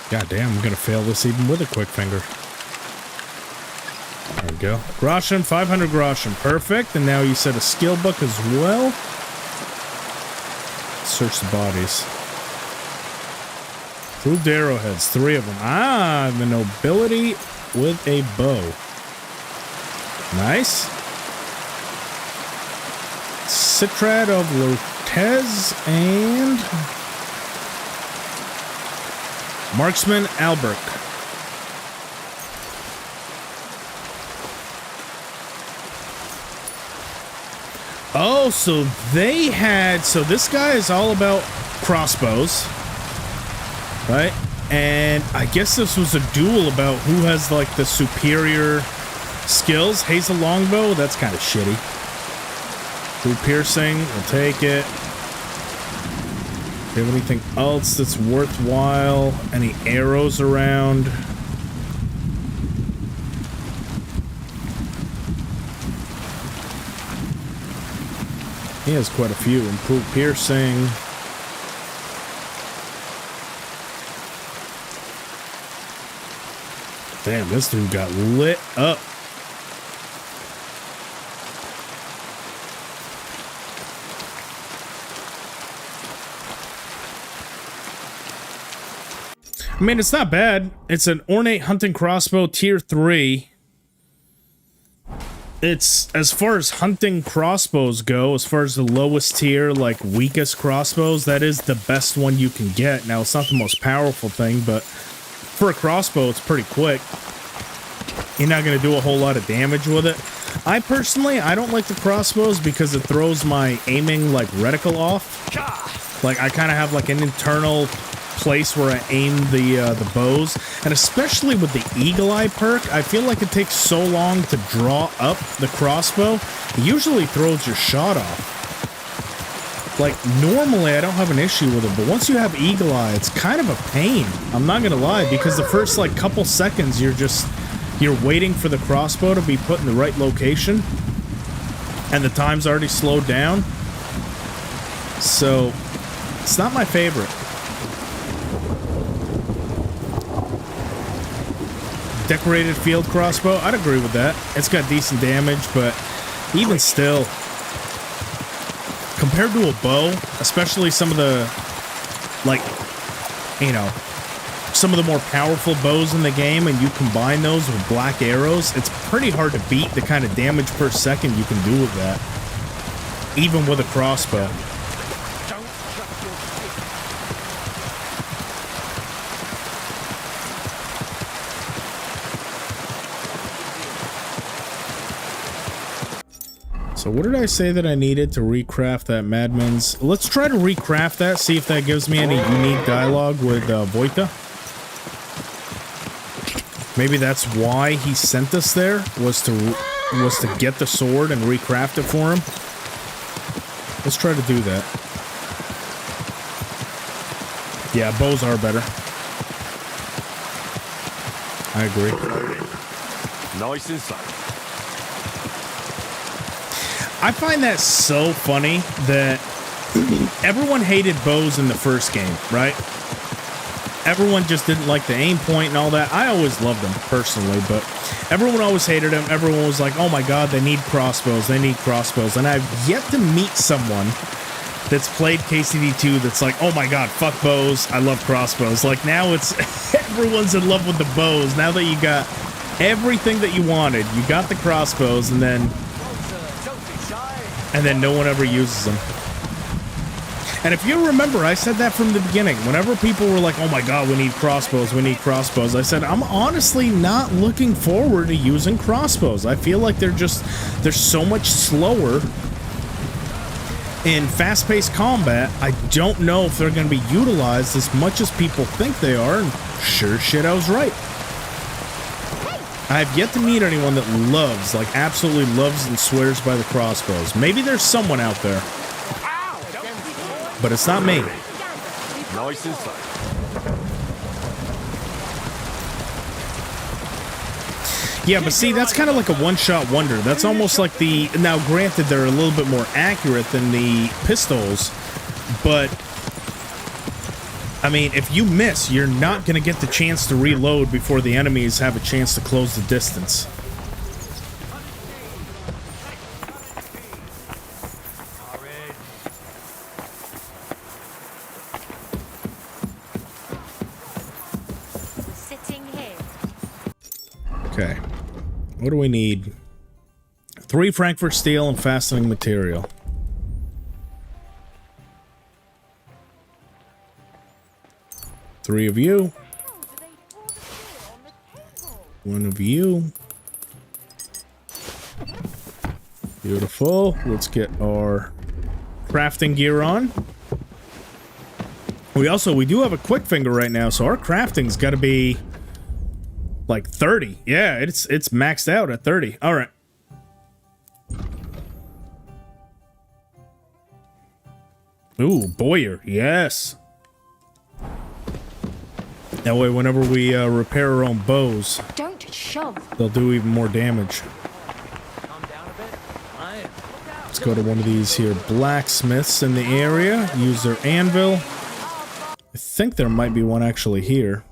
God damn, I'm gonna fail this even with a quick finger. There we go. Groschen, 500 groschen. Perfect. And now you said a skill book as well. Search the bodies. Proved arrowheads, 3 of them. Ah, the nobility with a bow. Nice. Citrad of Lortez and Marksman Albert. Oh, so they had... So this guy is all about crossbows. Right? And I guess this was a duel about who has, like, the superior skills. Hazel Longbow, that's kind of shitty. True Piercing, we'll take it. Do you have anything else that's worthwhile? Any arrows around? He has quite a few. Improved piercing. Damn, this dude got lit up. I mean, it's not bad. It's an ornate hunting crossbow, tier 3. It's, as far as hunting crossbows go, as far as the lowest tier, like, weakest crossbows, that is the best one you can get. Now, it's not the most powerful thing, but for a crossbow, it's pretty quick. You're not going to do a whole lot of damage with it. I don't like the crossbows because it throws my aiming, like, reticle off. Like, I kind of have, like, an internal place where I aim the bows, and especially with the eagle eye perk, I feel like it takes so long to draw up the crossbow. It usually throws your shot off. Like, normally I don't have an issue with it, but once you have eagle eye, it's kind of a pain. I'm not gonna lie, because the first like couple seconds you're waiting for the crossbow to be put in the right location, and the time's already slowed down. So it's not my favorite. Decorated field crossbow, I'd agree with that. It's got decent damage, but even still, compared to a bow, especially some of the, like, you know, some of the more powerful bows in the game, and you combine those with black arrows, it's pretty hard to beat the kind of damage per second you can do with that, even with a crossbow. So what did I say that I needed to recraft that Madman's? Let's try to recraft that, see if that gives me any unique dialogue with Vojta. Maybe that's why he sent us there, was to get the sword and recraft it for him. Let's try to do that. Yeah, bows are better. I agree. Nice inside. I find that so funny that everyone hated bows in the first game, right? Everyone just didn't like the aim point and all that. I always loved them, personally, but everyone always hated them. Everyone was like, oh my god, they need crossbows, they need crossbows. And I've yet to meet someone that's played KCD2 that's like, oh my god, fuck bows, I love crossbows. Like, now it's, everyone's in love with the bows. Now that you got everything that you wanted, you got the crossbows, and then no one ever uses them. And if you remember, I said that from the beginning. Whenever people were like, oh my god, we need crossbows, I said, I'm honestly not looking forward to using crossbows. I feel like they're so much slower in fast-paced combat. I don't know if they're going to be utilized as much as people think they are, and sure shit, I was right. I have yet to meet anyone that loves, like absolutely loves and swears by the crossbows. Maybe there's someone out there, but it's not me. Nice inside. Yeah, but see, that's kind of like a one-shot wonder. That's almost like the... Now, granted, they're a little bit more accurate than the pistols, but... I mean, if you miss, you're not going to get the chance to reload before the enemies have a chance to close the distance. Okay. What do we need? 3 Frankfurt steel and fastening material. Three of you. 1 of you. Beautiful. Let's get our crafting gear on. We do have a quick finger right now, so our crafting's got to be like 30. Yeah, it's maxed out at 30. All right. Ooh, Boyer. Yes. That way, whenever we repair our own bows, don't shove. They'll do even more damage. Calm down a bit. Let's go to one of these here blacksmiths in the area. Use their anvil. I think there might be one actually here.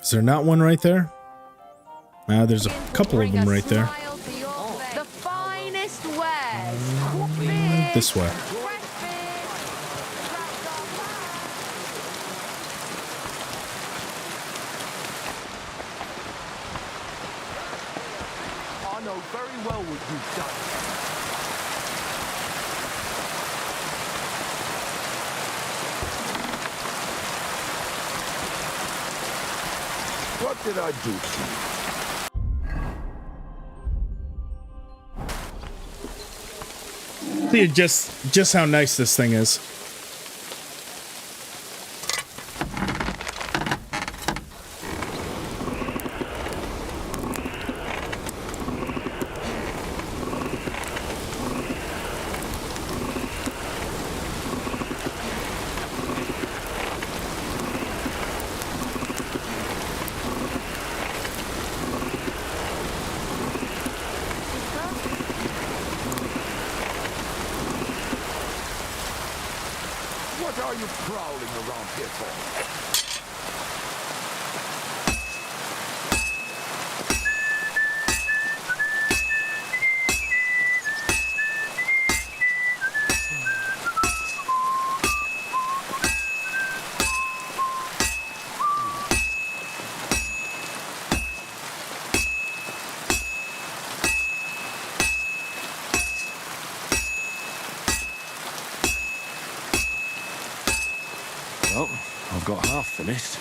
Is there not one right there? There's a couple of them right there. The finest wares. This way. I know very well what you've done. What did I do to you? See just how nice this thing is. What are you prowling around here for? Well, I've got half finished.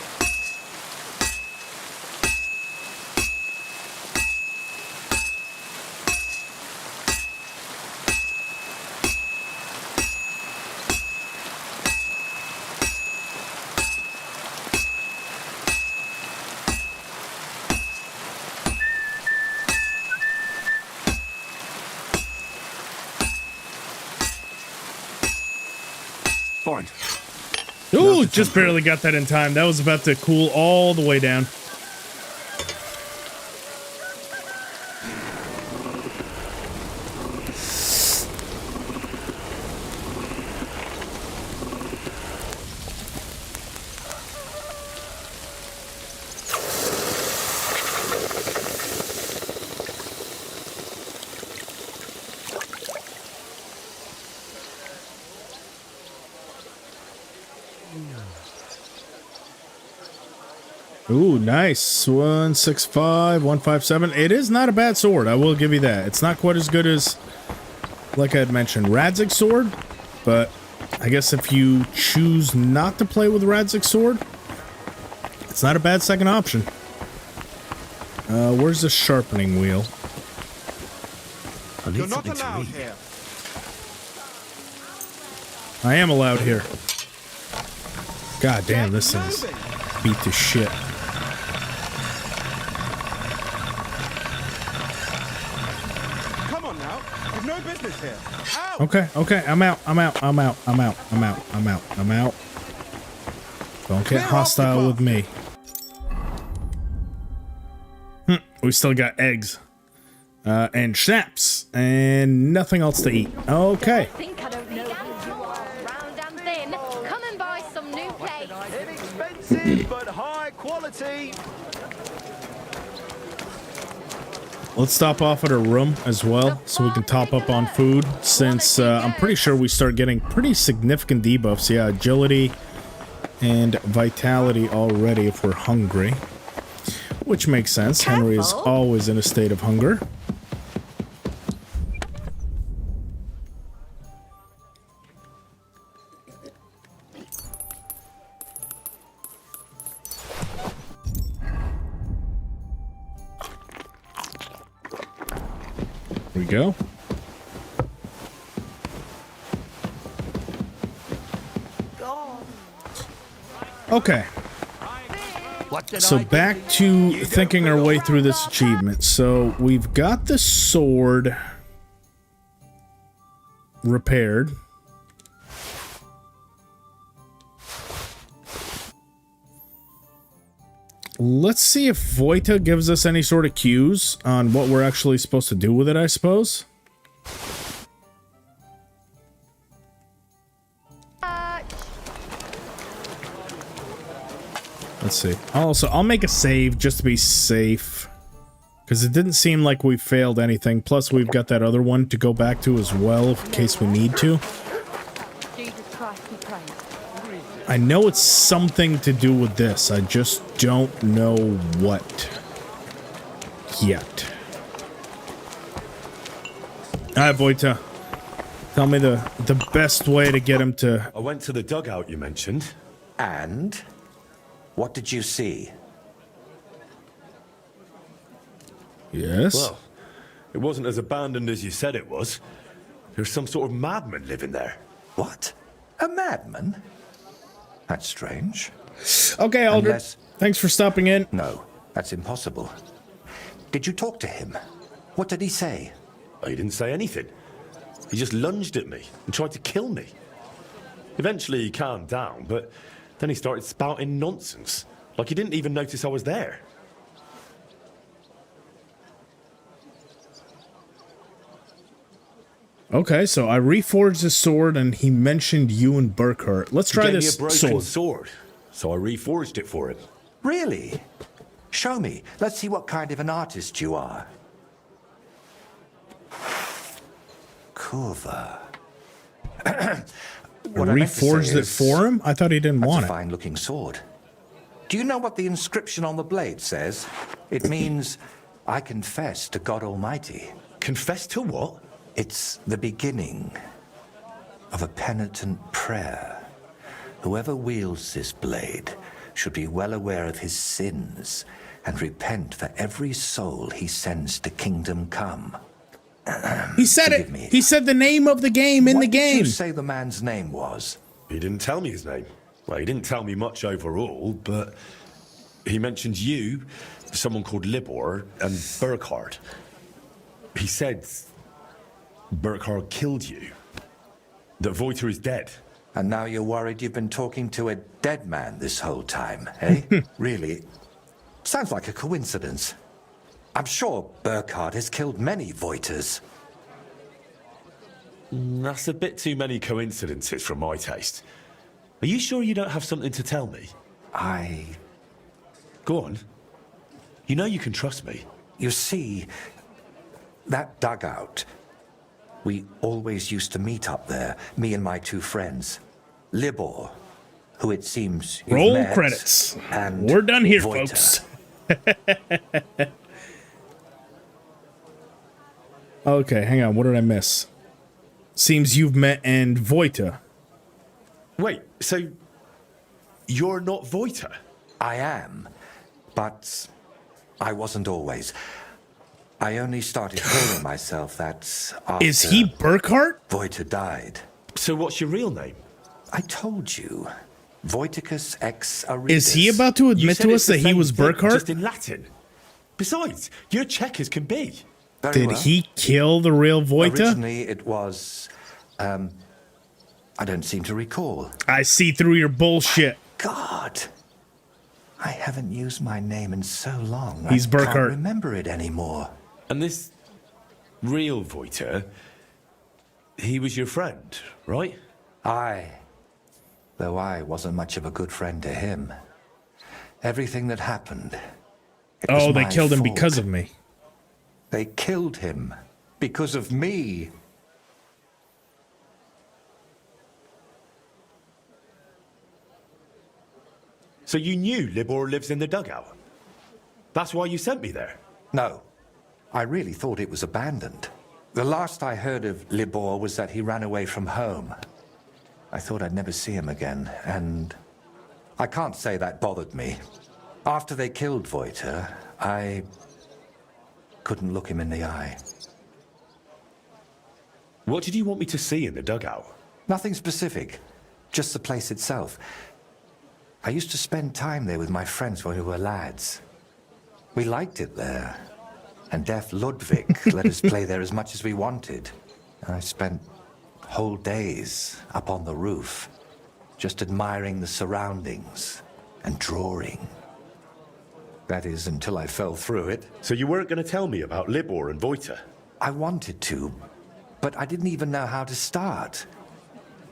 Fine. Ooh, just barely got that in time. That was about to cool all the way down. Ooh, nice. 165, 157. It is not a bad sword, I will give you that. It's not quite as good as, like I had mentioned, Radzig's sword, but I guess if you choose not to play with Radzig's sword, it's not a bad second option. Where's the sharpening wheel? I need something to eat. Here. I am allowed here. God damn, this thing's beat to shit. Come on now. You've no business here. Ow! Okay, I'm out. Don't get hostile with me. We still got eggs. And schnapps. And nothing else to eat. Okay. I think I don't know who you are. Round and thin. Come and buy some new plates. Inexpensive, but high quality. Let's stop off at our room as well, so we can top up on food, since I'm pretty sure we start getting pretty significant debuffs. Yeah, agility and vitality already if we're hungry. Which makes sense. Henry is always in a state of hunger. Here we go. Okay. So back to thinking our way through this achievement. So we've got the sword repaired. Let's see if Vojta gives us any sort of cues on what we're actually supposed to do with it, I suppose. Let's see. Also, I'll make a save just to be safe. Because it didn't seem like we failed anything. Plus, we've got that other one to go back to as well, in case we need to. I know it's something to do with this. I just don't know what yet. Alright, Vojta. Tell me the best way to get him to... I went to the dugout you mentioned. And? What did you see? Yes? Well, it wasn't as abandoned as you said it was. There's some sort of madman living there. What? A madman? That's strange. Okay, Aldred. Thanks for stopping in. No, that's impossible. Did you talk to him? What did he say? Oh, he didn't say anything. He just lunged at me and tried to kill me. Eventually he calmed down, but then he started spouting nonsense. Like he didn't even notice I was there. Okay, so I reforged his sword and he mentioned you and Burkhart. Let's try this He gave me a broken sword, so I reforged it for him. Really? Show me. Let's see what kind of an artist you are. Kurva. Reforged it for him? I thought he didn't want it. That's a fine-looking sword. Do you know what the inscription on the blade says? It means, I confess to God Almighty. Confess to what? It's the beginning of a penitent prayer. Whoever wields this blade should be well aware of his sins and repent for every soul he sends to kingdom come. He said it! He said the name of the game in the game! What did you say the man's name was? He didn't tell me his name. Well, he didn't tell me much overall, but he mentioned you, someone called Libor, and Burkhart. He said Burkhart killed you. That Vojta is dead. And now you're worried you've been talking to a dead man this whole time, eh? Really? Sounds like a coincidence. I'm sure Burkhart has killed many Vojtas. That's a bit too many coincidences for my taste. Are you sure you don't have something to tell me? Go on. You know you can trust me. You see, that dugout, we always used to meet up there, me and my two friends. Libor, who it seems you've Roll met, credits. And we're done here, Vojta. folks. Okay, hang on. What did I miss? Seems you've met and Vojta. Wait, so you're not Vojta? I am, but I wasn't always. I only started calling myself that after Is he Burkhart? Vojta died. So what's your real name? I told you. Voiticus ex Aridus. Is he about to admit to us that he was Burkhart? Just in Latin. Besides, you're Czech as can be. Did he kill the real Vojta? Originally, it was, I don't seem to recall. I see through your bullshit. God. I haven't used my name in so long. He's I Burkhart. can't remember it anymore. And this real Vojta, he was your friend, right? Aye. Though I wasn't much of a good friend to him. Everything that happened. Oh, they killed him because of me. They killed him because of me. So you knew Libor lives in the dugout? That's why you sent me there? No. I really thought it was abandoned. The last I heard of Libor was that he ran away from home. I thought I'd never see him again, and I can't say that bothered me. After they killed Vojta, I couldn't look him in the eye. What did you want me to see in the dugout? Nothing specific, just the place itself. I used to spend time there with my friends when we were lads. We liked it there, and deaf Ludwig let us play there as much as we wanted. I spent whole days up on the roof, just admiring the surroundings and drawing. That is, until I fell through it. So you weren't going to tell me about Libor and Voita? I wanted to, but I didn't even know how to start.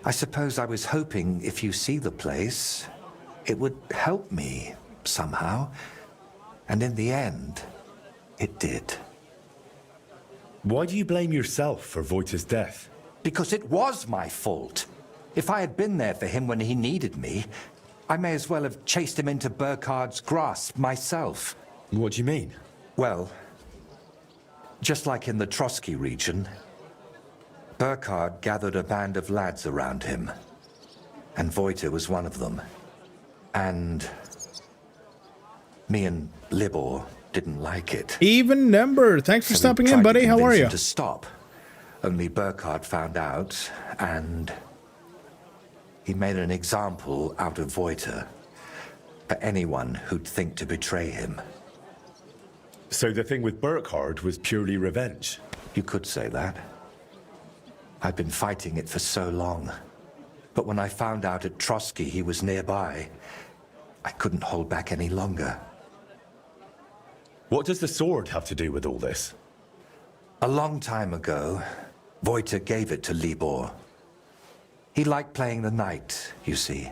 I suppose I was hoping if you see the place, it would help me somehow. And in the end, it did. Why do you blame yourself for Voita's death? Because it was my fault. If I had been there for him when he needed me, I may as well have chased him into Burkhard's grasp myself. What do you mean? Well, just like in the Trotsky region, Burkhard gathered a band of lads around him, and Voita was one of them. And me and Libor didn't like it. Even number. Thanks for stopping in, buddy. How are you? To stop. Only Burkhard found out, and he made an example out of Voita for anyone who'd think to betray him. So the thing with Burkhard was purely revenge? You could say that. I'd been fighting it for so long. But when I found out at Trotsky he was nearby, I couldn't hold back any longer. What does the sword have to do with all this? A long time ago, Voita gave it to Libor. He liked playing the knight, you see.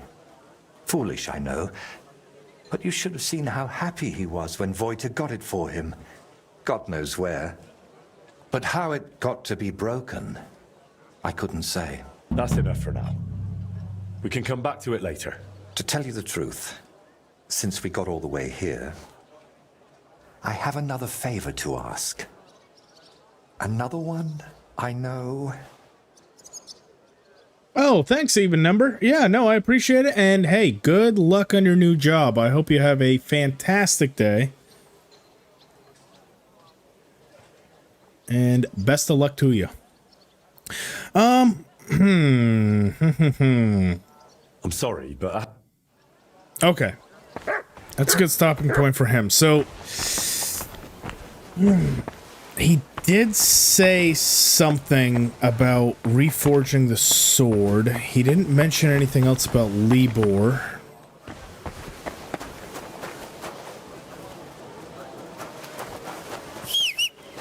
Foolish, I know. But you should have seen how happy he was when Voita got it for him. God knows where. But how it got to be broken, I couldn't say. That's enough for now. We can come back to it later. To tell you the truth, since we got all the way here, I have another favor to ask. Another one, I know. Oh, thanks, even number. Yeah, no, I appreciate it. And hey, good luck on your new job. I hope you have a fantastic day. And best of luck to you. I'm sorry, but Okay. That's a good stopping point for him. So, he did say something about reforging the sword. He didn't mention anything else about Libor.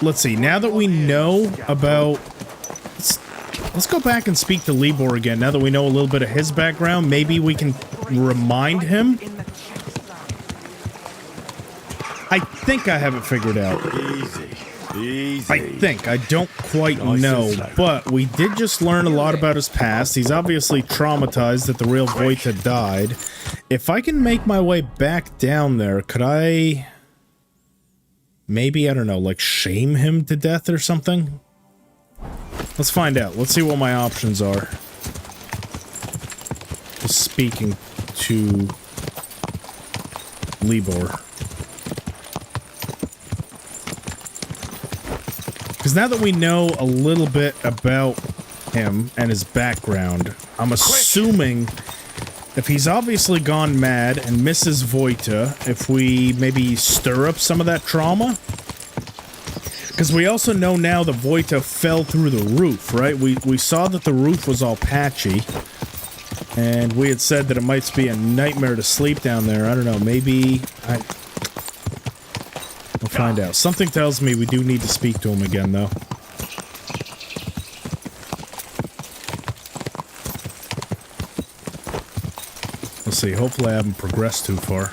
Let's see. Now that we know about... Let's go back and speak to Libor again. Now that we know a little bit of his background, maybe we can remind him. I think I have it figured out. Easy. I think. I don't quite know, but we did just learn a lot about his past. He's obviously traumatized that the real Voita died. If I can make my way back down there, could I... maybe, I don't know, like shame him to death or something? Let's find out. Let's see what my options are. Just speaking to Libor. Because now that we know a little bit about him and his background, I'm assuming if he's obviously gone mad and misses Voita, if we maybe stir up some of that trauma. Because we also know now that Voita fell through the roof, right? We saw that the roof was all patchy. And we had said that it might be a nightmare to sleep down there. I don't know, maybe... We'll find out. Something tells me we do need to speak to him again, though. Let's see. Hopefully I haven't progressed too far.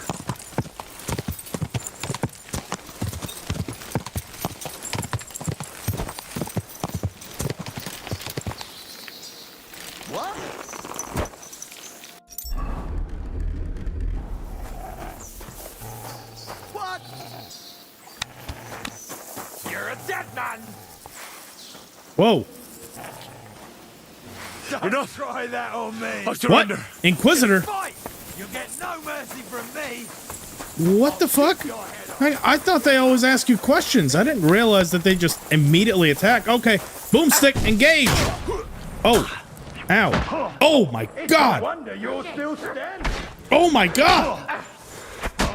Whoa. Don't try that on me. What? Inquisitor? You'll get no mercy from me. What the fuck? I thought they always ask you questions. I didn't realize that they just immediately attack. Okay. Boomstick, engage. Oh. Ow. Oh my god. Oh my god.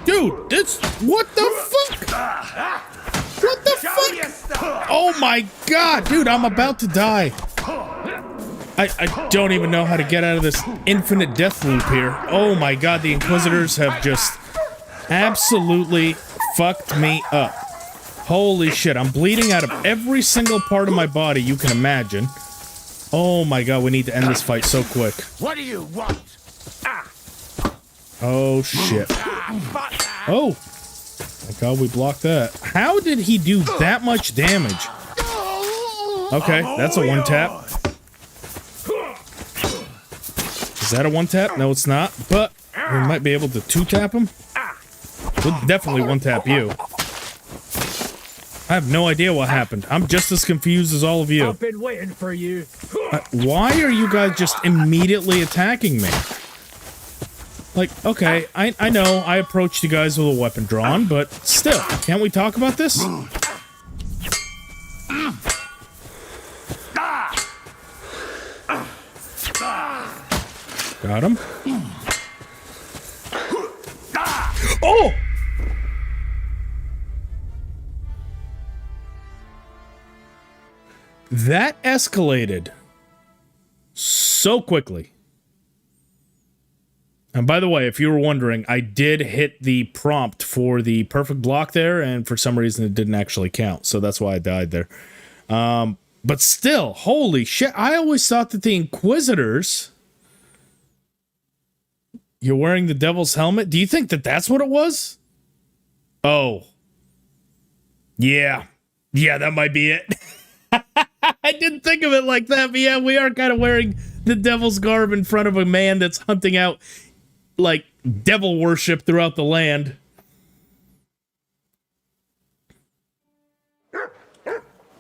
Dude, this... what the fuck? What the fuck? Oh my god, dude, I'm about to die. I don't even know how to get out of this infinite death loop here. Oh my god, the Inquisitors have just absolutely fucked me up. Holy shit, I'm bleeding out of every single part of my body you can imagine. Oh my god, we need to end this fight so quick. What do you want? Oh shit. Oh! Thank god we blocked that. How did he do that much damage? Okay, that's a one tap. Is that a one tap? No, it's not. But we might be able to two tap him. We'll definitely one tap you. I have no idea what happened. I'm just as confused as all of you. I've been waiting for you. Why are you guys just immediately attacking me? Like, okay, I know I approached you guys with a weapon drawn, but still, can't we talk about this? Got him. Oh! That escalated so quickly. And by the way, if you were wondering, I did hit the prompt for the perfect block there, and for some reason it didn't actually count, so that's why I died there. But still, holy shit, I always thought that the Inquisitors... You're wearing the devil's helmet? Do you think that that's what it was? Oh. Yeah. Yeah, that might be it. I didn't think of it like that, but yeah, we are kind of wearing the devil's garb in front of a man that's hunting out, like, devil worship throughout the land.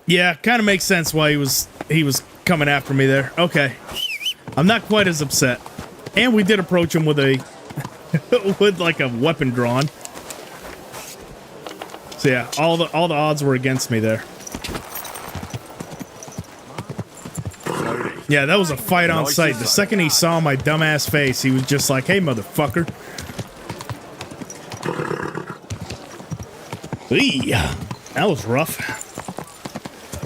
Yeah, kind of makes sense why he was coming after me there. Okay. I'm not quite as upset. And we did approach him with a with like a weapon drawn. So yeah, all the odds were against me there. Yeah, that was a fight on sight. The second he saw my dumbass face, he was just like, "Hey, motherfucker." Eee, that was rough.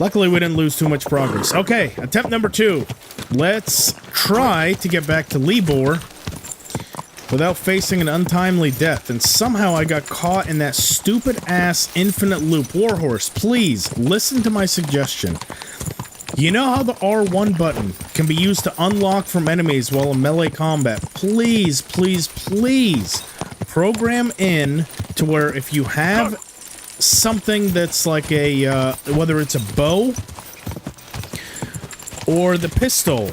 Luckily, we didn't lose too much progress. Okay, attempt number 2. Let's try to get back to Libor without facing an untimely death. And somehow I got caught in that stupid-ass infinite loop. Warhorse, please, listen to my suggestion. You know how the R1 button can be used to unlock from enemies while in melee combat? Please, please, please program in to where if you have something that's like a, whether it's a bow or the pistol,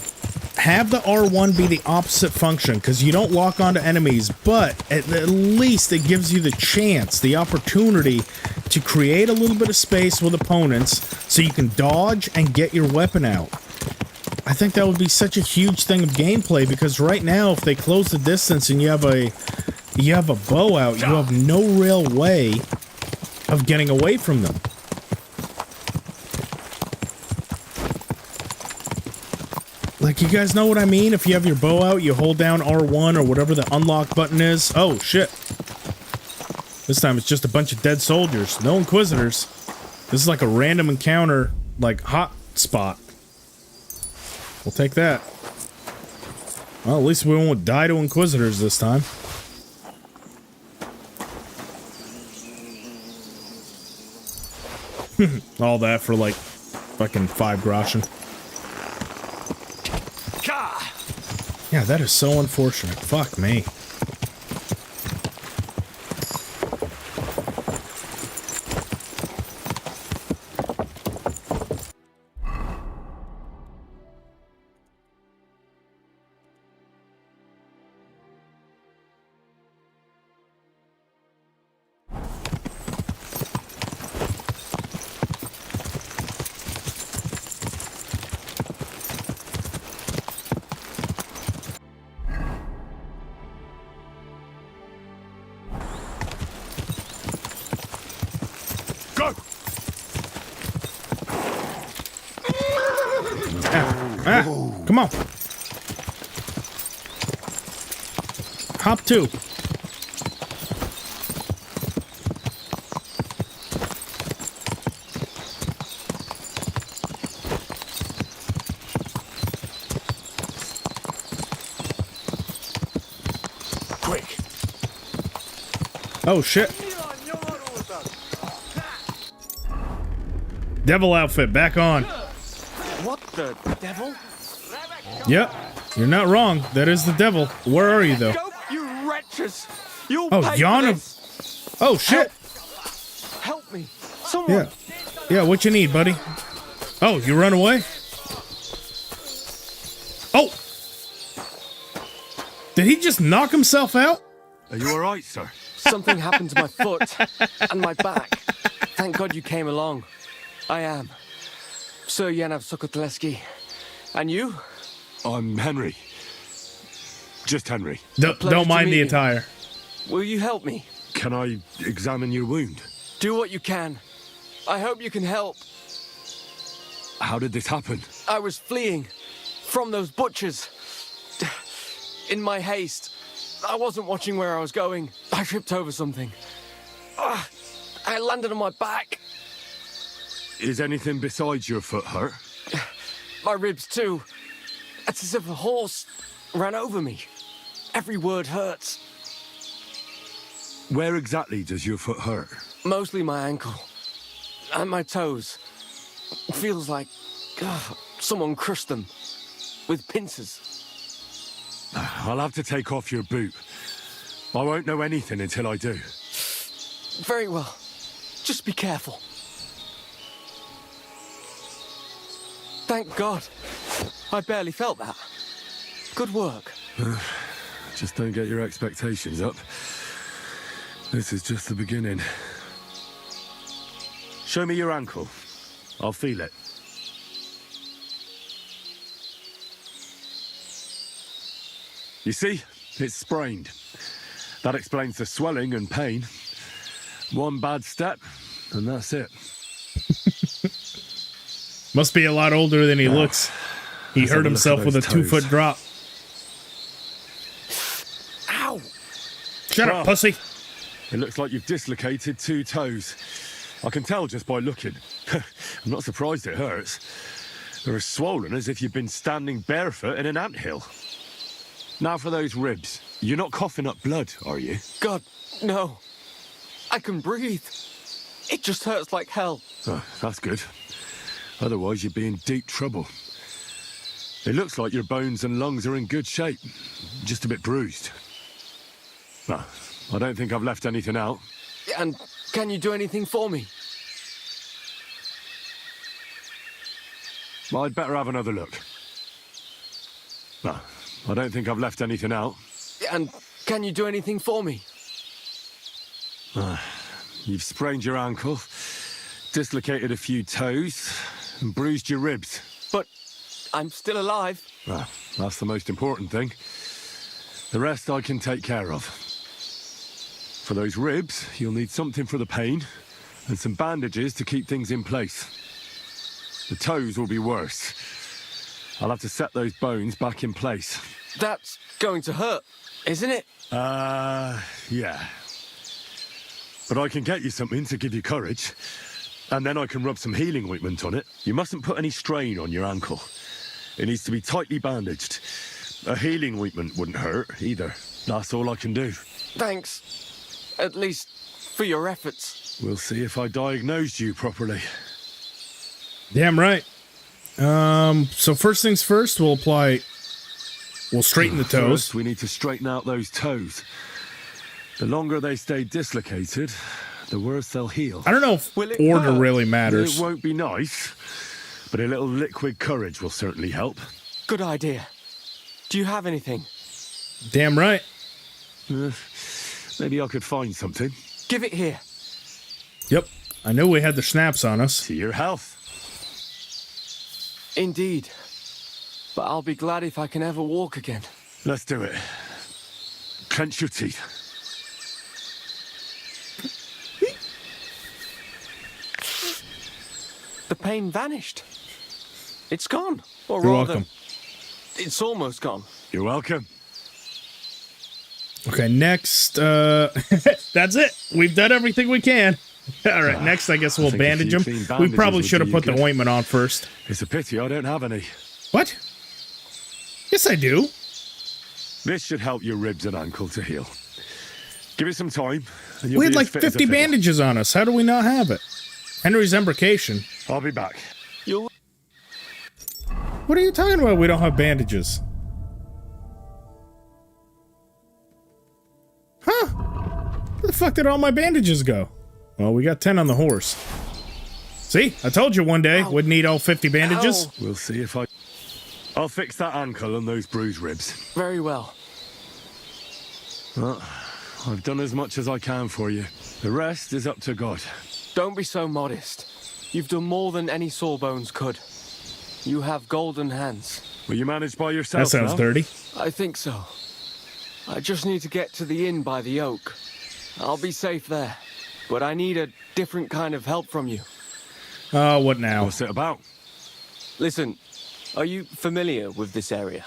have the R1 be the opposite function, because you don't lock onto enemies, but at least it gives you the chance, the opportunity to create a little bit of space with opponents so you can dodge and get your weapon out. I think that would be such a huge thing of gameplay, because right now, if they close the distance and you have a bow out, you have no real way of getting away from them. Like, you guys know what I mean? If you have your bow out, you hold down R1 or whatever the unlock button is. Oh, shit. This time it's just a bunch of dead soldiers. No Inquisitors. This is like a random encounter, like, hot spot. We'll take that. Well, at least we won't die to Inquisitors this time. All that for, like, fucking 5 groschen. Yeah, that is so unfortunate. Fuck me. Come on. Hop 2. Quick. Oh shit. Devil outfit back on. What the devil? Yep, you're not wrong. That is the devil. Where are you, though? Go, you wretches! You'll Oh, pay yawn for of. this. Oh, shit. Help me, someone. Yeah, what you need, buddy? Oh, you run away? Oh! Did he just knock himself out? Are you all right, sir? Something happened to my foot and my back. Thank God you came along. I am Sir Yanav Sokotleski. And you? I'm Henry. Just Henry. Don't mind the attire. Will you help me? Can I examine your wound? Do what you can. I hope you can help. How did this happen? I was fleeing from those butchers. In my haste, I wasn't watching where I was going. I tripped over something. I landed on my back. Is anything besides your foot hurt? My ribs too. It's as if a horse ran over me. Every word hurts. Where exactly does your foot hurt? Mostly my ankle. And my toes. Feels like someone crushed them. With pincers. I'll have to take off your boot. I won't know anything until I do. Very well. Just be careful. Thank God. I barely felt that. Good work. Just don't get your expectations up. This is just the beginning. Show me your ankle. I'll feel it. You see? It's sprained. That explains the swelling and pain. One bad step, and that's it. Must be a lot older than he looks. He Let's hurt have a look himself at with a those 2-foot toes. drop. Ow! Shut up, pussy. It looks like you've dislocated 2 toes. I can tell just by looking. I'm not surprised it hurts. They're as swollen as if you've been standing barefoot in an anthill. Now for those ribs. You're not coughing up blood, are you? God, no. I can breathe. It just hurts like hell. Oh, that's good. Otherwise, you'd be in deep trouble. It looks like your bones and lungs are in good shape. Just a bit bruised. Well, I don't think I've left anything out. And can you do anything for me? I'd better have another look. Well, I don't think I've left anything out. And can you do anything for me? You've sprained your ankle, dislocated a few toes, and bruised your ribs. But I'm still alive. Well, that's the most important thing. The rest I can take care of. For those ribs, you'll need something for the pain, and some bandages to keep things in place. The toes will be worse. I'll have to set those bones back in place. That's going to hurt, isn't it? Yeah. But I can get you something to give you courage. And then I can rub some healing ointment on it. You mustn't put any strain on your ankle. It needs to be tightly bandaged. A healing ointment wouldn't hurt either. That's all I can do. Thanks. At least for your efforts. We'll see if I diagnosed you properly. Damn right. So first things first, we'll straighten the toes. First, we need to straighten out those toes. The longer they stay dislocated, the worse they'll heal. I don't know if order really matters. It won't be nice, but a little liquid courage will certainly help. Good idea. Do you have anything? Damn right. Maybe I could find something. Give it here. Yep. I knew we had the schnapps on us. To your health. Indeed. But I'll be glad if I can ever walk again. Let's do it. Clench your teeth. The pain vanished. It's gone. Or You're rather, welcome. it's almost gone. You're welcome. Okay, next, that's it. We've done everything we can. All right, next I guess we'll think a bandage few him. clean We bandages probably would should have do put you the good. ointment on first. It's a pity I don't have any. What? Yes, I do. This should help your ribs and ankle to heal. Give it some time, and you'll We had be like as fit as a 50 fiddle. bandages on us. How do we not have it? Henry's embarkation. I'll be back. You'll... What are you talking about? We don't have bandages. Huh? Where the fuck did all my bandages go? Well, we got 10 on the horse. See? I told you one day we'd need all 50 bandages. Ow. We'll see if I'll fix that ankle and those bruised ribs. Very well. Well, I've done as much as I can for you. The rest is up to God. Don't be so modest. You've done more than any sawbones could. You have golden hands. Will you manage by yourself? That sounds dirty. I think so. I just need to get to the inn by the oak. I'll be safe there. But I need a different kind of help from you. Oh, what now? What's it about? Listen, are you familiar with this area?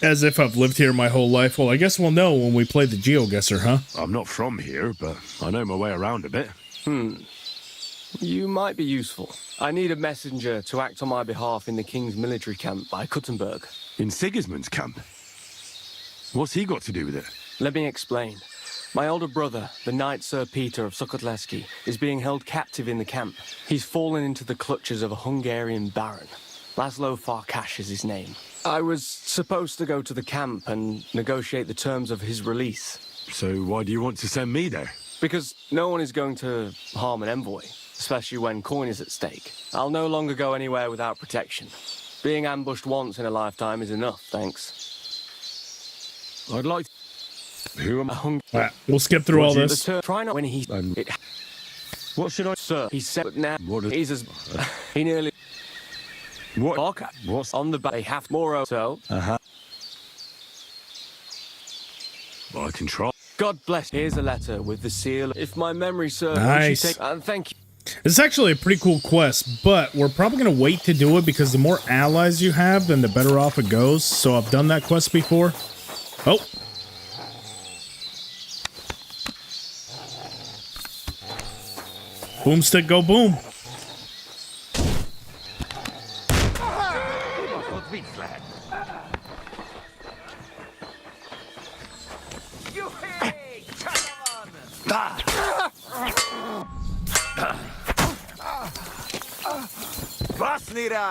As if I've lived here my whole life. Well, I guess we'll know when we play the Geoguessr, huh? I'm not from here, but I know my way around a bit. You might be useful. I need a messenger to act on my behalf in the King's military camp by Gutenberg. In Sigismund's camp? What's he got to do with it? Let me explain. My older brother, the Knight Sir Peter of Sukotleski, is being held captive in the camp. He's fallen into the clutches of a Hungarian baron. Laszlo Farkash is his name. I was supposed to go to the camp and negotiate the terms of his release. So why do you want to send me there? Because no one is going to harm an envoy, especially when coin is at stake. I'll no longer go anywhere without protection. Being ambushed once in a lifetime is enough, thanks. I'd like... Who am I? Right, we'll skip through all this. Try not when he... What should I... Sir, he said, but now What is... he's as... he nearly... What? What's on the back? They have more so. Uh-huh. Well, I can try. God bless. Here's a letter with the seal. If my memory serves, Nice. Thank you. It's actually a pretty cool quest, but we're probably going to wait to do it because the more allies you have, then the better off it goes. So I've done that quest before. Oh. Boomstick, go boom.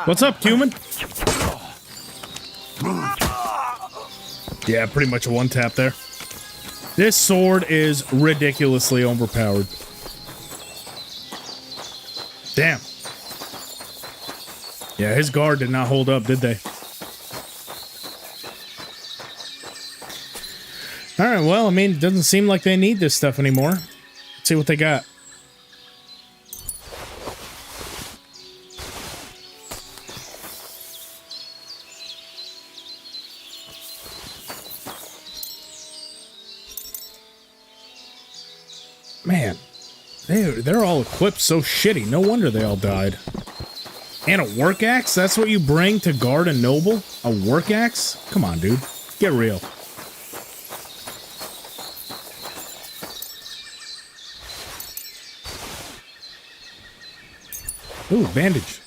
What's up, human? Yeah, pretty much a one-tap there. This sword is ridiculously overpowered. Damn. Yeah, his guard did not hold up, did they? Alright, well, I mean, it doesn't seem like they need this stuff anymore. Let's see what they got. Man, they're all equipped so shitty. No wonder they all died. And a work axe? That's what you bring to guard a noble? A work axe? Come on, dude. Get real. Ooh, bandage.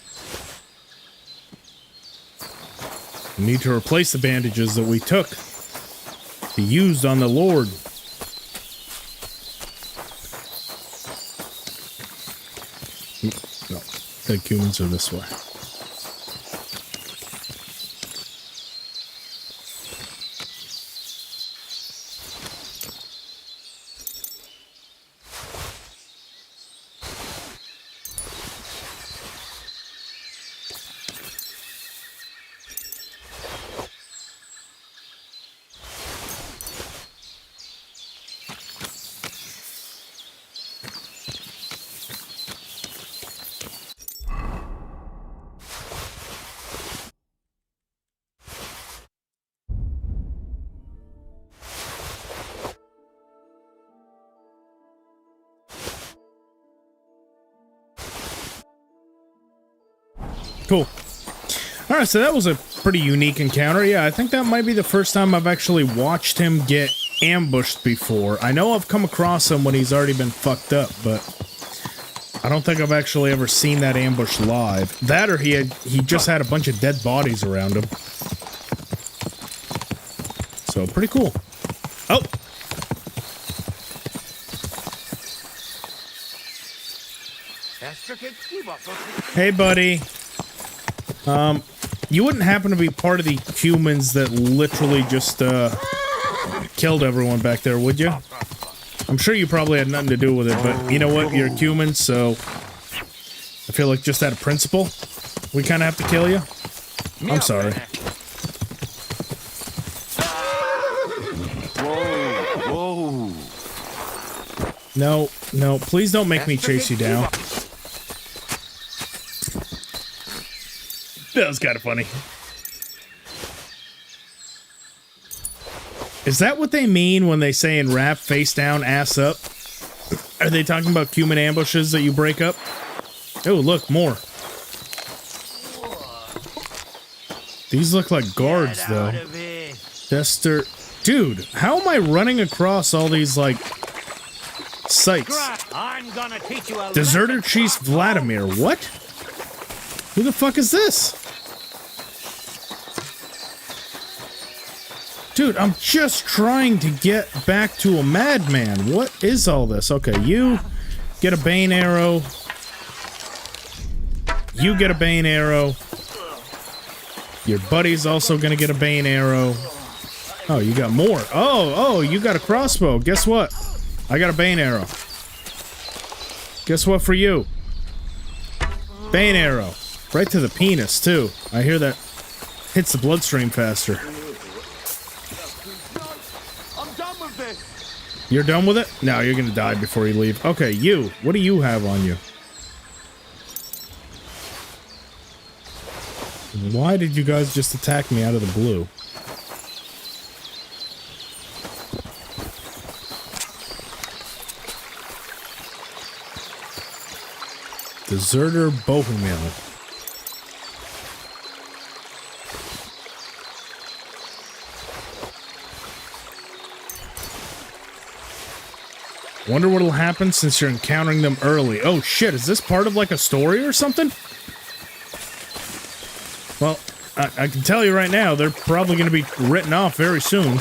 We need to replace the bandages that we took. Be used on the Lord. No, the humans are this way. Cool. Alright, so that was a pretty unique encounter. Yeah, I think that might be the first time I've actually watched him get ambushed before. I know I've come across him when he's already been fucked up, but I don't think I've actually ever seen that ambush live. That or he just had a bunch of dead bodies around him. So, pretty cool. Oh! Hey, buddy. You wouldn't happen to be part of the humans that literally just, killed everyone back there, would you? I'm sure you probably had nothing to do with it, but you know what? You're human, so I feel like just out of principle, we kind of have to kill you. I'm sorry. Whoa. No, no, please don't make me chase you down. That was kind of funny. Is that what they mean when they say in rap, face down, ass up? Are they talking about human ambushes that you break up? Oh, look, more. These look like guards, though. Chester. Dude, how am I running across all these, like, sites? I'm gonna teach you a Deserter Chief Vladimir. What? Who the fuck is this? Dude, I'm just trying to get back to a madman. What is all this? Okay, you get a Bane arrow. You get a Bane arrow. Your buddy's also gonna get a Bane arrow. Oh, you got more. Oh, you got a crossbow. Guess what? I got a Bane arrow. Guess what for you? Bane arrow. Right to the penis, too. I hear that hits the bloodstream faster. I'm done with this. You're done with it? No, you're gonna die before you leave. Okay, you. What do you have on you? Why did you guys just attack me out of the blue? Deserter Bohemian. Wonder what'll happen since you're encountering them early. Oh shit, is this part of like a story or something? Well, I can tell you right now, they're probably going to be written off very soon.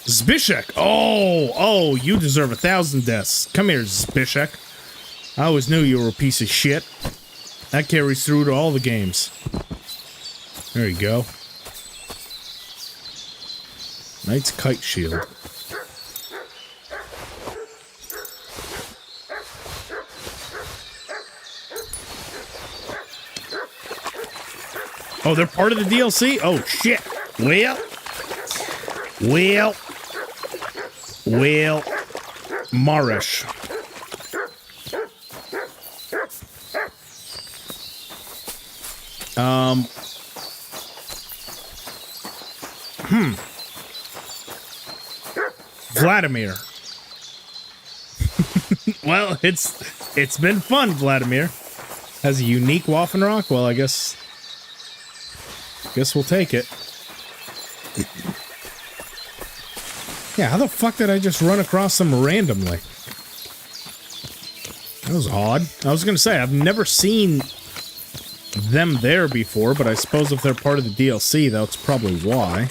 Zbyszek! Oh, you deserve 1,000 deaths. Come here, Zbyszek. I always knew you were a piece of shit. That carries through to all the games. There you go. Knight's Kite Shield. Oh, they're part of the DLC? Oh, shit. Well, Marish. Vladimir. Well, it's been fun, Vladimir. Has a unique Waffenrock? Well, I guess we'll take it. Yeah, how the fuck did I just run across them randomly? That was odd. I was gonna say, I've never seen them there before, but I suppose if they're part of the DLC, that's probably why.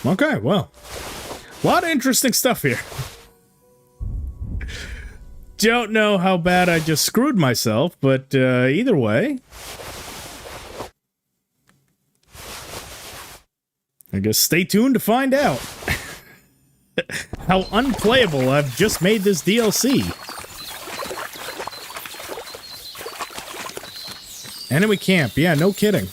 Okay, well. A lot of interesting stuff here. Don't know how bad I just screwed myself, but either way. I guess stay tuned to find out how unplayable I've just made this DLC. Enemy camp, yeah, no kidding.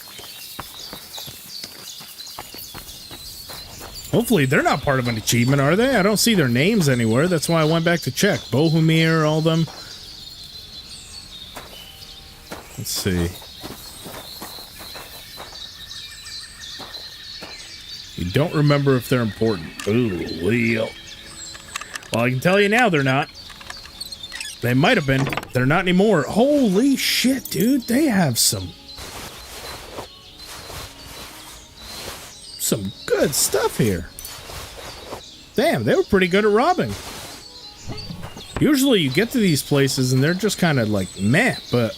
Hopefully they're not part of an achievement, are they? I don't see their names anywhere. That's why I went back to check. Bohemir, all them. Let's see. You don't remember if they're important. Ooh, well, I can tell you now they're not. They might have been. They're not anymore. Holy shit, dude. They have some good stuff here. Damn, they were pretty good at robbing. Usually you get to these places and they're just kind of like meh, but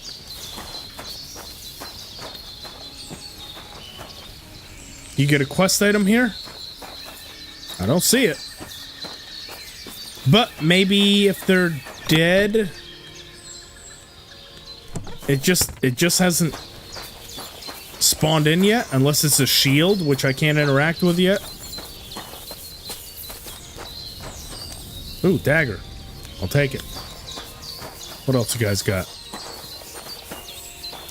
You get a quest item here? I don't see it. But maybe if they're dead, it just hasn't spawned in yet, unless it's a shield, which I can't interact with yet. Ooh, dagger. I'll take it. What else you guys got?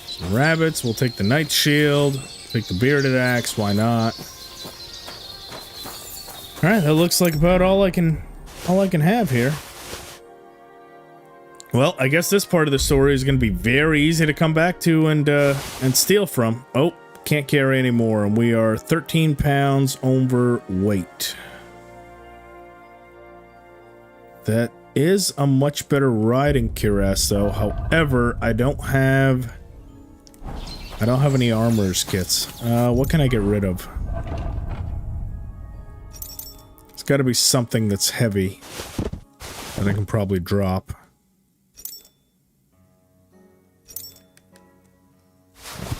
Some rabbits. We'll take the knight shield. Take the bearded axe. Why not? All right, that looks like about all I can have here. Well, I guess this part of the story is going to be very easy to come back to and steal from. Oh, can't carry anymore, and we are 13 pounds overweight. That is a much better riding cuirass, though. However, I don't have any armorer's kits. What can I get rid of? It's got to be something that's heavy that I can probably drop.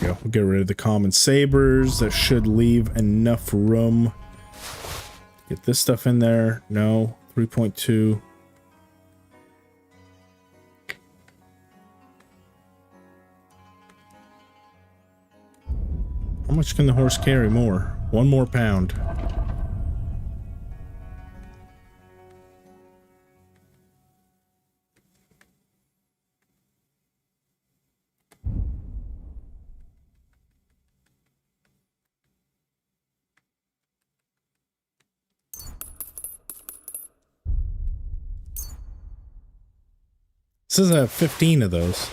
There we go. We'll get rid of the common sabers. That should leave enough room. Get this stuff in there. No. 3.2. How much can the horse carry more? 1 more pound. It says I have 15 of those.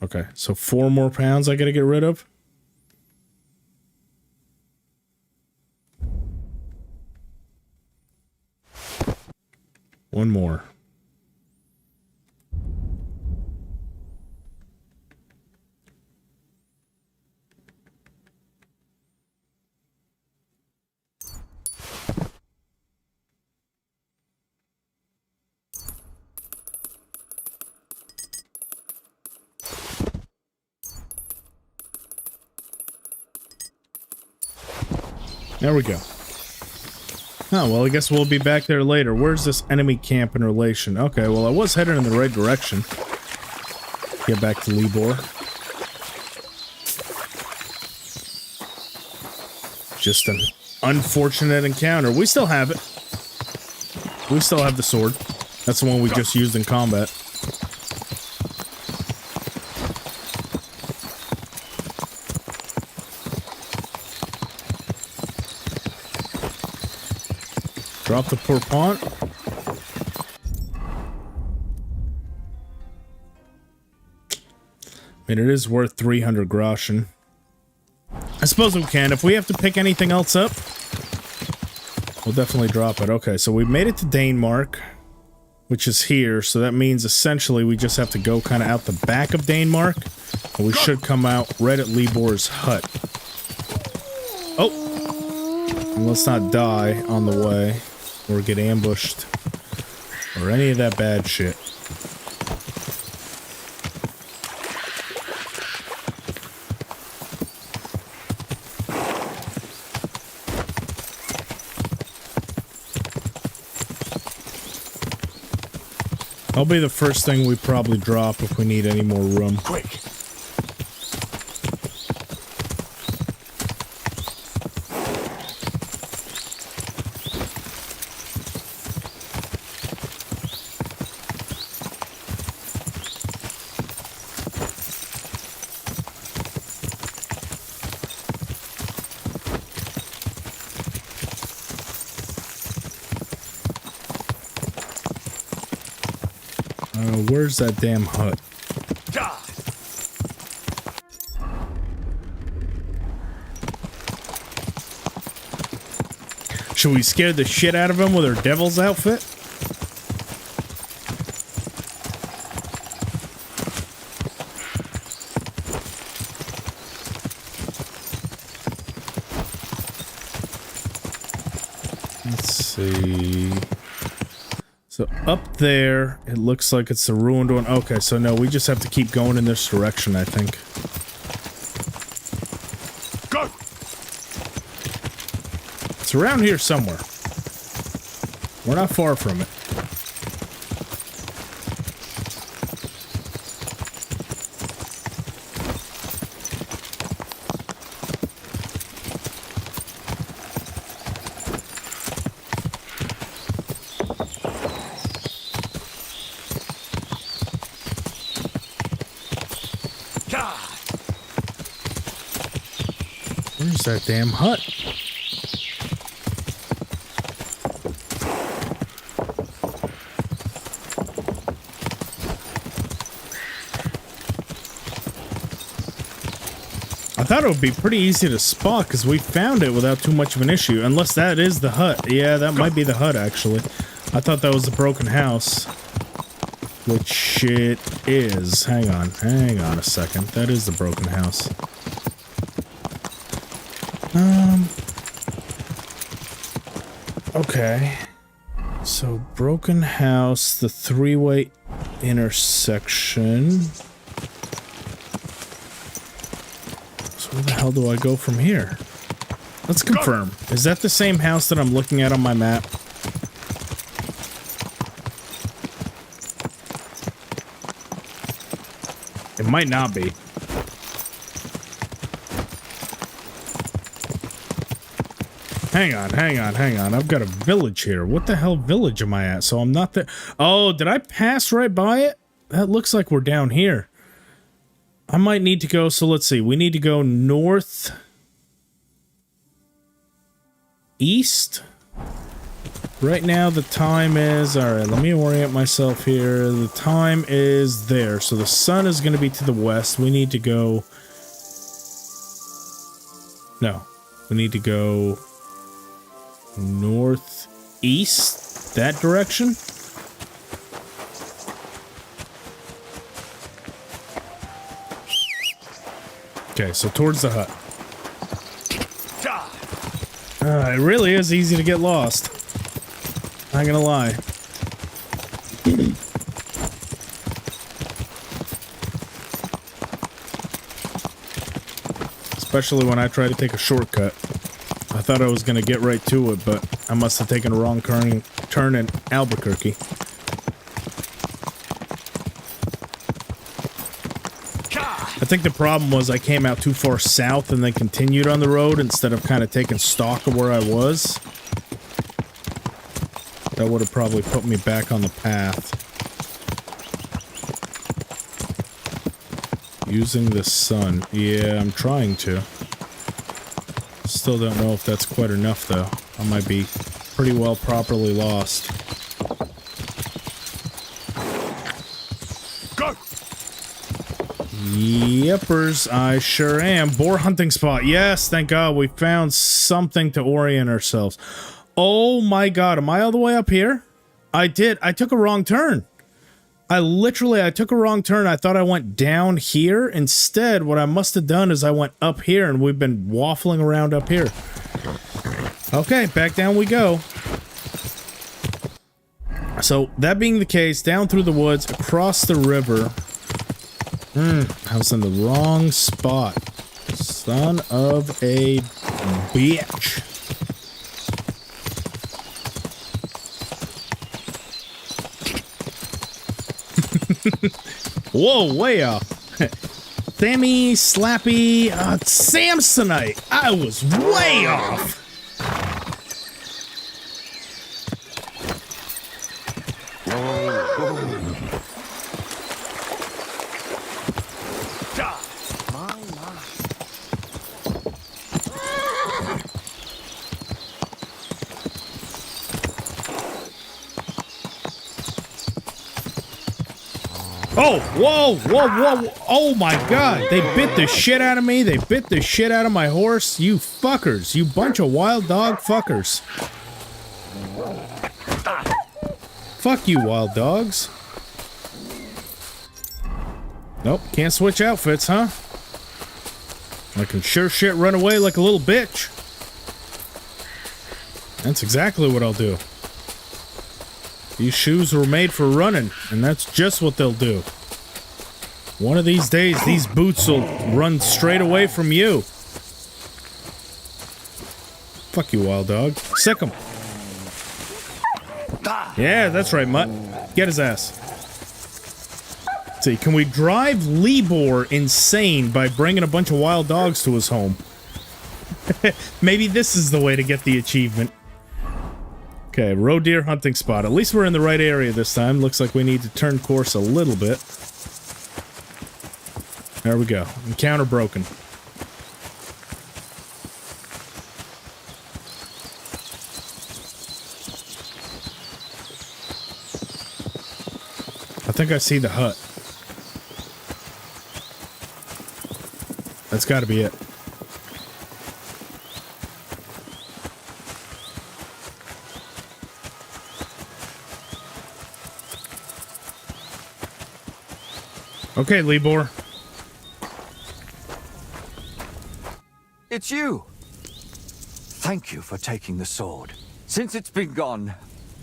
Okay, so 4 more pounds I gotta get rid of? One more. There we go. Oh, well, I guess we'll be back there later. Where's this enemy camp in relation? Okay, well, I was headed in the right direction. Get back to Libor. Just an unfortunate encounter. We still have it. We still have the sword. That's the one we just used in combat. Drop the pourpont. I mean, it is worth 300 groschen. I suppose we can. If we have to pick anything else up, we'll definitely drop it. Okay, so we made it to Danemark, which is here. So that means essentially we just have to go kind of out the back of Danemark. And we should come out right at Libor's hut. Oh! And let's not die on the way. Or get ambushed. Or any of that bad shit. I'll be the first thing we probably drop if we need any more room. Quick! Where's that damn hut? Should we scare the shit out of him with our devil's outfit? Let's see. So up there, it looks like it's the ruined one. Okay, so no, we just have to keep going in this direction, I think. Go! It's around here somewhere. We're not far from it. Where's that damn hut? I thought it would be pretty easy to spot because we found it without too much of an issue. Unless that is the hut. Yeah, that might be the hut, actually. I thought that was the broken house. Which it is. Hang on a second. That is the broken house. Okay. So, broken house, the three-way intersection. So where the hell do I go from here? Let's confirm. Is that the same house that I'm looking at on my map? It might not be. Hang on. I've got a village here. What the hell village am I at? So I'm not there. Oh, did I pass right by it? That looks like we're down here. I might need to go, so let's see. We need to go north. East. Right now the time is... Alright, let me orient myself here. The time is there. So the sun is going to be to the west. We need to go... No. We need to go... northeast, that direction. Okay, so towards the hut. It really is easy to get lost. Not gonna lie. Especially when I try to take a shortcut. I thought I was going to get right to it, but I must have taken a wrong turn in Albuquerque. I think the problem was I came out too far south and then continued on the road instead of kind of taking stock of where I was. That would have probably put me back on the path. Using the sun. Yeah, I'm trying to. Still don't know if that's quite enough, though. I might be pretty well properly lost. Go! Yepers, I sure am. Boar hunting spot. Yes, thank God we found something to orient ourselves. Oh my God, am I all the way up here? I did. I took a wrong turn. I took a wrong turn. I thought I went down here. Instead, what I must have done is I went up here, and we've been waffling around up here. Okay, back down we go. So, that being the case, down through the woods, across the river. I was in the wrong spot. Son of a bitch. Whoa, way off. Thammy, Slappy, Samsonite. I was way off. Oh, whoa. Oh my God. They bit the shit out of me. They bit the shit out of my horse. You fuckers. You bunch of wild dog fuckers. Fuck you, wild dogs. Nope, can't switch outfits, huh? I can sure shit run away like a little bitch. That's exactly what I'll do. These shoes were made for running, and that's just what they'll do. One of these days, these boots will run straight away from you. Fuck you, wild dog. Sick him. Yeah, that's right, Mutt. Get his ass. Let's see, can we drive Libor insane by bringing a bunch of wild dogs to his home? Maybe this is the way to get the achievement. Okay, roe deer hunting spot. At least we're in the right area this time. Looks like we need to turn course a little bit. There we go. Encounter broken. I think I see the hut. That's got to be it. Okay, Libor. It's you! Thank you for taking the sword. Since it's been gone,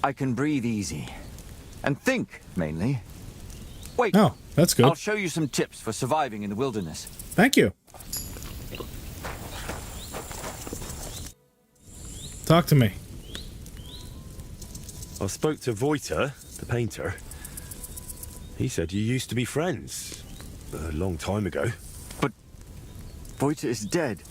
I can breathe easy. And think, mainly. Wait. Oh, that's good. I'll show you some tips for surviving in the wilderness. Thank you. Talk to me. I spoke to Voiter, the painter. He said you used to be friends. A long time ago. But Voiter is dead.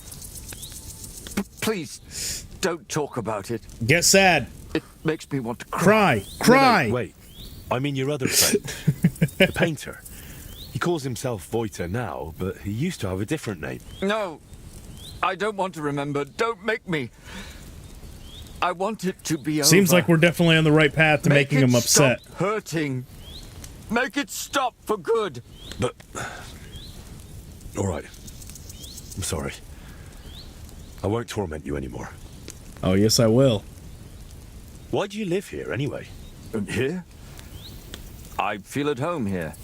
Please, don't talk about it. Get sad. It makes me want to cry. Cry! No, wait. I mean your other friend. The painter. He calls himself Voiter now, but he used to have a different name. No, I don't want to remember. Don't make me. I want it to be over. Seems like we're definitely on the right path to making him upset. Stop hurting. Make it stop for good. But... Alright. I'm sorry. I won't torment you anymore. Oh, yes, I will. Why do you live here, anyway? Here? I feel at home here.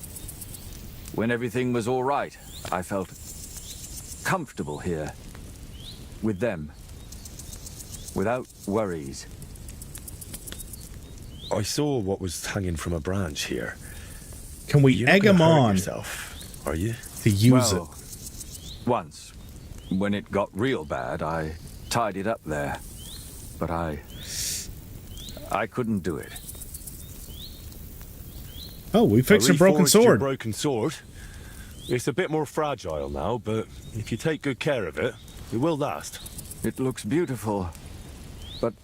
When everything was all right, I felt comfortable here. With them. Without worries. I saw what was hanging from a branch here. Can we egg him on? Yourself, are you? To use it. Once, when it got real bad, I tied it up there. But I couldn't do it. Oh, we fixed a broken sword. Your broken sword. It's a bit more fragile now, but if you take good care of it, it will last. It looks beautiful. But,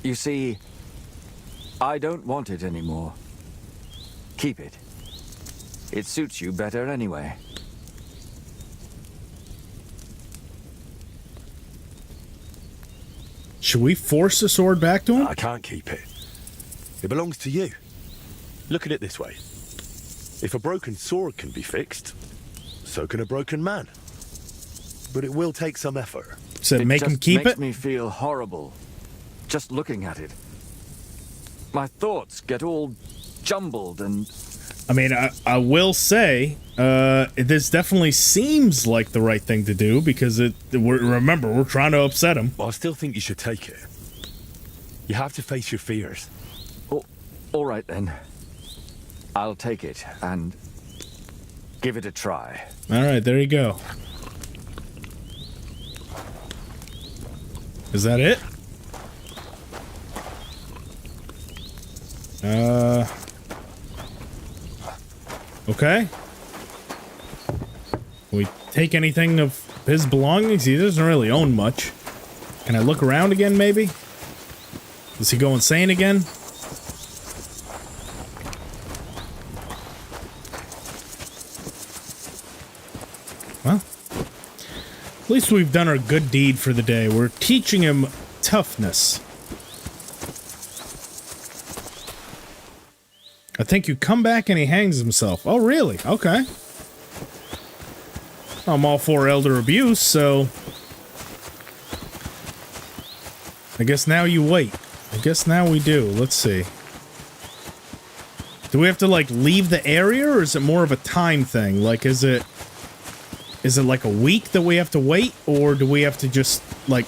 you see, I don't want it anymore. Keep it. It suits you better anyway. Should we force the sword back to him? I can't keep it. It belongs to you. Look at it this way. If a broken sword can be fixed, so can a broken man. But it will take some effort. So make him keep it? It makes me feel horrible, just looking at it. My thoughts get all jumbled and... I mean, I will say, this definitely seems like the right thing to do, because remember, we're trying to upset him. Well, I still think you should take it. You have to face your fears. Oh, all right then. I'll take it and give it a try. All right, there you go. Is that it? Okay. Can we take anything of his belongings? He doesn't really own much. Can I look around again, maybe? Does he go insane again? Well, at least we've done our good deed for the day. We're teaching him toughness. I think you come back and he hangs himself. Oh, really? Okay. I'm all for elder abuse, so... I guess now you wait. I guess now we do. Let's see. Do we have to, like, leave the area, or is it more of a time thing? Like, is it like a week that we have to wait, or do we have to just, like,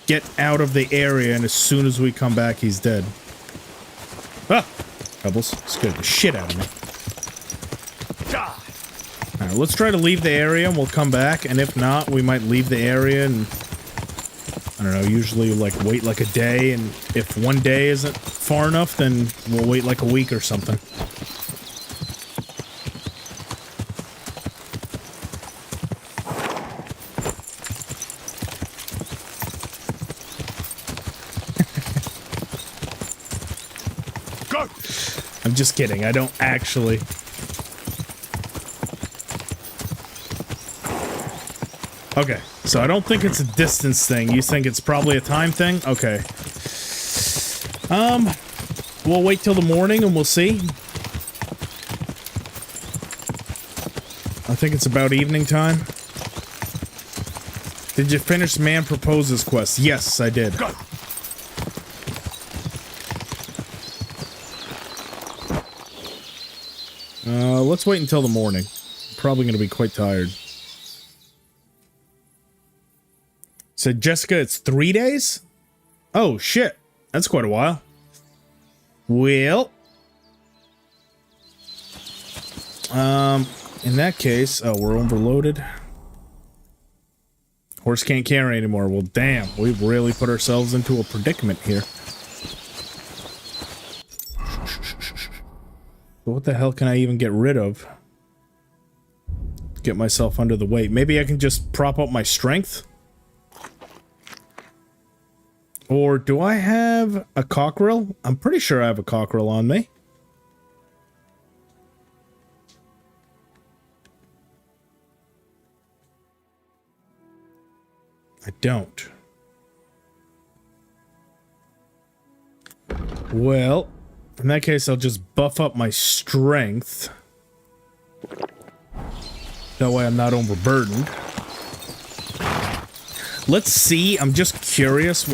get out of the area and as soon as we come back, he's dead? Ah! Pebbles. Scared the shit out of me. Alright, let's try to leave the area and we'll come back, and if not, we might leave the area and I don't know, usually like wait like a day, and if one day isn't far enough, then we'll wait like a week or something. Go! I'm just kidding, I don't actually. Okay, so I don't think it's a distance thing. You think it's probably a time thing? Okay. We'll wait till the morning and we'll see. I think it's about evening time. Did you finish Man Proposes quest? Yes, I did. Go! Let's wait until the morning. I'm probably going to be quite tired. Said Jessica, it's 3 days? Oh, shit. That's quite a while. Well. In that case... Oh, we're overloaded. Horse can't carry anymore. Well, damn. We've really put ourselves into a predicament here. What the hell can I even get rid of? Get myself under the weight. Maybe I can just prop up my strength? Or do I have a cockerel? I'm pretty sure I have a cockerel on me. I don't. Well, in that case, I'll just buff up my strength. That way I'm not overburdened. Let's see. I'm just curious.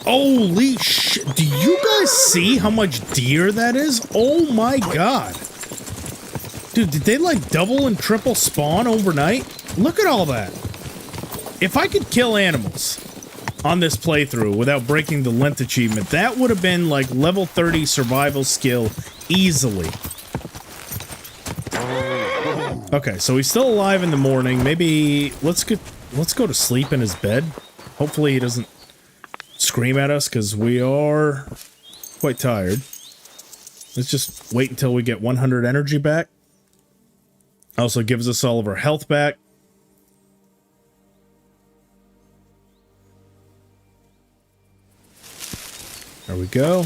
Holy shit. Do you guys see how much deer that is? Oh my god. Dude, did they like double and triple spawn overnight? Look at all that. If I could kill animals on this playthrough without breaking the length achievement, that would have been like level 30 survival skill easily. Okay, so he's still alive in the morning. Maybe let's go to sleep in his bed. Hopefully he doesn't scream at us because we are quite tired. Let's just wait until we get 100 energy back. Also gives us all of our health back. There we go.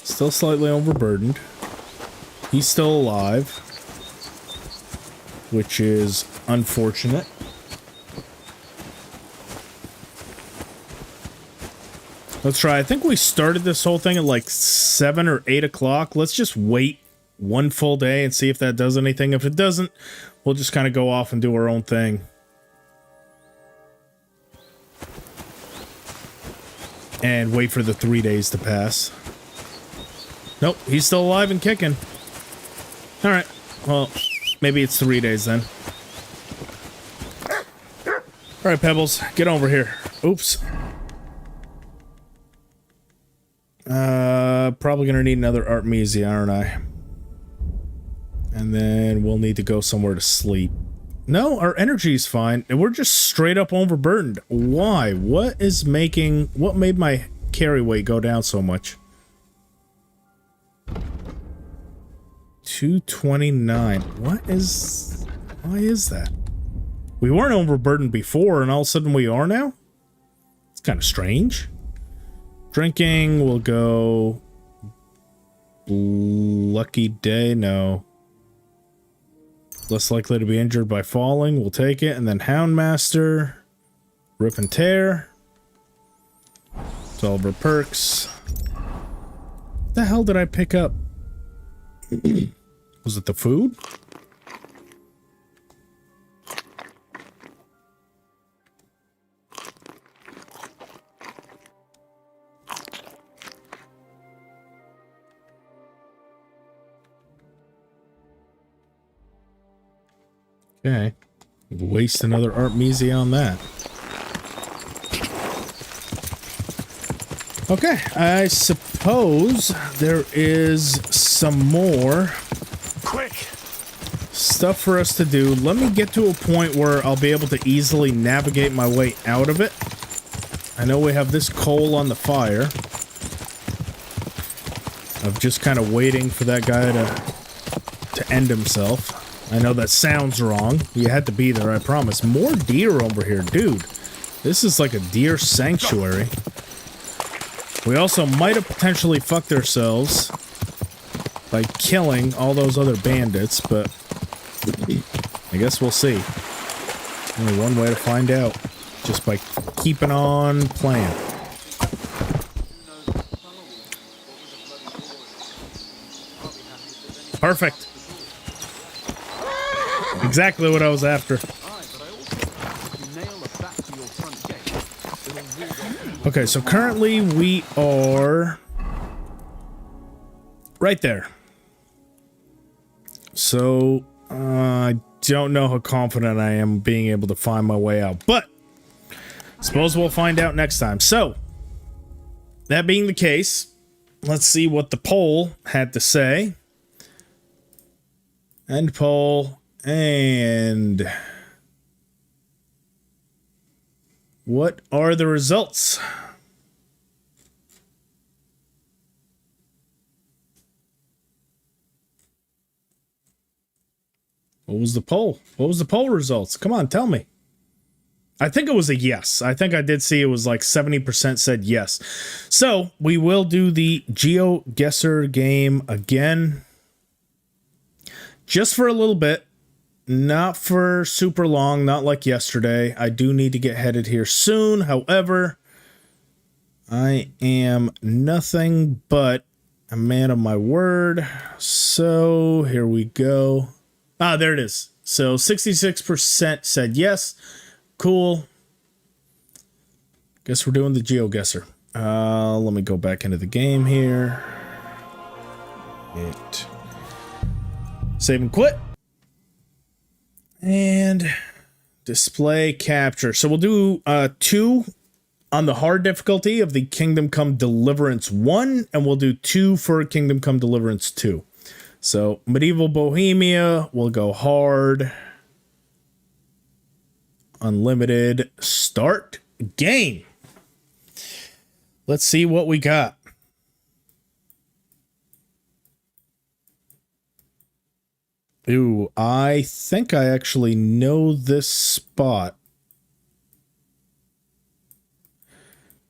Still slightly overburdened. He's still alive, which is unfortunate. Let's try. I think we started this whole thing at like 7 or 8 o'clock. Let's just wait one full day and see if that does anything. If it doesn't, we'll just kind of go off and do our own thing. And wait for the 3 days to pass. Nope, he's still alive and kicking. Alright, well, maybe it's 3 days then. Alright, Pebbles, get over here. Oops. Probably gonna need another Artemisia, aren't I? And then we'll need to go somewhere to sleep. No, our energy's fine. And we're just straight up overburdened. Why? What made my carry weight go down so much? 229. Why is that? We weren't overburdened before, and all of a sudden we are now? It's kind of strange. Drinking will go... Lucky day, no. Less likely to be injured by falling. We'll take it. And then Houndmaster. Rip and Tear. It's all of our perks. What the hell did I pick up? Was it the food? Okay. Waste another Artemisia on that. Okay, I suppose there is some more stuff for us to do. Let me get to a point where I'll be able to easily navigate my way out of it. I know we have this coal on the fire. I'm just kind of waiting for that guy to end himself. I know that sounds wrong. You had to be there, I promise. More deer over here, dude. This is like a deer sanctuary. We also might have potentially fucked ourselves by killing all those other bandits, but I guess we'll see. Only one way to find out. Just by keeping on playing. Perfect. Exactly what I was after. Okay, so currently we are right there. So, I don't know how confident I am being able to find my way out, but suppose we'll find out next time. So, that being the case, let's see what the poll had to say. End poll, and what are the results? What was the poll? What was the poll results? Come on, tell me. I think it was a yes. I think I did see it was like 70% said yes. So we will do the Geoguessr game again. Just for a little bit. Not for super long, not like yesterday. I do need to get headed here soon. However, I am nothing but a man of my word. So here we go. Ah, there it is. So 66% said yes. Cool. Guess we're doing the Geoguessr. Let me go back into the game here. Save and quit. And display capture. So we'll do 2 on the hard difficulty of the Kingdom Come Deliverance 1, and we'll do 2 for Kingdom Come Deliverance 2. So Medieval Bohemia will go hard. Unlimited. Start game. Let's see what we got. Ooh, I think I actually know this spot.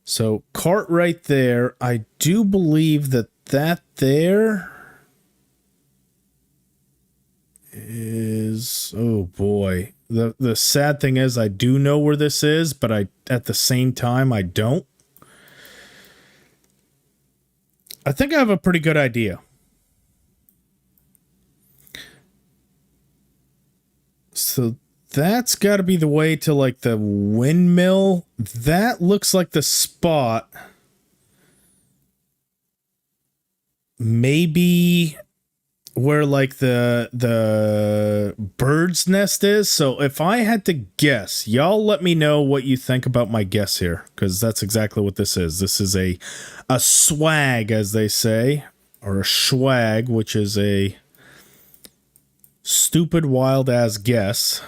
So, cart right there. I do believe that there is... Oh, boy. The sad thing is I do know where this is, but at the same time, I don't. I think I have a pretty good idea. So that's got to be the way to, like, the windmill. That looks like the spot. Maybe where, like, the bird's nest is. So if I had to guess, y'all let me know what you think about my guess here, because that's exactly what this is. This is a swag, as they say, or a schwag, which is a stupid, wild-ass guess.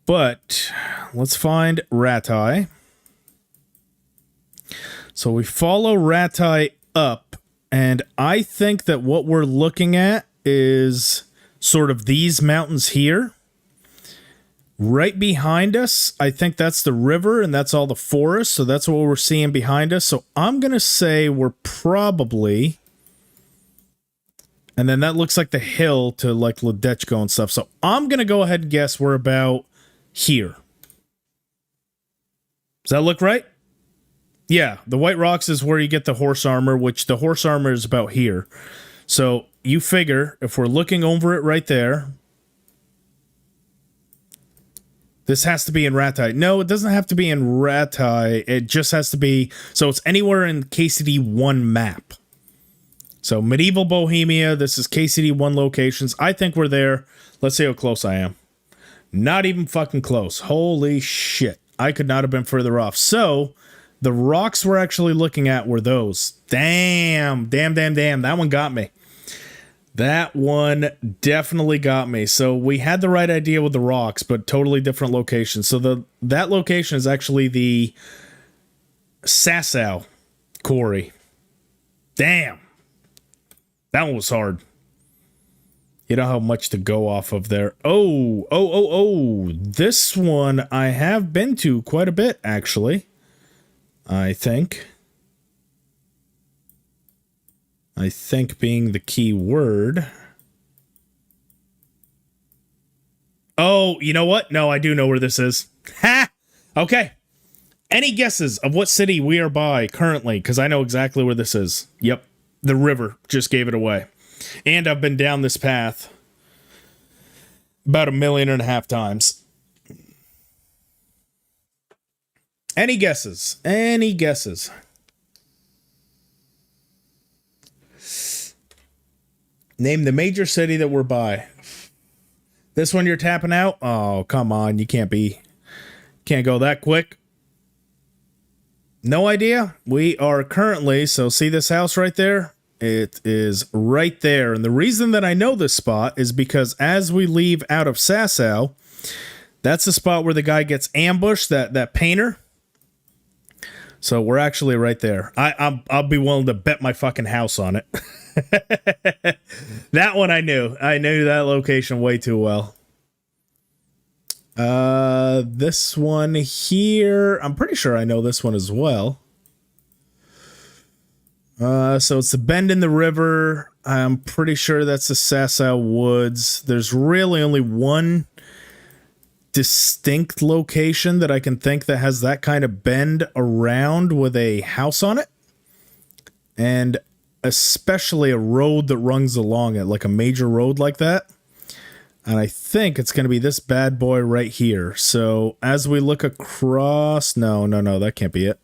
But let's find Ratai. So we follow Ratai up, and I think that what we're looking at is sort of these mountains here. Right behind us, I think that's the river, and that's all the forest, so that's what we're seeing behind us. So I'm going to say we're probably... And then that looks like the hill to, like, Ledechko and stuff. So I'm going to go ahead and guess we're about here. Does that look right? Yeah, the White Rocks is where you get the horse armor, which the horse armor is about here. So you figure, if we're looking over it right there, this has to be in Ratai. No, it doesn't have to be in Ratai. It just has to be... So it's anywhere in KCD 1 map. So, Medieval Bohemia, this is KCD 1 locations. I think we're there. Let's see how close I am. Not even fucking close. Holy shit. I could not have been further off. So, the rocks we're actually looking at were those. Damn. That one got me. That one definitely got me. So we had the right idea with the rocks, but totally different location. So that location is actually the Sasau quarry. Damn. That one was hard. You know how much to go off of there. Oh. This one I have been to quite a bit, actually. I think being the key word. Oh, you know what? No, I do know where this is. Ha! Okay. Any guesses of what city we are by currently? Because I know exactly where this is. Yep. The river just gave it away. And I've been down this path about 1.5 million times. Any guesses? Any guesses? Name the major city that we're by. This one you're tapping out? Oh, come on. You can't go that quick. No idea. We are currently, so see this house right there? It is right there. And the reason that I know this spot is because as we leave out of Sasau, that's the spot where the guy gets ambushed, that painter. So we're actually right there. I'll be willing to bet my fucking house on it. That one I knew. I knew that location way too well. This one here, I'm pretty sure I know this one as well. So it's the bend in the river. I'm pretty sure that's the Sasau Woods. There's really only one distinct location that I can think that has that kind of bend around with a house on it. And especially a road that runs along it, like a major road like that. And I think it's going to be this bad boy right here. So as we look across... No, that can't be it.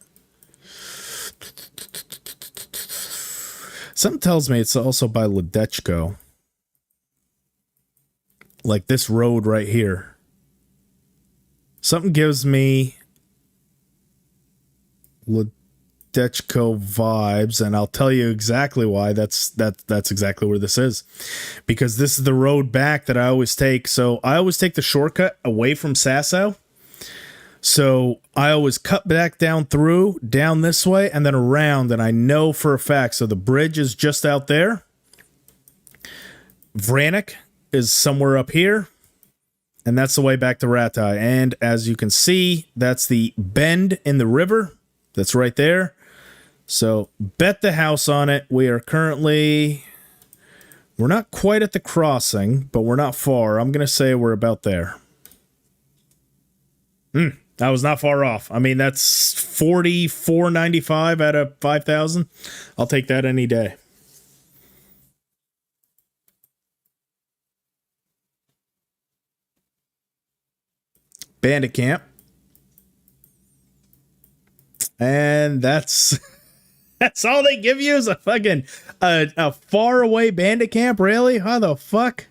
Something tells me it's also by Ledechko. Like this road right here. Something gives me Ledechko vibes, and I'll tell you exactly why. That's exactly where this is. Because this is the road back that I always take. So I always take the shortcut away from Sasau. So I always cut back down this way, and then around, and I know for a fact. So the bridge is just out there. Vranik is somewhere up here, and that's the way back to Ratai. And as you can see, that's the bend in the river. That's right there. So bet the house on it. We're not quite at the crossing, but we're not far. I'm going to say we're about there. That was not far off. I mean, that's 44.95 out of 5,000. I'll take that any day. Bandit camp. And that's all they give you is a fucking a far away bandit camp. Really? How the fuck?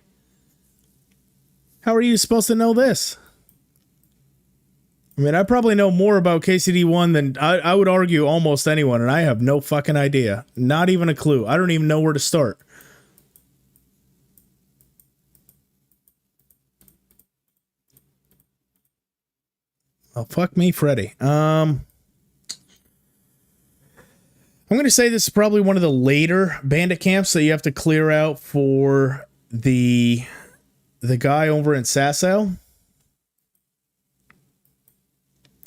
How are you supposed to know this? I mean, I probably know more about KCD1 than I would argue almost anyone, and I have no fucking idea. Not even a clue. I don't even know where to start. Oh, fuck me, Freddy. I'm going to say this is probably one of the later bandit camps that you have to clear out for the guy over in Sasau.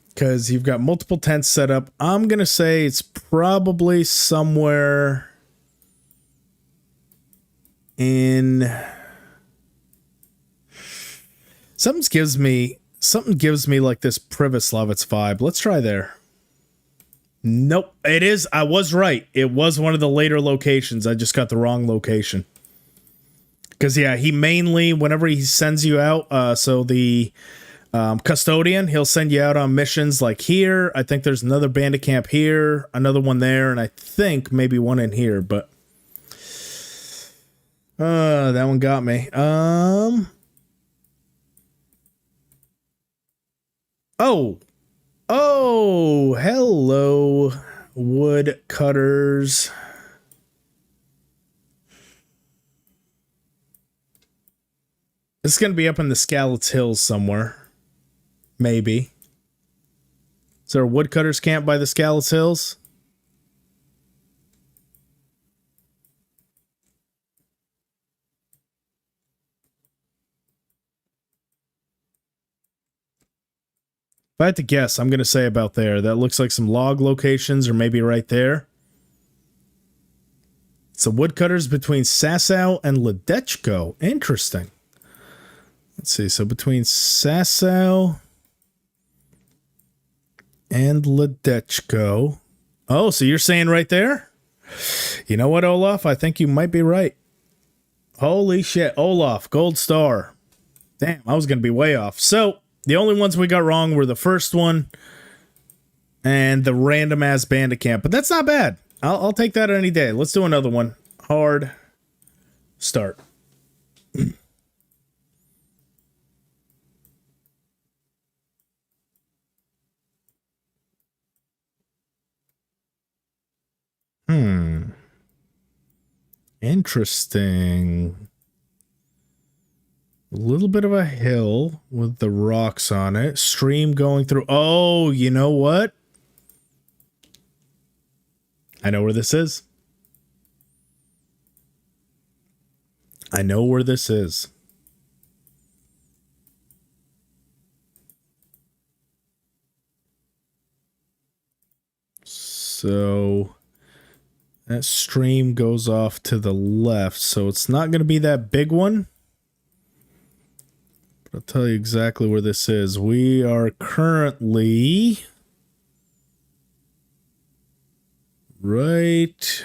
Because you've got multiple tents set up. I'm going to say it's probably somewhere in... Something gives me like this Privoslavets vibe. Let's try there. Nope. It is. I was right. It was one of the later locations. I just got the wrong location. Because, yeah, he mainly, whenever he sends you out, so the... custodian, he'll send you out on missions like here. I think there's another bandit camp here, another one there, and I think maybe one in here, but that one got me. Oh, hello, woodcutters. It's going to be up in the Skalitz Hills somewhere. Maybe. Is there a woodcutter's camp by the Skalitz Hills? If I had to guess, I'm going to say about there. That looks like some log locations, or maybe right there. It's a woodcutters between Sasau and Ledechko. Interesting. Let's see. So between Sasau and Ledechko. Oh, so you're saying right there? You know what, Olaf? I think you might be right. Holy shit. Olaf, gold star. Damn, I was going to be way off. So, the only ones we got wrong were the first one and the random ass bandit camp. But that's not bad. I'll take that any day. Let's do another one. Hard start. Interesting. A little bit of a hill with the rocks on it. Stream going through. Oh, you know what? I know where this is. I know where this is. So that stream goes off to the left. So it's not going to be that big one. I'll tell you exactly where this is. We are currently right.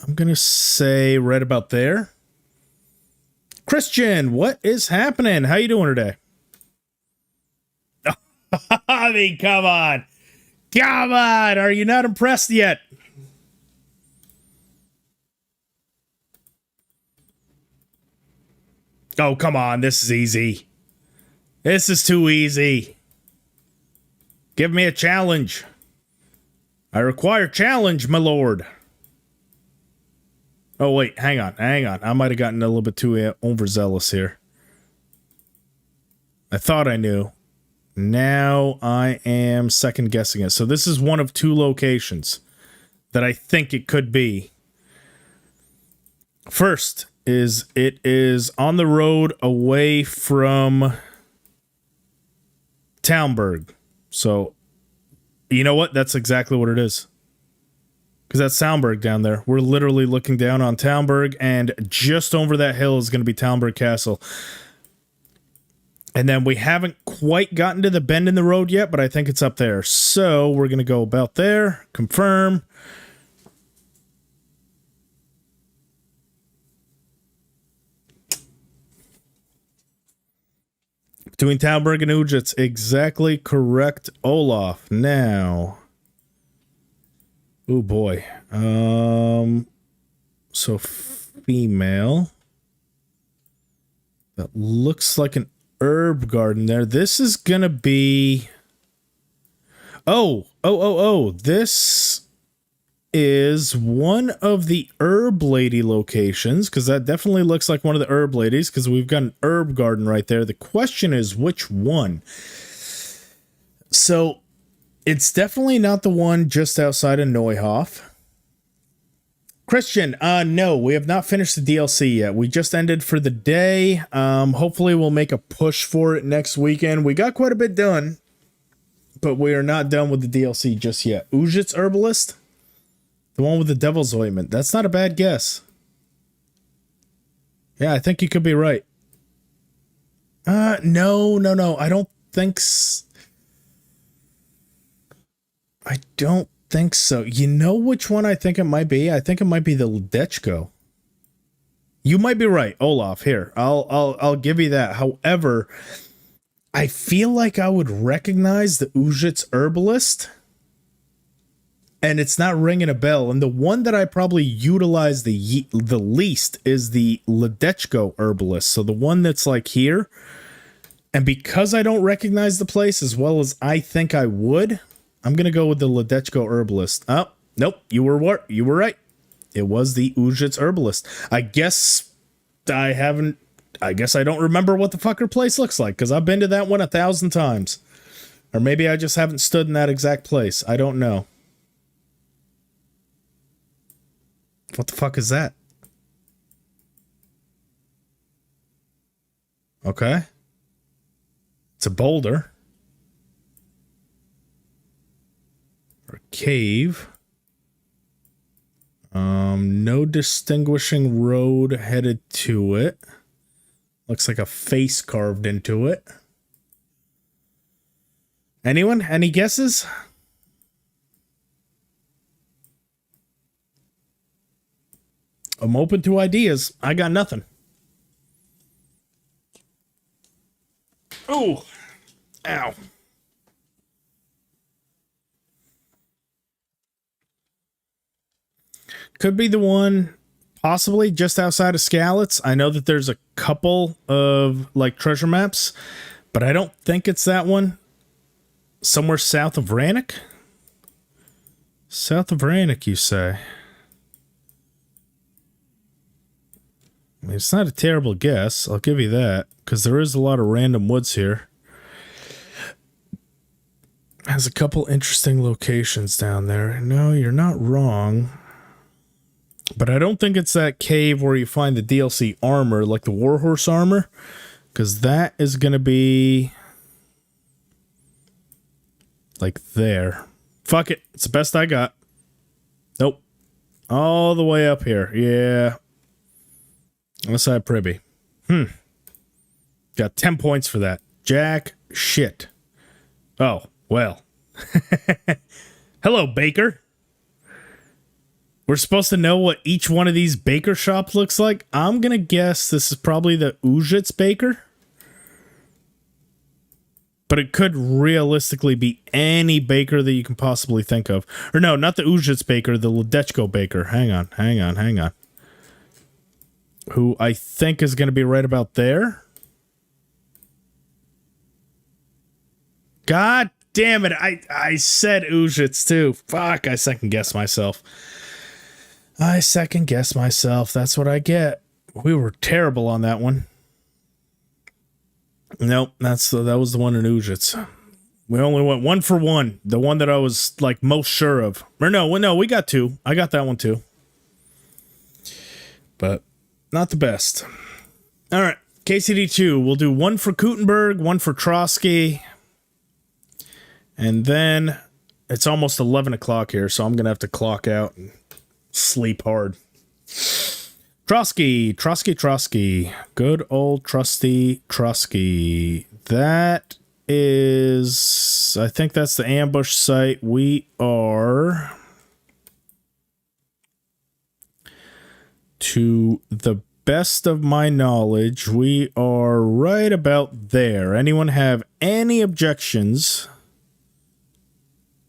I'm going to say right about there. Christian, what is happening? How you doing today? I mean, come on. Come on. Are you not impressed yet? Oh, come on. This is easy. This is too easy. Give me a challenge. I require challenge, my lord. Oh, wait. Hang on. Hang on. I might have gotten a little bit too overzealous here. I thought I knew. Now I am second guessing it. So this is one of two locations that I think it could be. First is it is on the road away from Townburg. So you know what? That's exactly what it is. Because that's Townburg down there. We're literally looking down on Townburg, and just over that hill is going to be Townburg Castle. And then we haven't quite gotten to the bend in the road yet, but I think it's up there. So we're going to go about there, confirm. Between Townburg and Ujits, exactly correct, Olaf. Now, oh boy. So female. That looks like an herb garden there. This is gonna be. Oh. This is one of the herb lady locations, because that definitely looks like one of the herb ladies, because we've got an herb garden right there. The question is which one. So it's definitely not the one just outside of Neuhof. Christian, no, we have not finished the DLC yet. We just ended for the day. Hopefully we'll make a push for it next weekend. We got quite a bit done, but we are not done with the DLC just yet. Ujits Herbalist? The one with the devil's ointment. That's not a bad guess. Yeah, I think you could be right. No. I don't think I don't think so. You know which one I think it might be? I think it might be the Ledechko. You might be right, Olaf. Here, I'll give you that. However, I feel like I would recognize the Ujits Herbalist, and it's not ringing a bell. And the one that I probably utilize the least is the Ledechko Herbalist. So the one that's like here. And because I don't recognize the place as well as I think I would, I'm going to go with the Ledechko Herbalist. Oh, nope. You were right. It was the Ujits Herbalist. I guess I don't remember what the fucker place looks like, because I've been to that one 1,000 times. Or maybe I just haven't stood in that exact place. I don't know. What the fuck is that? Okay. It's a boulder. Or a cave. No distinguishing road headed to it. Looks like a face carved into it. Anyone? Any guesses? I'm open to ideas. I got nothing. Oh, ow. Could be the one possibly just outside of Skalitz. I know that there's a couple of like treasure maps, but I don't think it's that one. Somewhere south of Rannoch? South of Rannoch, you say? I mean, it's not a terrible guess, I'll give you that, because there is a lot of random woods here. Has a couple interesting locations down there. No, you're not wrong. But I don't think it's that cave where you find the DLC armor, like the Warhorse armor, because that is going to be like there. Fuck it. It's the best I got. Nope. All the way up here. Yeah. Unless I have Privy. Got 10 points for that. Jack shit. Oh, well. Hello, Baker. We're supposed to know what each one of these baker shops looks like. I'm going to guess this is probably the Ujits baker. But it could realistically be any baker that you can possibly think of. Or no, not the Ujits baker, the Ledechko baker. Hang on. Who I think is going to be right about there. God damn it. I said Ujits too. Fuck, I second guessed myself. That's what I get. We were terrible on that one. Nope, that was the one in Ujits. We only went 1 for 1. The one that I was like most sure of. Or no, we got 2. I got that one too. But not the best. All right, KCD2. We'll do 1 for Gutenberg, 1 for Trotsky. And then it's almost 11 o'clock here, so I'm going to have to clock out and sleep hard. Trotsky. Good old trusty Trotsky. That is... I think that's the ambush site. We are... To the best of my knowledge, we are right about there. Anyone have any objections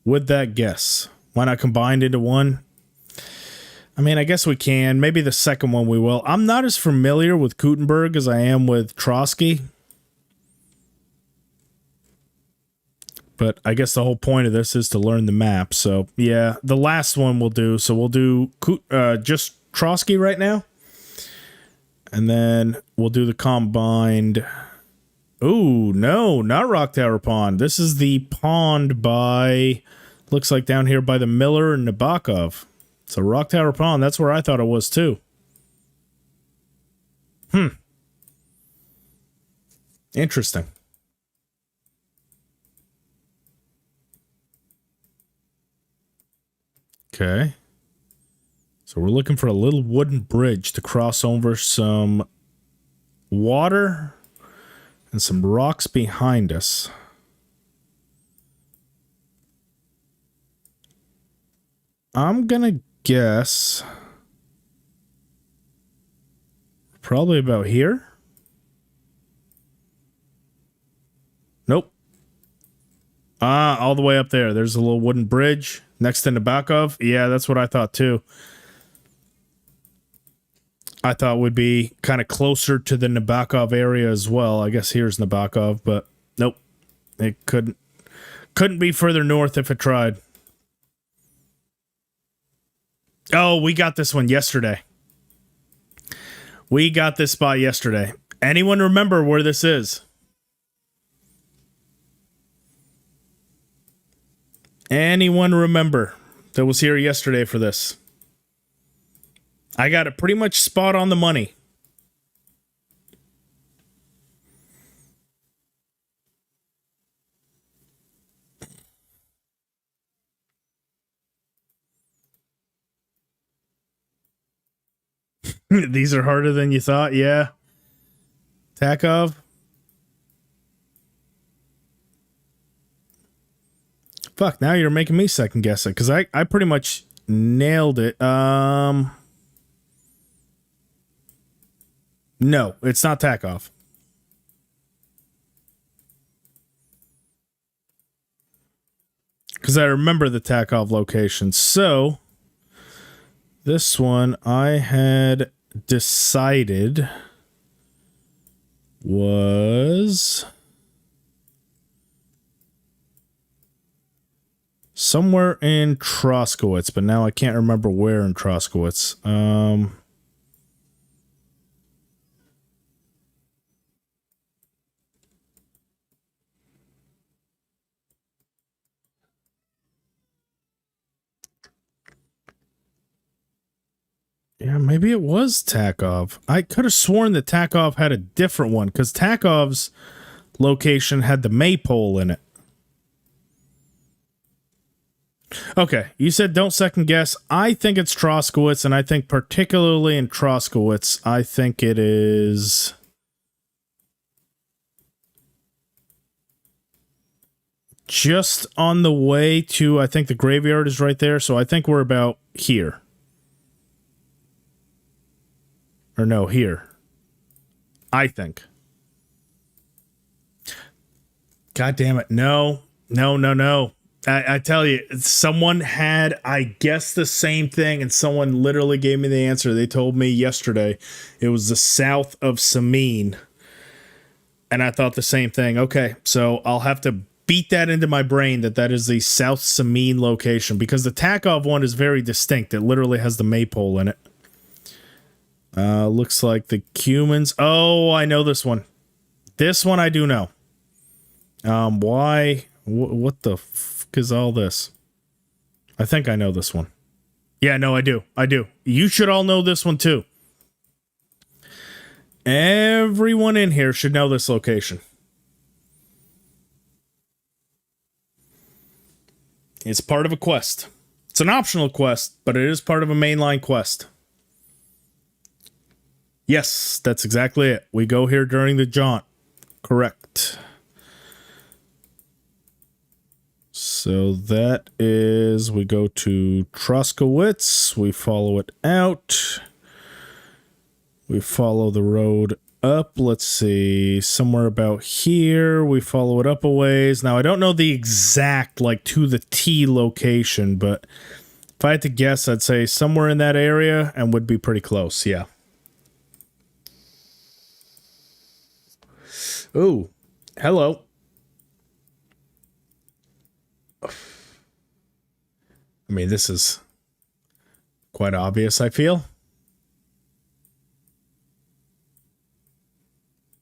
with that guess? Why not combined into one? I mean, I guess we can. Maybe the second one we will. I'm not as familiar with Gutenberg as I am with Trotsky. But I guess the whole point of this is to learn the map. So, yeah, the last one we'll do. So we'll do just Trotsky right now. And then we'll do the combined... Ooh, no, not Rock Tower Pond. This is the pond by... Looks like down here by the Miller and Nabokov. So Rock Tower Pond, that's where I thought it was too. Interesting. Okay. So we're looking for a little wooden bridge to cross over some water and some rocks behind us. I'm gonna guess probably about here. Nope. All the way up there. There's a little wooden bridge next to Nabokov. Yeah, that's what I thought too. I thought would be kind of closer to the Nabokov area as well. I guess here's Nabokov, but nope. It couldn't be further north if it tried. Oh, we got this one yesterday. We got this spot yesterday. Anyone remember where this is? Anyone remember that was here yesterday for this? I got it pretty much spot on the money. These are harder than you thought, yeah. Takov. Fuck, now you're making me second guess it, because I pretty much nailed it. No, it's not Takov. Because I remember the Takov location. So, this one I had decided was somewhere in Troskowitz, but now I can't remember where in Troskowitz. Yeah, maybe it was Takov. I could have sworn that Takov had a different one, because Takov's location had the maypole in it. Okay, you said don't second guess. I think it's Troskowitz, and I think particularly in Troskowitz, I think it is just on the way to, I think the graveyard is right there, so I think we're about here. Or no, here. I think. God damn it. No. I tell you, someone had, I guessed the same thing, and someone literally gave me the answer. They told me yesterday it was the south of Samin. And I thought the same thing. Okay, so I'll have to beat that into my brain that is the South Samin location, because the Takov one is very distinct. It literally has the maypole in it. Looks like the Cumans. Oh, I know this one. This one I do know. Why? What the fuck is all this? I think I know this one. Yeah, no, I do. You should all know this one too. Everyone in here should know this location. It's part of a quest. It's an optional quest, but it is part of a mainline quest. Yes, that's exactly it. We go here during the jaunt. Correct. So that is, we go to Troskowitz. We follow it out. We follow the road up. Let's see, somewhere about here. We follow it up a ways. Now, I don't know the exact, like, to the T location, but if I had to guess, I'd say somewhere in that area and would be pretty close, yeah. Ooh, hello. I mean, this is quite obvious, I feel.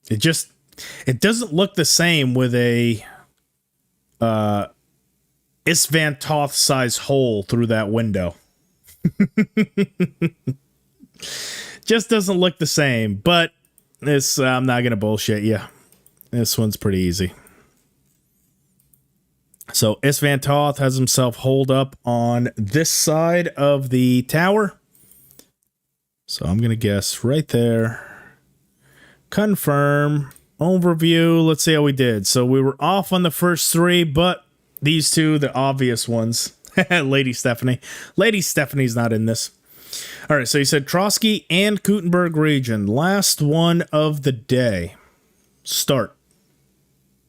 It doesn't look the same with a Isvan Toth size hole through that window. Just doesn't look the same, but this, I'm not going to bullshit you. This one's pretty easy. So Isvan Toth has himself holed up on this side of the tower. So I'm going to guess right there. Confirm. Overview. Let's see how we did. So we were off on the first three, but these two, the obvious ones. Lady Stephanie. Lady Stephanie's not in this. All right, so you said Trotsky and Gutenberg region. Last one of the day. Start.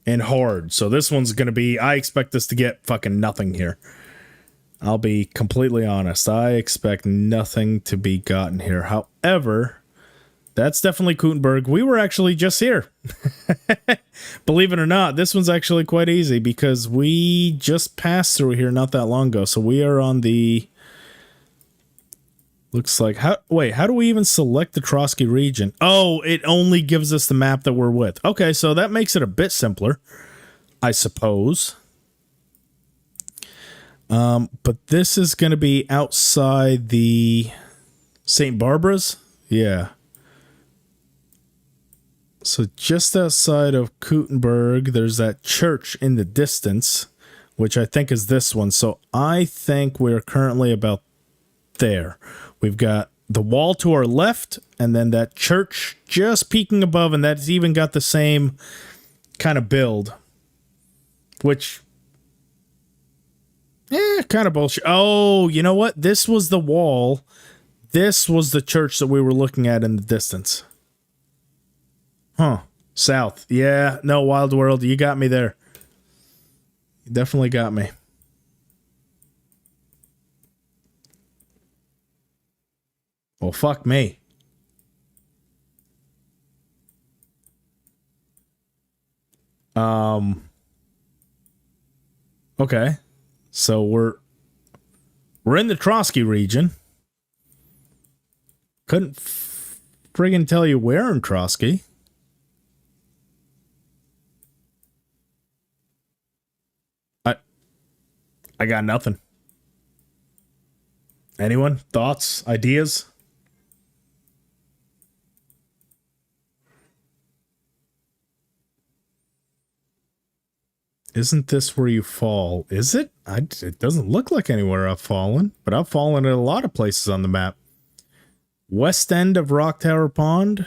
And hard. So this one's going to be, I expect this to get fucking nothing here. I'll be completely honest. I expect nothing to be gotten here. However, that's definitely Gutenberg. We were actually just here. Believe it or not, this one's actually quite easy because we just passed through here not that long ago. So we are on the Looks like... Wait, how do we even select the Trotsky region? Oh, it only gives us the map that we're with. Okay, so that makes it a bit simpler, I suppose. But this is going to be outside the St. Barbara's? Yeah. So just outside of Gutenberg, there's that church in the distance, which I think is this one. So I think we're currently about there. We've got the wall to our left, and then that church just peeking above, and that's even got the same kind of build. Which... kind of bullshit. Oh, you know what? This was the wall. This was the church that we were looking at in the distance. Huh. South. Yeah. No, Wild World. You got me there. You definitely got me. Well, fuck me. Okay. So we're in the Trotsky region. Couldn't friggin' tell you where in Trotsky. I got nothing. Anyone? Thoughts? Ideas? Isn't this where you fall? Is it? It doesn't look like anywhere I've fallen, but I've fallen at a lot of places on the map. West end of Rock Tower Pond.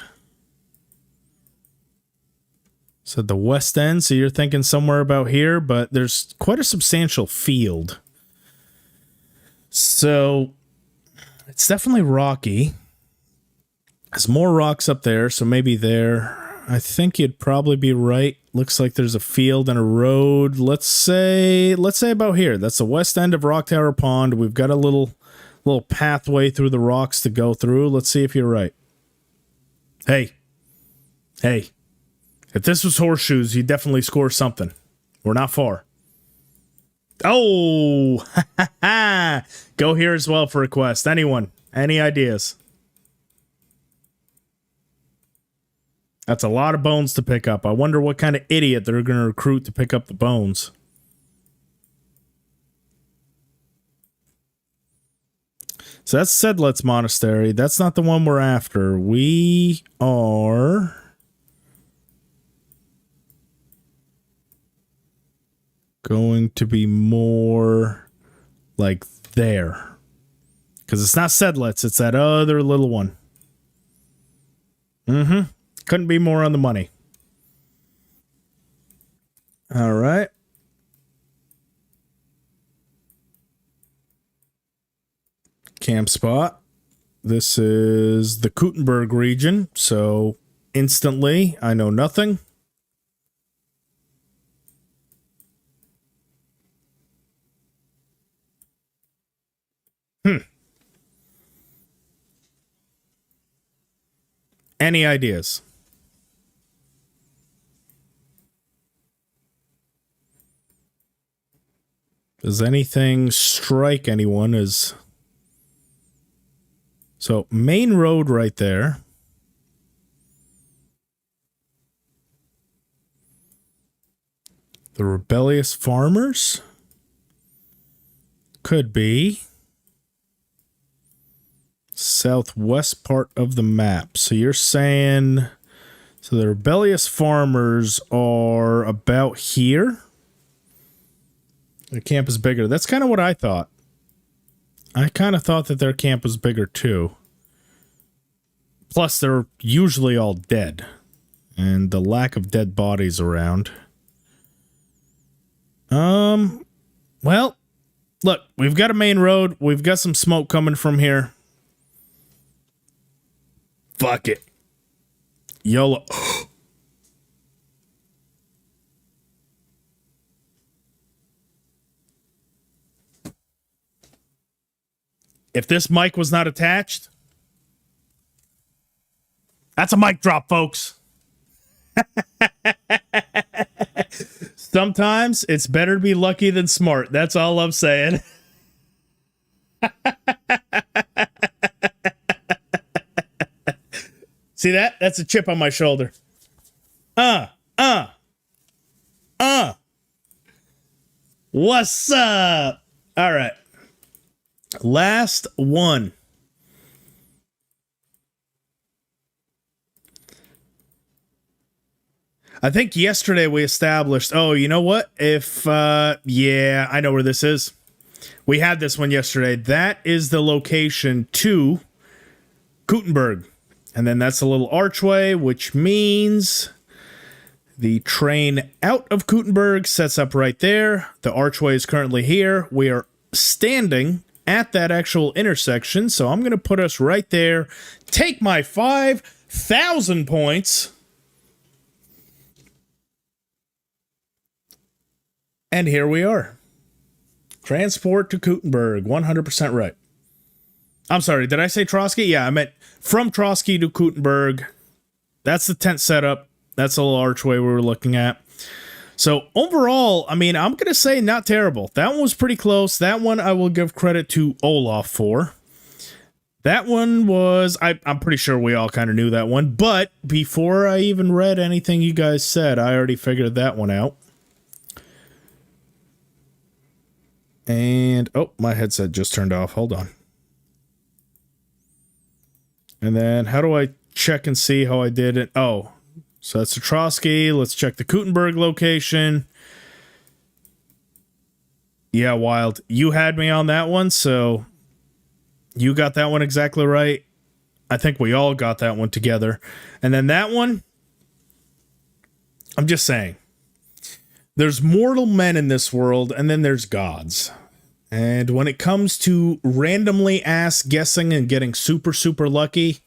So the west end, so you're thinking somewhere about here, but there's quite a substantial field. So it's definitely rocky. There's more rocks up there, so maybe there. I think you'd probably be right. Looks like there's a field and a road. Let's say about here. That's the west end of Rock Tower Pond. We've got a little pathway through the rocks to go through. Let's see if you're right. Hey. If this was horseshoes, you'd definitely score something. We're not far. Oh! Go here as well for a quest. Anyone? Any ideas? That's a lot of bones to pick up. I wonder what kind of idiot they're going to recruit to pick up the bones. So that's Sedlet's Monastery. That's not the one we're after. We are... going to be more like there. Because it's not Sedlet's, it's that other little one. Couldn't be more on the money. All right. Camp spot. This is the Gutenberg region, so instantly I know nothing. Any ideas? Does anything strike anyone as... So, main road right there. The rebellious farmers? Could be. Southwest part of the map. So you're saying... So the rebellious farmers are about here? The camp is bigger. That's kind of what I thought. I kind of thought that their camp was bigger too. Plus, they're usually all dead. And the lack of dead bodies around. Well, look, we've got a main road. We've got some smoke coming from here. Fuck it. YOLO. If this mic was not attached, that's a mic drop, folks. Sometimes it's better to be lucky than smart. That's all I'm saying. See that? That's a chip on my shoulder. What's up? All right. Last one. I think yesterday we established, oh, you know what? Yeah, I know where this is. We had this one yesterday. That is the location to Gutenberg. And then that's a little archway, which means the train out of Gutenberg sets up right there. The archway is currently here. We are standing at that actual intersection, so I'm going to put us right there. Take my 5,000 points. And here we are. Transport to Gutenberg, 100% right. I'm sorry, did I say Trotsky? Yeah, I meant from Trotsky to Gutenberg. That's the tent setup. That's a little archway we were looking at. So overall, I mean, I'm going to say not terrible. That one was pretty close. That one I will give credit to Olaf for. That one was, I'm pretty sure we all kind of knew that one. But before I even read anything you guys said, I already figured that one out. And, oh, my headset just turned off. Hold on. And then how do I check and see how I did it? Oh, so that's the Trotsky. Let's check the Gutenberg location. Yeah, Wild. You had me on that one, so you got that one exactly right. I think we all got that one together. And then that one, I'm just saying. There's mortal men in this world, and then there's gods. And when it comes to randomly ass guessing and getting super, super lucky,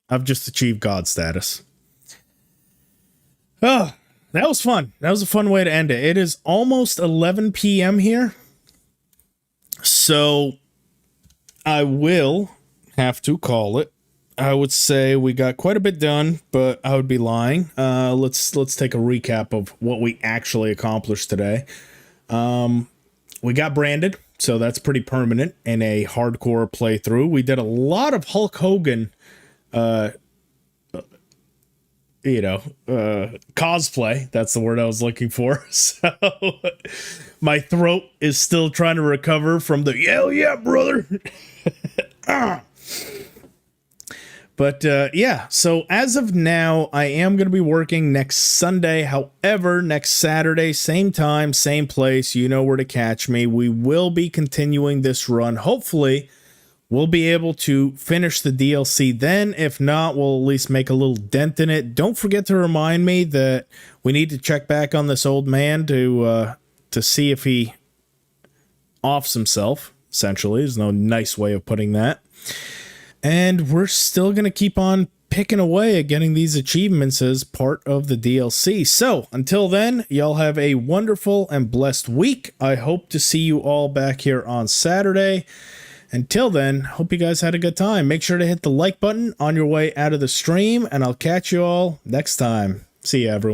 I've just achieved God status. Oh, that was fun. That was a fun way to end it. It is almost 11 p.m. here. So I will have to call it. I would say we got quite a bit done, but I would be lying. Let's take a recap of what we actually accomplished today. We got branded, so that's pretty permanent in a hardcore playthrough. We did a lot of Hulk Hogan, cosplay. That's the word I was looking for. So my throat is still trying to recover from the hell yeah, brother. But yeah, so as of now, I am going to be working next Sunday. However, next Saturday, same time, same place, you know where to catch me. We will be continuing this run. Hopefully, we'll be able to finish the DLC then. If not, we'll at least make a little dent in it. Don't forget to remind me that we need to check back on this old man to see if he offs himself, essentially. There's no nice way of putting that. And we're still going to keep on picking away at getting these achievements as part of the DLC. So, until then, y'all have a wonderful and blessed week. I hope to see you all back here on Saturday. Until then, hope you guys had a good time. Make sure to hit the like button on your way out of the stream, and I'll catch you all next time. See ya, everyone.